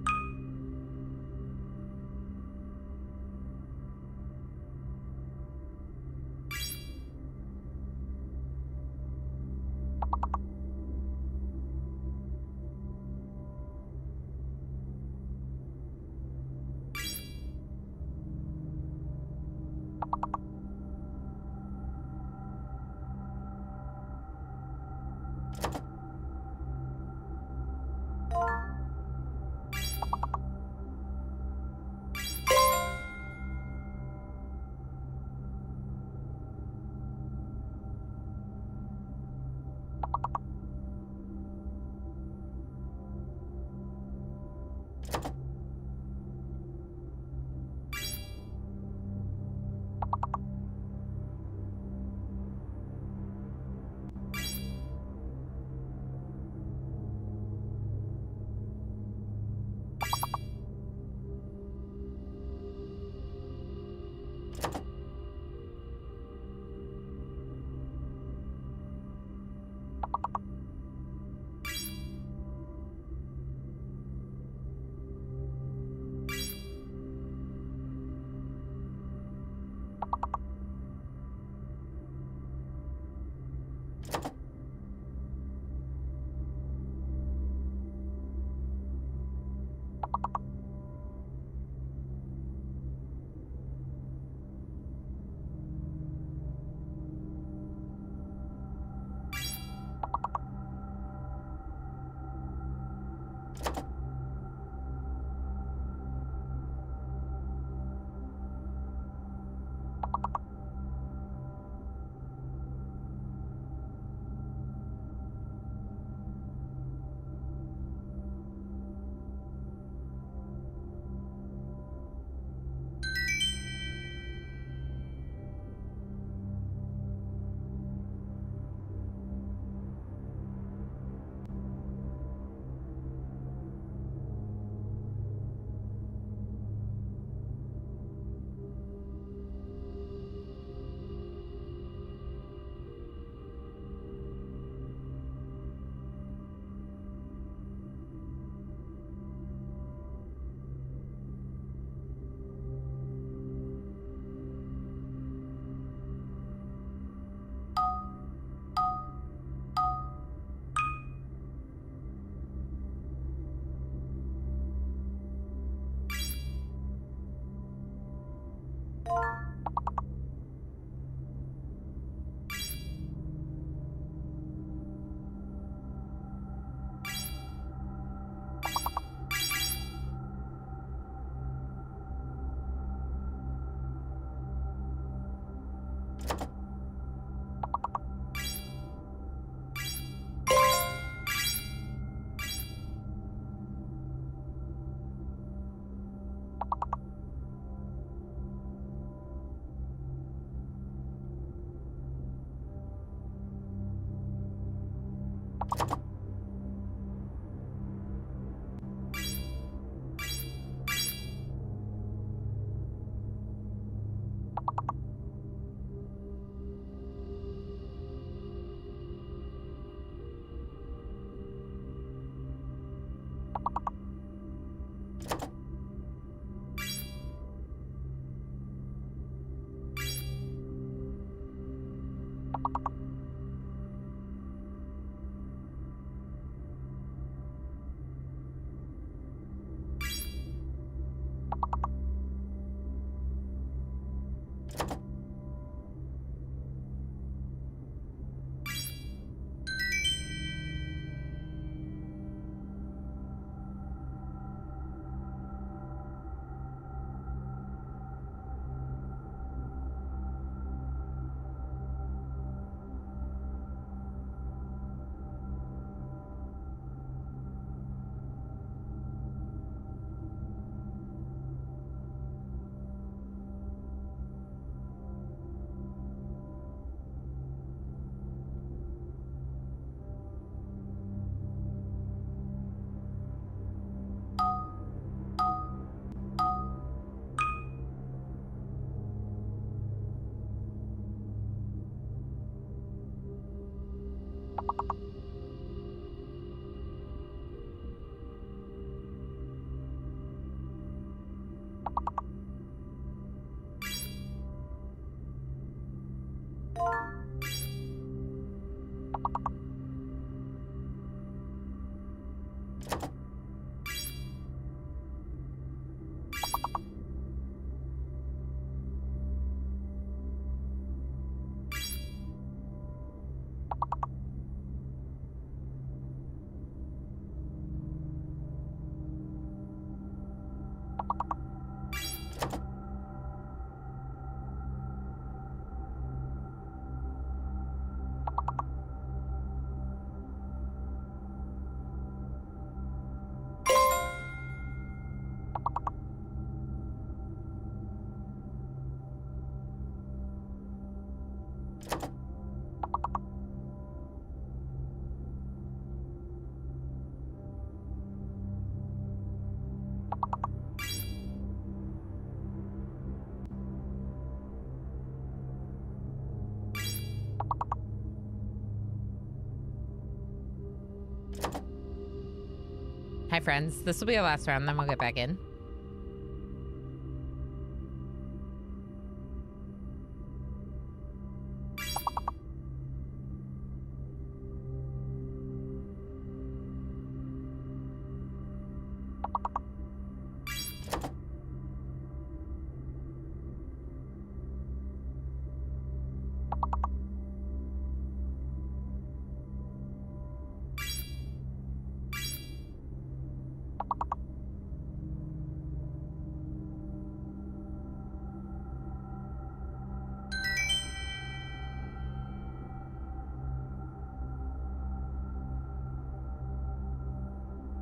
Hi, friends. This will be our last round, then we'll get back in.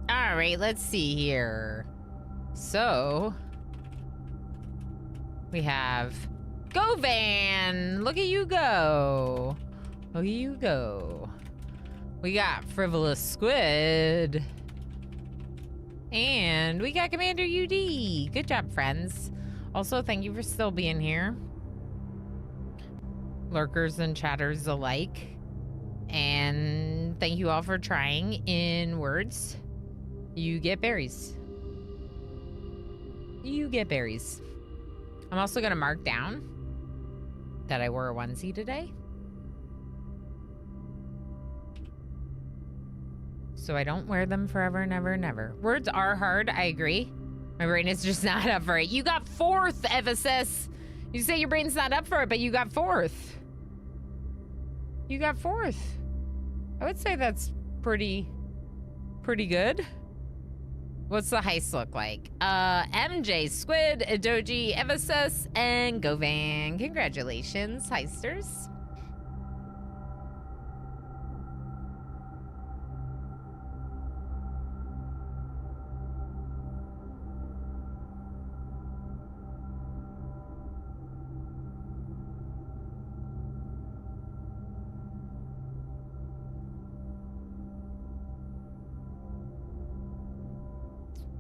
All right, let's see here. So, we have Go Van. Look at you go. Look at you go. We got Frivolous Squid. And we got Commander UD. Good job, friends. Also, thank you for still being here. Lurkers and chatters alike. And thank you all for trying in words. You get berries. You get berries. I'm also going to mark down that I wore a onesie today. So I don't wear them forever and ever and ever. Words are hard, I agree. My brain is just not up for it. You got 4th, Ephesus. You say your brain's not up for it, but you got 4th. You got 4th. I would say that's pretty good. What's the heist look like? MJ, Squid, Adoji, Evasus, and Govan. Congratulations, heisters.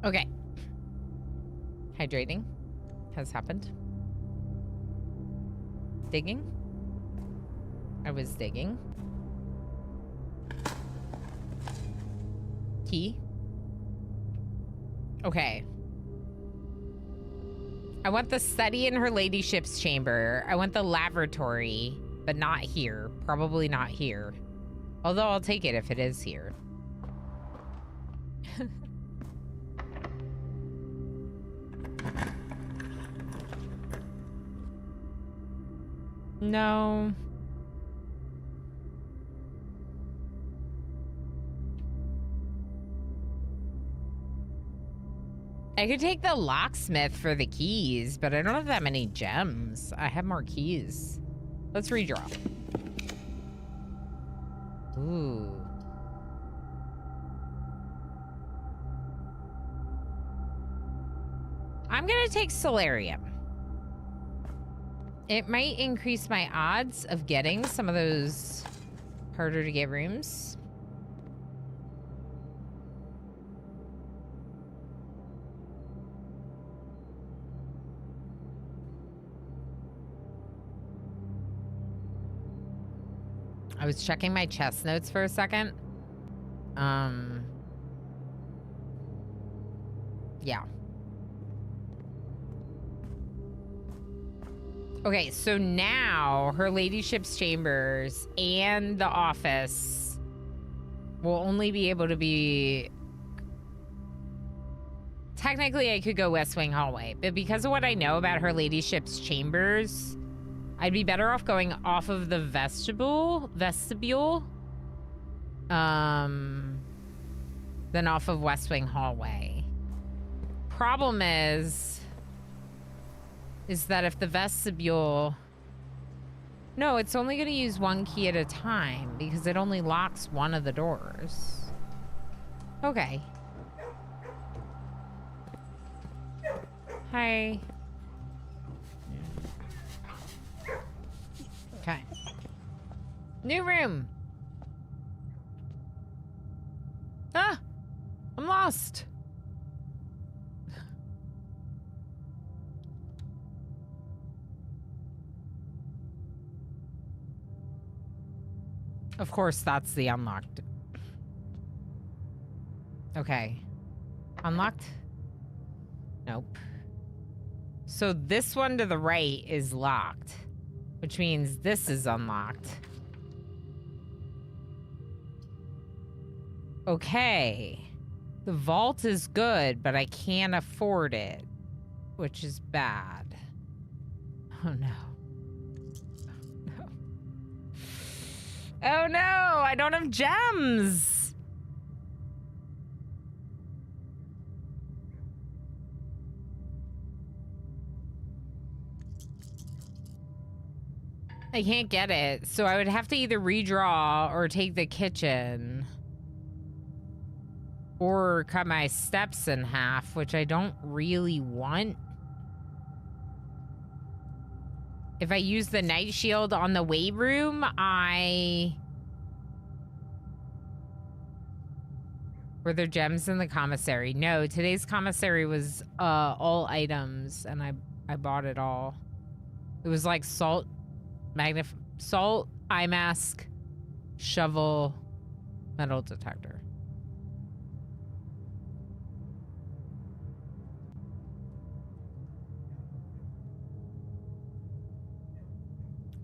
Okay. Hydrating has happened. Digging. I was digging. Key. Okay. I want the study in her ladyship's chamber. I want the lavatory, but not here. Probably not here. Although I'll take it if it is here. No. I could take the locksmith for the keys, but I don't have that many gems. I have more keys. Let's redraw. Ooh. I'm gonna take Solarium. It might increase my odds of getting some of those harder to get rooms. I was checking my chest notes for a second. Yeah. Okay, so now her ladyship's chambers and the office will only be able to be... Technically, I could go West Wing Hallway, but because of what I know about her ladyship's chambers, I'd be better off going off of the vestibule, than off of West Wing Hallway. Problem is that if the vestibule... No, it's only going to use one key at a time because it only locks one of the doors. Okay. Hi. Okay. New room. Ah! I'm lost. Of course, that's the unlocked. Okay. Unlocked? Nope. So this one to the right is locked, which means this is unlocked. Okay. The vault is good, but I can't afford it, which is bad. Oh no. Oh no. Oh no, I don't have gems. I can't get it, so I would have to either redraw or take the kitchen. Or cut my steps in half, which I don't really want. If I use the night shield on the weight room, Were there gems in the commissary? No, today's commissary was all items, and I bought it all. It was like salt, eye mask, shovel, metal detector.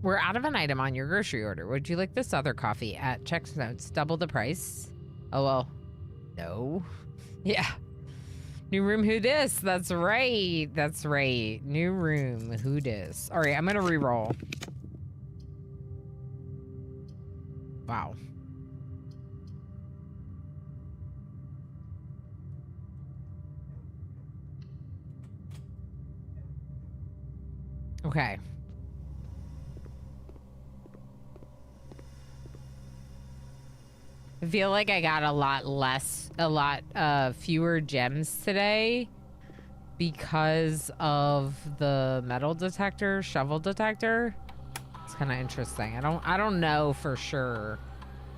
We're out of an item on your grocery order. Would you like this other coffee at checks notes? Double the price? Oh, well. No. Yeah. New room, who dis? That's right. That's right. New room, who dis? All right, I'm going to re-roll. Wow. Okay. I feel like I got a lot fewer gems today because of the metal detector, shovel detector. It's kind of interesting. I don't know for sure,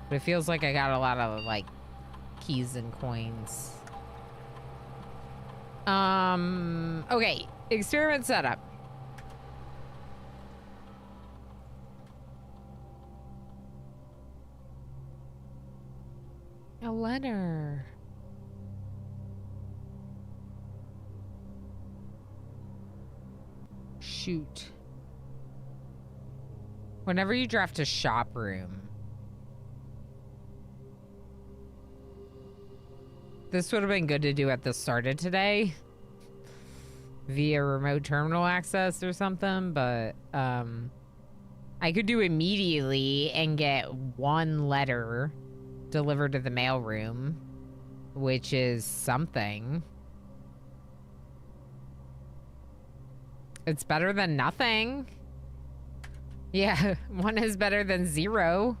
but it feels like I got a lot of like keys and coins. Okay, experiment setup. A letter. Shoot. Whenever you draft a shop room. This would have been good to do at the start of today. Via remote terminal access or something, but I could do immediately and get one letter delivered to the mailroom, which is something. It's better than nothing. Yeah, one is better than zero.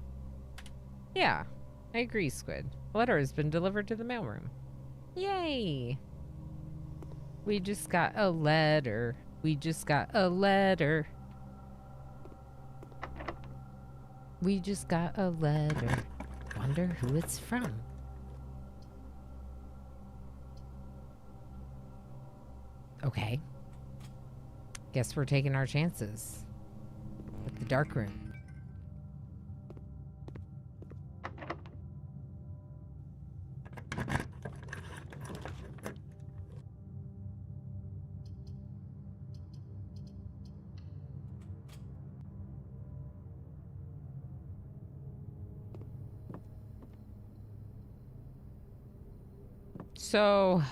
Yeah, I agree, Squid. A letter has been delivered to the mailroom. Yay! We just got a letter. We just got a letter. We just got a letter. Wonder who it's from. Okay. Guess we're taking our chances with the dark room. So,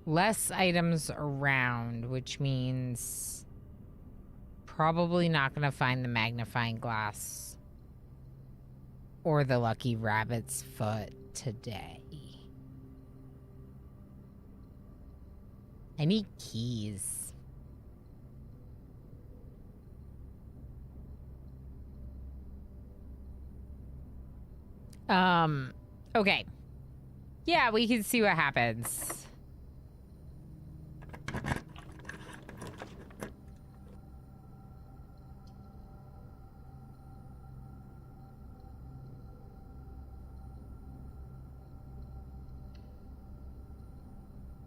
less items around, which means probably not going to find the magnifying glass or the lucky rabbit's foot today. I need keys. Okay. Yeah, we can see what happens.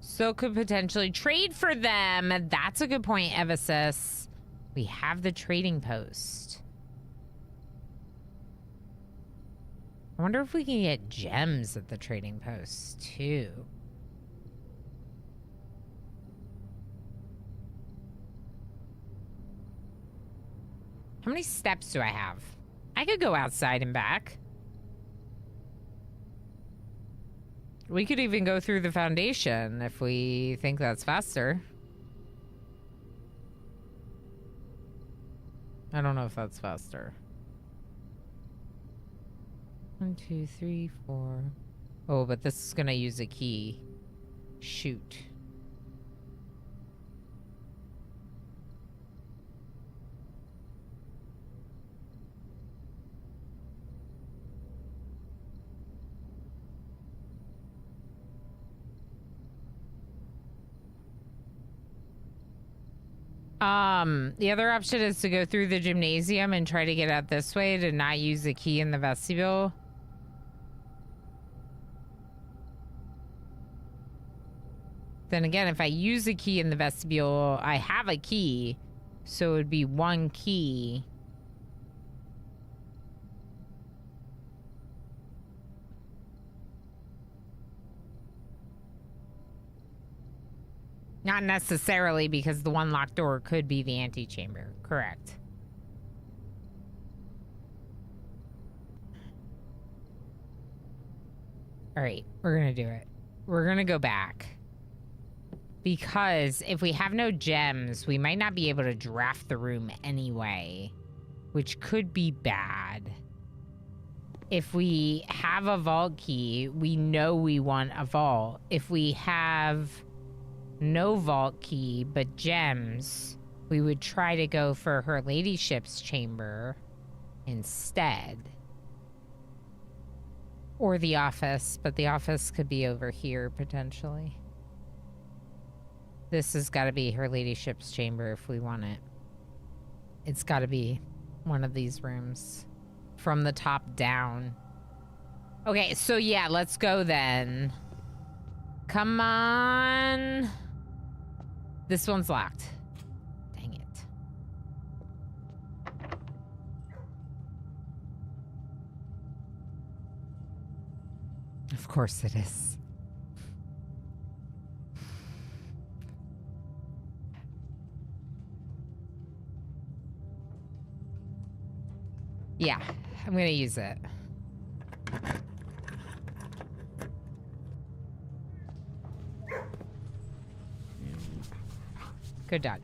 So could potentially trade for them. That's a good point, Evasis. We have the trading post. I wonder if we can get gems at the trading post, too. How many steps do I have? I could go outside and back. We could even go through the foundation if we think that's faster. I don't know if that's faster. 1, 2, 3, 4. Oh, but this is gonna use a key. Shoot. The other option is to go through the gymnasium and try to get out this way to not use the key in the vestibule. Then again, if I use a key in the vestibule, I have a key, so it would be 1 key. Not necessarily, because the one locked door could be the antechamber. Correct. All right, we're gonna do it. We're gonna go back. Because if we have no gems, we might not be able to draft the room anyway, which could be bad. If we have a vault key, we know we want a vault. If we have no vault key, but gems, we would try to go for her ladyship's chamber instead. Or the office, but the office could be over here potentially. This has got to be her ladyship's chamber if we want it. It's got to be one of these rooms from the top down. Okay, so yeah, let's go then. Come on. This one's locked. Dang it. Of course it is. Yeah, I'm gonna use it. Good dog.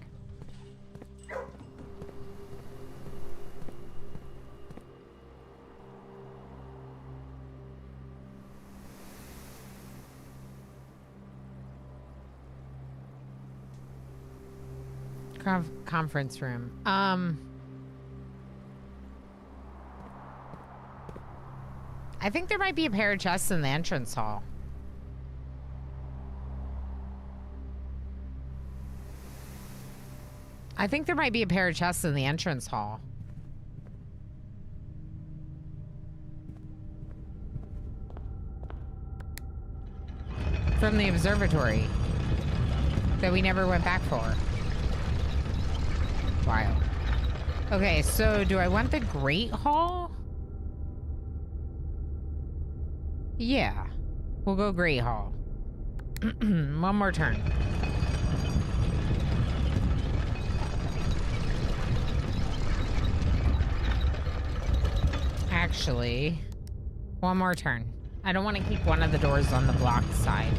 Conference room. I think there might be a pair of chests in the entrance hall. I think there might be a pair of chests in the entrance hall. From the observatory. That we never went back for. Wild. Okay, so do I want the Great Hall? Yeah. We'll go Great Hall. One more turn. Actually, one more turn. I don't want to keep one of the doors on the blocked side.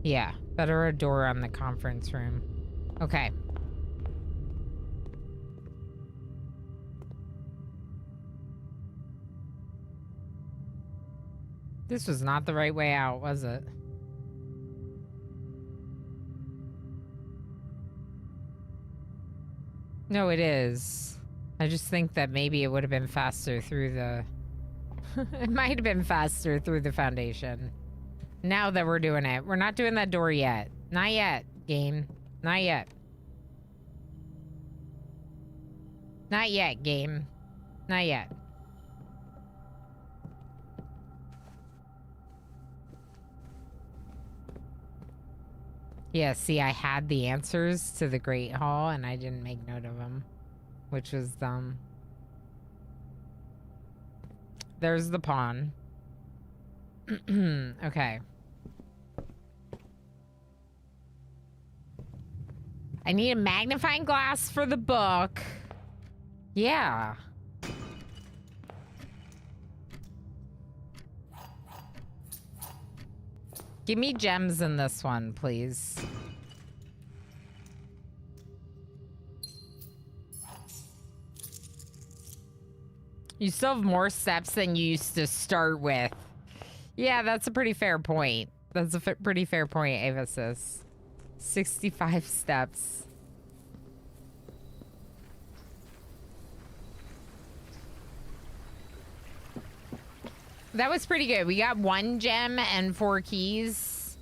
Yeah, better a door on the conference room. Okay. This was not the right way out, was it? No, it is. I just think that maybe it would have been faster through the... It might have been faster through the foundation. Now that we're doing it. We're not doing that door yet. Not yet, game. Not yet. Not yet, game. Not yet. Yeah, see, I had the answers to the Great Hall and I didn't make note of them, which was dumb. There's the pawn. Okay. I need a magnifying glass for the book. Yeah. Give me gems in this one, please. You still have more steps than you used to start with. Yeah, that's a pretty fair point. That's a pretty fair point, Avasis. 65 steps. That was pretty good. We got 1 gem and 4 keys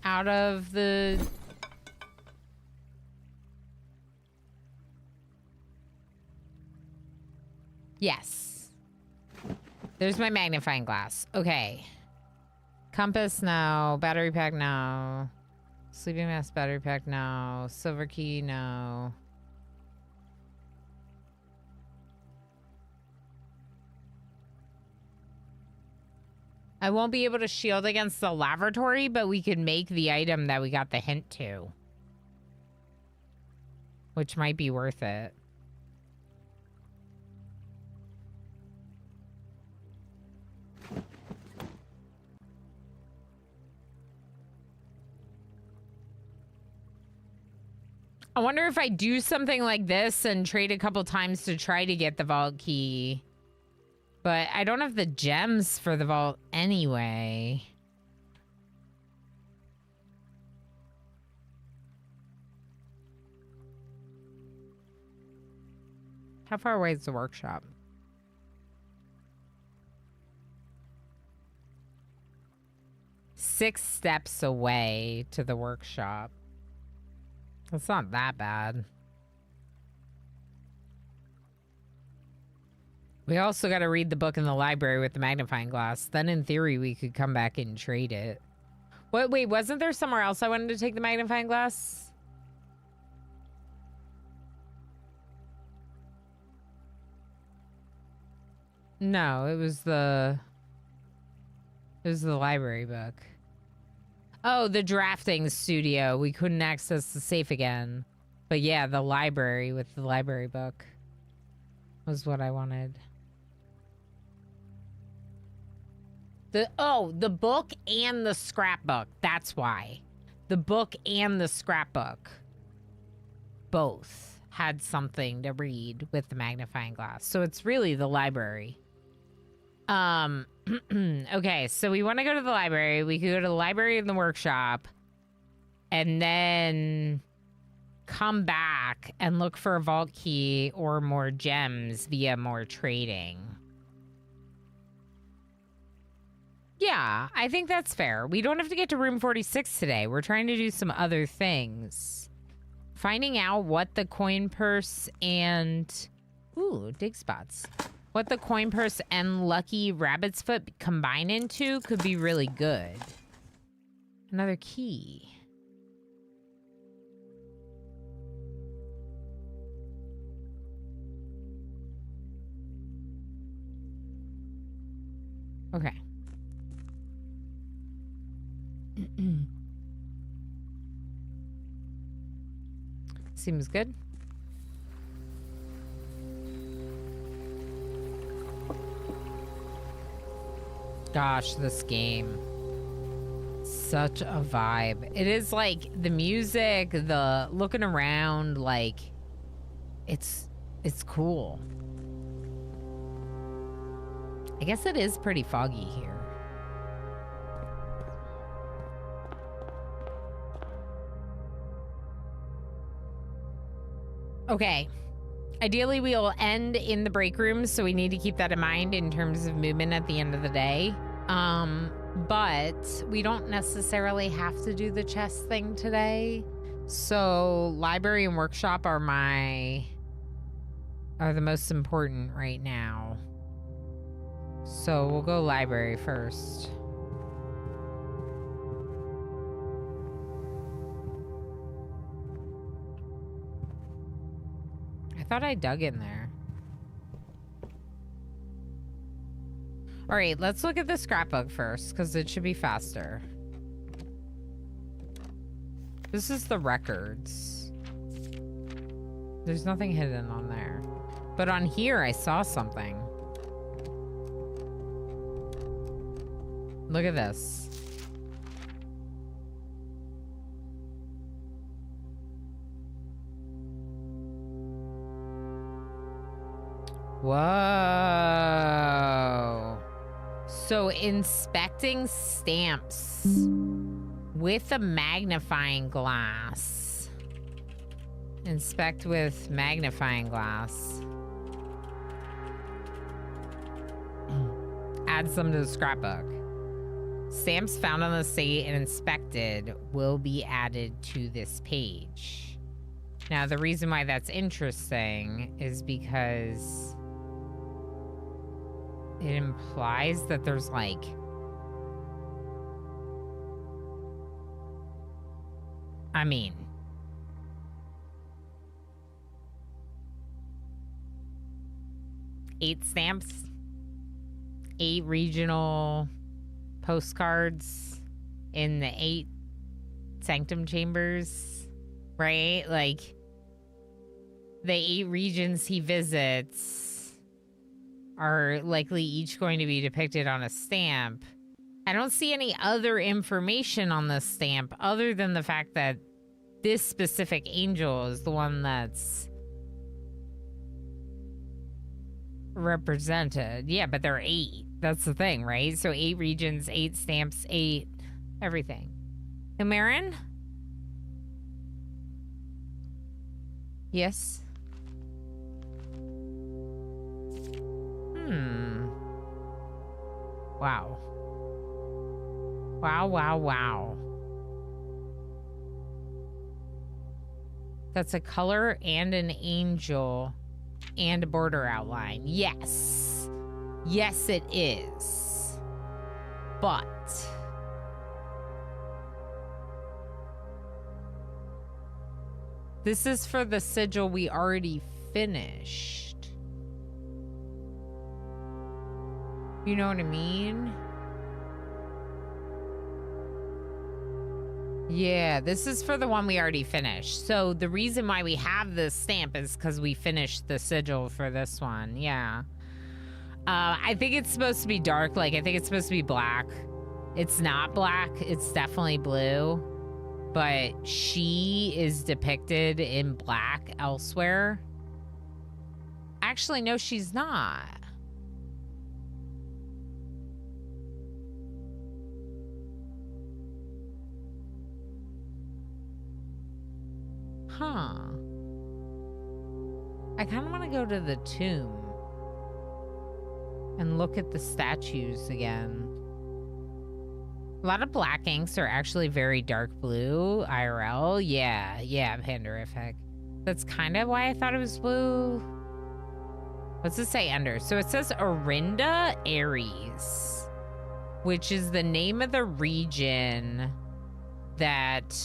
out of the... Yes. There's my magnifying glass. Okay. Compass, no. Battery pack, no. Sleeping mask, battery pack, no. Silver key, no. I won't be able to shield against the lavatory, but we could make the item that we got the hint to. Which might be worth it. I wonder if I do something like this and trade a couple times to try to get the vault key. But I don't have the gems for the vault anyway. How far away is the workshop? Six steps away to the workshop. That's not that bad. We also got to read the book in the library with the magnifying glass. Then in theory, we could come back and trade it. What? Wait, wasn't there somewhere else I wanted to take the magnifying glass? No, it was the library book. Oh, the drafting studio. We couldn't access the safe again. But yeah, the library with the library book was what I wanted. The book and the scrapbook. That's why. The book and the scrapbook both had something to read with the magnifying glass. So it's really the library. Okay, so we want to go to the library. We could go to the library and the workshop and then come back and look for a vault key or more gems via more trading. Yeah, I think that's fair. We don't have to get to room 46 today. We're trying to do some other things. Finding out what the coin purse and... Ooh, dig spots. What the coin purse and lucky rabbit's foot combine into could be really good. Another key. Okay. Seems good. Gosh, this game. Such a vibe. It is like the music, the looking around, like it's cool. I guess it is pretty foggy here. Okay. Ideally, we'll end in the break room, so we need to keep that in mind in terms of movement at the end of the day. But we don't necessarily have to do the chess thing today. So library and workshop are the most important right now. So we'll go library first. thought I dug in there. All right, let's look at the scrapbook first, because it should be faster. This is the records. There's nothing hidden on there. But on here, I saw something. Look at this. Whoa. So inspecting stamps with a magnifying glass. Inspect with magnifying glass. Add some to the scrapbook. Stamps found on the estate and inspected will be added to this page. Now, the reason why that's interesting is because it implies that there's like I mean, eight stamps, 8 regional postcards in the 8 sanctum chambers, right? Like the 8 regions he visits are likely each going to be depicted on a stamp. I don't see any other information on this stamp other than the fact that this specific angel is the one that's represented. Yeah, but there are 8. That's the thing, right? So 8 regions, 8 stamps, 8 everything. Humarin? Yes. Wow. Wow, wow, wow. That's a color and an angel and a border outline. Yes. Yes, it is. But this is for the sigil we already finished. You know what I mean? Yeah, this is for the one we already finished. So the reason why we have this stamp is because we finished the sigil for this one. Yeah. I think it's supposed to be dark. Like, I think it's supposed to be black. It's not black. It's definitely blue. But she is depicted in black elsewhere. Actually, no, she's not. Huh. I kind of want to go to the tomb and look at the statues again. A lot of black inks are actually very dark blue IRL. Yeah, Panderific. That's kind of why I thought it was blue. What's it say under? So it says Orinda Aries, which is the name of the region that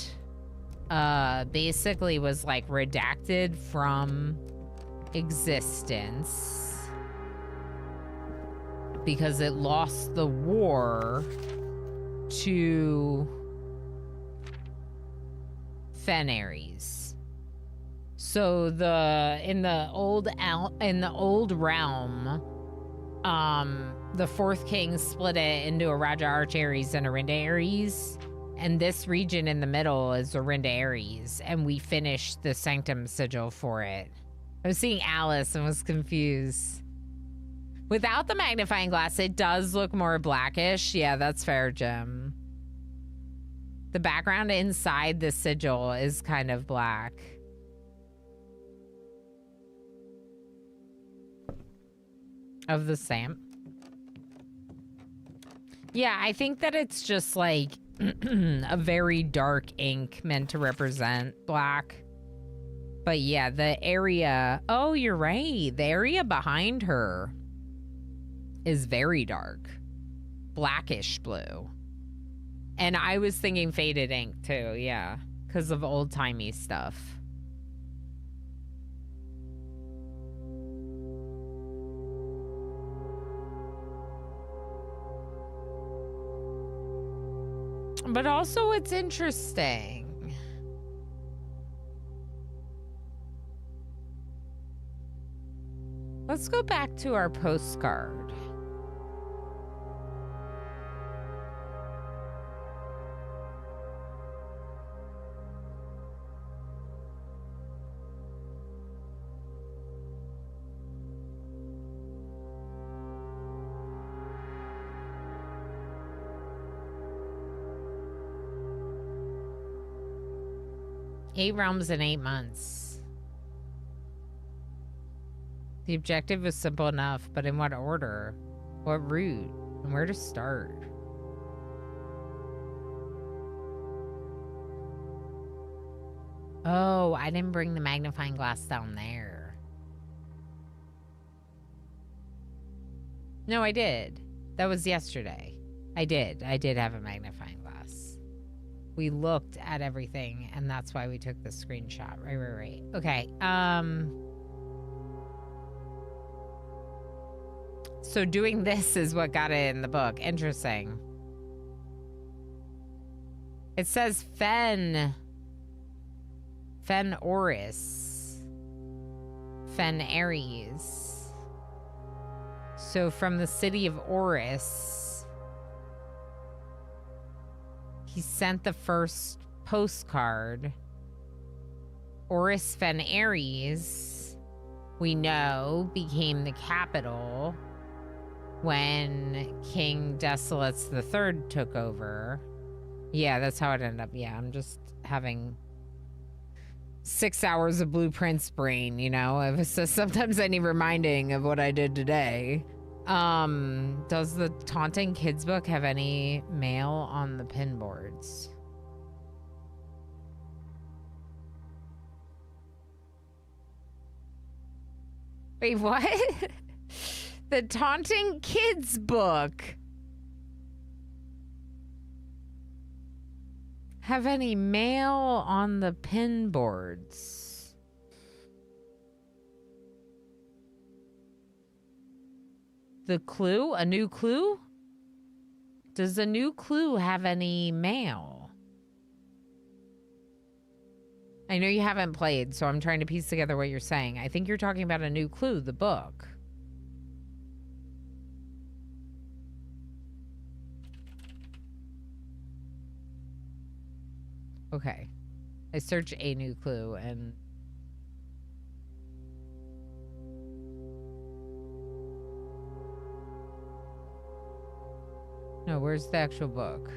basically was like redacted from existence because it lost the war to Fenaries. So in the old realm, the 4th king split it into a Raja Arch Aries and Orinda Aries. And this region in the middle is Orinda Aries, and we finished the Sanctum Sigil for it. I was seeing Alice and was confused. Without the magnifying glass, it does look more blackish. Yeah, that's fair, Jim. The background inside the sigil is kind of black. Of the stamp. Yeah, I think that it's just like a very dark ink meant to represent black. But yeah, the area... Oh, you're right. The area behind her is very dark. Blackish blue. And I was thinking faded ink too, yeah. Because of old-timey stuff. But also it's interesting. Let's go back to our postcard. Eight realms in 8 months. The objective was simple enough, but in what order? What route? And where to start? Oh, I didn't bring the magnifying glass down there. No, I did. That was yesterday. I did have a magnifying glass. We looked at everything, and that's why we took the screenshot. Right. Okay, so doing this is what got it in the book. Interesting. It says Fen Oris. Fen Aries. So from the city of Oris, he sent the first postcard. Oris Fen Aries, we know, became the capital when King Desolates III took over. Yeah, that's how it ended up. Yeah, I'm just having 6 hours of Blueprints brain, you know? So sometimes I need reminding of what I did today. Does the Taunting Kids book have any mail on the pin boards? Wait, what? The Taunting Kids book have any mail on the pin boards? The clue? A new clue? Does the new clue have any mail? I know you haven't played, so I'm trying to piece together what you're saying. I think you're talking about a new clue, the book. Okay. I search a new clue and... No, where's the actual book?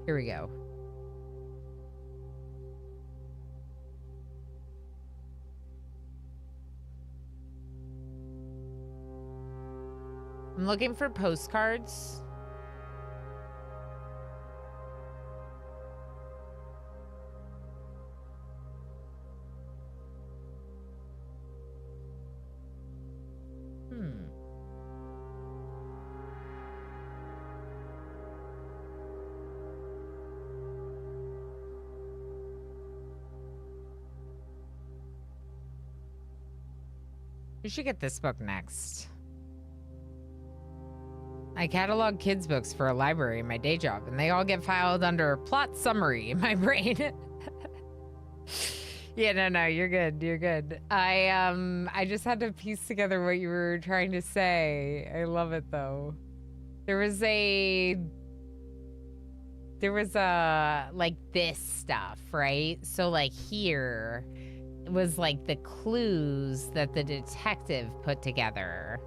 Here we go. I'm looking for postcards. You should get this book next. I catalog kids' books for a library in my day job, and they all get filed under plot summary in my brain. Yeah, no, you're good. You're good. I just had to piece together what you were trying to say. I love it though. There was like this stuff, right? So like here was like the clues that the detective put together.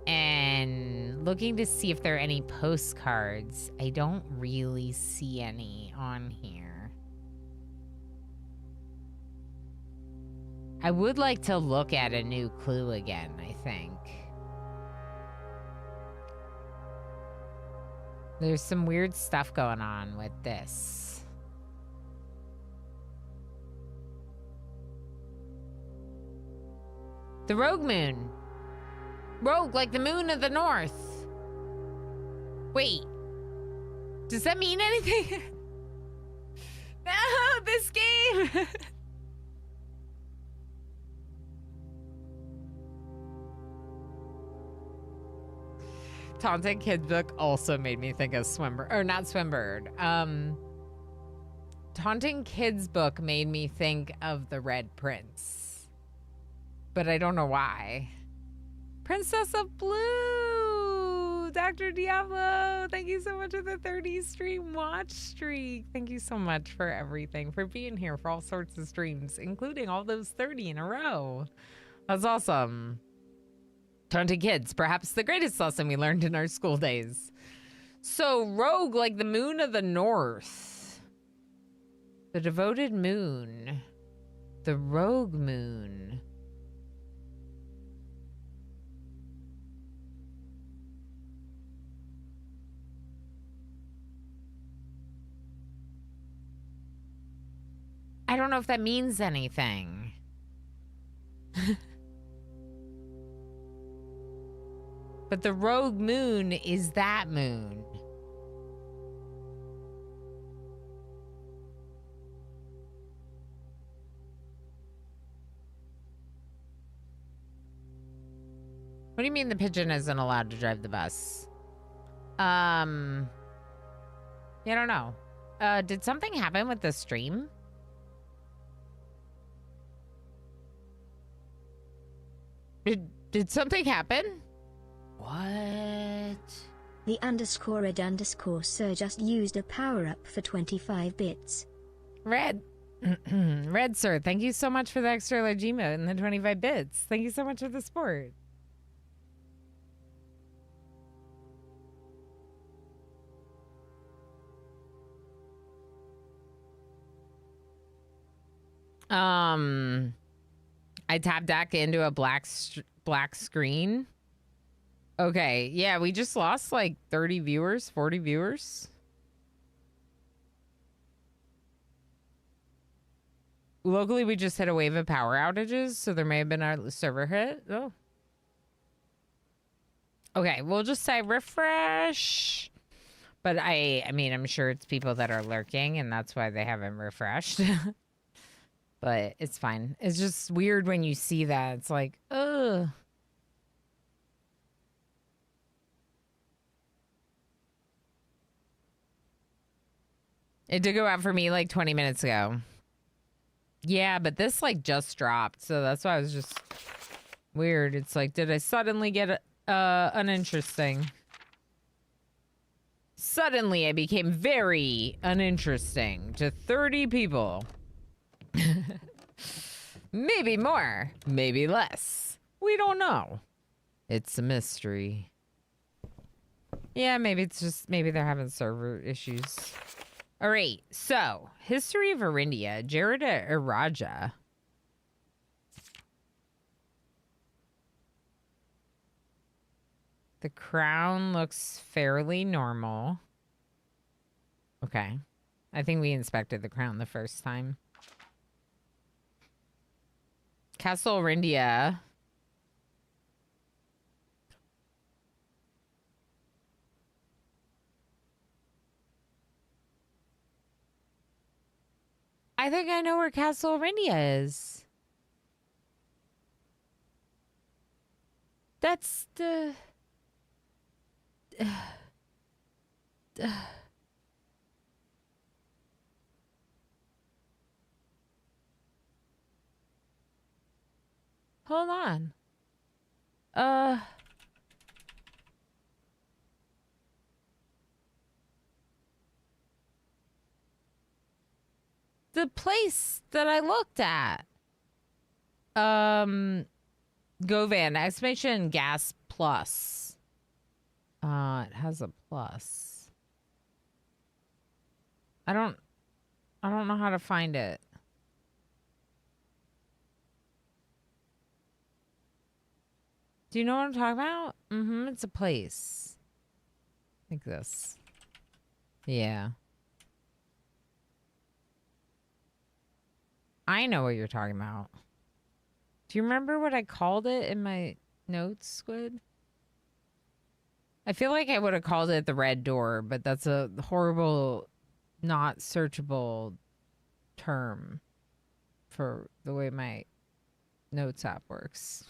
And looking to see if there are any postcards. I don't really see any on here. I would like to look at a new clue again, I think. There's some weird stuff going on with this. The Rogue Moon. Rogue, like the moon of the north. Wait. Does that mean anything? No, this game. Taunting Kids book also made me think of Swinbird, or not Swinbird. Taunting Kids book made me think of the Red Prince, but I don't know why. Princess of Blue, Dr. Diablo, thank you so much for the 30 stream watch streak. Thank you so much for everything, for being here for all sorts of streams, including all those 30 in a row. That's awesome. Taunting Kids, perhaps the greatest lesson we learned in our school days. So, rogue, like the moon of the north. The devoted moon. The rogue moon. I don't know if that means anything. But the rogue moon is that moon. What do you mean the pigeon isn't allowed to drive the bus? Yeah, I don't know. Did something happen with the stream? Did something happen? What? The _red_ sir just used a power-up for 25 bits. Red. Red, sir, thank you so much for the extra large emote and the 25 bits. Thank you so much for the support. I tapped back into a black screen. Okay, yeah, we just lost like 30 viewers, 40 viewers. Locally, we just hit a wave of power outages, so there may have been a server hit. Oh. Okay, we'll just say refresh. But I mean, I'm sure it's people that are lurking, and that's why they haven't refreshed. But it's fine. It's just weird when you see that. It's like, ugh. It did go out for me like 20 minutes ago. Yeah, but this like just dropped. So that's why I was just weird. It's like, did I suddenly get uninteresting? Suddenly I became very uninteresting to 30 people. Maybe more, maybe less. We don't know. It's a mystery. Yeah, maybe it's just, maybe they're having server issues. All right, so history of Arindia, Jarida Iraja. The crown looks fairly normal. Okay. I think we inspected the crown the first time. Castle Arindia. I think I know where Castle Arindia is. That's the... Hold on. The place that I looked at. Govan, exclamation gas plus. It has a plus. I don't know how to find it. Do you know what I'm talking about? Mm-hmm. It's a place. Like this. Yeah. I know what you're talking about. Do you remember what I called it in my notes, Squid? I feel like I would have called it the Red Door, but that's a horrible, not searchable term for the way my notes app works.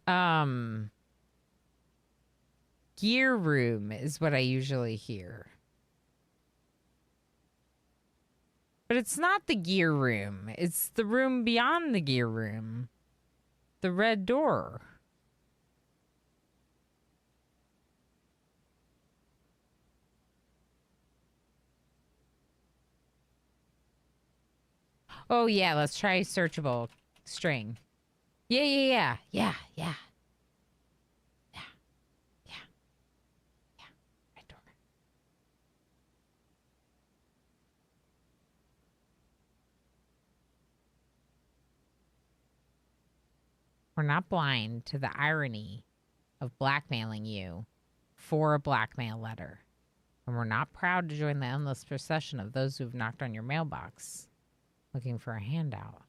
Gear room is what I usually hear. But it's not the gear room. It's the room beyond the gear room. The red door. Oh, yeah, let's try searchable string. Yeah. Red door. We're not blind to the irony of blackmailing you for a blackmail letter. And we're not proud to join the endless procession of those who've knocked on your mailbox looking for a handout.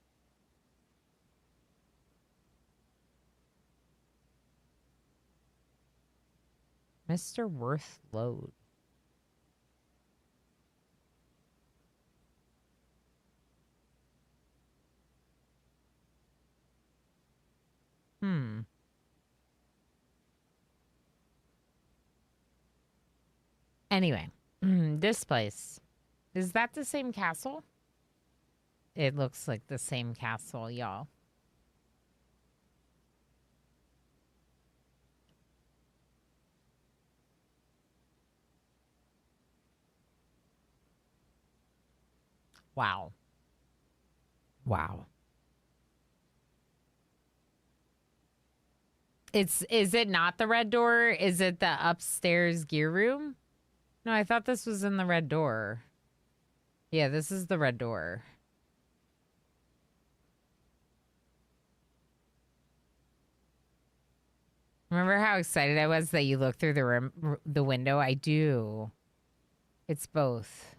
Mr. Worth Load. Anyway, this place. Is that the same castle? It looks like the same castle, y'all. Wow. Is it not the red door? Is it the upstairs gear room? No, I thought this was in the red door. Yeah, this is the red door. Remember how excited I was that you looked through the window? I do. It's both.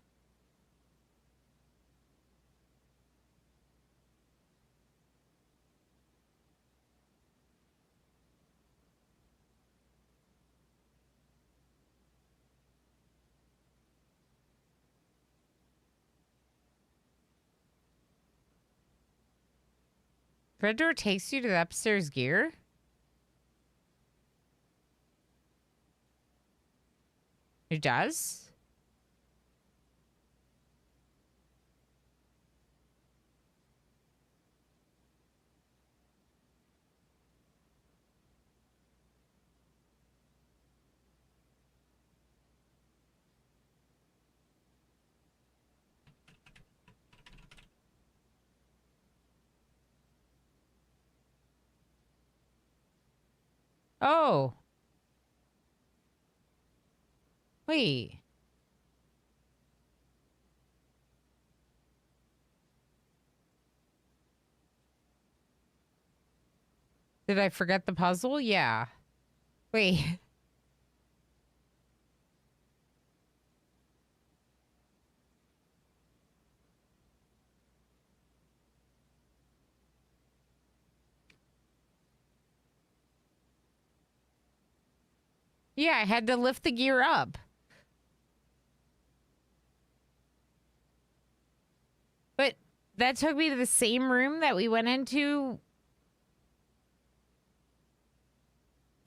Red door takes you to the upstairs gear? It does? Oh. Wait. Did I forget the puzzle? Yeah. Wait. Yeah, I had to lift the gear up. But that took me to the same room that we went into.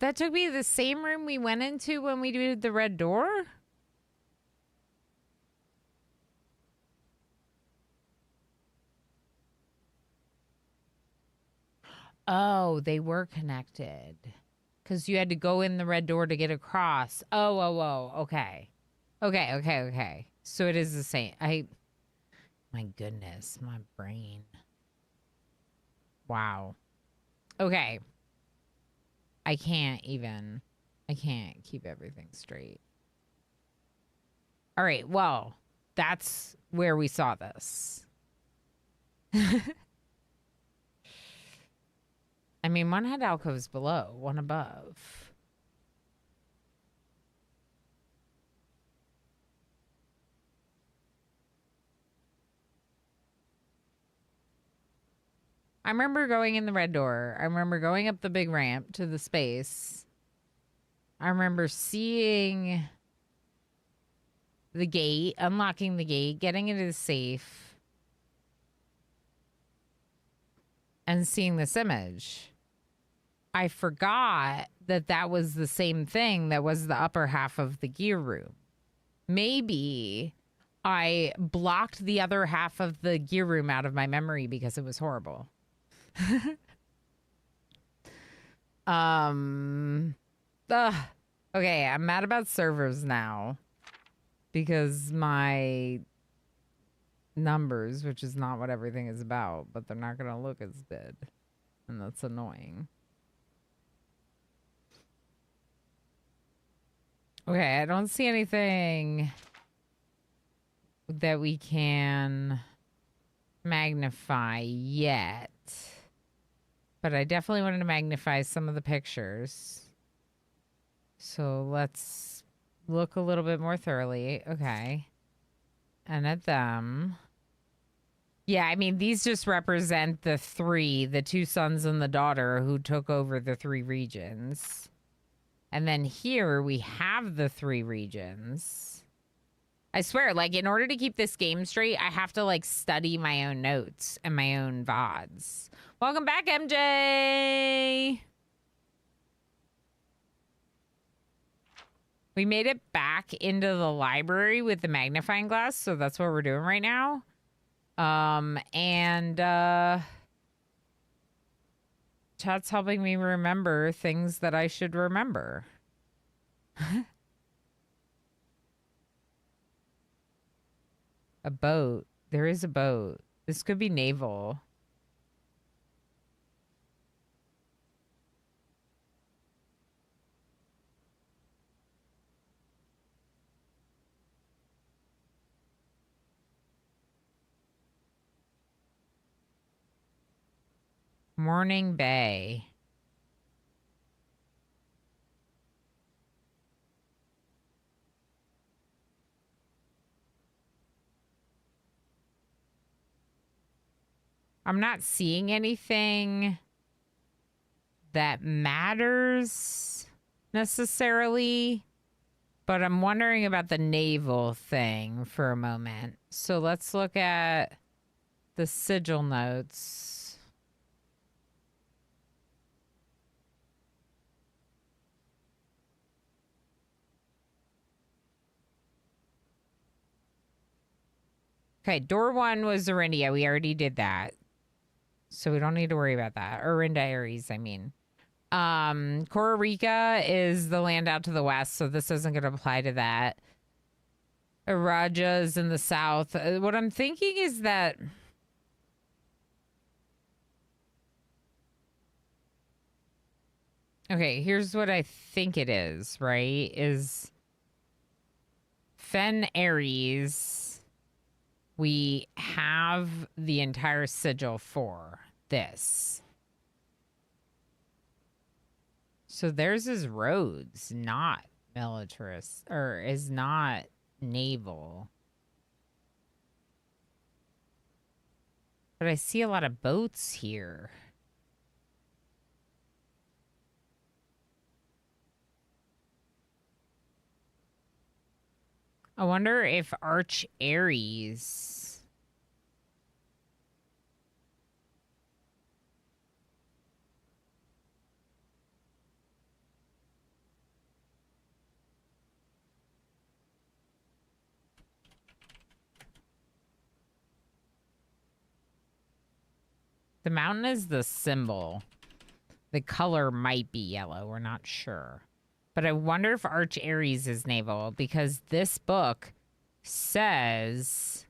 That took me to the same room we went into when we did the red door? Oh, they were connected. Because you had to go in the red door to get across. Oh, okay. Okay. So it is the same. My goodness, my brain. Wow. Okay. I can't keep everything straight. All right, well, that's where we saw this. I mean, one had alcoves below, one above. I remember going in the red door. I remember going up the big ramp to the space. I remember seeing the gate, unlocking the gate, getting into the safe, and seeing this image. I forgot that that was the same thing that was the upper half of the gear room. Maybe I blocked the other half of the gear room out of my memory because it was horrible. Okay, I'm mad about servers now because my numbers, which is not what everything is about, but they're not going to look as good. And that's annoying. Okay, I don't see anything that we can magnify yet. But I definitely wanted to magnify some of the pictures. So let's look a little bit more thoroughly. Okay. And at them. Yeah, I mean, these just represent the two sons and the daughter who took over the 3 regions. And then here we have the 3 regions. I swear, like, in order to keep this game straight, I have to, like, study my own notes and my own VODs. Welcome back, MJ! We made it back into the library with the magnifying glass, so that's what we're doing right now. Chat's helping me remember things that I should remember. A boat. There is a boat. This could be naval. Morning Bay. I'm not seeing anything that matters necessarily, but I'm wondering about the naval thing for a moment. So let's look at the sigil notes. Okay, door 1 was Orindia. We already did that. So we don't need to worry about that. Orinda Aries, I mean. Costa Rica is the land out to the west, so this isn't going to apply to that. Araja is in the south. What I'm thinking is that... Okay, here's what I think it is, right? Is Fen Aries... We have the entire sigil for this. So theirs is roads, not militarist, or is not naval. But I see a lot of boats here. I wonder if Arch Aries... The mountain is the symbol. The color might be yellow. We're not sure. But I wonder if Arch Aries is naval, because this book says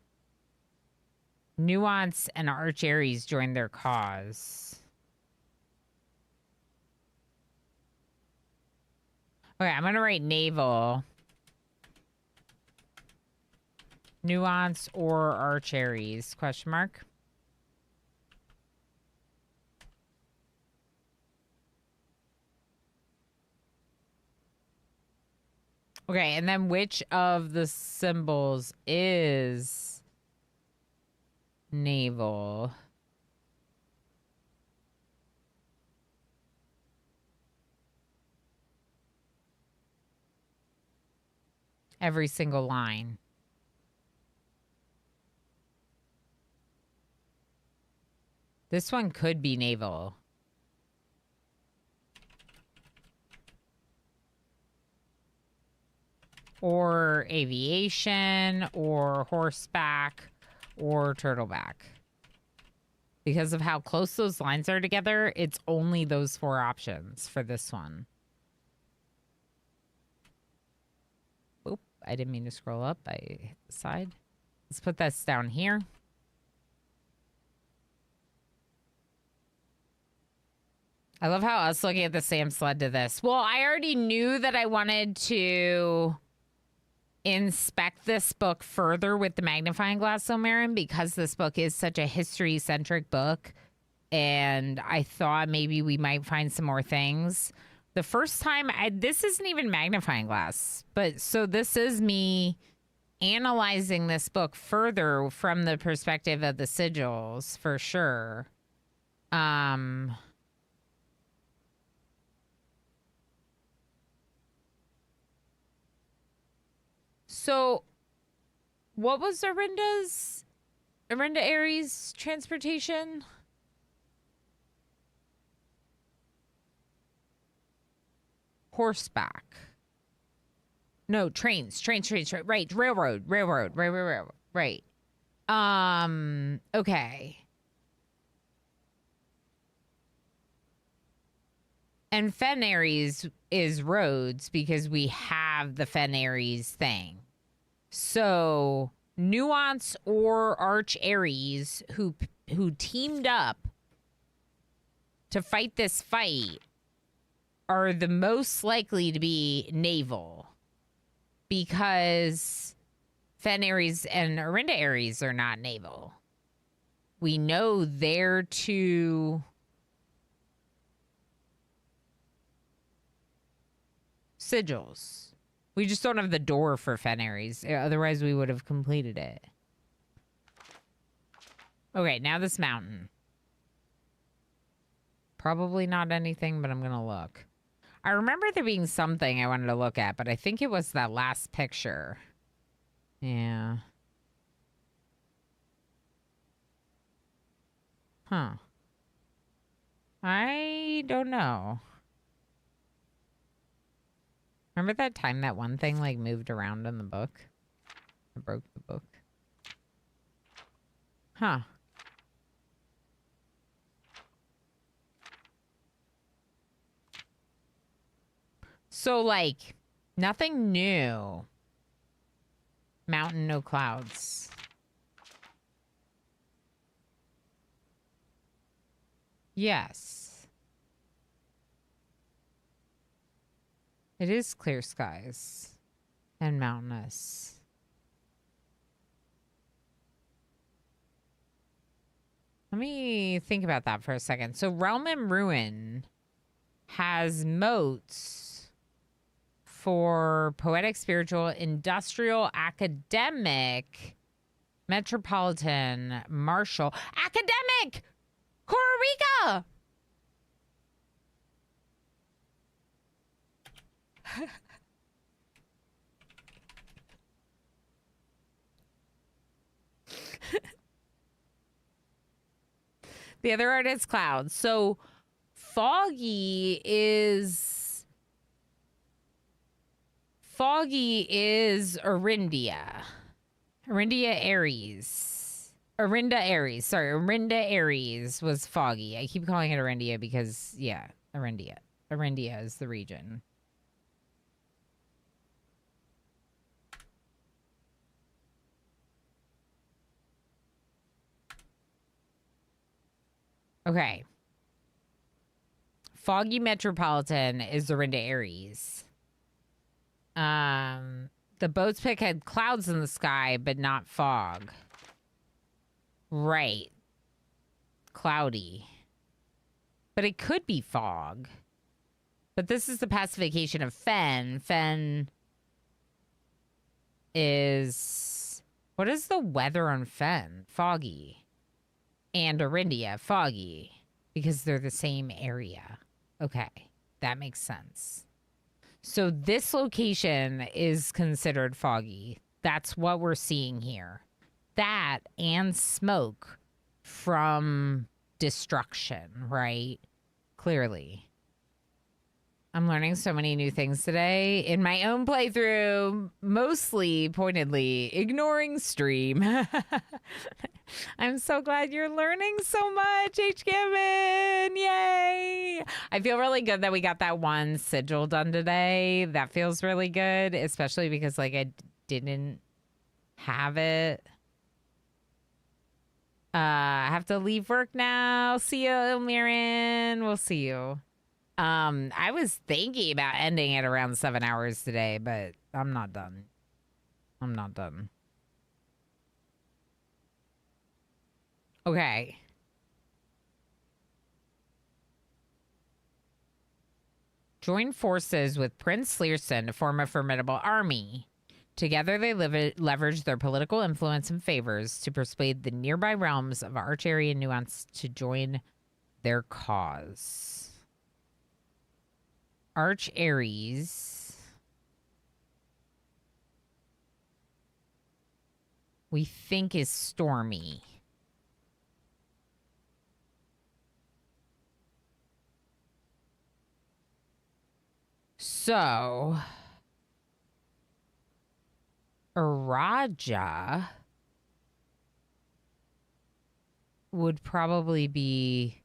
Nuance and Arch Aries joined their cause. Okay, I'm going to write naval. Nuance or Arch Aries, question mark. Okay, and then which of the symbols is naval? Every single line. This one could be naval. or aviation or horseback or turtleback. Because of how close those lines are together, it's only those 4 options for this one. Oop, I didn't mean to scroll up. I hit the side. Let's put this down here. I love how us looking at the stamps led to this. Well, I already knew that I wanted to inspect this book further with the magnifying glass, Omarin, because this book is such a history-centric book, and I thought maybe we might find some more things. The first time, this isn't even magnifying glass, but so this is me analyzing this book further from the perspective of the sigils, for sure. So, what was Arinda Aries' transportation? Horseback. No, trains. Right, railroad. Right. Okay. And Fen Aries is roads because we have the Fen Aries thing. So Nuance or Arch Aries, who teamed up to fight this fight, are the most likely to be naval, because Fen Aries and Arinda Aries are not naval. We know they're two sigils. We just don't have the door for Fen Aries. Otherwise, we would have completed it. Okay, now this mountain. Probably not anything, but I'm going to look. I remember there being something I wanted to look at, but I think it was that last picture. Yeah. Huh. I don't know. Remember that time that one thing like moved around in the book? I broke the book. Huh. So like nothing new. Mountain, no clouds. Yes. It is clear skies and mountainous. Let me think about that for a second. So Realm and Ruin has moats for poetic, spiritual, industrial, academic, metropolitan, martial, academic, Costa Rica. The other art is clouds. So foggy is Arindia. Arinda Aries. Arinda Aries was foggy. I keep calling it Arindia because, yeah, Arindia. Arindia is the region. Okay. Foggy Metropolitan is Arinda Aries. The boat's pick had clouds in the sky, but not fog. Right. Cloudy. But it could be fog. But this is the pacification of Fen. Fen is... What is the weather on Fen? Foggy. And Arindia, foggy. Because they're the same area. Okay. That makes sense. So this location is considered foggy. That's what we're seeing here. That and smoke from destruction, right? Clearly. I'm learning so many new things today in my own playthrough, mostly pointedly ignoring stream. I'm so glad you're learning so much, H. Gibbon. Yay! I feel really good that we got that one sigil done today. That feels really good, especially because like I didn't have it. I have to leave work now. See you, Mirren. We'll see you. I was thinking about ending at around 7 hours today, but I'm not done. I'm not done. Okay. Join forces with Prince Learson to form a formidable army. Together, they leverage their political influence and favors to persuade the nearby realms of Archery and Nuance to join their cause. Arch Ares. We think is Stormy. So, Araja would probably be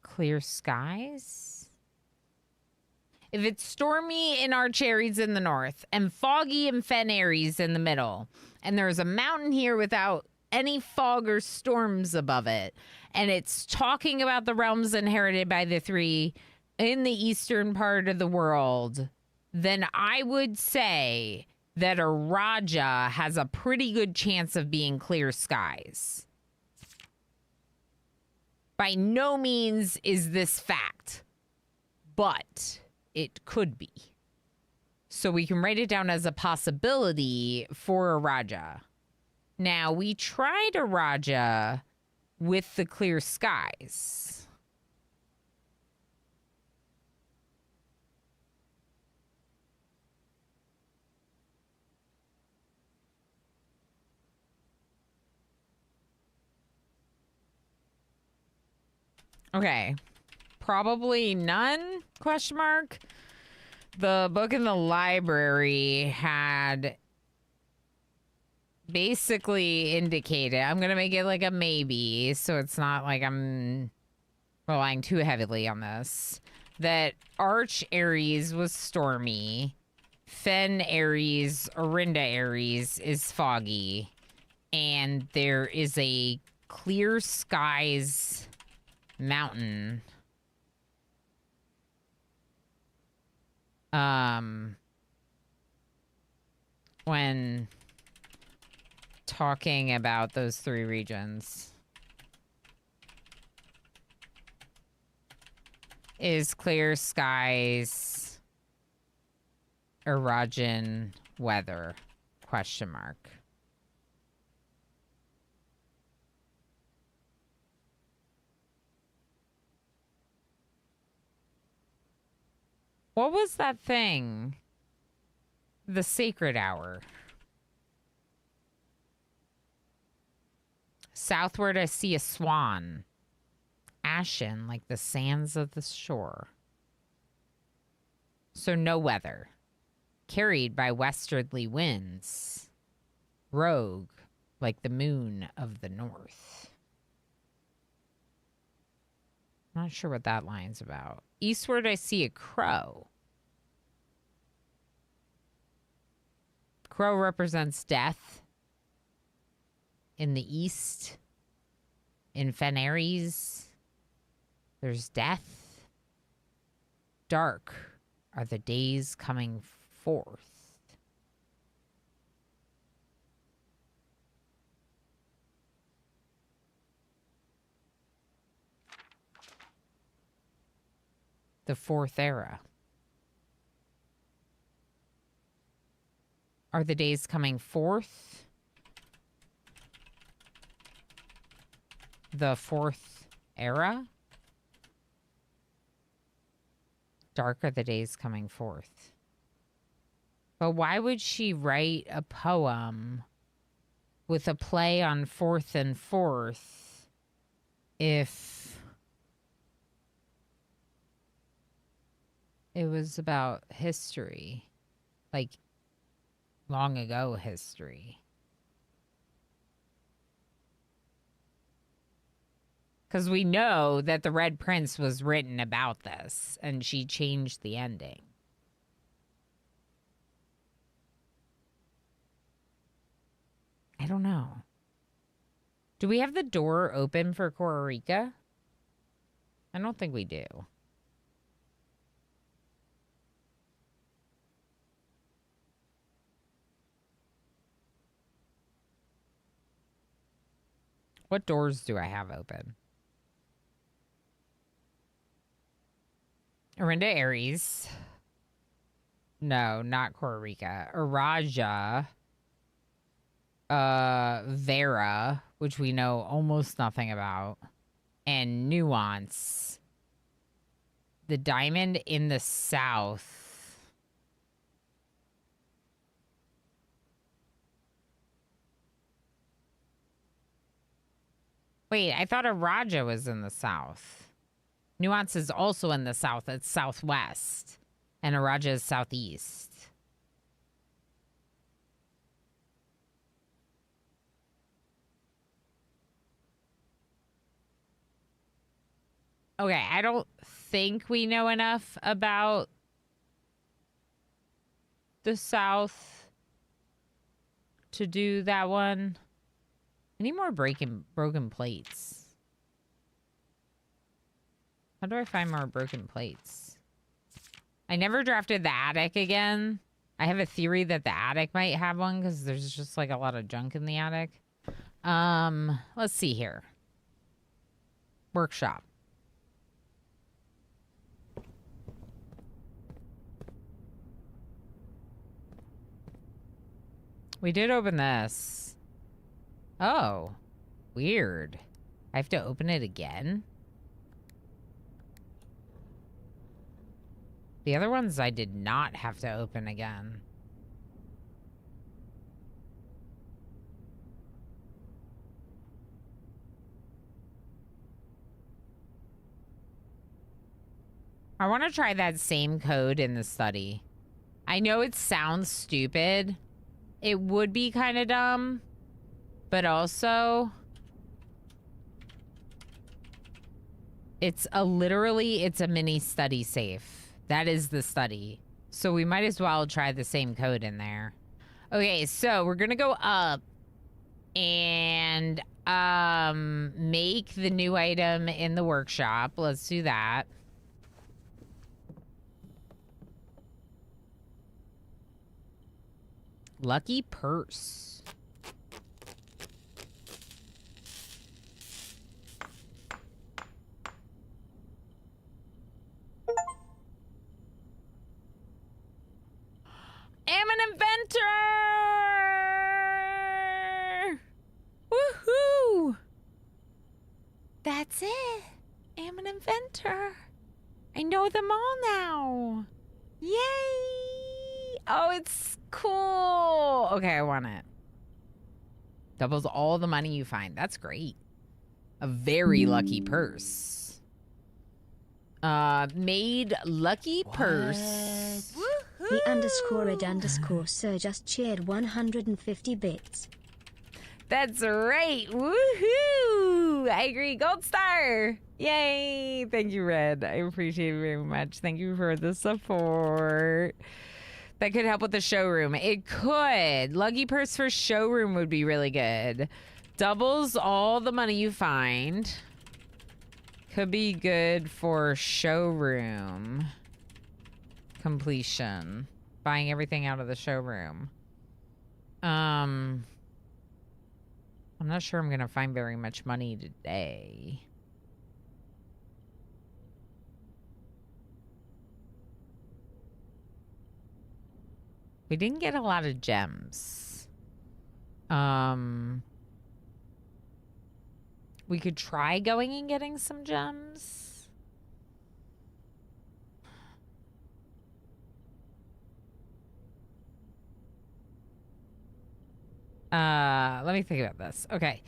Clear Skies. If it's stormy in Archeries in the north and foggy in Fen Aries in the middle, and there's a mountain here without any fog or storms above it, and it's talking about the realms inherited by the three in the eastern part of the world, then I would say that Araja has a pretty good chance of being Clear Skies. By no means is this fact, but it could be. So we can write it down as a possibility for Araja. Now, we tried Araja with the Clear Skies. Okay. Probably none, question mark. The book in the library had basically indicated, I'm going to make it like a maybe, so it's not like I'm relying too heavily on this, that Arch Ares was stormy, Fen Ares, Orinda Ares is foggy, and there is a Clear Skies mountain when talking about those three regions. Is Clear Skies Arajan weather? Question mark. What was that thing? The Sacred Hour. Southward I see a swan. Ashen like the sands of the shore. So no weather. Carried by westerly winds. Rogue like the moon of the north. Not sure what that line's about. Eastward I see a crow. Crow represents death. In the east, in Fen Aries, there's death. Dark are the days coming forth. The fourth era. Are the days coming forth? The fourth era? Dark are the days coming forth. But why would she write a poem with a play on fourth and fourth if it was about history, like long ago history. Because we know that The Red Prince was written about this, and she changed the ending. I don't know. Do we have the door open for Kororika? I don't think we do. What doors do I have open? Orinda Aries. No, not Kororika. Araja. Vera, which we know almost nothing about. And Nuance. The diamond in the south. Wait, I thought Araja was in the south. Nuance is also in the south. It's southwest. And Araja is southeast. Okay, I don't think we know enough about the south to do that one. I need more broken plates. How do I find more broken plates? I never drafted the attic again. I have a theory that the attic might have one because there's just like a lot of junk in the attic. Let's see here. Workshop. We did open this. Oh, weird. I have to open it again? The other ones I did not have to open again. I want to try that same code in the study. I know it sounds stupid. It would be kind of dumb, but also it's a mini study safe. That is the study. So we might as well try the same code in there. Okay, so we're gonna go up and make the new item in the workshop. Let's do that. Lucky purse. I'm an inventor! Woohoo! That's it. I'm an inventor. I know them all now. Yay! Oh, it's cool. Okay, I want it. Doubles all the money you find. That's great. A very lucky purse. Made lucky purse. The _ed_sir just cheered 150 bits. That's right. Woohoo! I agree. Gold star. Yay. Thank you, Red. I appreciate it very much. Thank you for the support. That could help with the showroom. It could. Lucky purse for showroom would be really good. Doubles all the money you find. Could be good for showroom completion. Buying everything out of the showroom. I'm not sure I'm gonna find very much money today. We didn't get a lot of gems. We could try going and getting some gems. Let me think about this. Okay.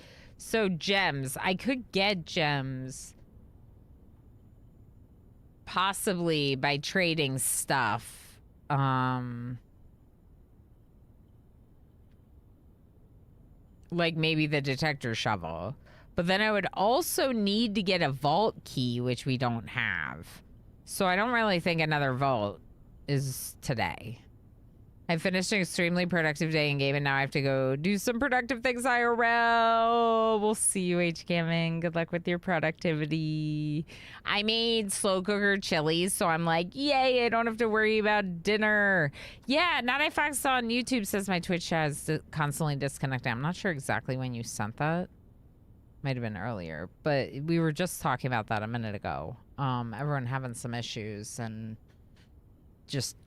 So gems. I could get gems possibly by trading stuff. Like maybe the detector shovel. But then I would also need to get a vault key, which we don't have. So I don't really think another vault is today. I finished an extremely productive day in game, and now I have to go do some productive things IRL. We'll see you, HCamming. Good luck with your productivity. I made slow cooker chilies, so I'm like, yay, I don't have to worry about dinner. Yeah, Not Fox on YouTube says my Twitch chat is constantly disconnected. I'm not sure exactly when you sent that. Might have been earlier, but we were just talking about that a minute ago. Everyone having some issues and just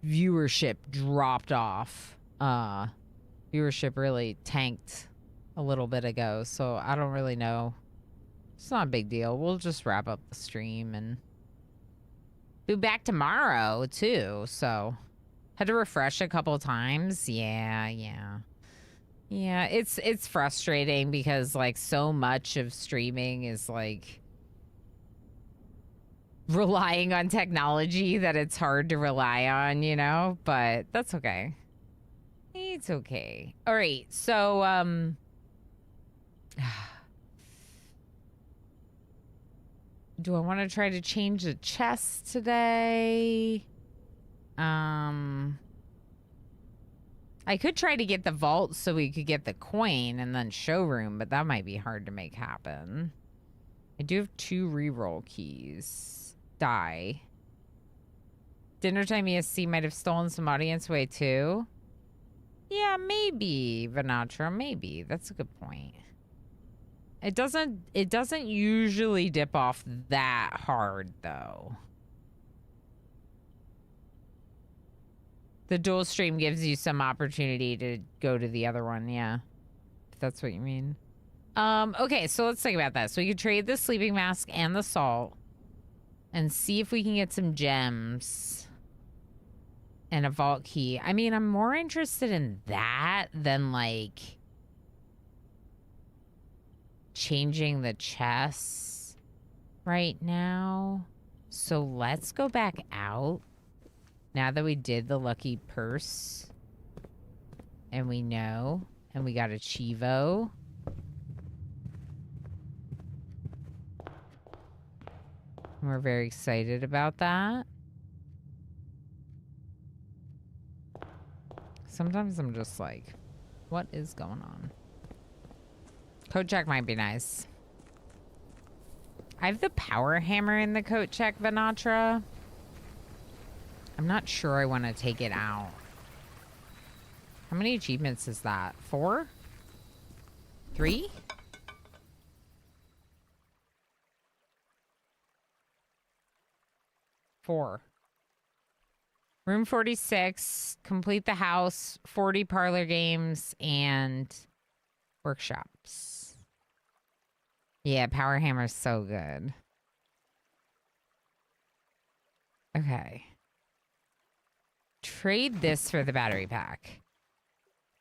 viewership dropped off. Viewership really tanked a little bit ago, so I don't really know. It's not a big deal. We'll just wrap up the stream and be back tomorrow too. So had to refresh a couple times. Yeah. It's frustrating because like so much of streaming is like relying on technology that it's hard to rely on, you know, but that's okay. It's okay. All right. So, do I want to try to change the chest today? I could try to get the vault so we could get the coin and then showroom, but that might be hard to make happen. I do have 2 reroll keys. Die. Dinnertime ESC might have stolen some audience away too. Yeah, maybe, Vanatra, maybe. That's a good point. It doesn't usually dip off that hard though. The dual stream gives you some opportunity to go to the other one, yeah. If that's what you mean. Okay, so let's think about that. So we could trade the sleeping mask and the salt and see if we can get some gems and a vault key. I mean, I'm more interested in that than like changing the chests right now. So let's go back out. Now that we did the lucky purse, and we know, and we got a Chivo. We're very excited about that. Sometimes I'm just like, what is going on? Coat check might be nice. I have the power hammer in the coat check, Vanatra. I'm not sure I want to take it out. How many achievements is that? 4? 3? Four. Room 46, complete the house, 40 parlor games, and workshops. Yeah, power hammer's so good. Okay. Trade this for the battery pack.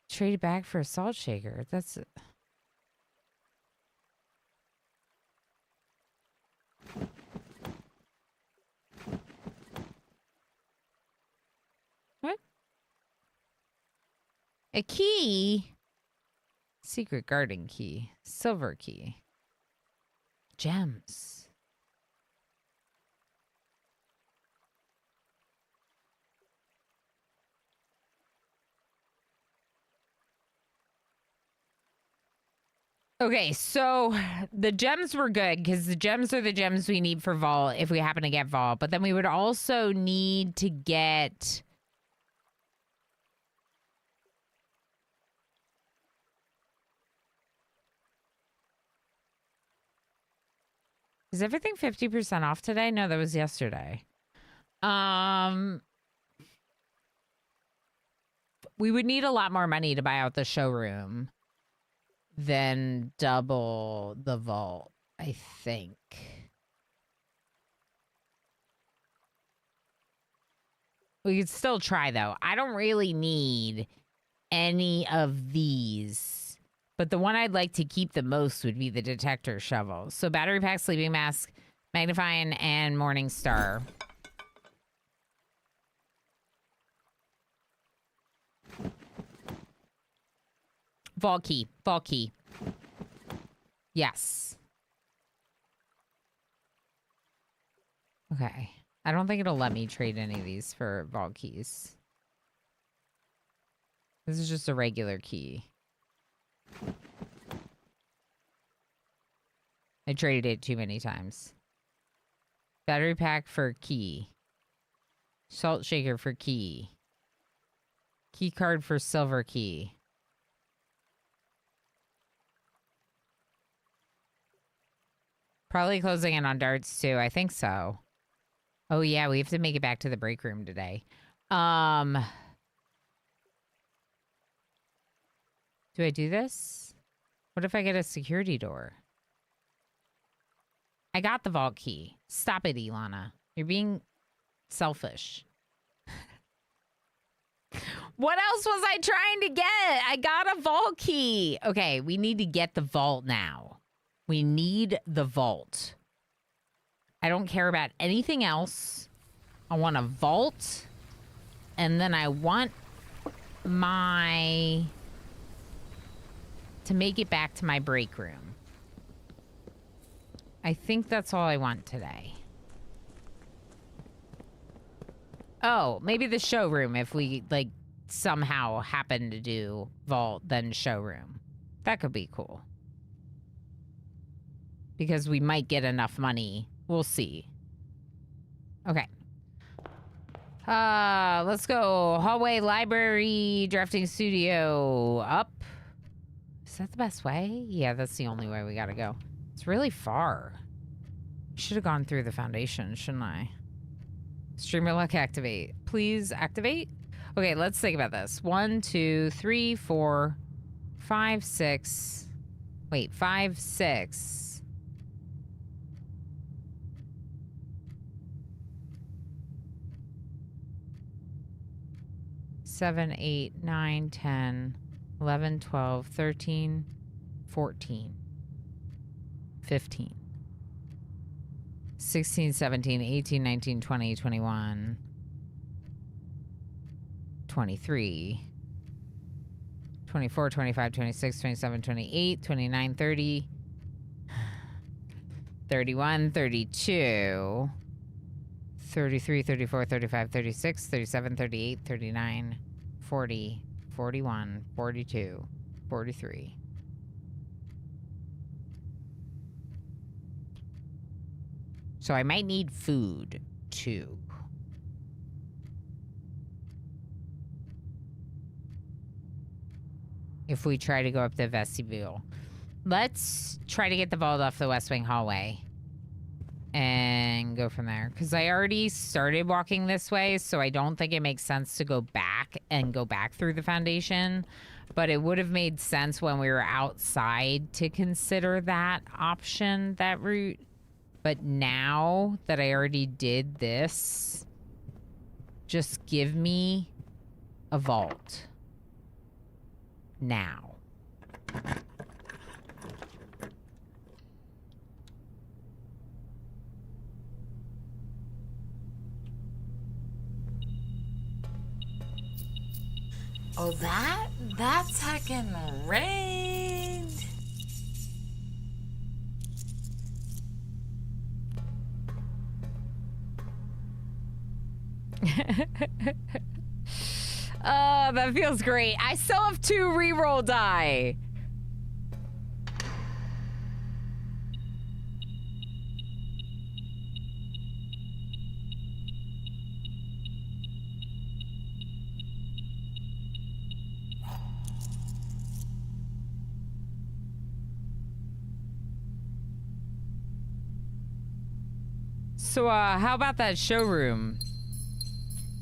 Trade it back for a salt shaker. That's it. What? A key? Secret garden key. Silver key. Gems. Okay, so the gems were good because the gems are the gems we need for Vault if we happen to get Vault. But then we would also need to get... Is everything 50% off today? No, that was yesterday. We would need a lot more money to buy out the showroom than double the vault, I think. We could still try, though. I don't really need any of these But the one I'd like to keep the most would be the detector shovel. So battery pack, sleeping mask, magnifying, and morning star. Vault key. Vault key. Yes. Okay. I don't think it'll let me trade any of these for vault keys. This is just a regular key. I traded it too many times. Battery pack for key. Salt shaker for key. Key card for silver key. Probably closing in on darts too. I think so. Oh yeah, we have to make it back to the break room today. Do I do this? What if I get a security door? I got the vault key. Stop it, Ilana. You're being selfish. What else was I trying to get? I got a vault key. Okay, we need to get the vault now. We need the vault. I don't care about anything else. I want a vault. And then I want my... to make it back to my break room. I think that's all I want today. Oh, maybe the showroom if we, like, somehow happen to do vault, then showroom. That could be cool. Because we might get enough money. We'll see. Okay. Let's go. Hallway, library, drafting studio. Up. Is that the best way? Yeah, that's the only way we gotta go. It's really far. Should have gone through the foundation, shouldn't I? Streamer luck activate. Please activate. Okay, let's think about this. 1, 2, 3, 4, 5, 6. Wait, 5, 6. 7, 8, 9, 10, 11, 12, 13, 14, 15, 16, 17, 18, 19, 20, 21, 23, 24, 25, 26, 27, 28, 29, 30, 31, 32, 33, 34, 35, 36, 37, 38, 39, 40, 41, 42, 43. So I might need food, too. If we try to go up the vestibule. Let's try to get the vault off the West Wing hallway. And go from there. Because I already started walking this way, so I don't think it makes sense to go back and go back through the foundation. But it would have made sense when we were outside to consider that option, that route. But now that I already did this, just give me a vault. Now. Oh, that's heckin' rigged. Oh, that feels great. I still have 2 reroll die. So, how about that showroom?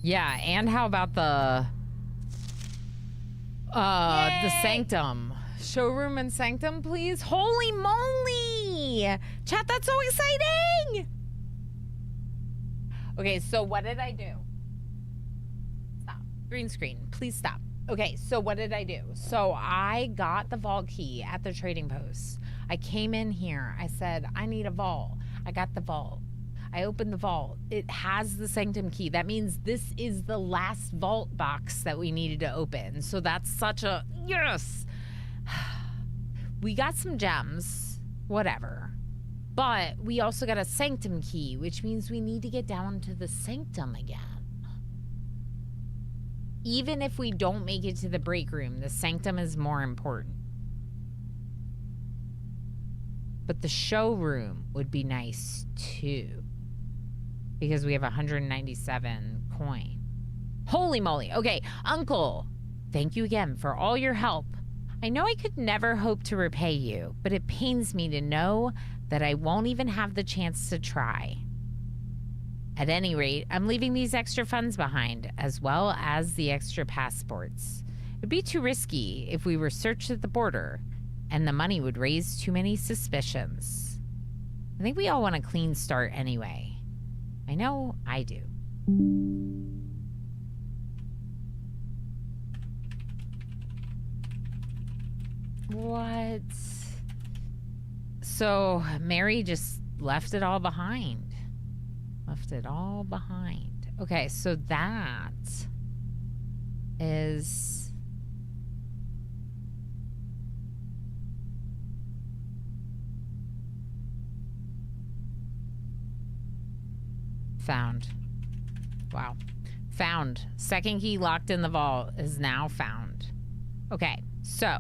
Yeah, and how about the sanctum? Showroom and sanctum, please? Holy moly! Chat, that's so exciting! Okay, so what did I do? Stop. Green screen, please stop. Okay, so what did I do? So I got the vault key at the trading post. I came in here. I said, I need a vault. I got the vault. I opened the vault. It has the sanctum key. That means this is the last vault box that we needed to open. So that's such a yes. We got some gems, whatever. But we also got a sanctum key, which means we need to get down to the sanctum again. Even if we don't make it to the break room, the sanctum is more important. But the showroom would be nice too. Because we have 197 coin. Holy moly. Okay, Uncle, thank you again for all your help. I know I could never hope to repay you, but it pains me to know that I won't even have the chance to try. At any rate, I'm leaving these extra funds behind, as well as the extra passports. It'd be too risky if we were searched at the border, and the money would raise too many suspicions. I think we all want a clean start anyway. I know I do. What? So Mary just left it all behind. Left it all behind. Okay, so that is found. Wow. Found. Second key locked in the vault is now found. Okay, so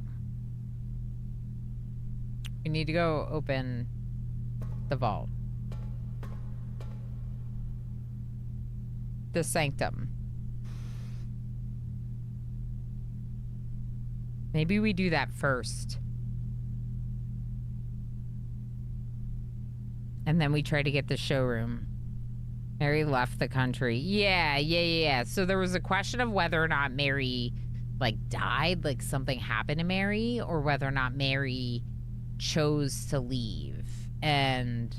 we need to go open the vault. The sanctum. Maybe we do that first. And then we try to get the showroom. Mary left the country. Yeah. So there was a question of whether or not Mary, like, died, like something happened to Mary, or whether or not Mary chose to leave. And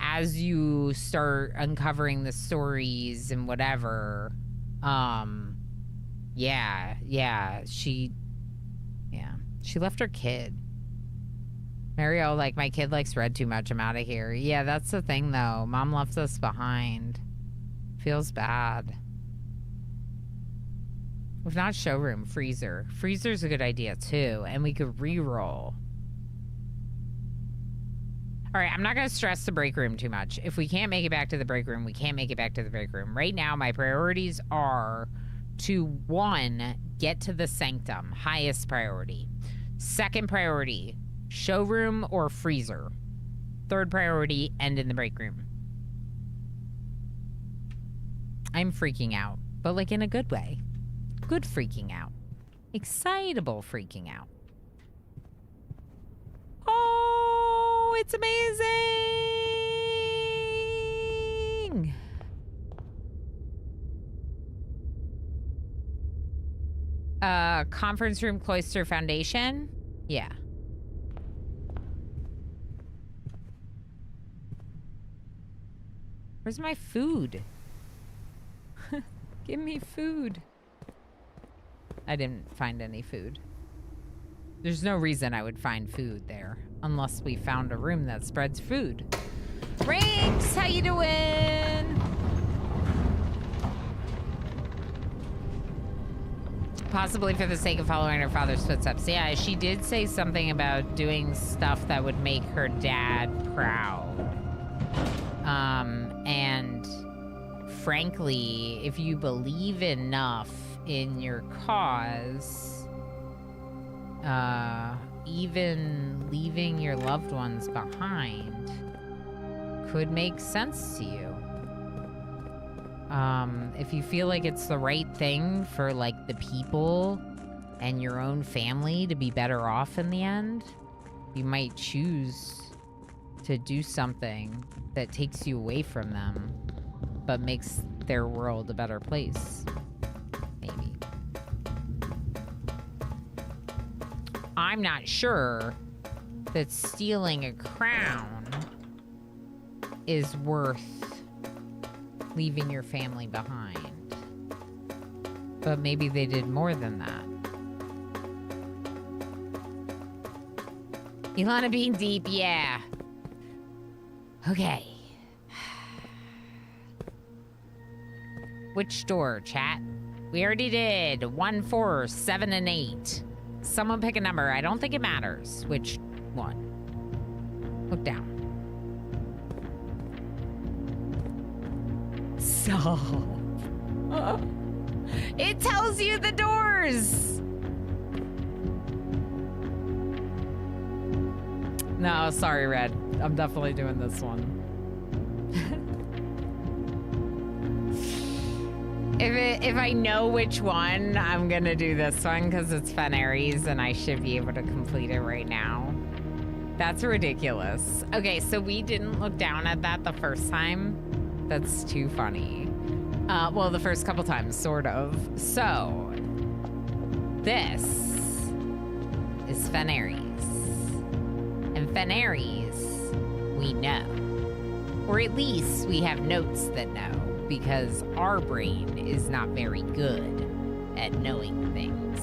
as you start uncovering the stories and whatever, she left her kid. Mario, like, my kid likes red too much, I'm out of here. Yeah, that's the thing, though. Mom left us behind. Feels bad. If not showroom, freezer. Freezer's a good idea, too, and we could re-roll. All right, I'm not going to stress the break room too much. If we can't make it back to the break room, we can't make it back to the break room. Right now, my priorities are to, 1, get to the sanctum. Highest priority. Second priority, showroom or freezer. Third priority, end in the break room. I'm freaking out, but like in a good way. Good freaking out. Excitable freaking out. Oh, it's amazing! Conference room cloister foundation? Yeah. Where's my food? Give me food. I didn't find any food. There's no reason I would find food there. Unless we found a room that spreads food. Rinks, how you doing? Possibly for the sake of following her father's footsteps. Yeah, she did say something about doing stuff that would make her dad proud. And frankly, if you believe enough in your cause, even leaving your loved ones behind could make sense to you. If you feel like it's the right thing for, like, the people and your own family to be better off in the end, you might choose to do something that takes you away from them, but makes their world a better place. Maybe. I'm not sure that stealing a crown is worth leaving your family behind. But maybe they did more than that. Ilana being deep, yeah. Okay. Which door, chat? We already did 1, 4, 7, and 8. Someone pick a number. I don't think it matters which one. Look down. So. It tells you the doors. No, sorry, Red. I'm definitely doing this one. If I know which one, I'm gonna do this one because it's Fenairies and I should be able to complete it right now. That's ridiculous. Okay, so we didn't look down at that the first time. That's too funny. Well, the first couple times, sort of. So, this is Fenairies. And Fenairies, we know. Or at least we have notes that know, because our brain is not very good at knowing things.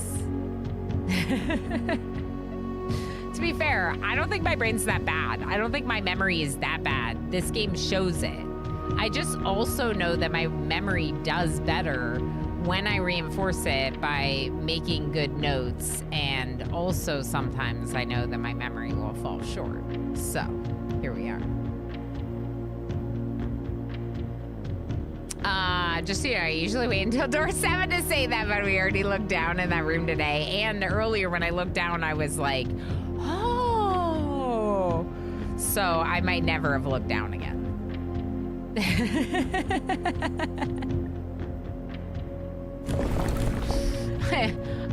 To be fair, I don't think my brain's that bad. I don't think my memory is that bad. This game shows it. I just also know that my memory does better when I reinforce it by making good notes, and also sometimes I know that my memory will fall short. So, here we are. Just so you know, I usually wait until door 7 to say that, but we already looked down in that room today. And earlier when I looked down, I was like, oh. So I might never have looked down again.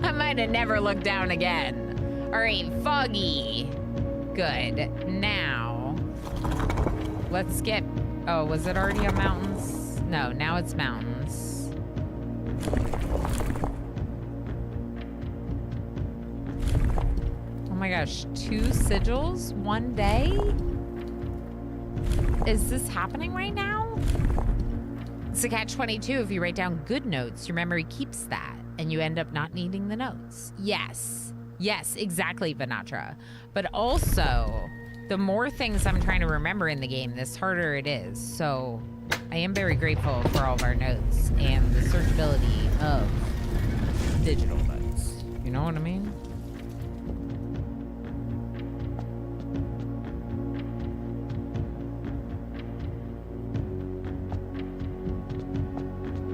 I might have never looked down again. All right, Foggy. Good. Now, let's get... Oh, was it already on mountains? No, now it's mountains. Oh my gosh, 2 sigils, 1 day? Is this happening right now? It's a catch-22. If you write down good notes, your memory keeps that, and you end up not needing the notes. Yes. Yes, exactly, Vanatra. But also, the more things I'm trying to remember in the game, the harder it is. So I am very grateful for all of our notes and the searchability of digital notes. You know what I mean?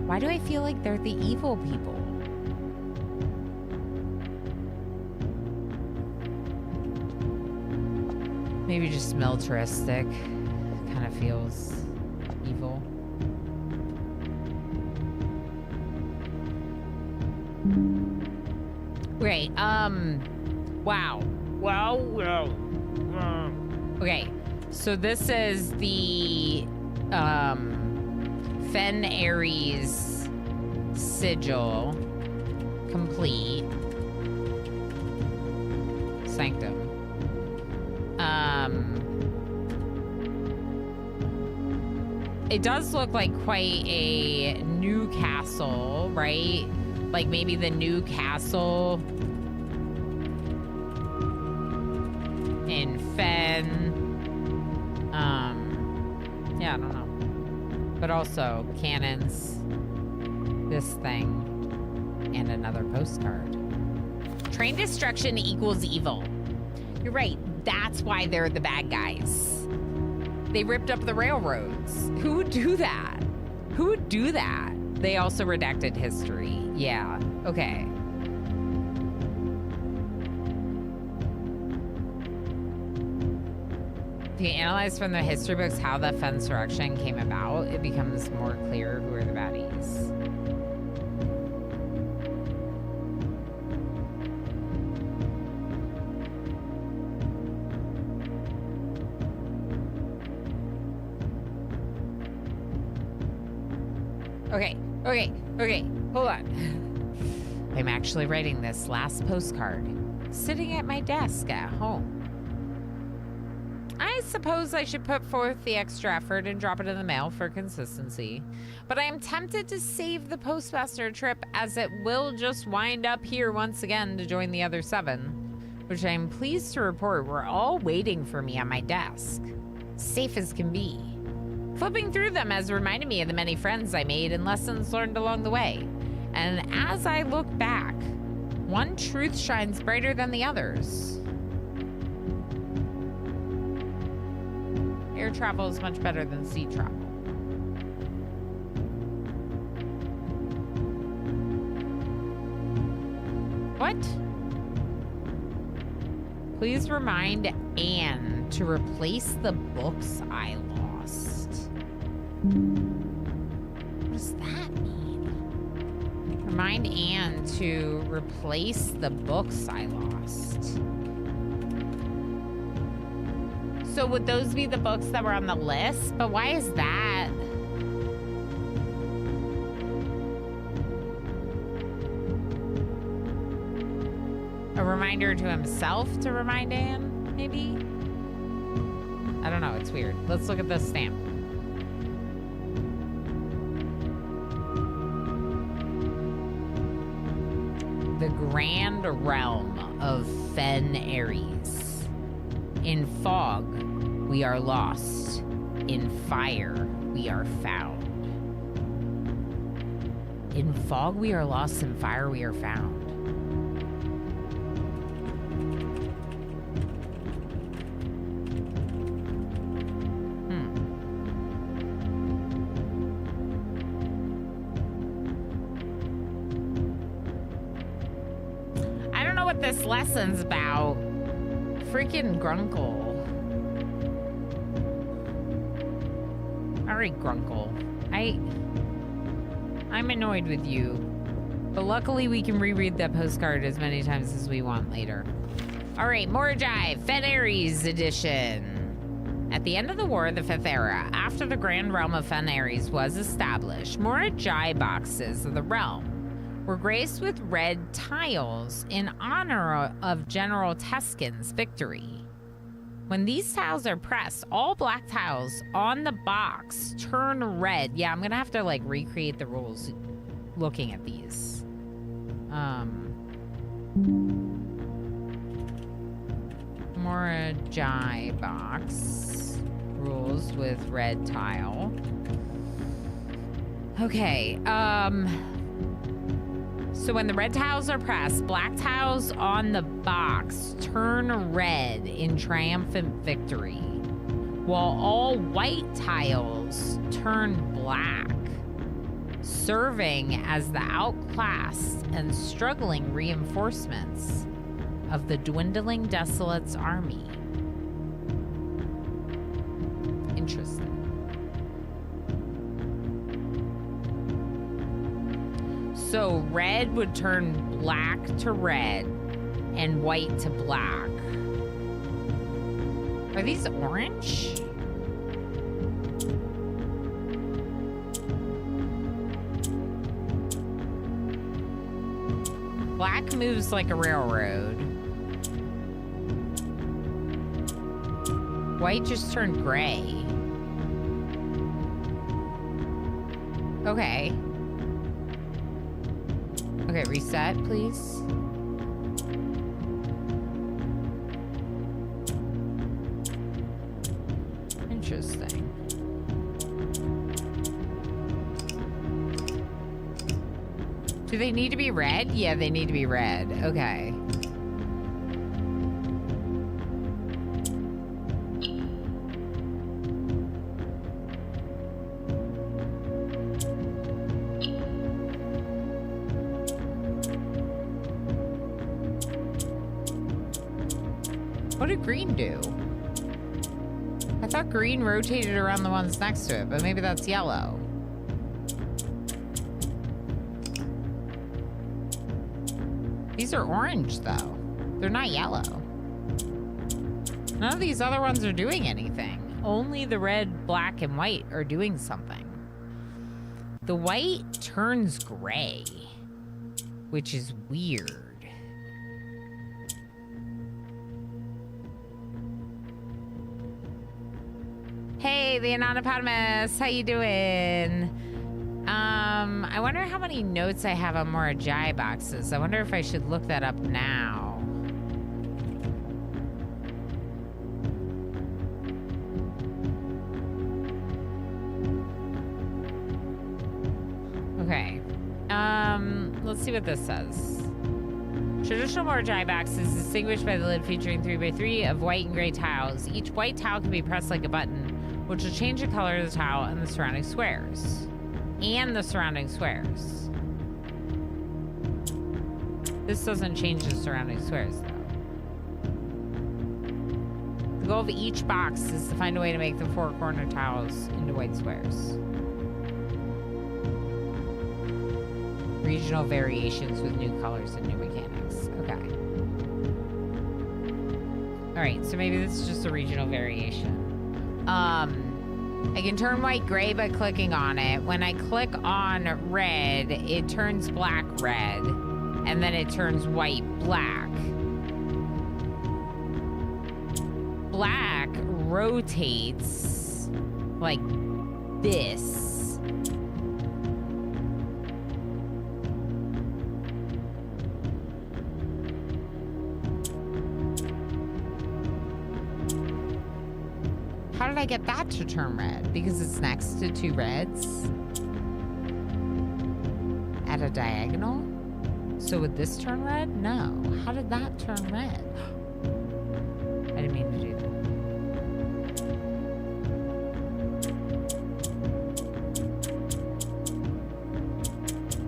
Why do I feel like they're the evil people? Maybe just militaristic. Kind of feels evil. Great. Wow. Wow. Okay. So this is the Fenairies sigil complete. Sanctum. It does look like quite a new castle, right? Like maybe the new castle in Fen. Yeah, I don't know. But also cannons, this thing, and another postcard. Train destruction equals evil. You're right. That's why they're the bad guys. They ripped up the railroads. Who would do that? Who would do that? They also redacted history. Yeah. Okay. If you analyze from the history books how the Fensurrection came about, it becomes more clear who are the baddies. Okay, hold on. I'm actually writing this last postcard, sitting at my desk at home. I suppose I should put forth the extra effort and drop it in the mail for consistency. But I am tempted to save the postmaster trip, as it will just wind up here once again to join the other 7, which I am pleased to report were all waiting for me on my desk, safe as can be. Flipping through them has reminded me of the many friends I made and lessons learned along the way. And as I look back, one truth shines brighter than the others. Air travel is much better than sea travel. What? Please remind Anne to replace the books I lost. What does that mean? Remind Anne to replace the books I lost. So would those be the books that were on the list? But why is that? A reminder to himself to remind Anne, maybe? I don't know, it's weird. Let's look at this stamp. The Grand Realm of Fen Ares. In fog, we are lost. In fire, we are found. In fog, we are lost. In fire, we are found. I don't know what this lesson's about. Freaking Grunkle. Alright, Grunkle. I'm annoyed with you. But luckily we can reread that postcard as many times as we want later. Alright, Morajai, Fen Ares edition. At the end of the War of the Fifth Era, after the Grand Realm of Fen Ares was established, Morajai boxes of the realm were graced with red tiles in honor of General Teskin's victory. When these tiles are pressed, all black tiles on the box turn red. Yeah, I'm gonna have to like recreate the rules looking at these. Morajai box rules with red tile. Okay, so when the red tiles are pressed, black tiles on the box turn red in triumphant victory, while all white tiles turn black, serving as the outclassed and struggling reinforcements of the dwindling Desolate's army. Interesting. So red would turn black to red and white to black. Are these orange? Black moves like a railroad. White just turned gray. Okay. Okay, reset, please. Interesting. Do they need to be red? Yeah, they need to be red. Okay. What did green do? I thought green rotated around the ones next to it, but maybe that's yellow. These are orange, though. They're not yellow. None of these other ones are doing anything. Only the red, black, and white are doing something. The white turns gray, which is weird. Hey, the Anonymous, how you doing? I wonder how many notes I have on Morajai boxes. I wonder if I should look that up now. Okay. Let's see what this says. Traditional Morajai box is distinguished by the lid featuring 3x3 of white and gray tiles. Each white tile can be pressed like a button, which will change the color of the tile and the surrounding squares. This doesn't change the surrounding squares, though. The goal of each box is to find a way to make the 4 corner tiles into white squares. Regional variations with new colors and new mechanics. Okay. All right, so maybe this is just a regional variation. I can turn white gray by clicking on it. When I click on red, it turns black red, and then it turns white black. Black rotates like this. How did I get that to turn red? Because it's next to 2 reds? At a diagonal? So would this turn red? No. How did that turn red? I didn't mean to do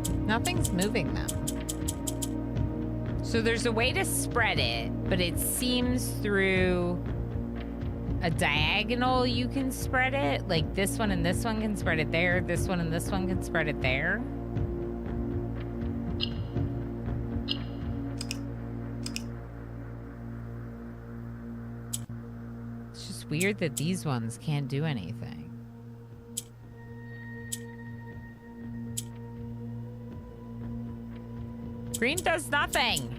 that. Nothing's moving them. So there's a way to spread it, but it seems through a diagonal you can spread it. Like this one and this one can spread it there. This one and this one can spread it there. It's just weird that these ones can't do anything. Green does nothing.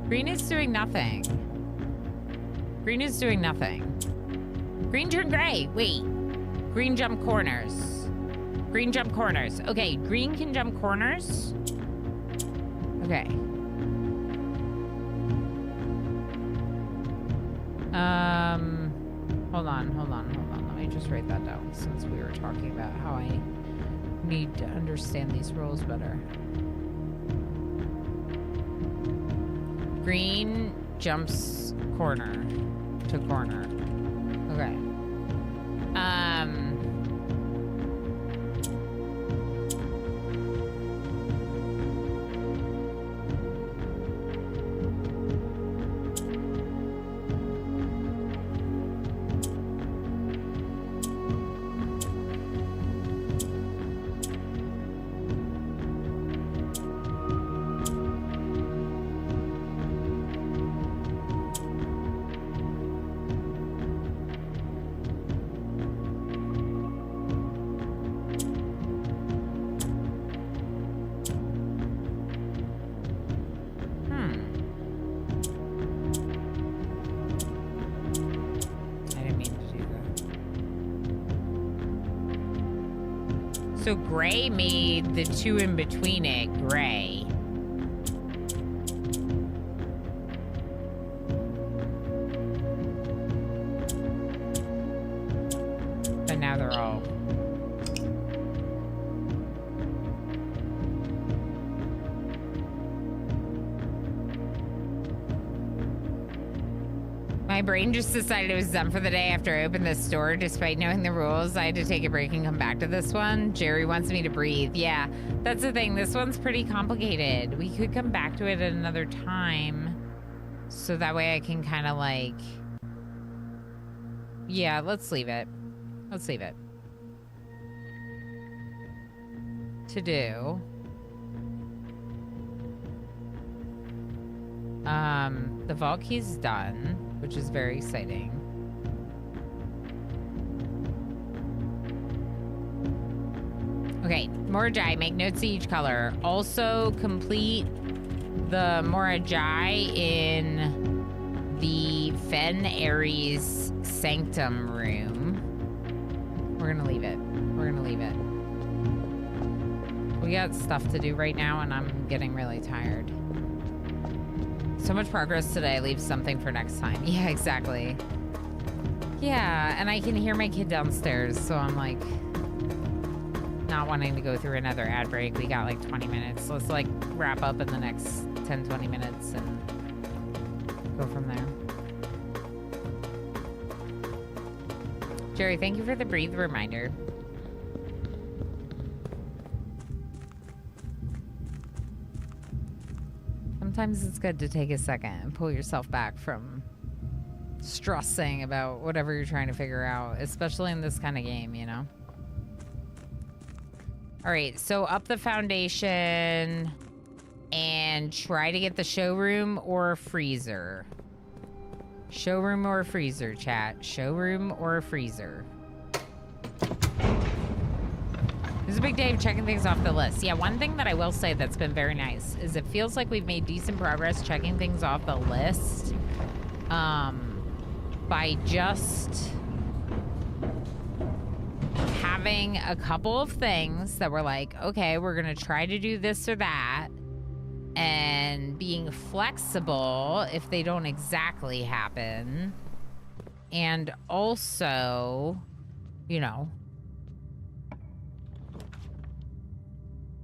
Green is doing nothing. Green is doing nothing. Green turned gray. Wait. Green jump corners. Green jump corners. Okay, green can jump corners. Okay. Hold on. Let me just write that down since we were talking about how I need to understand these rules better. Green jumps corner to corner. Okay. So gray made the 2 in between it gray. But now they're all... My brain just decided it was done for the day after I opened this store. Despite knowing the rules, I had to take a break and come back to this one. Jerry wants me to breathe. Yeah, that's the thing. This one's pretty complicated. We could come back to it at another time. So that way I can kind of like... Yeah, let's leave it. Let's leave it. To do... the vault key's done, which is very exciting. Okay, Morajai, make notes of each color. Also complete the Morajai in the Fen Ares Sanctum room. We're gonna leave it. We're gonna leave it. We got stuff to do right now, and I'm getting really tired. So much progress today leaves something for next time. Yeah, exactly. Yeah, and I can hear my kid downstairs, so I'm like not wanting to go through another ad break. We got like 20 minutes. Let's like wrap up in the next 10, 20 minutes and go from there. Jerry, thank you for the breathe reminder. Sometimes it's good to take a second and pull yourself back from stressing about whatever you're trying to figure out, especially in this kind of game, you know? All right, so up the foundation and try to get the showroom or freezer. Showroom or freezer, chat. Showroom or freezer. This is a big day of checking things off the list. Yeah, one thing that I will say that's been very nice is it feels like we've made decent progress checking things off the list by just having a couple of things that we're like, okay, we're going to try to do this or that, and being flexible if they don't exactly happen. And also, you know,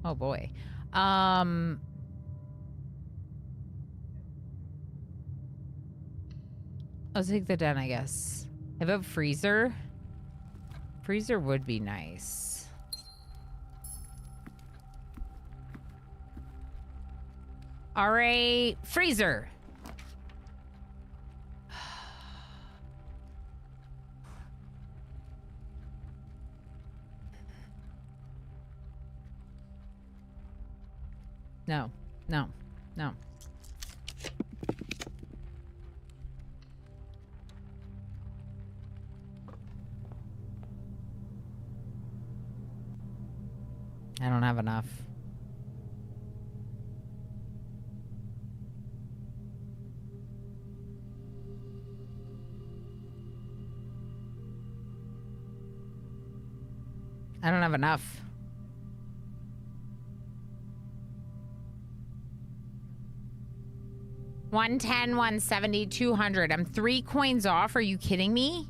oh boy. I'll take the den, I guess. I vote freezer. Freezer would be nice. All right, freezer. No, no, no. I don't have enough. I don't have enough. $110, $170, $200. I'm 3 coins off. Are you kidding me?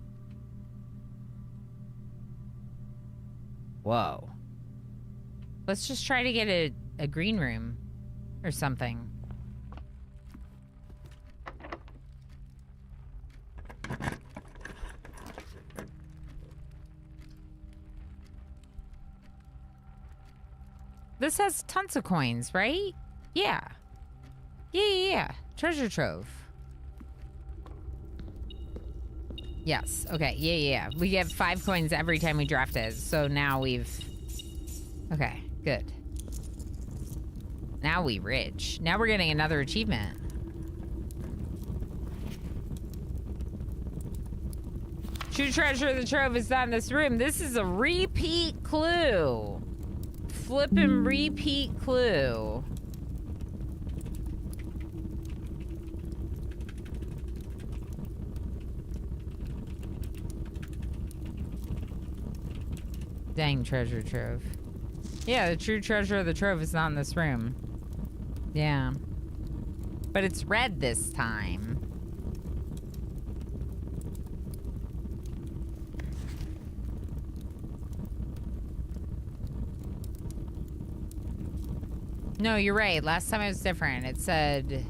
Whoa. Let's just try to get a green room or something. This has tons of coins, right? Yeah. Yeah. Treasure trove. Yes. Okay. Yeah. We get 5 coins every time we draft it. So now we've... Okay. Good. Now we rich. Now we're getting another achievement. True treasure of the trove is not in this room. This is a repeat clue. Flippin' repeat clue. Dang treasure trove. Yeah, the true treasure of the trove is not in this room. Yeah. But it's red this time. No, you're right. Last time it was different. It said...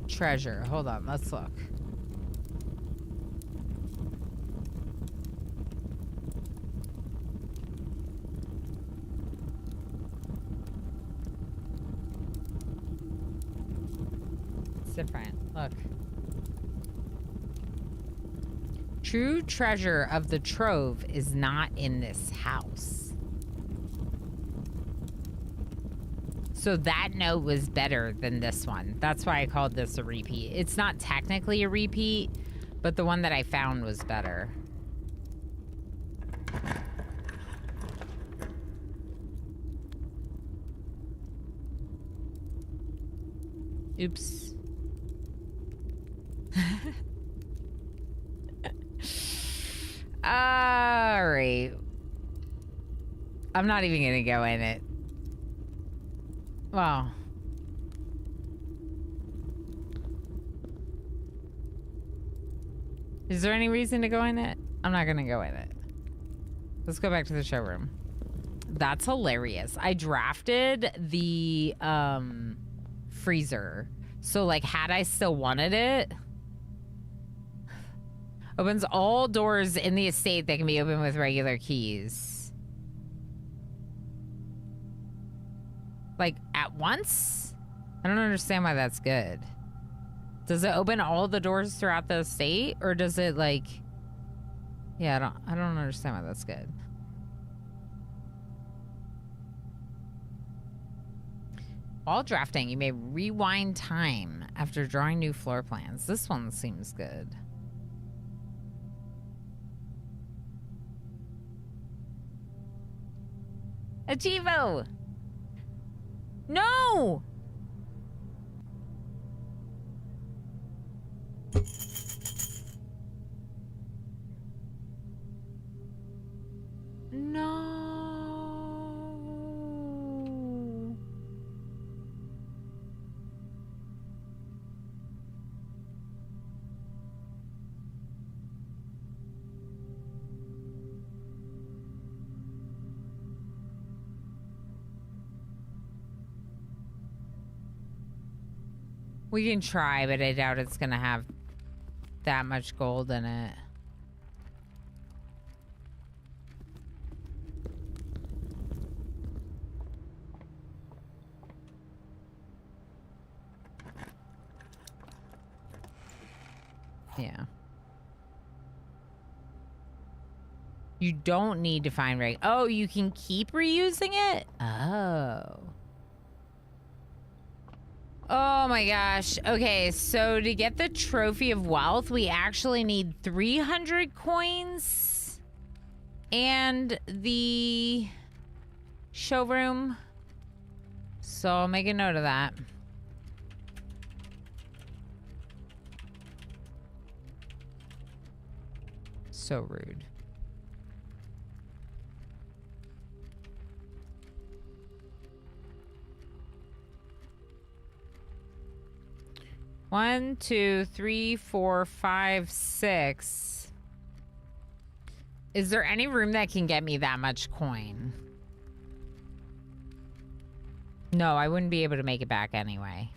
treasure. Hold on, let's look. Different. Look. True treasure of the trove is not in this house. So that note was better than this one. That's why I called this a repeat. It's not technically a repeat, but the one that I found was better. Oops. All right. I'm not even gonna go in it. Wow. Is there any reason to go in it? I'm not gonna go in it. Let's go back to the showroom. That's hilarious. I drafted the freezer. So like had I still wanted it, opens all doors in the estate that can be opened with regular keys. Like at once? I don't understand why that's good. Does it open all the doors throughout the estate, or does it like? Yeah, I don't understand why that's good. While drafting, you may rewind time after drawing new floor plans. This one seems good. Achievo! No! No. We can try, but I doubt it's gonna have that much gold in it. Yeah. You don't need to find oh, you can keep reusing it? Oh. Oh my gosh. Okay, so to get the Trophy of Wealth, we actually need 300 coins and the showroom. So I'll make a note of that. So rude. One, two, three, four, five, six. Is there any room that can get me that much coin? No, I wouldn't be able to make it back anyway.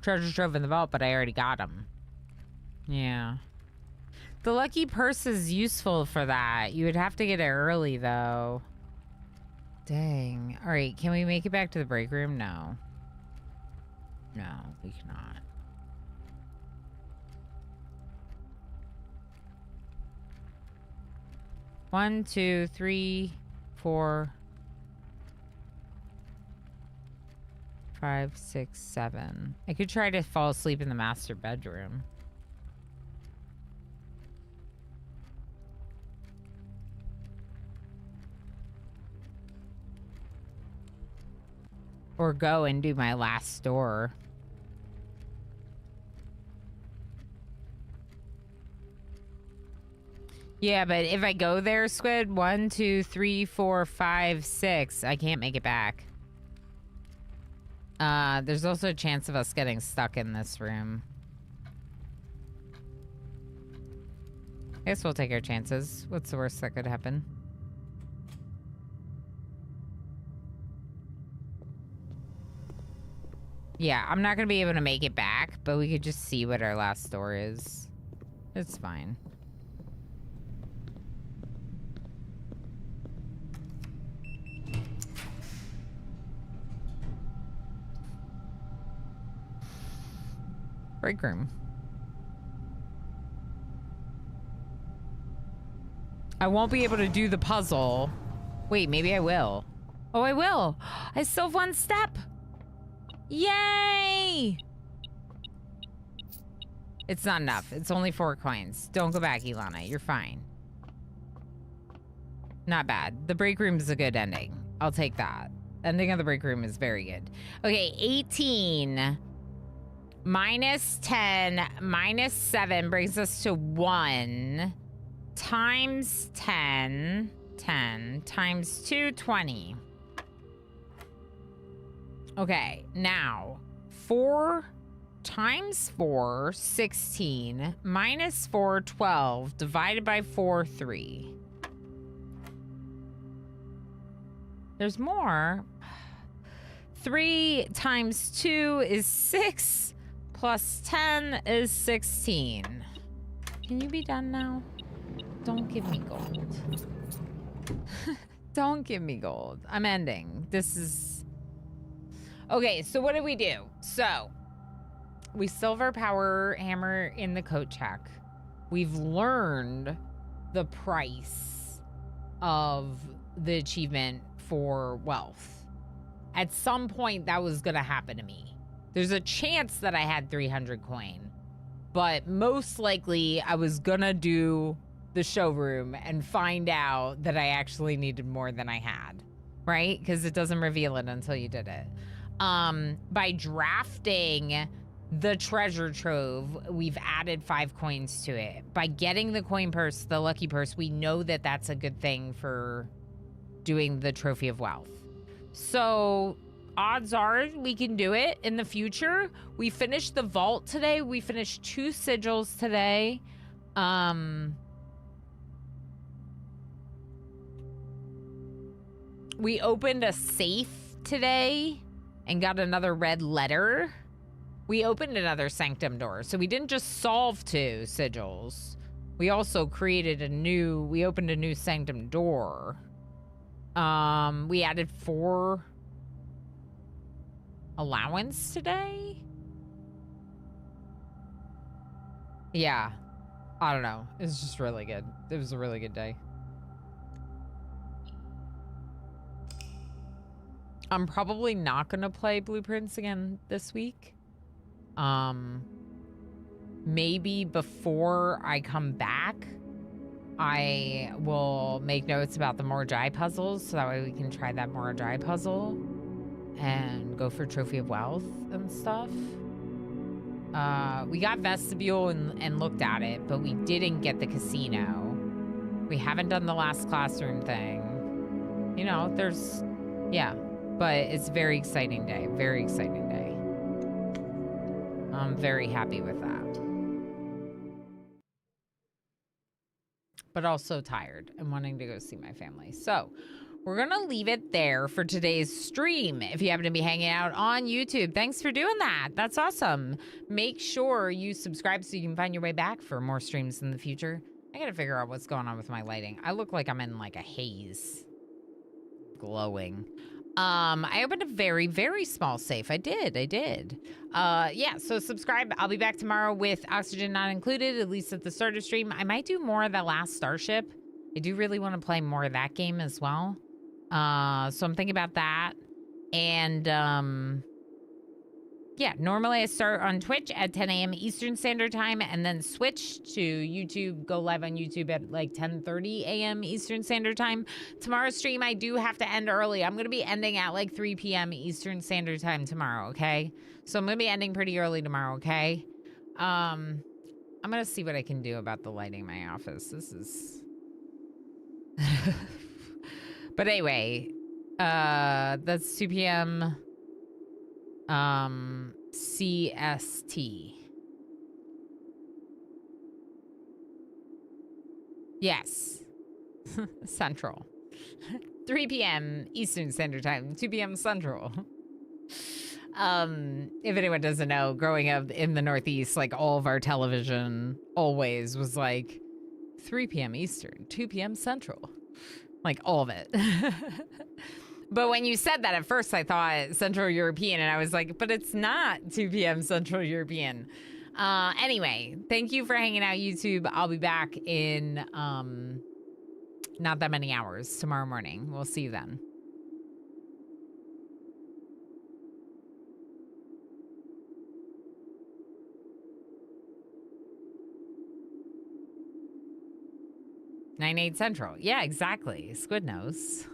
Treasure trove in the vault, but I already got them. Yeah. The lucky purse is useful for that. You would have to get it early, though. Dang. All right, can we make it back to the break room? No. No, we cannot. One, two, three, four, 5, 6, 7. I could try to fall asleep in the master bedroom. Or go and do my last store. Yeah, but if I go there, Squid, 1, 2, 3, 4, 5, 6, I can't make it back. There's also a chance of us getting stuck in this room. I guess we'll take our chances. What's the worst that could happen? Yeah, I'm not gonna be able to make it back, but we could just see what our last store is. It's fine. Break room. I won't be able to do the puzzle. Wait, maybe I will. Oh, I will. I still have one step. Yay! It's not enough. It's only 4 coins. Don't go back, Ilana. You're fine. Not bad. The break room is a good ending. I'll take that. Ending of the break room is very good. Okay, 18 minus 10 minus 7 brings us to 1 times 10 times 2, 20. Okay, now 4 times 4, 16 minus 4, 12 divided by 4, 3. There's more. 3 times 2 is 6 plus 10 is 16. Can you be done now? Don't give me gold. Don't give me gold. I'm ending. This is... Okay, so what did we do? So, we silver power hammer in the coat check. We've learned the price of the achievement for wealth. At some point, that was going to happen to me. There's a chance that I had 300 coin, but most likely I was going to do the showroom and find out that I actually needed more than I had, right? Because it doesn't reveal it until you did it. By drafting the treasure trove, we've added 5 coins to it. By getting the coin purse, the lucky purse, we know that that's a good thing for doing the trophy of wealth. So odds are we can do it in the future. We finished the vault today. We finished 2 sigils today. We opened a safe today and got another red letter. We opened another sanctum door. So we didn't just solve 2 sigils. We also created we opened a new sanctum door. We added 4 allowance today. Yeah. I don't know. It's just really good. It was a really good day. I'm probably not going to play Blueprints again this week. Maybe before I come back, I will make notes about the Morajai puzzles so that way we can try that Morajai puzzle and go for Trophy of Wealth and stuff. We got Vestibule and looked at it, but we didn't get the casino. We haven't done the last classroom thing. You know, yeah, but it's a very exciting day. Very exciting day. I'm very happy with that. But also tired and wanting to go see my family. So we're going to leave it there for today's stream. If you happen to be hanging out on YouTube, thanks for doing that. That's awesome. Make sure you subscribe so you can find your way back for more streams in the future. I got to figure out what's going on with my lighting. I look like I'm in like a haze. Glowing. I opened a very, very small safe. I did. Yeah, so subscribe. I'll be back tomorrow with Oxygen Not Included, at least at the start of stream. I might do more of The Last Starship. I do really want to play more of that game as well. So I'm thinking about that. And, yeah, normally I start on Twitch at 10 a.m. Eastern Standard Time and then switch to YouTube, go live on YouTube at like 10:30 a.m. Eastern Standard Time. Tomorrow's stream, I do have to end early. I'm going to be ending at like 3 p.m. Eastern Standard Time tomorrow, okay? So I'm going to be ending pretty early tomorrow, okay? I'm going to see what I can do about the lighting in my office. This is... But anyway, that's 2 p.m. CST. Yes. Central. 3 p.m. Eastern Standard Time, 2 p.m. Central. If anyone doesn't know, growing up in the Northeast, like all of our television always was like 3 p.m. Eastern, 2 p.m. Central. Like all of it. But when you said that at first, I thought Central European, and I was like, but it's not 2 p.m. Central European. Anyway, thank you for hanging out, YouTube. I'll be back in not that many hours tomorrow morning. We'll see you then. 9/8 Central. Yeah, exactly. Squid knows.